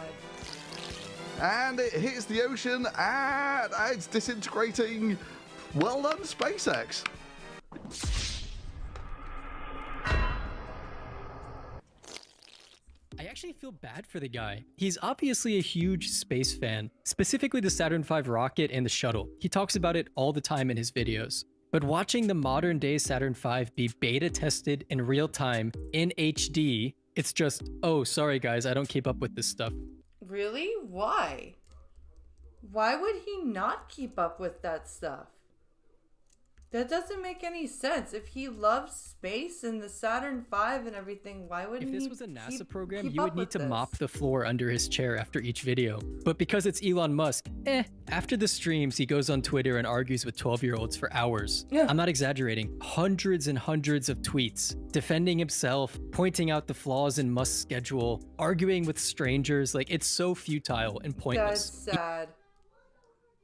Speaker 23: And it hits the ocean and it's disintegrating. Well done, SpaceX.
Speaker 11: I actually feel bad for the guy. He's obviously a huge space fan, specifically the Saturn V rocket and the shuttle. He talks about it all the time in his videos. But watching the modern day Saturn V be beta tested in real time in HD, it's just, oh, sorry guys, I don't keep up with this stuff.
Speaker 1: Really? Why? Why would he not keep up with that stuff? That doesn't make any sense. If he loves space and the Saturn V and everything, why wouldn't he?
Speaker 11: If this was a NASA program, you would need to mop the floor under his chair after each video. But because it's Elon Musk, after the streams, he goes on Twitter and argues with 12-year-olds for hours. Yeah. I'm not exaggerating. Hundreds and hundreds of tweets, defending himself, pointing out the flaws in Musk's schedule, arguing with strangers. Like, it's so futile and pointless.
Speaker 1: That's sad.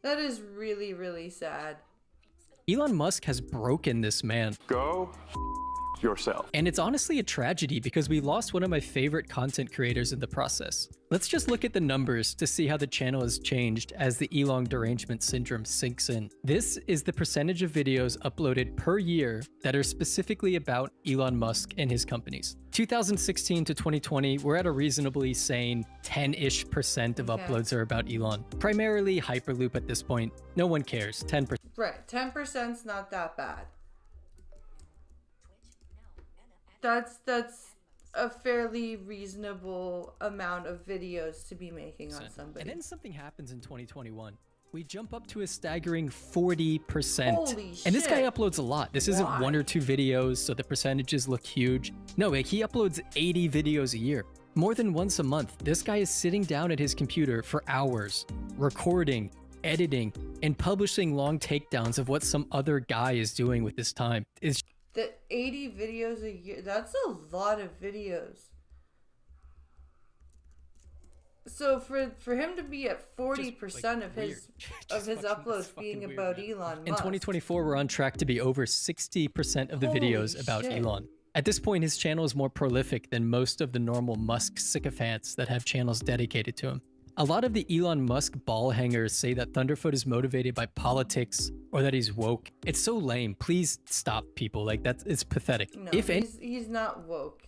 Speaker 1: That is really, really sad.
Speaker 11: Elon Musk has broken this man.
Speaker 15: Go yourself.
Speaker 11: And it's honestly a tragedy because we lost one of my favorite content creators in the process. Let's just look at the numbers to see how the channel has changed as the Elon derangement syndrome sinks in. This is the percentage of videos uploaded per year that are specifically about Elon Musk and his companies. 2016 to 2020, we're at a reasonably sane 10-ish% of uploads are about Elon. Primarily Hyperloop at this point. No one cares. 10%.
Speaker 1: Right, 10%'s not that bad. That's a fairly reasonable amount of videos to be making on somebody.
Speaker 11: And then something happens in 2021. We jump up to a staggering 40%.
Speaker 1: Holy shit.
Speaker 11: And this guy uploads a lot. This isn't one or two videos, so the percentages look huge. No, like, he uploads 80 videos a year. More than once a month, this guy is sitting down at his computer for hours, recording, editing, and publishing long takedowns of what some other guy is doing with his time.
Speaker 1: The 80 videos a year, that's a lot of videos. So for him to be at 40% of his uploads being about Elon Musk.
Speaker 11: In 2024, we're on track to be over 60% of the videos about Elon. At this point, his channel is more prolific than most of the normal Musk sycophants that have channels dedicated to him. A lot of the Elon Musk ball hangers say that Thunderfoot is motivated by politics or that he's woke. It's so lame. Please stop, people. Like, it's pathetic.
Speaker 1: No, he's not woke.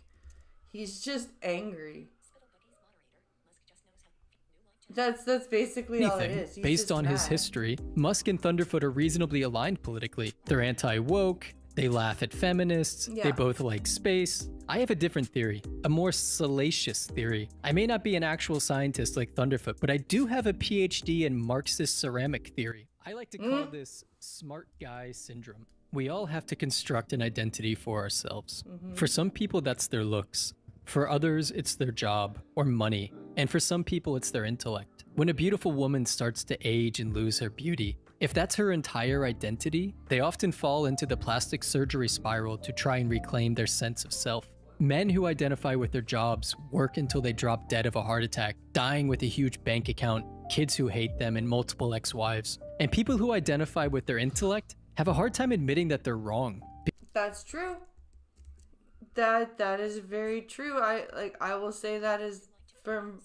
Speaker 1: He's just angry. That's basically all it is. He's
Speaker 11: based on
Speaker 1: mad.
Speaker 11: his history, Musk and Thunderfoot are reasonably aligned politically. They're anti-woke. They laugh at feminists.
Speaker 1: Yeah.
Speaker 11: They both like space. I have a different theory, a more salacious theory. I may not be an actual scientist like Thunderfoot, but I do have a PhD in Marxist ceramic theory. I like to call this smart guy syndrome. We all have to construct an identity for ourselves. For some people, that's their looks. For others, it's their job or money. And for some people, it's their intellect. When a beautiful woman starts to age and lose her beauty, if that's her entire identity, they often fall into the plastic surgery spiral to try and reclaim their sense of self. Men who identify with their jobs work until they drop dead of a heart attack, dying with a huge bank account, kids who hate them, and multiple ex-wives. And people who identify with their intellect have a hard time admitting that they're wrong.
Speaker 1: That's true. That is very true. I will say that is from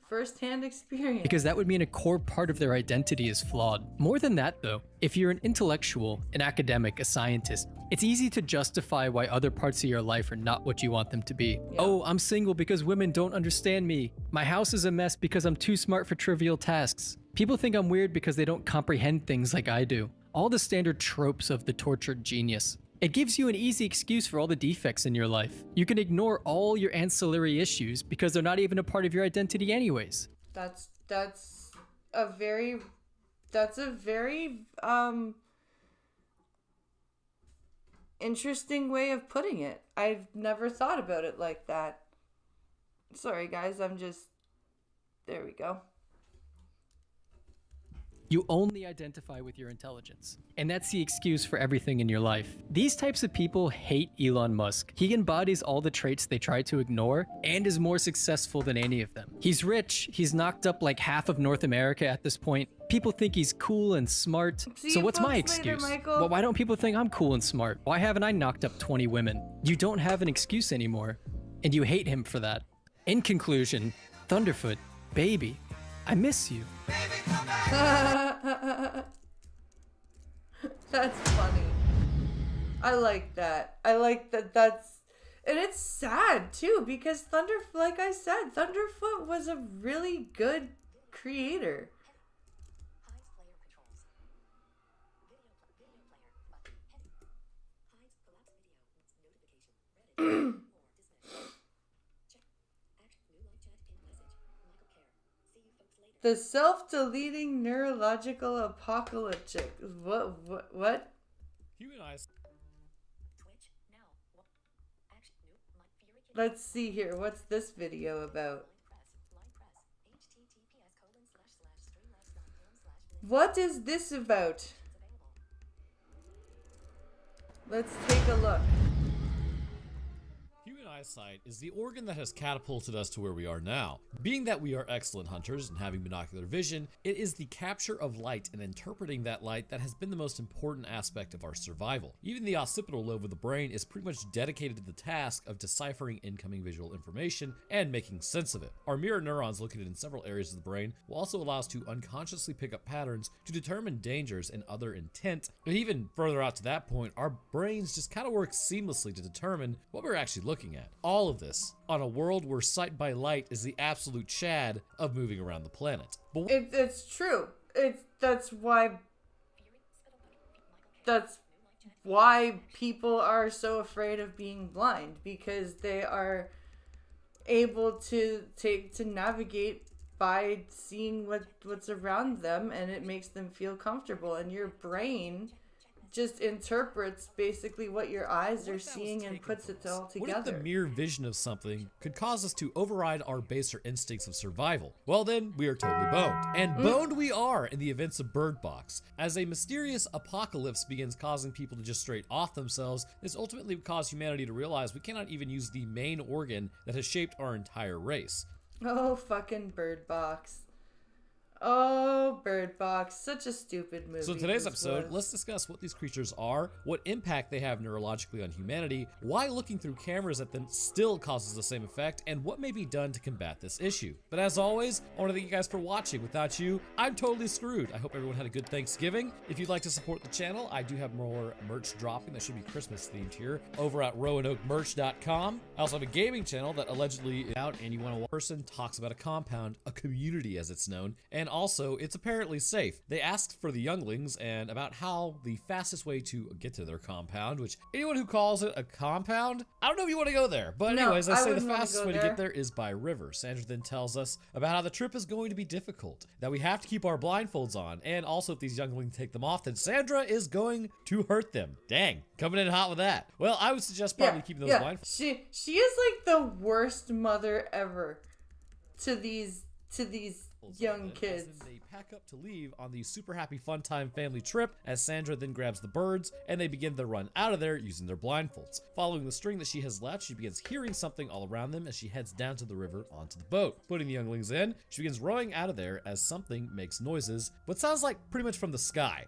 Speaker 1: first-hand experience.
Speaker 11: Because that would mean a core part of their identity is flawed. More than that, though, if you're an intellectual, an academic, a scientist, it's easy to justify why other parts of your life are not what you want them to be. Yeah. Oh, I'm single because women don't understand me. My house is a mess because I'm too smart for trivial tasks. People think I'm weird because they don't comprehend things like I do. All the standard tropes of the tortured genius. It gives you an easy excuse for all the defects in your life. You can ignore all your ancillary issues because they're not even a part of your identity anyways.
Speaker 1: That's a very interesting way of putting it. I've never thought about it like that. Sorry guys, there we go.
Speaker 11: You only identify with your intelligence. And that's the excuse for everything in your life. These types of people hate Elon Musk. He embodies all the traits they try to ignore and is more successful than any of them. He's rich, he's knocked up like half of North America at this point. People think he's cool and smart. So what's my excuse? Well, why don't people think I'm cool and smart? Why haven't I knocked up 20 women? You don't have an excuse anymore. And you hate him for that. In conclusion, Thunderfoot, baby, I miss you.
Speaker 1: That's funny. I like that. And it's sad too because like I said, Thunderfoot was a really good creator. The self-deleting neurological apocalyptic. What? Let's see here. What's this video about? What is this about? Let's take a look.
Speaker 12: Eyesight is the organ that has catapulted us to where we are now. Being that we are excellent hunters and having binocular vision, it is the capture of light and interpreting that light that has been the most important aspect of our survival. Even the occipital lobe of the brain is pretty much dedicated to the task of deciphering incoming visual information and making sense of it. Our mirror neurons located in several areas of the brain will also allow us to unconsciously pick up patterns to determine dangers and other intent. But even further out to that point, our brains just kind of work seamlessly to determine what we're actually looking at. All of this on a world where sight by light is the absolute chad of moving around the planet. But
Speaker 1: it's true. That's why people are so afraid of being blind, because they are able to navigate by seeing what's around them, and it makes them feel comfortable, and your brain just interprets basically what your eyes are seeing and puts it all together.
Speaker 12: What if the mere vision of something could cause us to override our baser instincts of survival? Well then, we are totally boned. And boned we are in the events of Bird Box. As a mysterious apocalypse begins causing people to just straight off themselves, this ultimately would cause humanity to realize we cannot even use the main organ that has shaped our entire race.
Speaker 1: Oh, fucking Bird Box. Oh, Bird Box. Such a stupid movie.
Speaker 12: So in today's episode, let's discuss what these creatures are, what impact they have neurologically on humanity, why looking through cameras at them still causes the same effect, and what may be done to combat this issue. But as always, I want to thank you guys for watching. Without you, I'm totally screwed. I hope everyone had a good Thanksgiving. If you'd like to support the channel, I do have more merch dropping that should be Christmas themed here over at RoanokeMerch.com. I also have a gaming channel that allegedly is out, and you want a person talks about a compound, a community as it's known, and also, it's apparently safe. They asked for the younglings and about how the fastest way to get to their compound, which anyone who calls it a compound, I don't know if you want to go there. But anyways, they say the fastest way to get there is by river. Sandra then tells us about how the trip is going to be difficult, that we have to keep our blindfolds on, and also if these younglings take them off, then Sandra is going to hurt them. Dang, coming in hot with that. Well, I would suggest probably keeping those blindfolds.
Speaker 1: She is like the worst mother ever to these young kids.
Speaker 12: They pack up to leave on the super happy fun time family trip as Sandra then grabs the birds and they begin their run out of there using their blindfolds. Following the string that she has left, she begins hearing something all around them as she heads down to the river onto the boat. Putting the younglings in, she begins rowing out of there as something makes noises, but sounds like pretty much from the sky.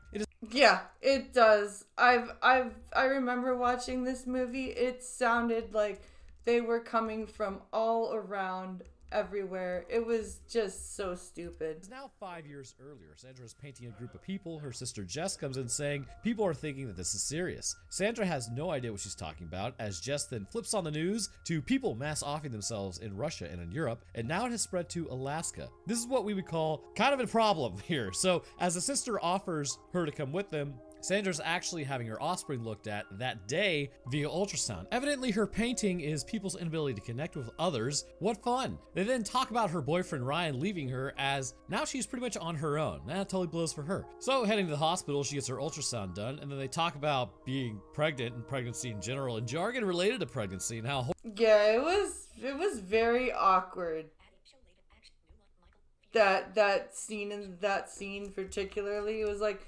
Speaker 1: Yeah, it does. I remember watching this movie. It sounded like they were coming from all around, everywhere. It was just so stupid.
Speaker 12: It's now 5 years earlier. Sandra is painting a group of people. Her sister Jess comes in saying people are thinking that this is serious. Sandra has no idea what she's talking about as Jess then flips on the news to people mass offing themselves in Russia and in Europe, and now it has spread to Alaska. This is what we would call kind of a problem here. So as the sister offers her to come with them, Sandra's actually having her offspring looked at that day via ultrasound. Evidently, her painting is people's inability to connect with others. What fun. They then talk about her boyfriend Ryan leaving her as now she's pretty much on her own. That totally blows for her. So heading to the hospital, she gets her ultrasound done, and then they talk about being pregnant and pregnancy in general and jargon related to pregnancy and how...
Speaker 1: Yeah, it was very awkward. That scene particularly, it was like,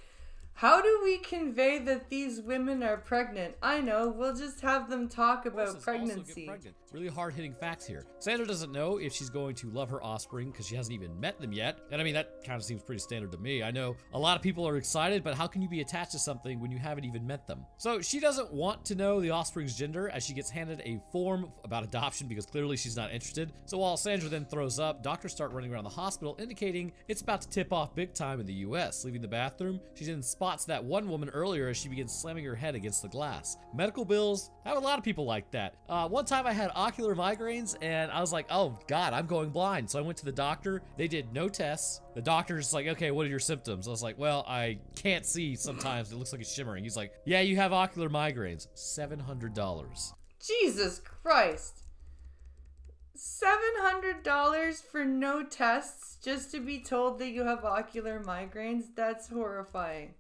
Speaker 1: how do we convey that these women are pregnant? I know, we'll just have them talk about pregnancy.
Speaker 12: Really hard-hitting facts here. Sandra doesn't know if she's going to love her offspring because she hasn't even met them yet. And I mean, that kind of seems pretty standard to me. I know a lot of people are excited, but how can you be attached to something when you haven't even met them? So she doesn't want to know the offspring's gender as she gets handed a form about adoption because clearly she's not interested. So while Sandra then throws up, doctors start running around the hospital indicating it's about to tip off big time in the US. Leaving the bathroom, she then spots that one woman earlier as she begins slamming her head against the glass. Medical bills, I have a lot of people like that. One time I had ocular migraines and I was like, oh God, I'm going blind. So I went to the doctor. They did no tests. The doctor's like, okay, what are your symptoms? I was like, well, I can't see sometimes. It looks like it's shimmering. He's like, yeah, you have ocular migraines. $700.
Speaker 1: Jesus Christ. $700 for no tests just to be told that you have ocular migraines? That's horrifying.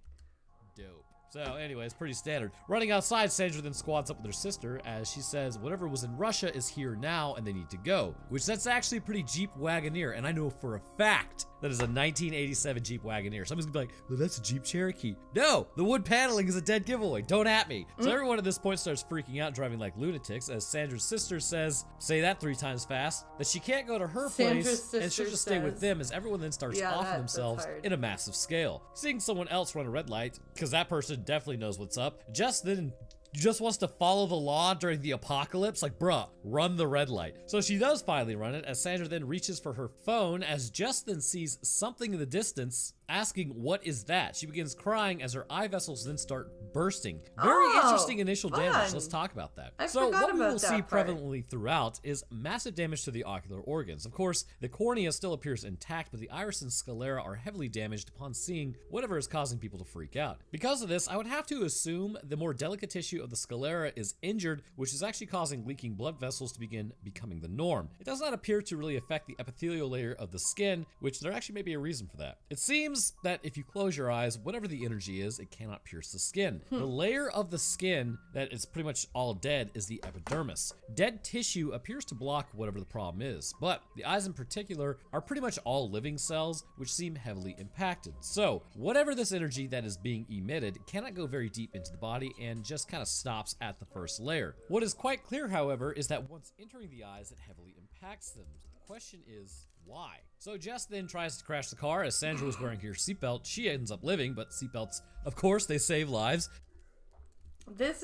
Speaker 12: Dope. So anyways, pretty standard. Running outside, Sandra then squads up with her sister as she says whatever was in Russia is here now and they need to go. Which that's actually a pretty Jeep Wagoneer, and I know for a fact that is a 1987 Jeep Wagoneer. Somebody's gonna be like, well, that's a Jeep Cherokee. No, the wood paneling is a dead giveaway. Don't at me. So everyone at this point starts freaking out, driving like lunatics, as Sandra's sister says, say that 3 times fast, that she can't go to her place and she'll just stay with them as everyone then starts offing themselves in a massive scale. Seeing someone else run a red light, because that person definitely knows what's up, Jess then just wants to follow the law during the apocalypse. Like, bruh, run the red light. So she does finally run it as Sandra then reaches for her phone as Jess then sees something in the distance asking, what is that? She begins crying as her eye vessels then start bursting. Very interesting initial damage. Let's talk about that. So what we will see prevalently throughout is massive damage to the ocular organs. Of course, the cornea still appears intact, but the iris and sclera are heavily damaged upon seeing whatever is causing people to freak out. Because of this, I would have to assume the more delicate tissue of the sclera is injured, which is actually causing leaking blood vessels to begin becoming the norm. It does not appear to really affect the epithelial layer of the skin, which there actually may be a reason for that. It seems that if you close your eyes, whatever the energy is, it cannot pierce the skin. The layer of the skin that is pretty much all dead is the epidermis. Dead tissue appears to block whatever the problem is, but the eyes in particular are pretty much all living cells, which seem heavily impacted. So whatever this energy that is being emitted cannot go very deep into the body and just kind of stops at the first layer. What is quite clear, however, is that once entering the eyes, it heavily impacts them. The question is, why? So Jess then tries to crash the car as Sandra was wearing her seatbelt. She ends up living, but seatbelts, of course, they save lives.
Speaker 1: This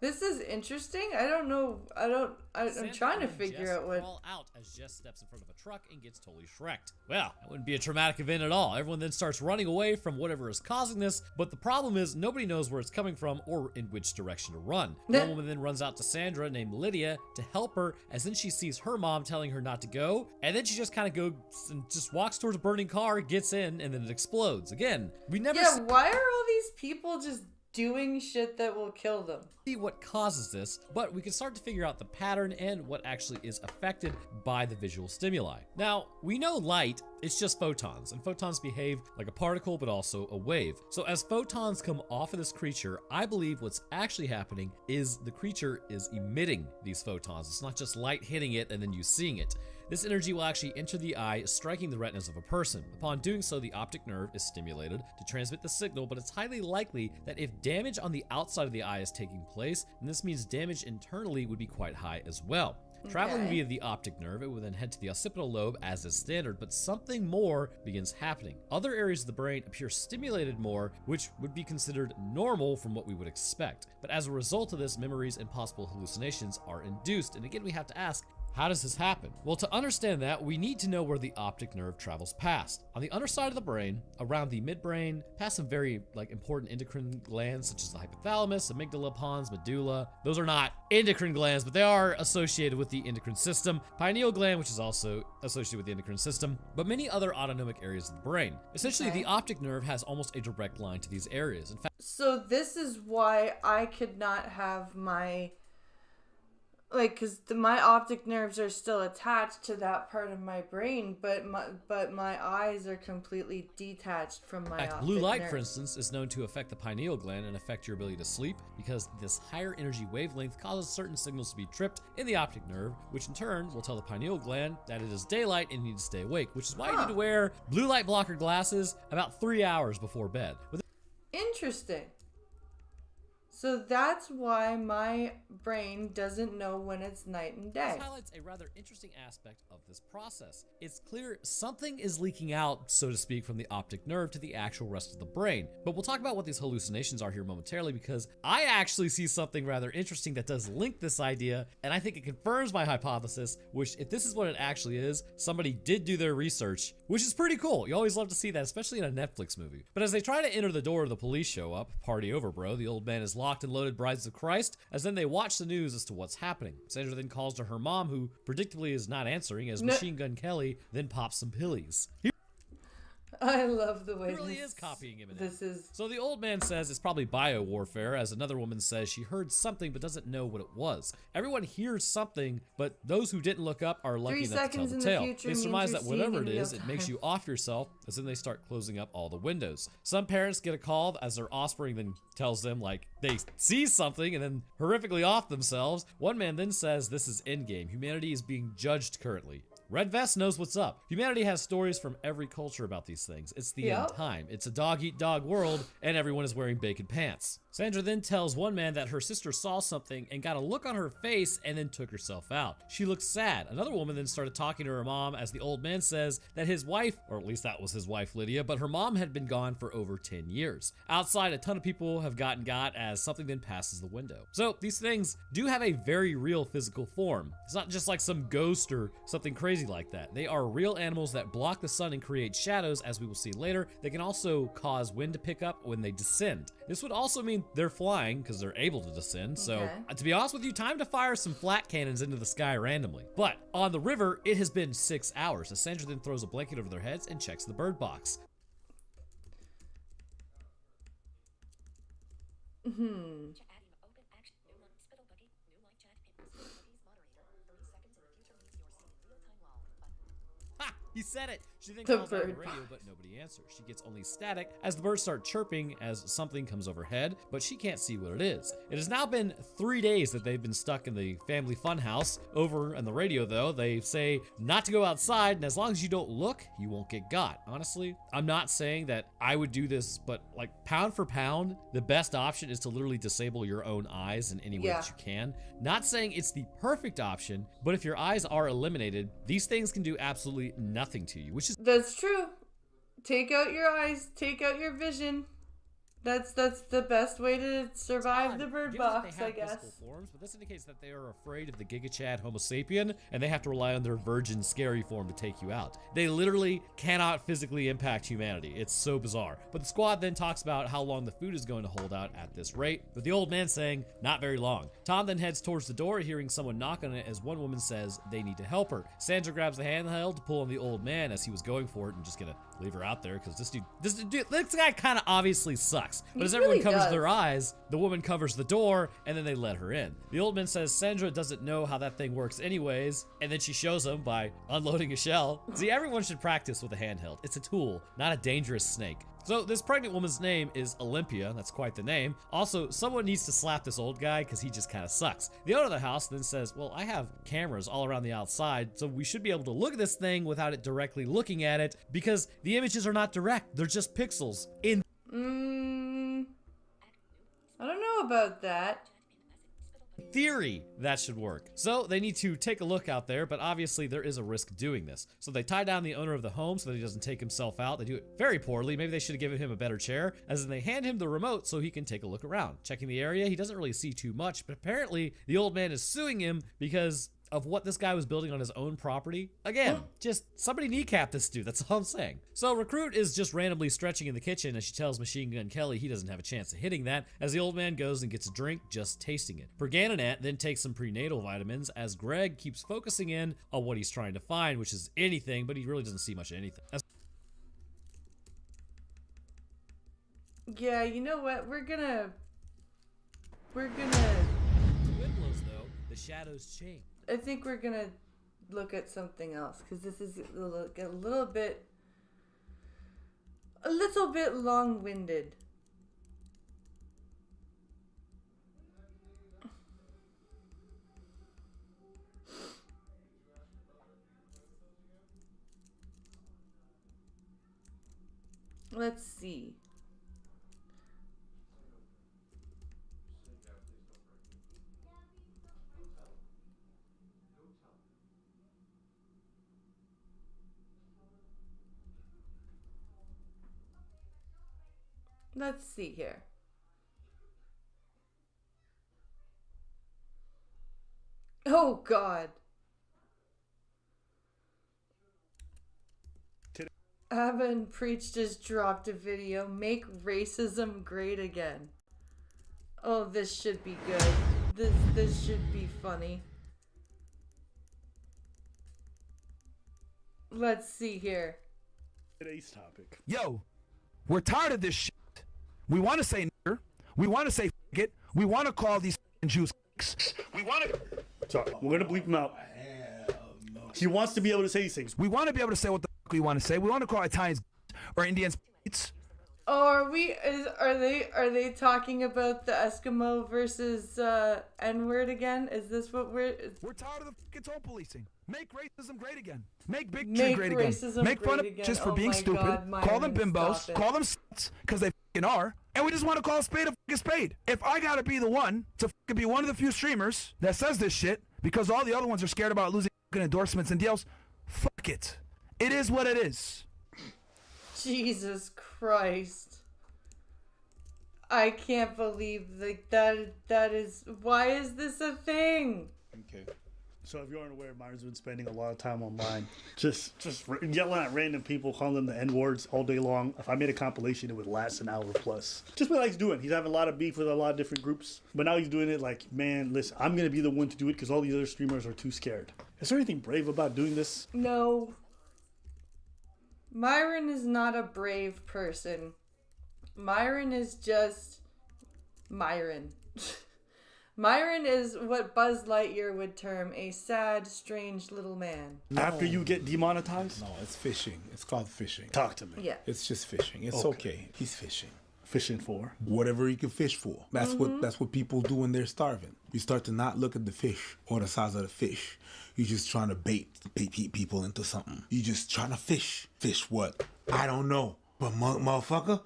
Speaker 1: This is interesting. I don't know. I'm trying to figure out what.
Speaker 12: Crawl out as Jess steps in front of a truck and gets totally shreked. Well, that wouldn't be a traumatic event at all. Everyone then starts running away from whatever is causing this, but the problem is nobody knows where it's coming from or in which direction to run. One woman then runs out to Sandra named Lydia to help her, as then she sees her mom telling her not to go, and then she just kind of goes and just walks towards a burning car, gets in, and then it explodes. Again, we never.
Speaker 1: Yeah, why are all these people just doing shit that will kill them?
Speaker 12: See what causes this, but we can start to figure out the pattern and what actually is affected by the visual stimuli. Now, we know light, it's just photons, and photons behave like a particle but also a wave. So as photons come off of this creature, I believe what's actually happening is the creature is emitting these photons. It's not just light hitting it and then you seeing it. This energy will actually enter the eye, striking the retinas of a person. Upon doing so, the optic nerve is stimulated to transmit the signal, but it's highly likely that if damage on the outside of the eye is taking place, then this means damage internally would be quite high as well. Traveling via the optic nerve, it will then head to the occipital lobe as is standard, but something more begins happening. Other areas of the brain appear stimulated more, which would be considered normal from what we would expect. But as a result of this, memories and possible hallucinations are induced. And again, we have to ask, how does this happen? Well, to understand that, we need to know where the optic nerve travels past. On the underside of the brain, around the midbrain, past some very important endocrine glands such as the hypothalamus, amygdala, pons, medulla. Those are not endocrine glands, but they are associated with the endocrine system. Pineal gland, which is also associated with the endocrine system, but many other autonomic areas of the brain. Essentially, the optic nerve has almost a direct line to these areas. In fact,
Speaker 1: so this is why I could not have my because my optic nerves are still attached to that part of my brain, but my eyes are completely detached from my optic
Speaker 12: blue light,
Speaker 1: nerve.
Speaker 12: for instance, is known to affect the pineal gland and affect your ability to sleep because this higher energy wavelength causes certain signals to be tripped in the optic nerve, which in turn will tell the pineal gland that it is daylight and you need to stay awake, which is why you need to wear blue light blocker glasses about 3 hours before bed.
Speaker 1: Interesting. So that's why my brain doesn't know when it's night and day.
Speaker 12: This highlights a rather interesting aspect of this process. It's clear something is leaking out, so to speak, from the optic nerve to the actual rest of the brain. But we'll talk about what these hallucinations are here momentarily because I actually see something rather interesting that does link this idea, and I think it confirms my hypothesis, which if this is what it actually is, somebody did do their research, which is pretty cool. You always love to see that, especially in a Netflix movie. But as they try to enter the door, the police show up. Party over, bro. The old man is locked and loaded Brides of Christ, as then they watch the news as to what's happening. Sandra then calls to her mom, who predictably is not answering, as Machine Gun Kelly then pops some pillies.
Speaker 1: I love the way
Speaker 12: It really is copying Eminem.
Speaker 1: This is.
Speaker 12: So the old man says it's probably bio-warfare, as another woman says she heard something but doesn't know what it was. Everyone hears something, but those who didn't look up are lucky enough to tell the tale. They surmise that whatever it is, it makes you off yourself, as then they start closing up all the windows. Some parents get a call as their offspring then tells them they see something and then horrifically off themselves. One man then says this is endgame. Humanity is being judged currently. Red Vest knows what's up. Humanity has stories from every culture about these things. It's the end time. It's a dog-eat-dog world, and everyone is wearing bacon pants. Sandra then tells one man that her sister saw something and got a look on her face and then took herself out. She looked sad. Another woman then started talking to her mom as the old man says that his wife, or at least that was his wife Lydia, but her mom had been gone for over 10 years. Outside, a ton of people have gotten got as something then passes the window. So these things do have a very real physical form. It's not just like some ghost or something crazy like that. They are real animals that block the sun and create shadows, as we will see later. They can also cause wind to pick up when they descend. This would also mean they're flying because they're able to descend. So to be honest with you, time to fire some flat cannons into the sky randomly. But on the river, it has been 6 hours. As Sandra then throws a blanket over their heads and checks the bird box. He said it. She then calls out on the radio, but nobody answers. She gets only static as the birds start chirping as something comes overhead, but she can't see what it is. It has now been 3 days that they've been stuck in the family fun house. Over on the radio, though, they say not to go outside, and as long as you don't look, you won't get got. Honestly, I'm not saying that I would do this, but like pound for pound, the best option is to literally disable your own eyes in any way that you can. Not saying it's the perfect option, but if your eyes are eliminated, these things can do absolutely nothing to you, which is
Speaker 1: That's true. Take out your eyes, take out your vision. That's the best way to survive the bird box, I guess.
Speaker 12: Forms, but this indicates that they are afraid of the Giga Chad Homo sapien, and they have to rely on their virgin scary form to take you out. They literally cannot physically impact humanity. It's so bizarre. But the squad then talks about how long the food is going to hold out at this rate, with the old man saying, not very long. Tom then heads towards the door, hearing someone knock on it as one woman says they need to help her. Sandra grabs the handheld to pull on the old man as he was going for it and just gonna leave her out there because this guy kind of obviously sucks. But as everyone covers their eyes, the woman covers the door and then they let her in. The old man says Sandra doesn't know how that thing works anyways, and then she shows him by unloading a shell. See, everyone should practice with a handheld. It's a tool, not a dangerous snake. So this pregnant woman's name is Olympia. That's quite the name. Also, someone needs to slap this old guy because he just kind of sucks. The owner of the house then says, well, I have cameras all around the outside, so we should be able to look at this thing without it directly looking at it because the images are not direct. They're just pixels.
Speaker 1: I don't know about that.
Speaker 12: Theory, that should work. So they need to take a look out there, but obviously there is a risk doing this. So they tie down the owner of the home so that he doesn't take himself out. They do it very poorly. Maybe they should have given him a better chair, as in they hand him the remote so he can take a look around. Checking the area, he doesn't really see too much, but apparently the old man is suing him because of what this guy was building on his own property. Again, just somebody kneecap this dude, that's all I'm saying. So Recruit is just randomly stretching in the kitchen as she tells Machine Gun Kelly he doesn't have a chance of hitting that, as the old man goes and gets a drink just tasting it. Perganonat then takes some prenatal vitamins as Greg keeps focusing in on what he's trying to find, which is anything, but he really doesn't see much of anything.
Speaker 1: Yeah, you know what? We're gonna...
Speaker 12: The wind blows though, the shadows change.
Speaker 1: I think we're gonna look at something else because this is a little bit long-winded. Let's see. Let's see here. Oh, God. Haven't Preached just dropped a video. Make racism great again. Oh, this should be good. This should be funny. Let's see here.
Speaker 2: Today's topic.
Speaker 14: Yo, we're tired of this shit. We want to say nigger. We want to say f*** it. We want to call these Jews f***s. We want to...
Speaker 2: Sorry, we're going to bleep him out. He wants to be able to say these things.
Speaker 14: We want to be able to say what the f*** we want to say. We want to call Italians or Indians f***s.
Speaker 1: Oh, are they talking about the Eskimo versus N-word again? Is this what we're
Speaker 14: tired of the fucking toll policing. Make racism great again. Make bigotry great again. Make fun of just for being stupid. Call them bimbos. Call them sluts because they fucking are. And we just want to call a spade a fucking spade. If I gotta be the one to fucking be one of the few streamers that says this shit because all the other ones are scared about losing fucking endorsements and deals, fuck it. It is what it is.
Speaker 1: Jesus Christ. I can't believe that is... Why is this a thing?
Speaker 2: Okay. So if you aren't aware, Myron's been spending a lot of time online just yelling at random people, calling them the N-words all day long. If I made a compilation, it would last an hour plus. Just what he's doing. He's having a lot of beef with a lot of different groups. But now he's doing it like, man, listen, I'm going to be the one to do it because all these other streamers are too scared. Is there anything brave about doing this?
Speaker 1: No. Myron is not a brave person. Myron is just Myron. Myron is what Buzz Lightyear would term a sad, strange little man.
Speaker 2: No. After you get demonetized?
Speaker 19: No, it's fishing. It's called fishing.
Speaker 2: Talk to me.
Speaker 1: Yeah.
Speaker 19: It's just fishing. It's okay. He's fishing.
Speaker 2: Fishing for?
Speaker 19: Whatever he can fish for. That's what people do when they're starving. You start to not look at the fish or the size of the fish. You're just trying to bait people into something. You're just trying to fish. Fish what? I don't know. But motherfucker,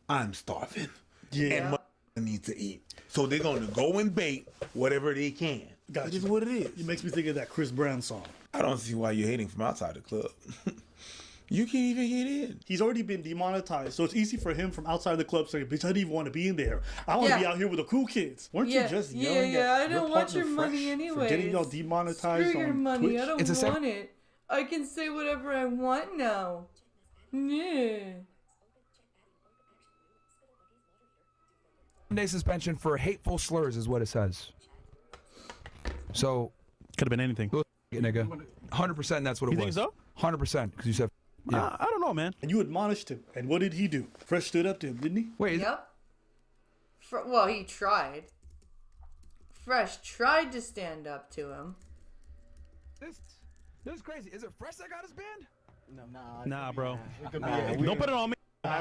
Speaker 19: I'm starving.
Speaker 2: Yeah.
Speaker 19: And motherfucker need to eat. So they're going to go and bait whatever they can.
Speaker 2: Gotcha.
Speaker 19: It is what it is.
Speaker 2: It makes me think of that Chris Brown song.
Speaker 19: I don't see why you're hating from outside the club. You can't even get in.
Speaker 2: He's already been demonetized, so it's easy for him from outside the club saying, bitch, I didn't even want to be in there. I want to be out here with the cool kids. Weren't you just yelling at
Speaker 1: I don't want your money anyway.
Speaker 2: For getting y'all demonetized
Speaker 1: Screw your
Speaker 2: on
Speaker 1: money.
Speaker 2: Twitch?
Speaker 1: I don't want it. I can say whatever I want now. Yeah.
Speaker 14: 1 day suspension for hateful slurs is what it says. So
Speaker 2: could have been anything.
Speaker 14: Nigga. 100% that's what it
Speaker 2: You
Speaker 14: was.
Speaker 2: think so?
Speaker 14: 100% because you said
Speaker 2: I don't know, man. And you admonished him. And what did he do? Fresh stood up to him, didn't he?
Speaker 14: Wait.
Speaker 1: Yep. Well, he tried. Fresh tried to stand up to him.
Speaker 14: This is crazy. Is it Fresh that got us banned?
Speaker 2: Nah, bro.
Speaker 14: Don't
Speaker 2: put it on me.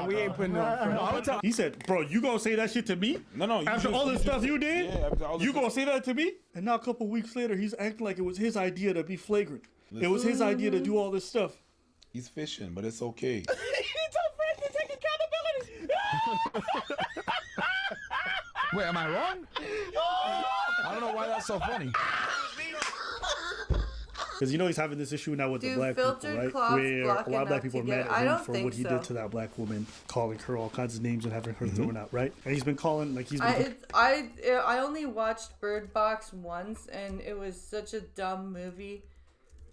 Speaker 14: we ain't putting no.
Speaker 2: He said, bro, you gonna say that shit to me?
Speaker 19: No.
Speaker 2: After all the stuff you did?
Speaker 19: Yeah, after all the
Speaker 2: you
Speaker 19: stuff-
Speaker 2: gonna say that to me? And now a couple weeks later, he's acting like it was his idea to be flagrant. It was his idea to do all this stuff.
Speaker 19: He's fishing, but it's okay.
Speaker 2: He told Fresh to take accountability.
Speaker 14: Wait, am I wrong? I don't know why that's so funny.
Speaker 2: Because he's having this issue now with the black people, right?
Speaker 1: cloths
Speaker 2: Where a lot
Speaker 1: blocking
Speaker 2: of black
Speaker 1: up
Speaker 2: people are
Speaker 1: together.
Speaker 2: mad
Speaker 1: I
Speaker 2: at him
Speaker 1: don't
Speaker 2: for
Speaker 1: think
Speaker 2: what he
Speaker 1: so.
Speaker 2: did to that black woman, calling her all kinds of names and having her thrown out, right? And he's been calling, like, he's been...
Speaker 1: I only watched Bird Box once, and it was such a dumb movie.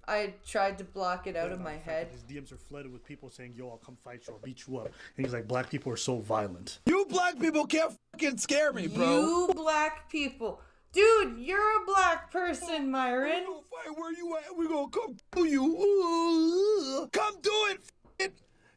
Speaker 1: I tried to block it out of my head.
Speaker 2: His DMs are flooded with people saying, yo, I'll come fight you, I'll beat you up. And he's like, black people are so violent.
Speaker 14: You black people can't fucking scare me, bro.
Speaker 1: You black people. Dude, you're a black person, Myron.
Speaker 14: We're gonna fight where you at. We're gonna come to you. Ooh. Come do it.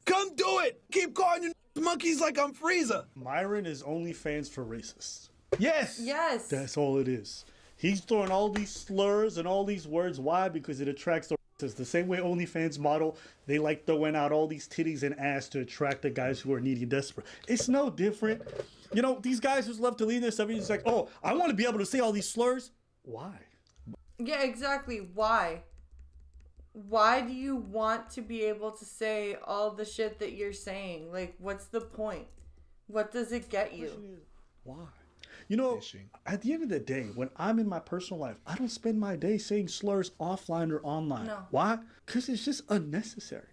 Speaker 14: Come do it. Keep calling you monkeys like I'm Frieza.
Speaker 2: Myron is only fans for racists.
Speaker 14: Yes.
Speaker 1: Yes.
Speaker 2: That's all it is. He's throwing all these slurs and all these words. Why? Because it attracts the racists. The same way OnlyFans model, they like throwing out all these titties and ass to attract the guys who are needy and desperate. It's no different. You know, these guys who love to lean their stuff, he's like, oh, I want to be able to say all these slurs. Why?
Speaker 1: Yeah, exactly. Why? Why do you want to be able to say all the shit that you're saying? Like, what's the point? What does it get you?
Speaker 2: Why? You know, at the end of the day, when I'm in my personal life, I don't spend my day saying slurs offline or online.
Speaker 1: No.
Speaker 2: Why? Because it's just unnecessary.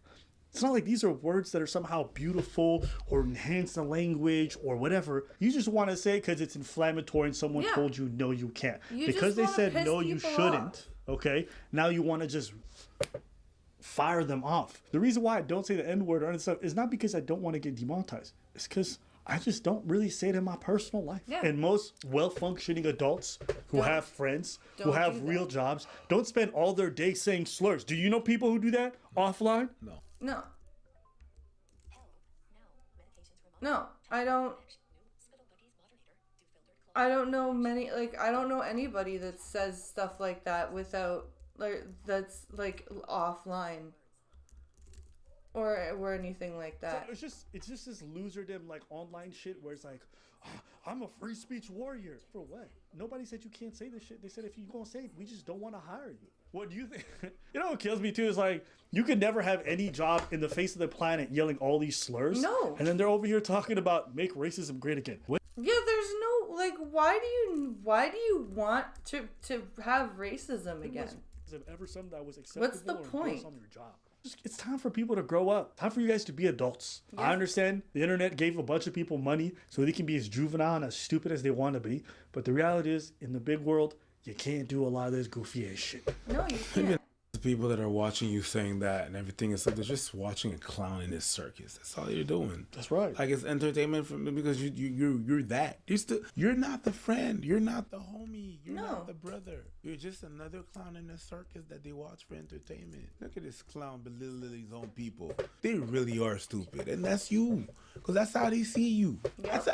Speaker 2: It's not like these are words that are somehow beautiful or enhance the language or whatever. You just want to say it because it's inflammatory and someone told you, no, you can't.
Speaker 1: You
Speaker 2: because
Speaker 1: just
Speaker 2: they
Speaker 1: wanna
Speaker 2: said,
Speaker 1: piss
Speaker 2: no, you
Speaker 1: people
Speaker 2: shouldn't.
Speaker 1: off.
Speaker 2: Okay? Now you want to just fire them off. The reason why I don't say the N-word or any stuff is not because I don't want to get demonetized. It's because I just don't really say it in my personal life.
Speaker 1: Yeah.
Speaker 2: And most well-functioning adults who have friends, who
Speaker 1: Don't
Speaker 2: have
Speaker 1: do that.
Speaker 2: real jobs, don't spend all their day saying slurs. Do you know people who do that offline?
Speaker 1: No. No, I don't know many, like, I don't know anybody that says stuff like that without, like, that's, like, offline. Or anything like that.
Speaker 2: So it's just this loserdom like online shit where it's like, I'm a free speech warrior. For what? Nobody said you can't say this shit. They said if you're gonna say it, we just don't want to hire you. What do you think? You know what kills me too is like you could never have any job in the face of the planet yelling all these slurs.
Speaker 1: No.
Speaker 2: And then they're over here talking about make racism great again. What?
Speaker 1: Yeah, there's no, like, why do you want to have racism again?
Speaker 2: Ever something that was acceptable
Speaker 1: What's the
Speaker 2: or
Speaker 1: point?
Speaker 2: gross on your job? It's time for people to grow up. Time for you guys to be adults. I understand the internet gave a bunch of people money so they can be as juvenile and as stupid as they want to be. But the reality is, in the big world, you can't do a lot of this goofy ass shit.
Speaker 1: No, you can't.
Speaker 19: The people that are watching you saying that and everything is like they're just watching a clown in this circus. That's all you're doing.
Speaker 2: That's right.
Speaker 19: Like it's entertainment for me because you're that. You're not the friend. You're not the homie. You're not the brother. You're just another clown in a circus that they watch for entertainment. Look at this clown belittling his own people. They really are stupid, and that's you, because that's how they see you.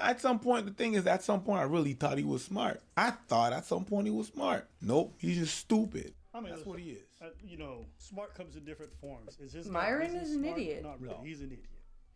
Speaker 19: At some point, the thing is, at some point, I really thought he was smart. I thought at some point he was smart. Nope, he's just stupid.
Speaker 2: I mean,
Speaker 19: that's what he is.
Speaker 2: You know, smart comes in different forms. Is his
Speaker 1: Myron
Speaker 2: business
Speaker 1: is an
Speaker 2: smart?
Speaker 1: idiot.
Speaker 2: Not really. He's an idiot.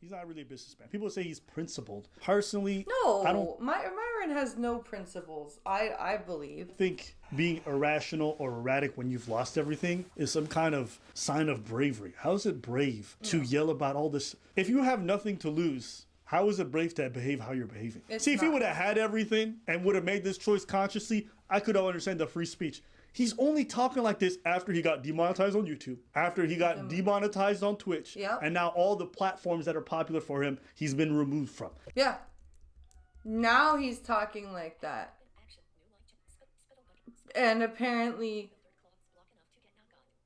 Speaker 2: He's not really a businessman. People say he's principled. Personally,
Speaker 1: No,
Speaker 2: I don't
Speaker 1: Myron has no principles. I believe.
Speaker 2: think being irrational or erratic when you've lost everything is some kind of sign of bravery. How is it brave to yell about all this? If you have nothing to lose, how is it brave to behave how you're behaving?
Speaker 1: It's
Speaker 2: See, if he
Speaker 1: not.
Speaker 2: would have had everything and would have made this choice consciously, I could understand the free speech. He's only talking like this after he got demonetized on YouTube, after he got demonetized on Twitch, and now all the platforms that are popular for him, he's been removed from.
Speaker 1: Yeah. Now he's talking like that. And apparently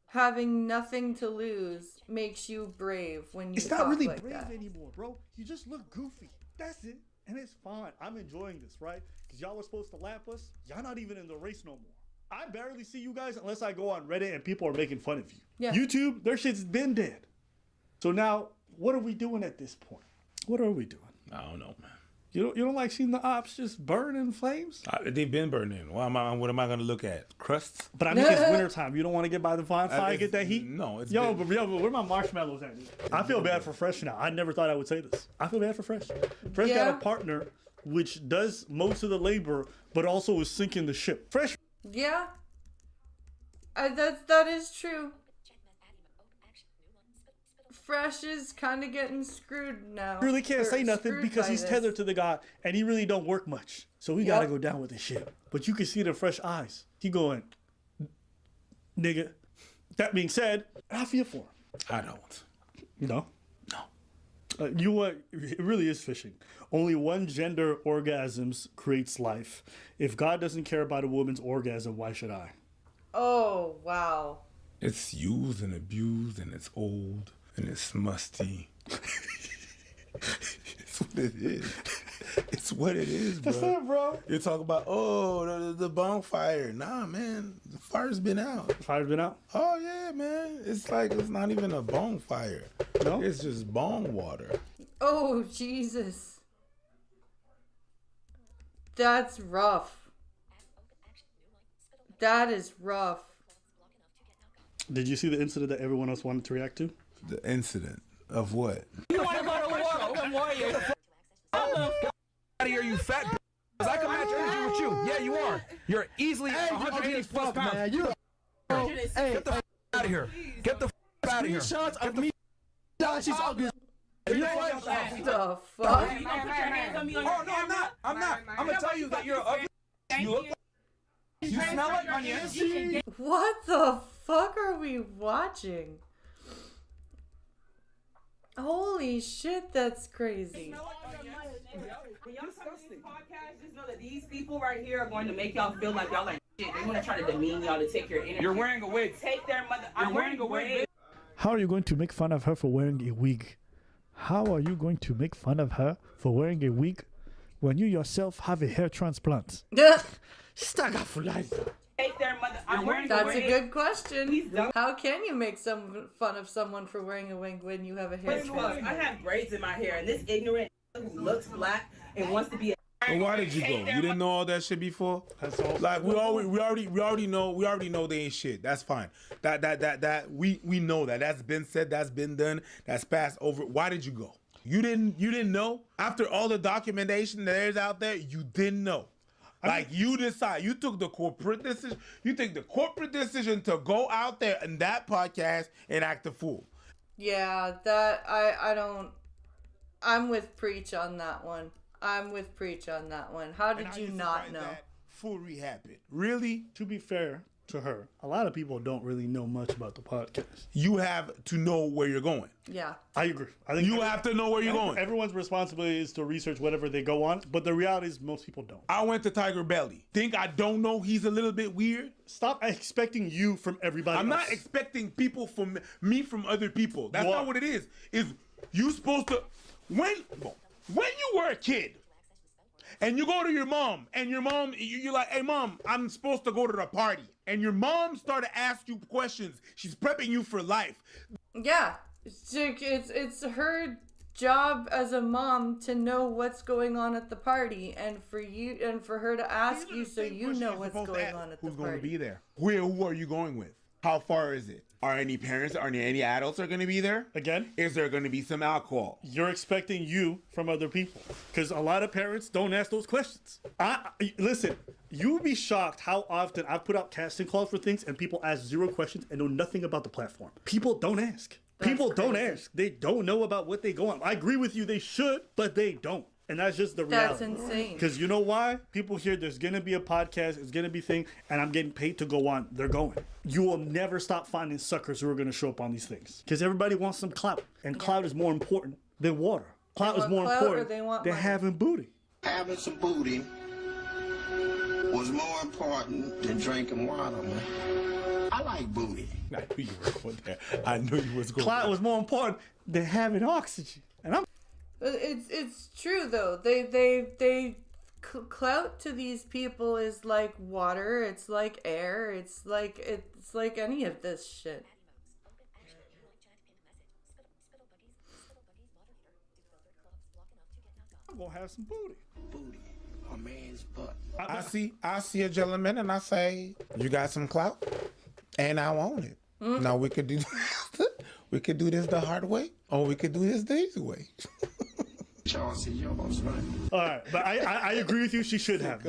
Speaker 1: having nothing to lose makes you brave when you
Speaker 2: It's
Speaker 1: talk
Speaker 2: not really
Speaker 1: like
Speaker 2: brave
Speaker 1: that.
Speaker 2: anymore, bro. You just look goofy. That's it. And it's fine. I'm enjoying this, right? Because y'all were supposed to lap us. Y'all not even in the race no more. I barely see you guys unless I go on Reddit and people are making fun of you.
Speaker 1: Yeah.
Speaker 2: YouTube, their shit's been dead. So now, what are we doing at this point? What are we doing?
Speaker 3: I don't know, man.
Speaker 2: You don't like seeing the ops just burn in flames?
Speaker 3: They've been burning. What am I going to look at? Crusts?
Speaker 2: But I mean, it's wintertime. You don't want to get by the fire and get that heat?
Speaker 3: No. It's
Speaker 2: but where my marshmallows at? I feel bad for Fresh now. I never thought I would say this. I feel bad for Fresh. Fresh got a partner which does most of the labor, but also is sinking the ship. Fresh.
Speaker 1: Yeah. That is true. Fresh is kind of getting screwed now.
Speaker 2: Really can't say nothing because he's tethered to the guy and he really don't work much. So we got to go down with the ship. But you can see the Fresh eyes. He going, nigga. That being said, I feel for him.
Speaker 3: I don't.
Speaker 2: No? No. It really is fishing. Only one gender orgasms creates life. If God doesn't care about a woman's orgasm, why should I?
Speaker 1: Oh, wow.
Speaker 3: It's used and abused and it's old. And it's musty. It's what it is. It's what it is, bro.
Speaker 2: That's it, bro.
Speaker 3: You talk about, the bonfire. Nah, man. The fire's been out.
Speaker 2: The fire's been out?
Speaker 3: Oh, yeah, man. It's like it's not even a bonfire.
Speaker 2: No?
Speaker 3: It's just bong water.
Speaker 1: Oh, Jesus. That's rough. That is rough.
Speaker 2: Did you see the incident that everyone else wanted to react to?
Speaker 3: The incident of what?
Speaker 14: You want to go to war? Come warrior. Out of here, you fat b****. I can match energy with you. Yeah, you are. You're easily 180 plus pounds. Man, you hey, get the out of here. Get the out of here. Screenshots of me. She's ugly. You know what?
Speaker 1: The fuck?
Speaker 14: Oh, no, I'm not. I'm going to tell you that you're ugly. You look like you smell like onions.
Speaker 1: What the fuck are we watching? Holy shit, that's crazy.
Speaker 7: When y'all come to this podcast, just know that these people right here are going to make y'all feel like y'all are shit. They're going to try to demean y'all to take your energy.
Speaker 14: You're wearing a wig.
Speaker 7: Take their mother.
Speaker 14: You're wearing a wig.
Speaker 2: How are you going to make fun of her for wearing a wig? How are you going to make fun of her for wearing a wig when you yourself have a hair transplant?
Speaker 7: Take their mother.
Speaker 1: That's a good question. How can you make fun of someone for wearing a wig when you have a hair transplant?
Speaker 7: I have braids in my hair, and this ignorant who looks black and wants to be a...
Speaker 3: Well, why did you go? You didn't know all that shit before? Like we already know they ain't shit. That's fine. That we know that. That's been said, that's been done, that's passed over. Why did you go? You didn't know? After all the documentation that is out there, you didn't know. Like you decide, you took the corporate decision. You take the corporate decision to go out there in that podcast and act a fool.
Speaker 1: Yeah, that I don't. I'm with Preach on that one. How did you not know?
Speaker 3: Foolery happened. Really?
Speaker 2: To be fair to her, a lot of people don't really know much about the podcast.
Speaker 3: You have to know where you're going.
Speaker 1: Yeah.
Speaker 2: I agree. I think
Speaker 3: you have to know where you're going.
Speaker 2: Everyone's responsibility is to research whatever they go on, but the reality is most people don't.
Speaker 3: I went to Tiger Belly. Think I don't know he's a little bit weird?
Speaker 2: Stop expecting you from everybody
Speaker 3: I'm
Speaker 2: else.
Speaker 3: not expecting people from me from other people. That's not what it is. Is you supposed to... When you were a kid and you go to your mom and your mom, you're like, hey, Mom, I'm supposed to go to the party. And your mom started to ask you questions. She's prepping you for life.
Speaker 1: Yeah. It's her job as a mom to know what's going on at the party and for her to ask you so you know what's going on at the party.
Speaker 3: Who's going to be there? Who are you going with? How far is it? Are any parents, any adults are going to be there?
Speaker 2: Again?
Speaker 3: Is there going to be some alcohol?
Speaker 2: You're expecting you from other people. Because a lot of parents don't ask those questions. Listen, you would be shocked how often I've put out casting calls for things and people ask 0 questions and know nothing about the platform. People don't ask. People don't ask. They don't know about what they go on. I agree with you, they should, but they don't. And that's just the
Speaker 1: That's
Speaker 2: reality.
Speaker 1: insane.
Speaker 2: Because you know why? People hear there's going to be a podcast, it's going to be thing, and I'm getting paid to go on. They're going. You will never stop finding suckers who are going to show up on these things. Because everybody wants some clout. And clout is more important than water. Clout is more important than having booty.
Speaker 18: Having some booty was more important than drinking water, man. I like booty.
Speaker 19: I knew you were going there. I knew you was going
Speaker 2: Clout
Speaker 19: there.
Speaker 2: was more important than having oxygen. And I'm...
Speaker 1: It's true though. They clout to these people is like water. It's like air. It's like any of this shit.
Speaker 2: I'm gonna have some booty.
Speaker 18: Booty. A man's butt.
Speaker 19: I see a gentleman and I say, you got some clout? And I want it. Now we could do this the hard way, or we could do this the easy way.
Speaker 18: Chauncey, yours, right?
Speaker 2: All right, but I agree with you. She should have.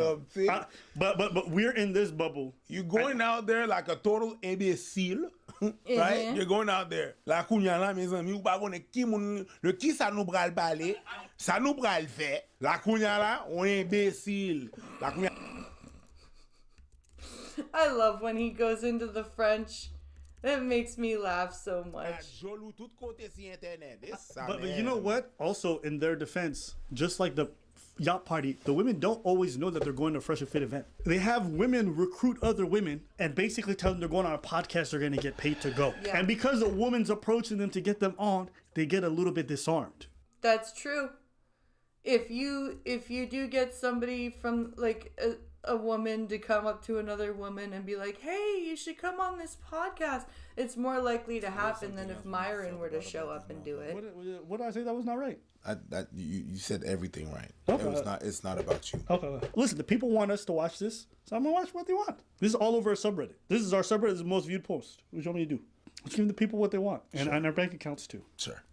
Speaker 2: But we're in this bubble.
Speaker 19: You're going out there like a total imbécile, right? You're going out there. La kounya la mes amis, ou pa konnen ki moun le ki sa nou pral parler, sa nou pral faire. La kounya la, on est imbécile. La kounya.
Speaker 1: I love when he goes into the French. It makes me laugh so much.
Speaker 2: But you know what? Also, in their defense, just like the yacht party, the women don't always know that they're going to a Fresh and Fit event. They have women recruit other women and basically tell them they're going on a podcast, they're going to get paid to go.
Speaker 1: Yeah.
Speaker 2: And because a woman's approaching them to get them on, they get a little bit disarmed.
Speaker 1: That's true. If you do get somebody from like a woman to come up to another woman and be like, hey, you should come on this podcast, it's more likely to happen than if Myron were to show up and do it.
Speaker 2: What did I say that was not right?
Speaker 19: You said everything right.
Speaker 2: Okay.
Speaker 19: It's not about you.
Speaker 2: Okay. Listen, the people want us to watch this, so I'm gonna watch what they want. This is all over our subreddit. This is our subreddit. This is the most viewed post. What do you want me to do? Let's give the people what they want, and on our bank accounts too.
Speaker 19: Sure.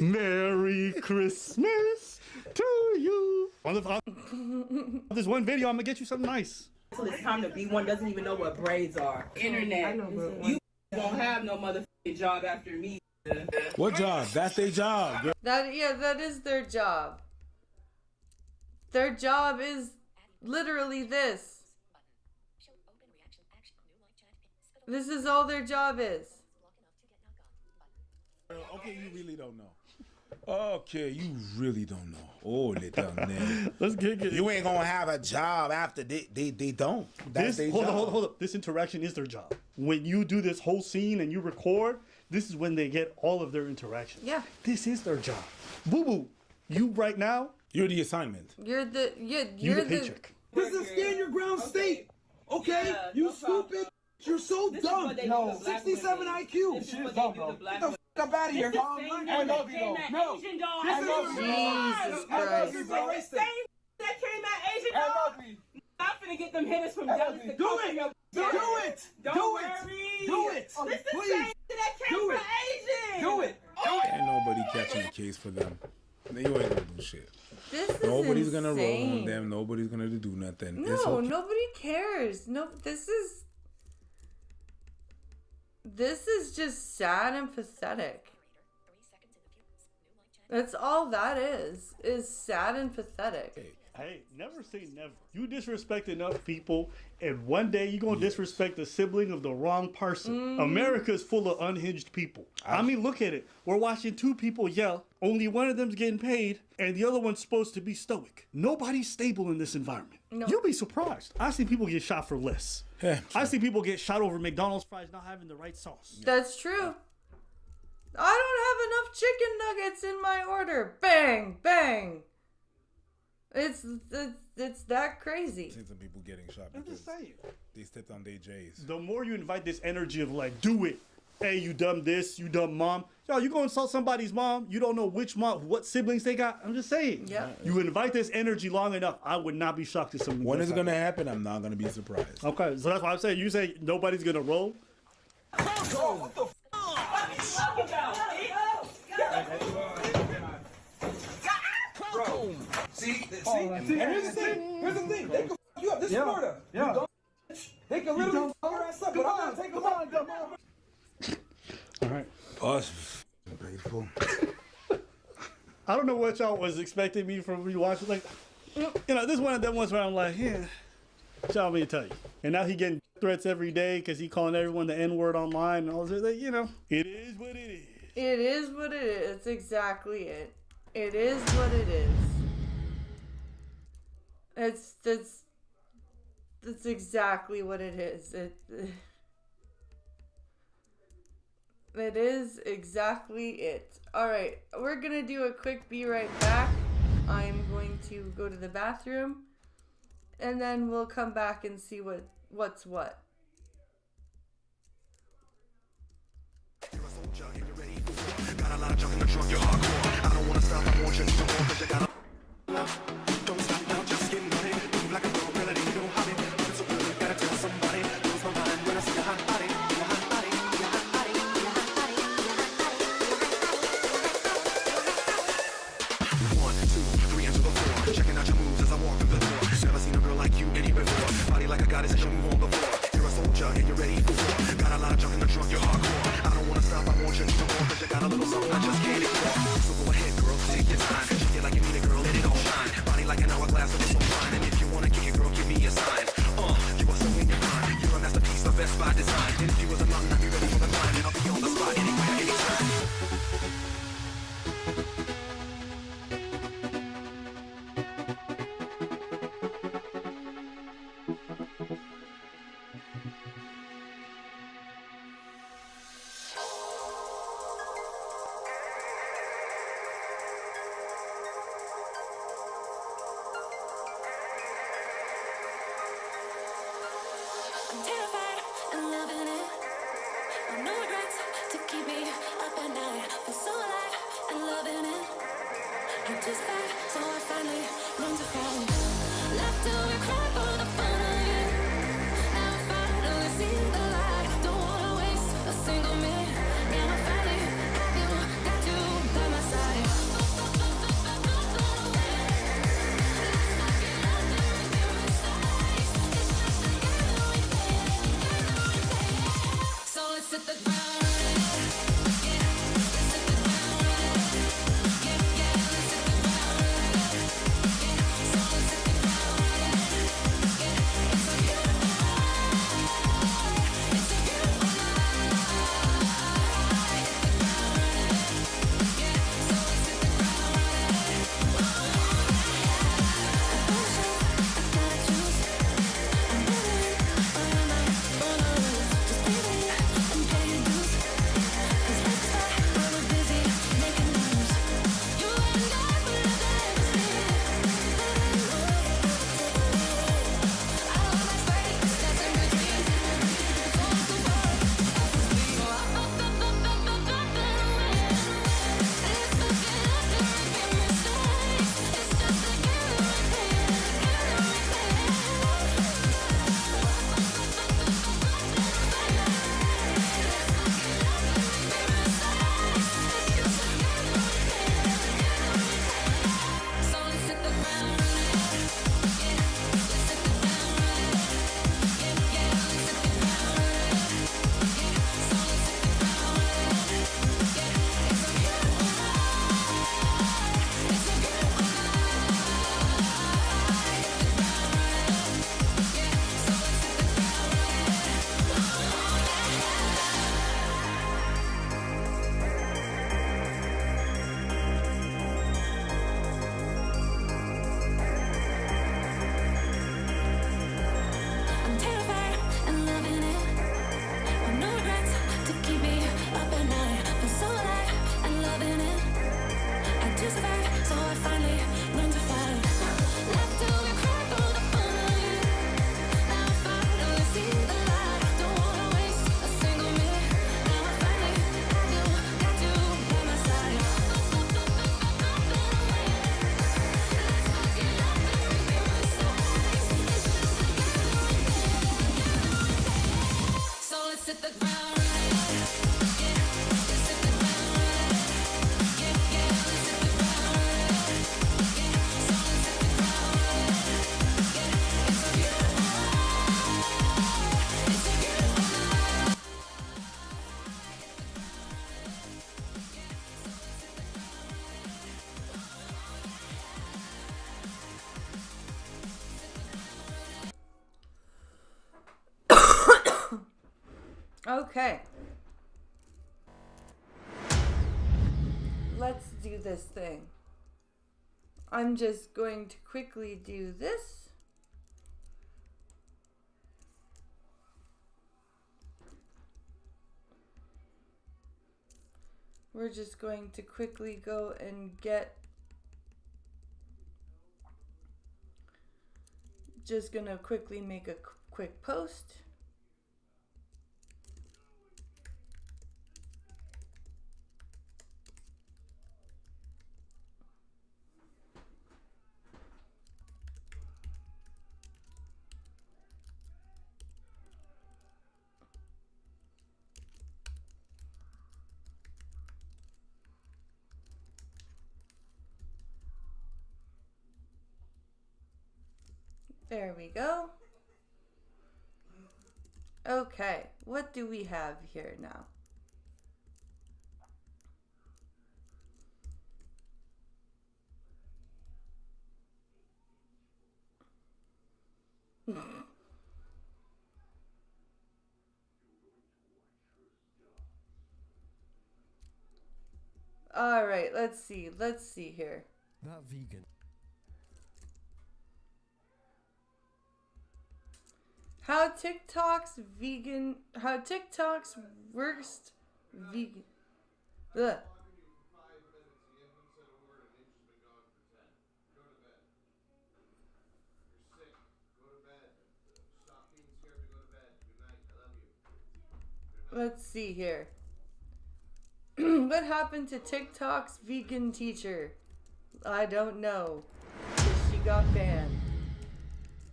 Speaker 2: Merry Christmas to you. This one video, I'm gonna get you something nice.
Speaker 7: Until it's time to be one, doesn't even know what braids are. Internet. You won't have no motherfucking job after me.
Speaker 19: What job? That's their job, girl.
Speaker 1: That is their job. Their job is literally this. This is all their job is.
Speaker 19: Okay, you really don't know. Okay, you really don't know. Oh, l'éternel.
Speaker 2: Let's get it.
Speaker 19: You ain't gonna have a job after they don't. That's their job.
Speaker 2: Hold up. This interaction is their job. When you do this whole scene and you record, this is when they get all of their interactions.
Speaker 1: Yeah.
Speaker 2: This is their job. Boo boo. You right now.
Speaker 19: You're the assignment.
Speaker 1: You're the
Speaker 2: paycheck.
Speaker 16: This is a stand your ground state. Okay?
Speaker 7: Yeah,
Speaker 16: you
Speaker 7: no
Speaker 16: stupid. You're so
Speaker 7: This is
Speaker 16: dumb.
Speaker 7: what they
Speaker 16: No.
Speaker 7: do to black
Speaker 16: 67
Speaker 7: women.
Speaker 16: IQ.
Speaker 7: This is what they do to black
Speaker 16: Get the f up out of here.
Speaker 7: This is the same
Speaker 16: I love
Speaker 7: that
Speaker 16: you
Speaker 7: came
Speaker 16: though.
Speaker 7: at
Speaker 16: No.
Speaker 7: Asian doll.
Speaker 16: This
Speaker 7: I
Speaker 16: is
Speaker 7: love you.
Speaker 1: Jesus
Speaker 16: I love
Speaker 1: Christ.
Speaker 16: you,
Speaker 7: It's
Speaker 16: bro.
Speaker 7: the same that came at Asian
Speaker 16: I
Speaker 7: doll.
Speaker 16: love you.
Speaker 7: I'm finna get them hitters from Dallas to
Speaker 16: Do
Speaker 7: come
Speaker 16: it.
Speaker 7: for your
Speaker 16: Do it.
Speaker 7: Don't
Speaker 16: Do
Speaker 7: worry.
Speaker 16: it. Do it.
Speaker 7: This is the
Speaker 16: Please.
Speaker 7: same that came
Speaker 16: Do
Speaker 7: from
Speaker 16: it.
Speaker 7: Asian.
Speaker 16: Do it.
Speaker 19: Ain't nobody catching a case for them. You ain't gonna do shit.
Speaker 1: This is
Speaker 19: Nobody's gonna roll
Speaker 1: insane.
Speaker 19: on them. Nobody's gonna do nothing.
Speaker 1: No,
Speaker 19: It's okay.
Speaker 1: nobody cares. No, this is just sad and pathetic. That's all that is sad and pathetic.
Speaker 2: Hey, never say never. You disrespect enough people, and one day you're going to disrespect the sibling of the wrong person. America's full of unhinged people. I mean, look at it. We're watching two people yell. Only one of them's getting paid, and the other one's supposed to be stoic. Nobody's stable in this environment.
Speaker 1: No.
Speaker 2: You'll be surprised. I see people get shot for less.
Speaker 19: Yeah,
Speaker 2: I see people get shot over McDonald's fries not having the right sauce.
Speaker 1: That's true. I don't have enough chicken nuggets in my order. Bang, bang. It's that crazy.
Speaker 19: I've seen some people getting shot
Speaker 2: I'm
Speaker 19: because
Speaker 2: just saying.
Speaker 19: they stepped on their J's.
Speaker 2: The more you invite this energy of like, do it. Hey, you dumb this, you dumb mom. Yo, you go insult somebody's mom. You don't know which mom, what siblings they got. I'm just saying.
Speaker 1: Yeah.
Speaker 2: You invite this energy long enough, I would not be shocked if something.
Speaker 19: When
Speaker 2: does
Speaker 19: it's gonna happen, I'm not gonna be surprised.
Speaker 2: Okay, so that's why I'm saying. You say nobody's gonna roll.
Speaker 16: What the Bro, see, and here's the thing. They can f you up. This is Florida. Yeah. They can literally fuck your ass up, but I'm not taking them on.
Speaker 2: know what y'all was expecting me from rewatching. Like, you know, this one of them ones where I'm like, yeah, y'all me to tell you. And now he getting threats every day because he calling everyone the N-word online and all this. Like, you know, it is what it is.
Speaker 1: It is what it is. It's exactly it. It is what it is. That's exactly what it is. It is exactly it. Alright, we're gonna do a quick be right back. I'm going to go to the bathroom and then we'll come back and see what's what.
Speaker 21: Got a lot of junk in the trunk, you're hardcore. I don't wanna stop, I want you to more, cause you got don't stop now, just get money. Move like a girl, girl, it ain't no hobby. But it's so good, you gotta tell somebody. Lose my mind when I see a hot body. Your hot body, your hot body, your hot body, your hot body. 1, 2, 3 into the 4. Checking out your moves as I walk through the door. Never seen a girl like you any before. Body like a goddess and you move on the floor. You're a soldier and you're ready for war. Got a lot of junk in the trunk, you're hardcore. I don't wanna stop, I want you to more, cause you got a little something I just can't ignore. So go ahead, girl, take your time. Cause you feel like you need a girl, let it all shine. Body like an hourglass, so it's so fine. And if you wanna kick it, girl, give me a sign. You are so in your mind. You're a masterpiece of best by design. And if you was a mountain, I'd be ready for the climb. And I'll be on the spot anywhere, anytime. I'm terrified and loving it. No regrets to keep me up at night. Feel so alive and loving it. I'm too scared, so I finally learned to find left to cry for the fun of it. Now I finally see the light. Don't wanna waste a single minute. And I finally have you, got you by my side. So let's hit the ground.
Speaker 1: Okay. Let's do this thing. I'm just going to quickly do this. We're just going to quickly go and get... Just gonna quickly make a quick post. There we go. Okay, what do we have here now? All right, let's see here.
Speaker 6: That vegan.
Speaker 1: How TikTok's worst vegan. Ugh. Let's see here. What happened to TikTok's vegan teacher? I don't know. She got banned.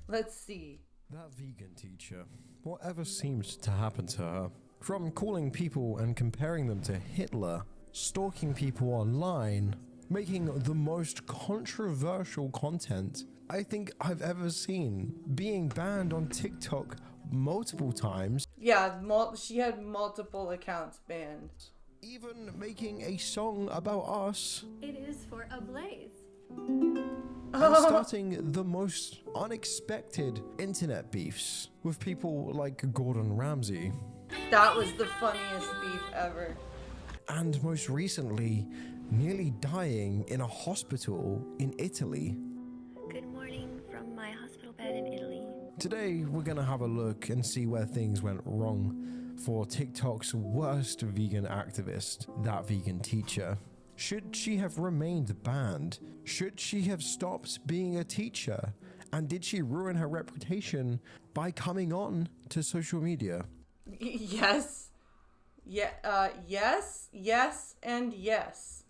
Speaker 1: Let's see.
Speaker 6: That vegan teacher. Whatever seemed to happen to her? From calling people and comparing them to Hitler, stalking people online, making the most controversial content I think I've ever seen, being banned on TikTok multiple times.
Speaker 1: Yeah, she had multiple accounts banned.
Speaker 6: Even making a song about us.
Speaker 8: It is for a blaze.
Speaker 6: And starting the most unexpected internet beefs with people like Gordon Ramsay.
Speaker 1: That was the funniest beef ever.
Speaker 6: And most recently, nearly dying in a hospital in Italy.
Speaker 8: Good morning from my hospital bed in Italy.
Speaker 6: Today, we're gonna have a look and see where things went wrong for TikTok's worst vegan activist, that vegan teacher. Should she have remained banned? Should she have stopped being a teacher? And did she ruin her reputation by coming on to social media?
Speaker 1: Yes. Yeah, yes, and yes.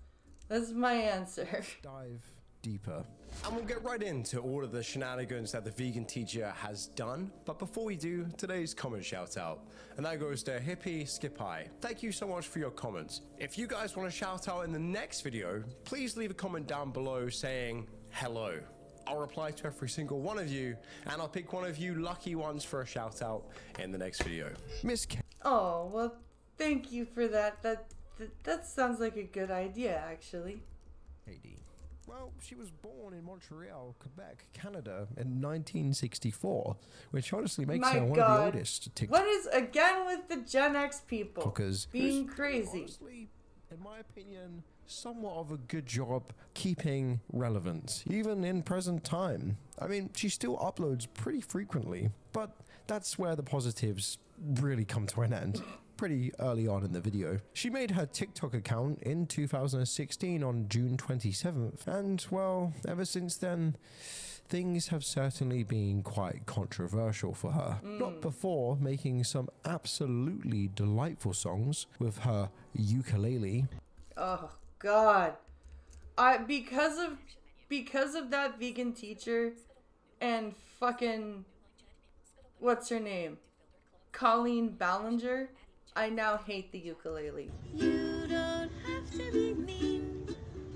Speaker 1: That's my answer.
Speaker 6: Dive deeper. And we'll get right into all of the shenanigans that the vegan teacher has done. But before we do, today's comment shout out. And that goes to Hippie Skipai. Thank you so much for your comments. If you guys want to shout out in the next video, please leave a comment down below saying hello. I'll reply to every single one of you, and I'll pick one of you lucky ones for a shout out in the next video. Miss K.
Speaker 1: Oh, well, thank you for that. That sounds like a good idea, actually.
Speaker 6: Katie. Well, she was born in Montreal, Quebec, Canada in 1964, which honestly makes her one of the oldest TikTok.
Speaker 1: What is again with the Gen X people being crazy?
Speaker 6: Honestly, in my opinion, somewhat of a good job keeping relevant, even in present time. I mean, she still uploads pretty frequently, but that's where the positives really come to an end. Pretty early on in the video. She made her TikTok account in 2016 on June 27th, and well, ever since then, things have certainly been quite controversial for her. Not before making some absolutely delightful songs with her ukulele.
Speaker 1: Oh God, because of that vegan teacher and fucking what's her name, Colleen Ballinger, I now hate the ukulele.
Speaker 8: You don't have to be mean.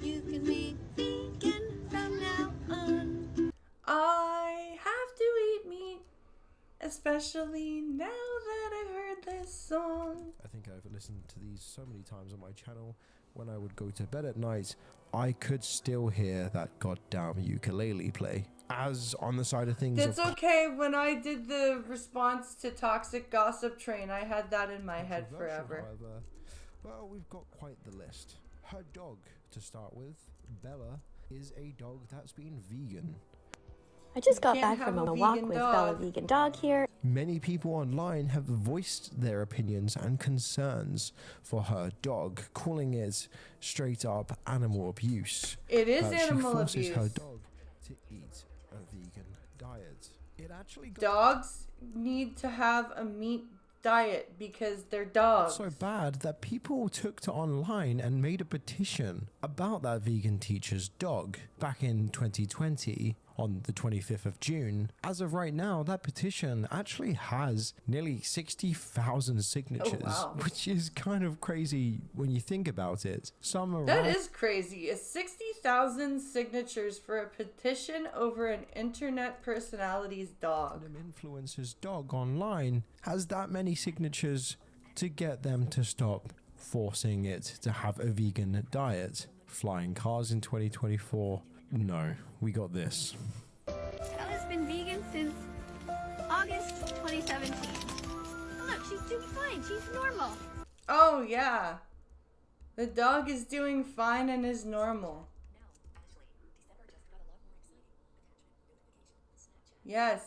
Speaker 8: You can be vegan from now on.
Speaker 1: I have to eat meat, especially now that I've heard this song.
Speaker 6: I think I've listened to these so many times on my channel. When I would go to bed at night, I could still hear that goddamn ukulele play. as on the side of things.
Speaker 1: It's okay. When I did the response to Toxic Gossip Train, I had that in my head forever.
Speaker 6: However, well, we've got quite the list. Her dog, to start with, Bella, is a dog that's been vegan.
Speaker 4: I just got back from a walk with Bella Vegan Dog here.
Speaker 6: Many people online have voiced their opinions and concerns for her dog, calling it straight up animal abuse.
Speaker 1: It is animal abuse.
Speaker 6: She forces her dog to eat a vegan diet. It actually
Speaker 1: dogs need to have a meat diet because they're dogs.
Speaker 6: So bad that people took to online and made a petition about that vegan teacher's dog back in 2020 on the 25th of June. As of right now, that petition actually has nearly 60,000 signatures, which is kind of crazy when you think about it.
Speaker 1: That is crazy. It's 60,000 signatures for a petition over an internet personality's dog.
Speaker 6: An influencer's dog online has that many signatures to get them to stop forcing it to have a vegan diet. Flying cars in 2024. No, we got this.
Speaker 8: Bella's been vegan since August 2017. Look, she's doing fine. She's normal.
Speaker 1: Oh, yeah. The dog is doing fine and is normal. Yes,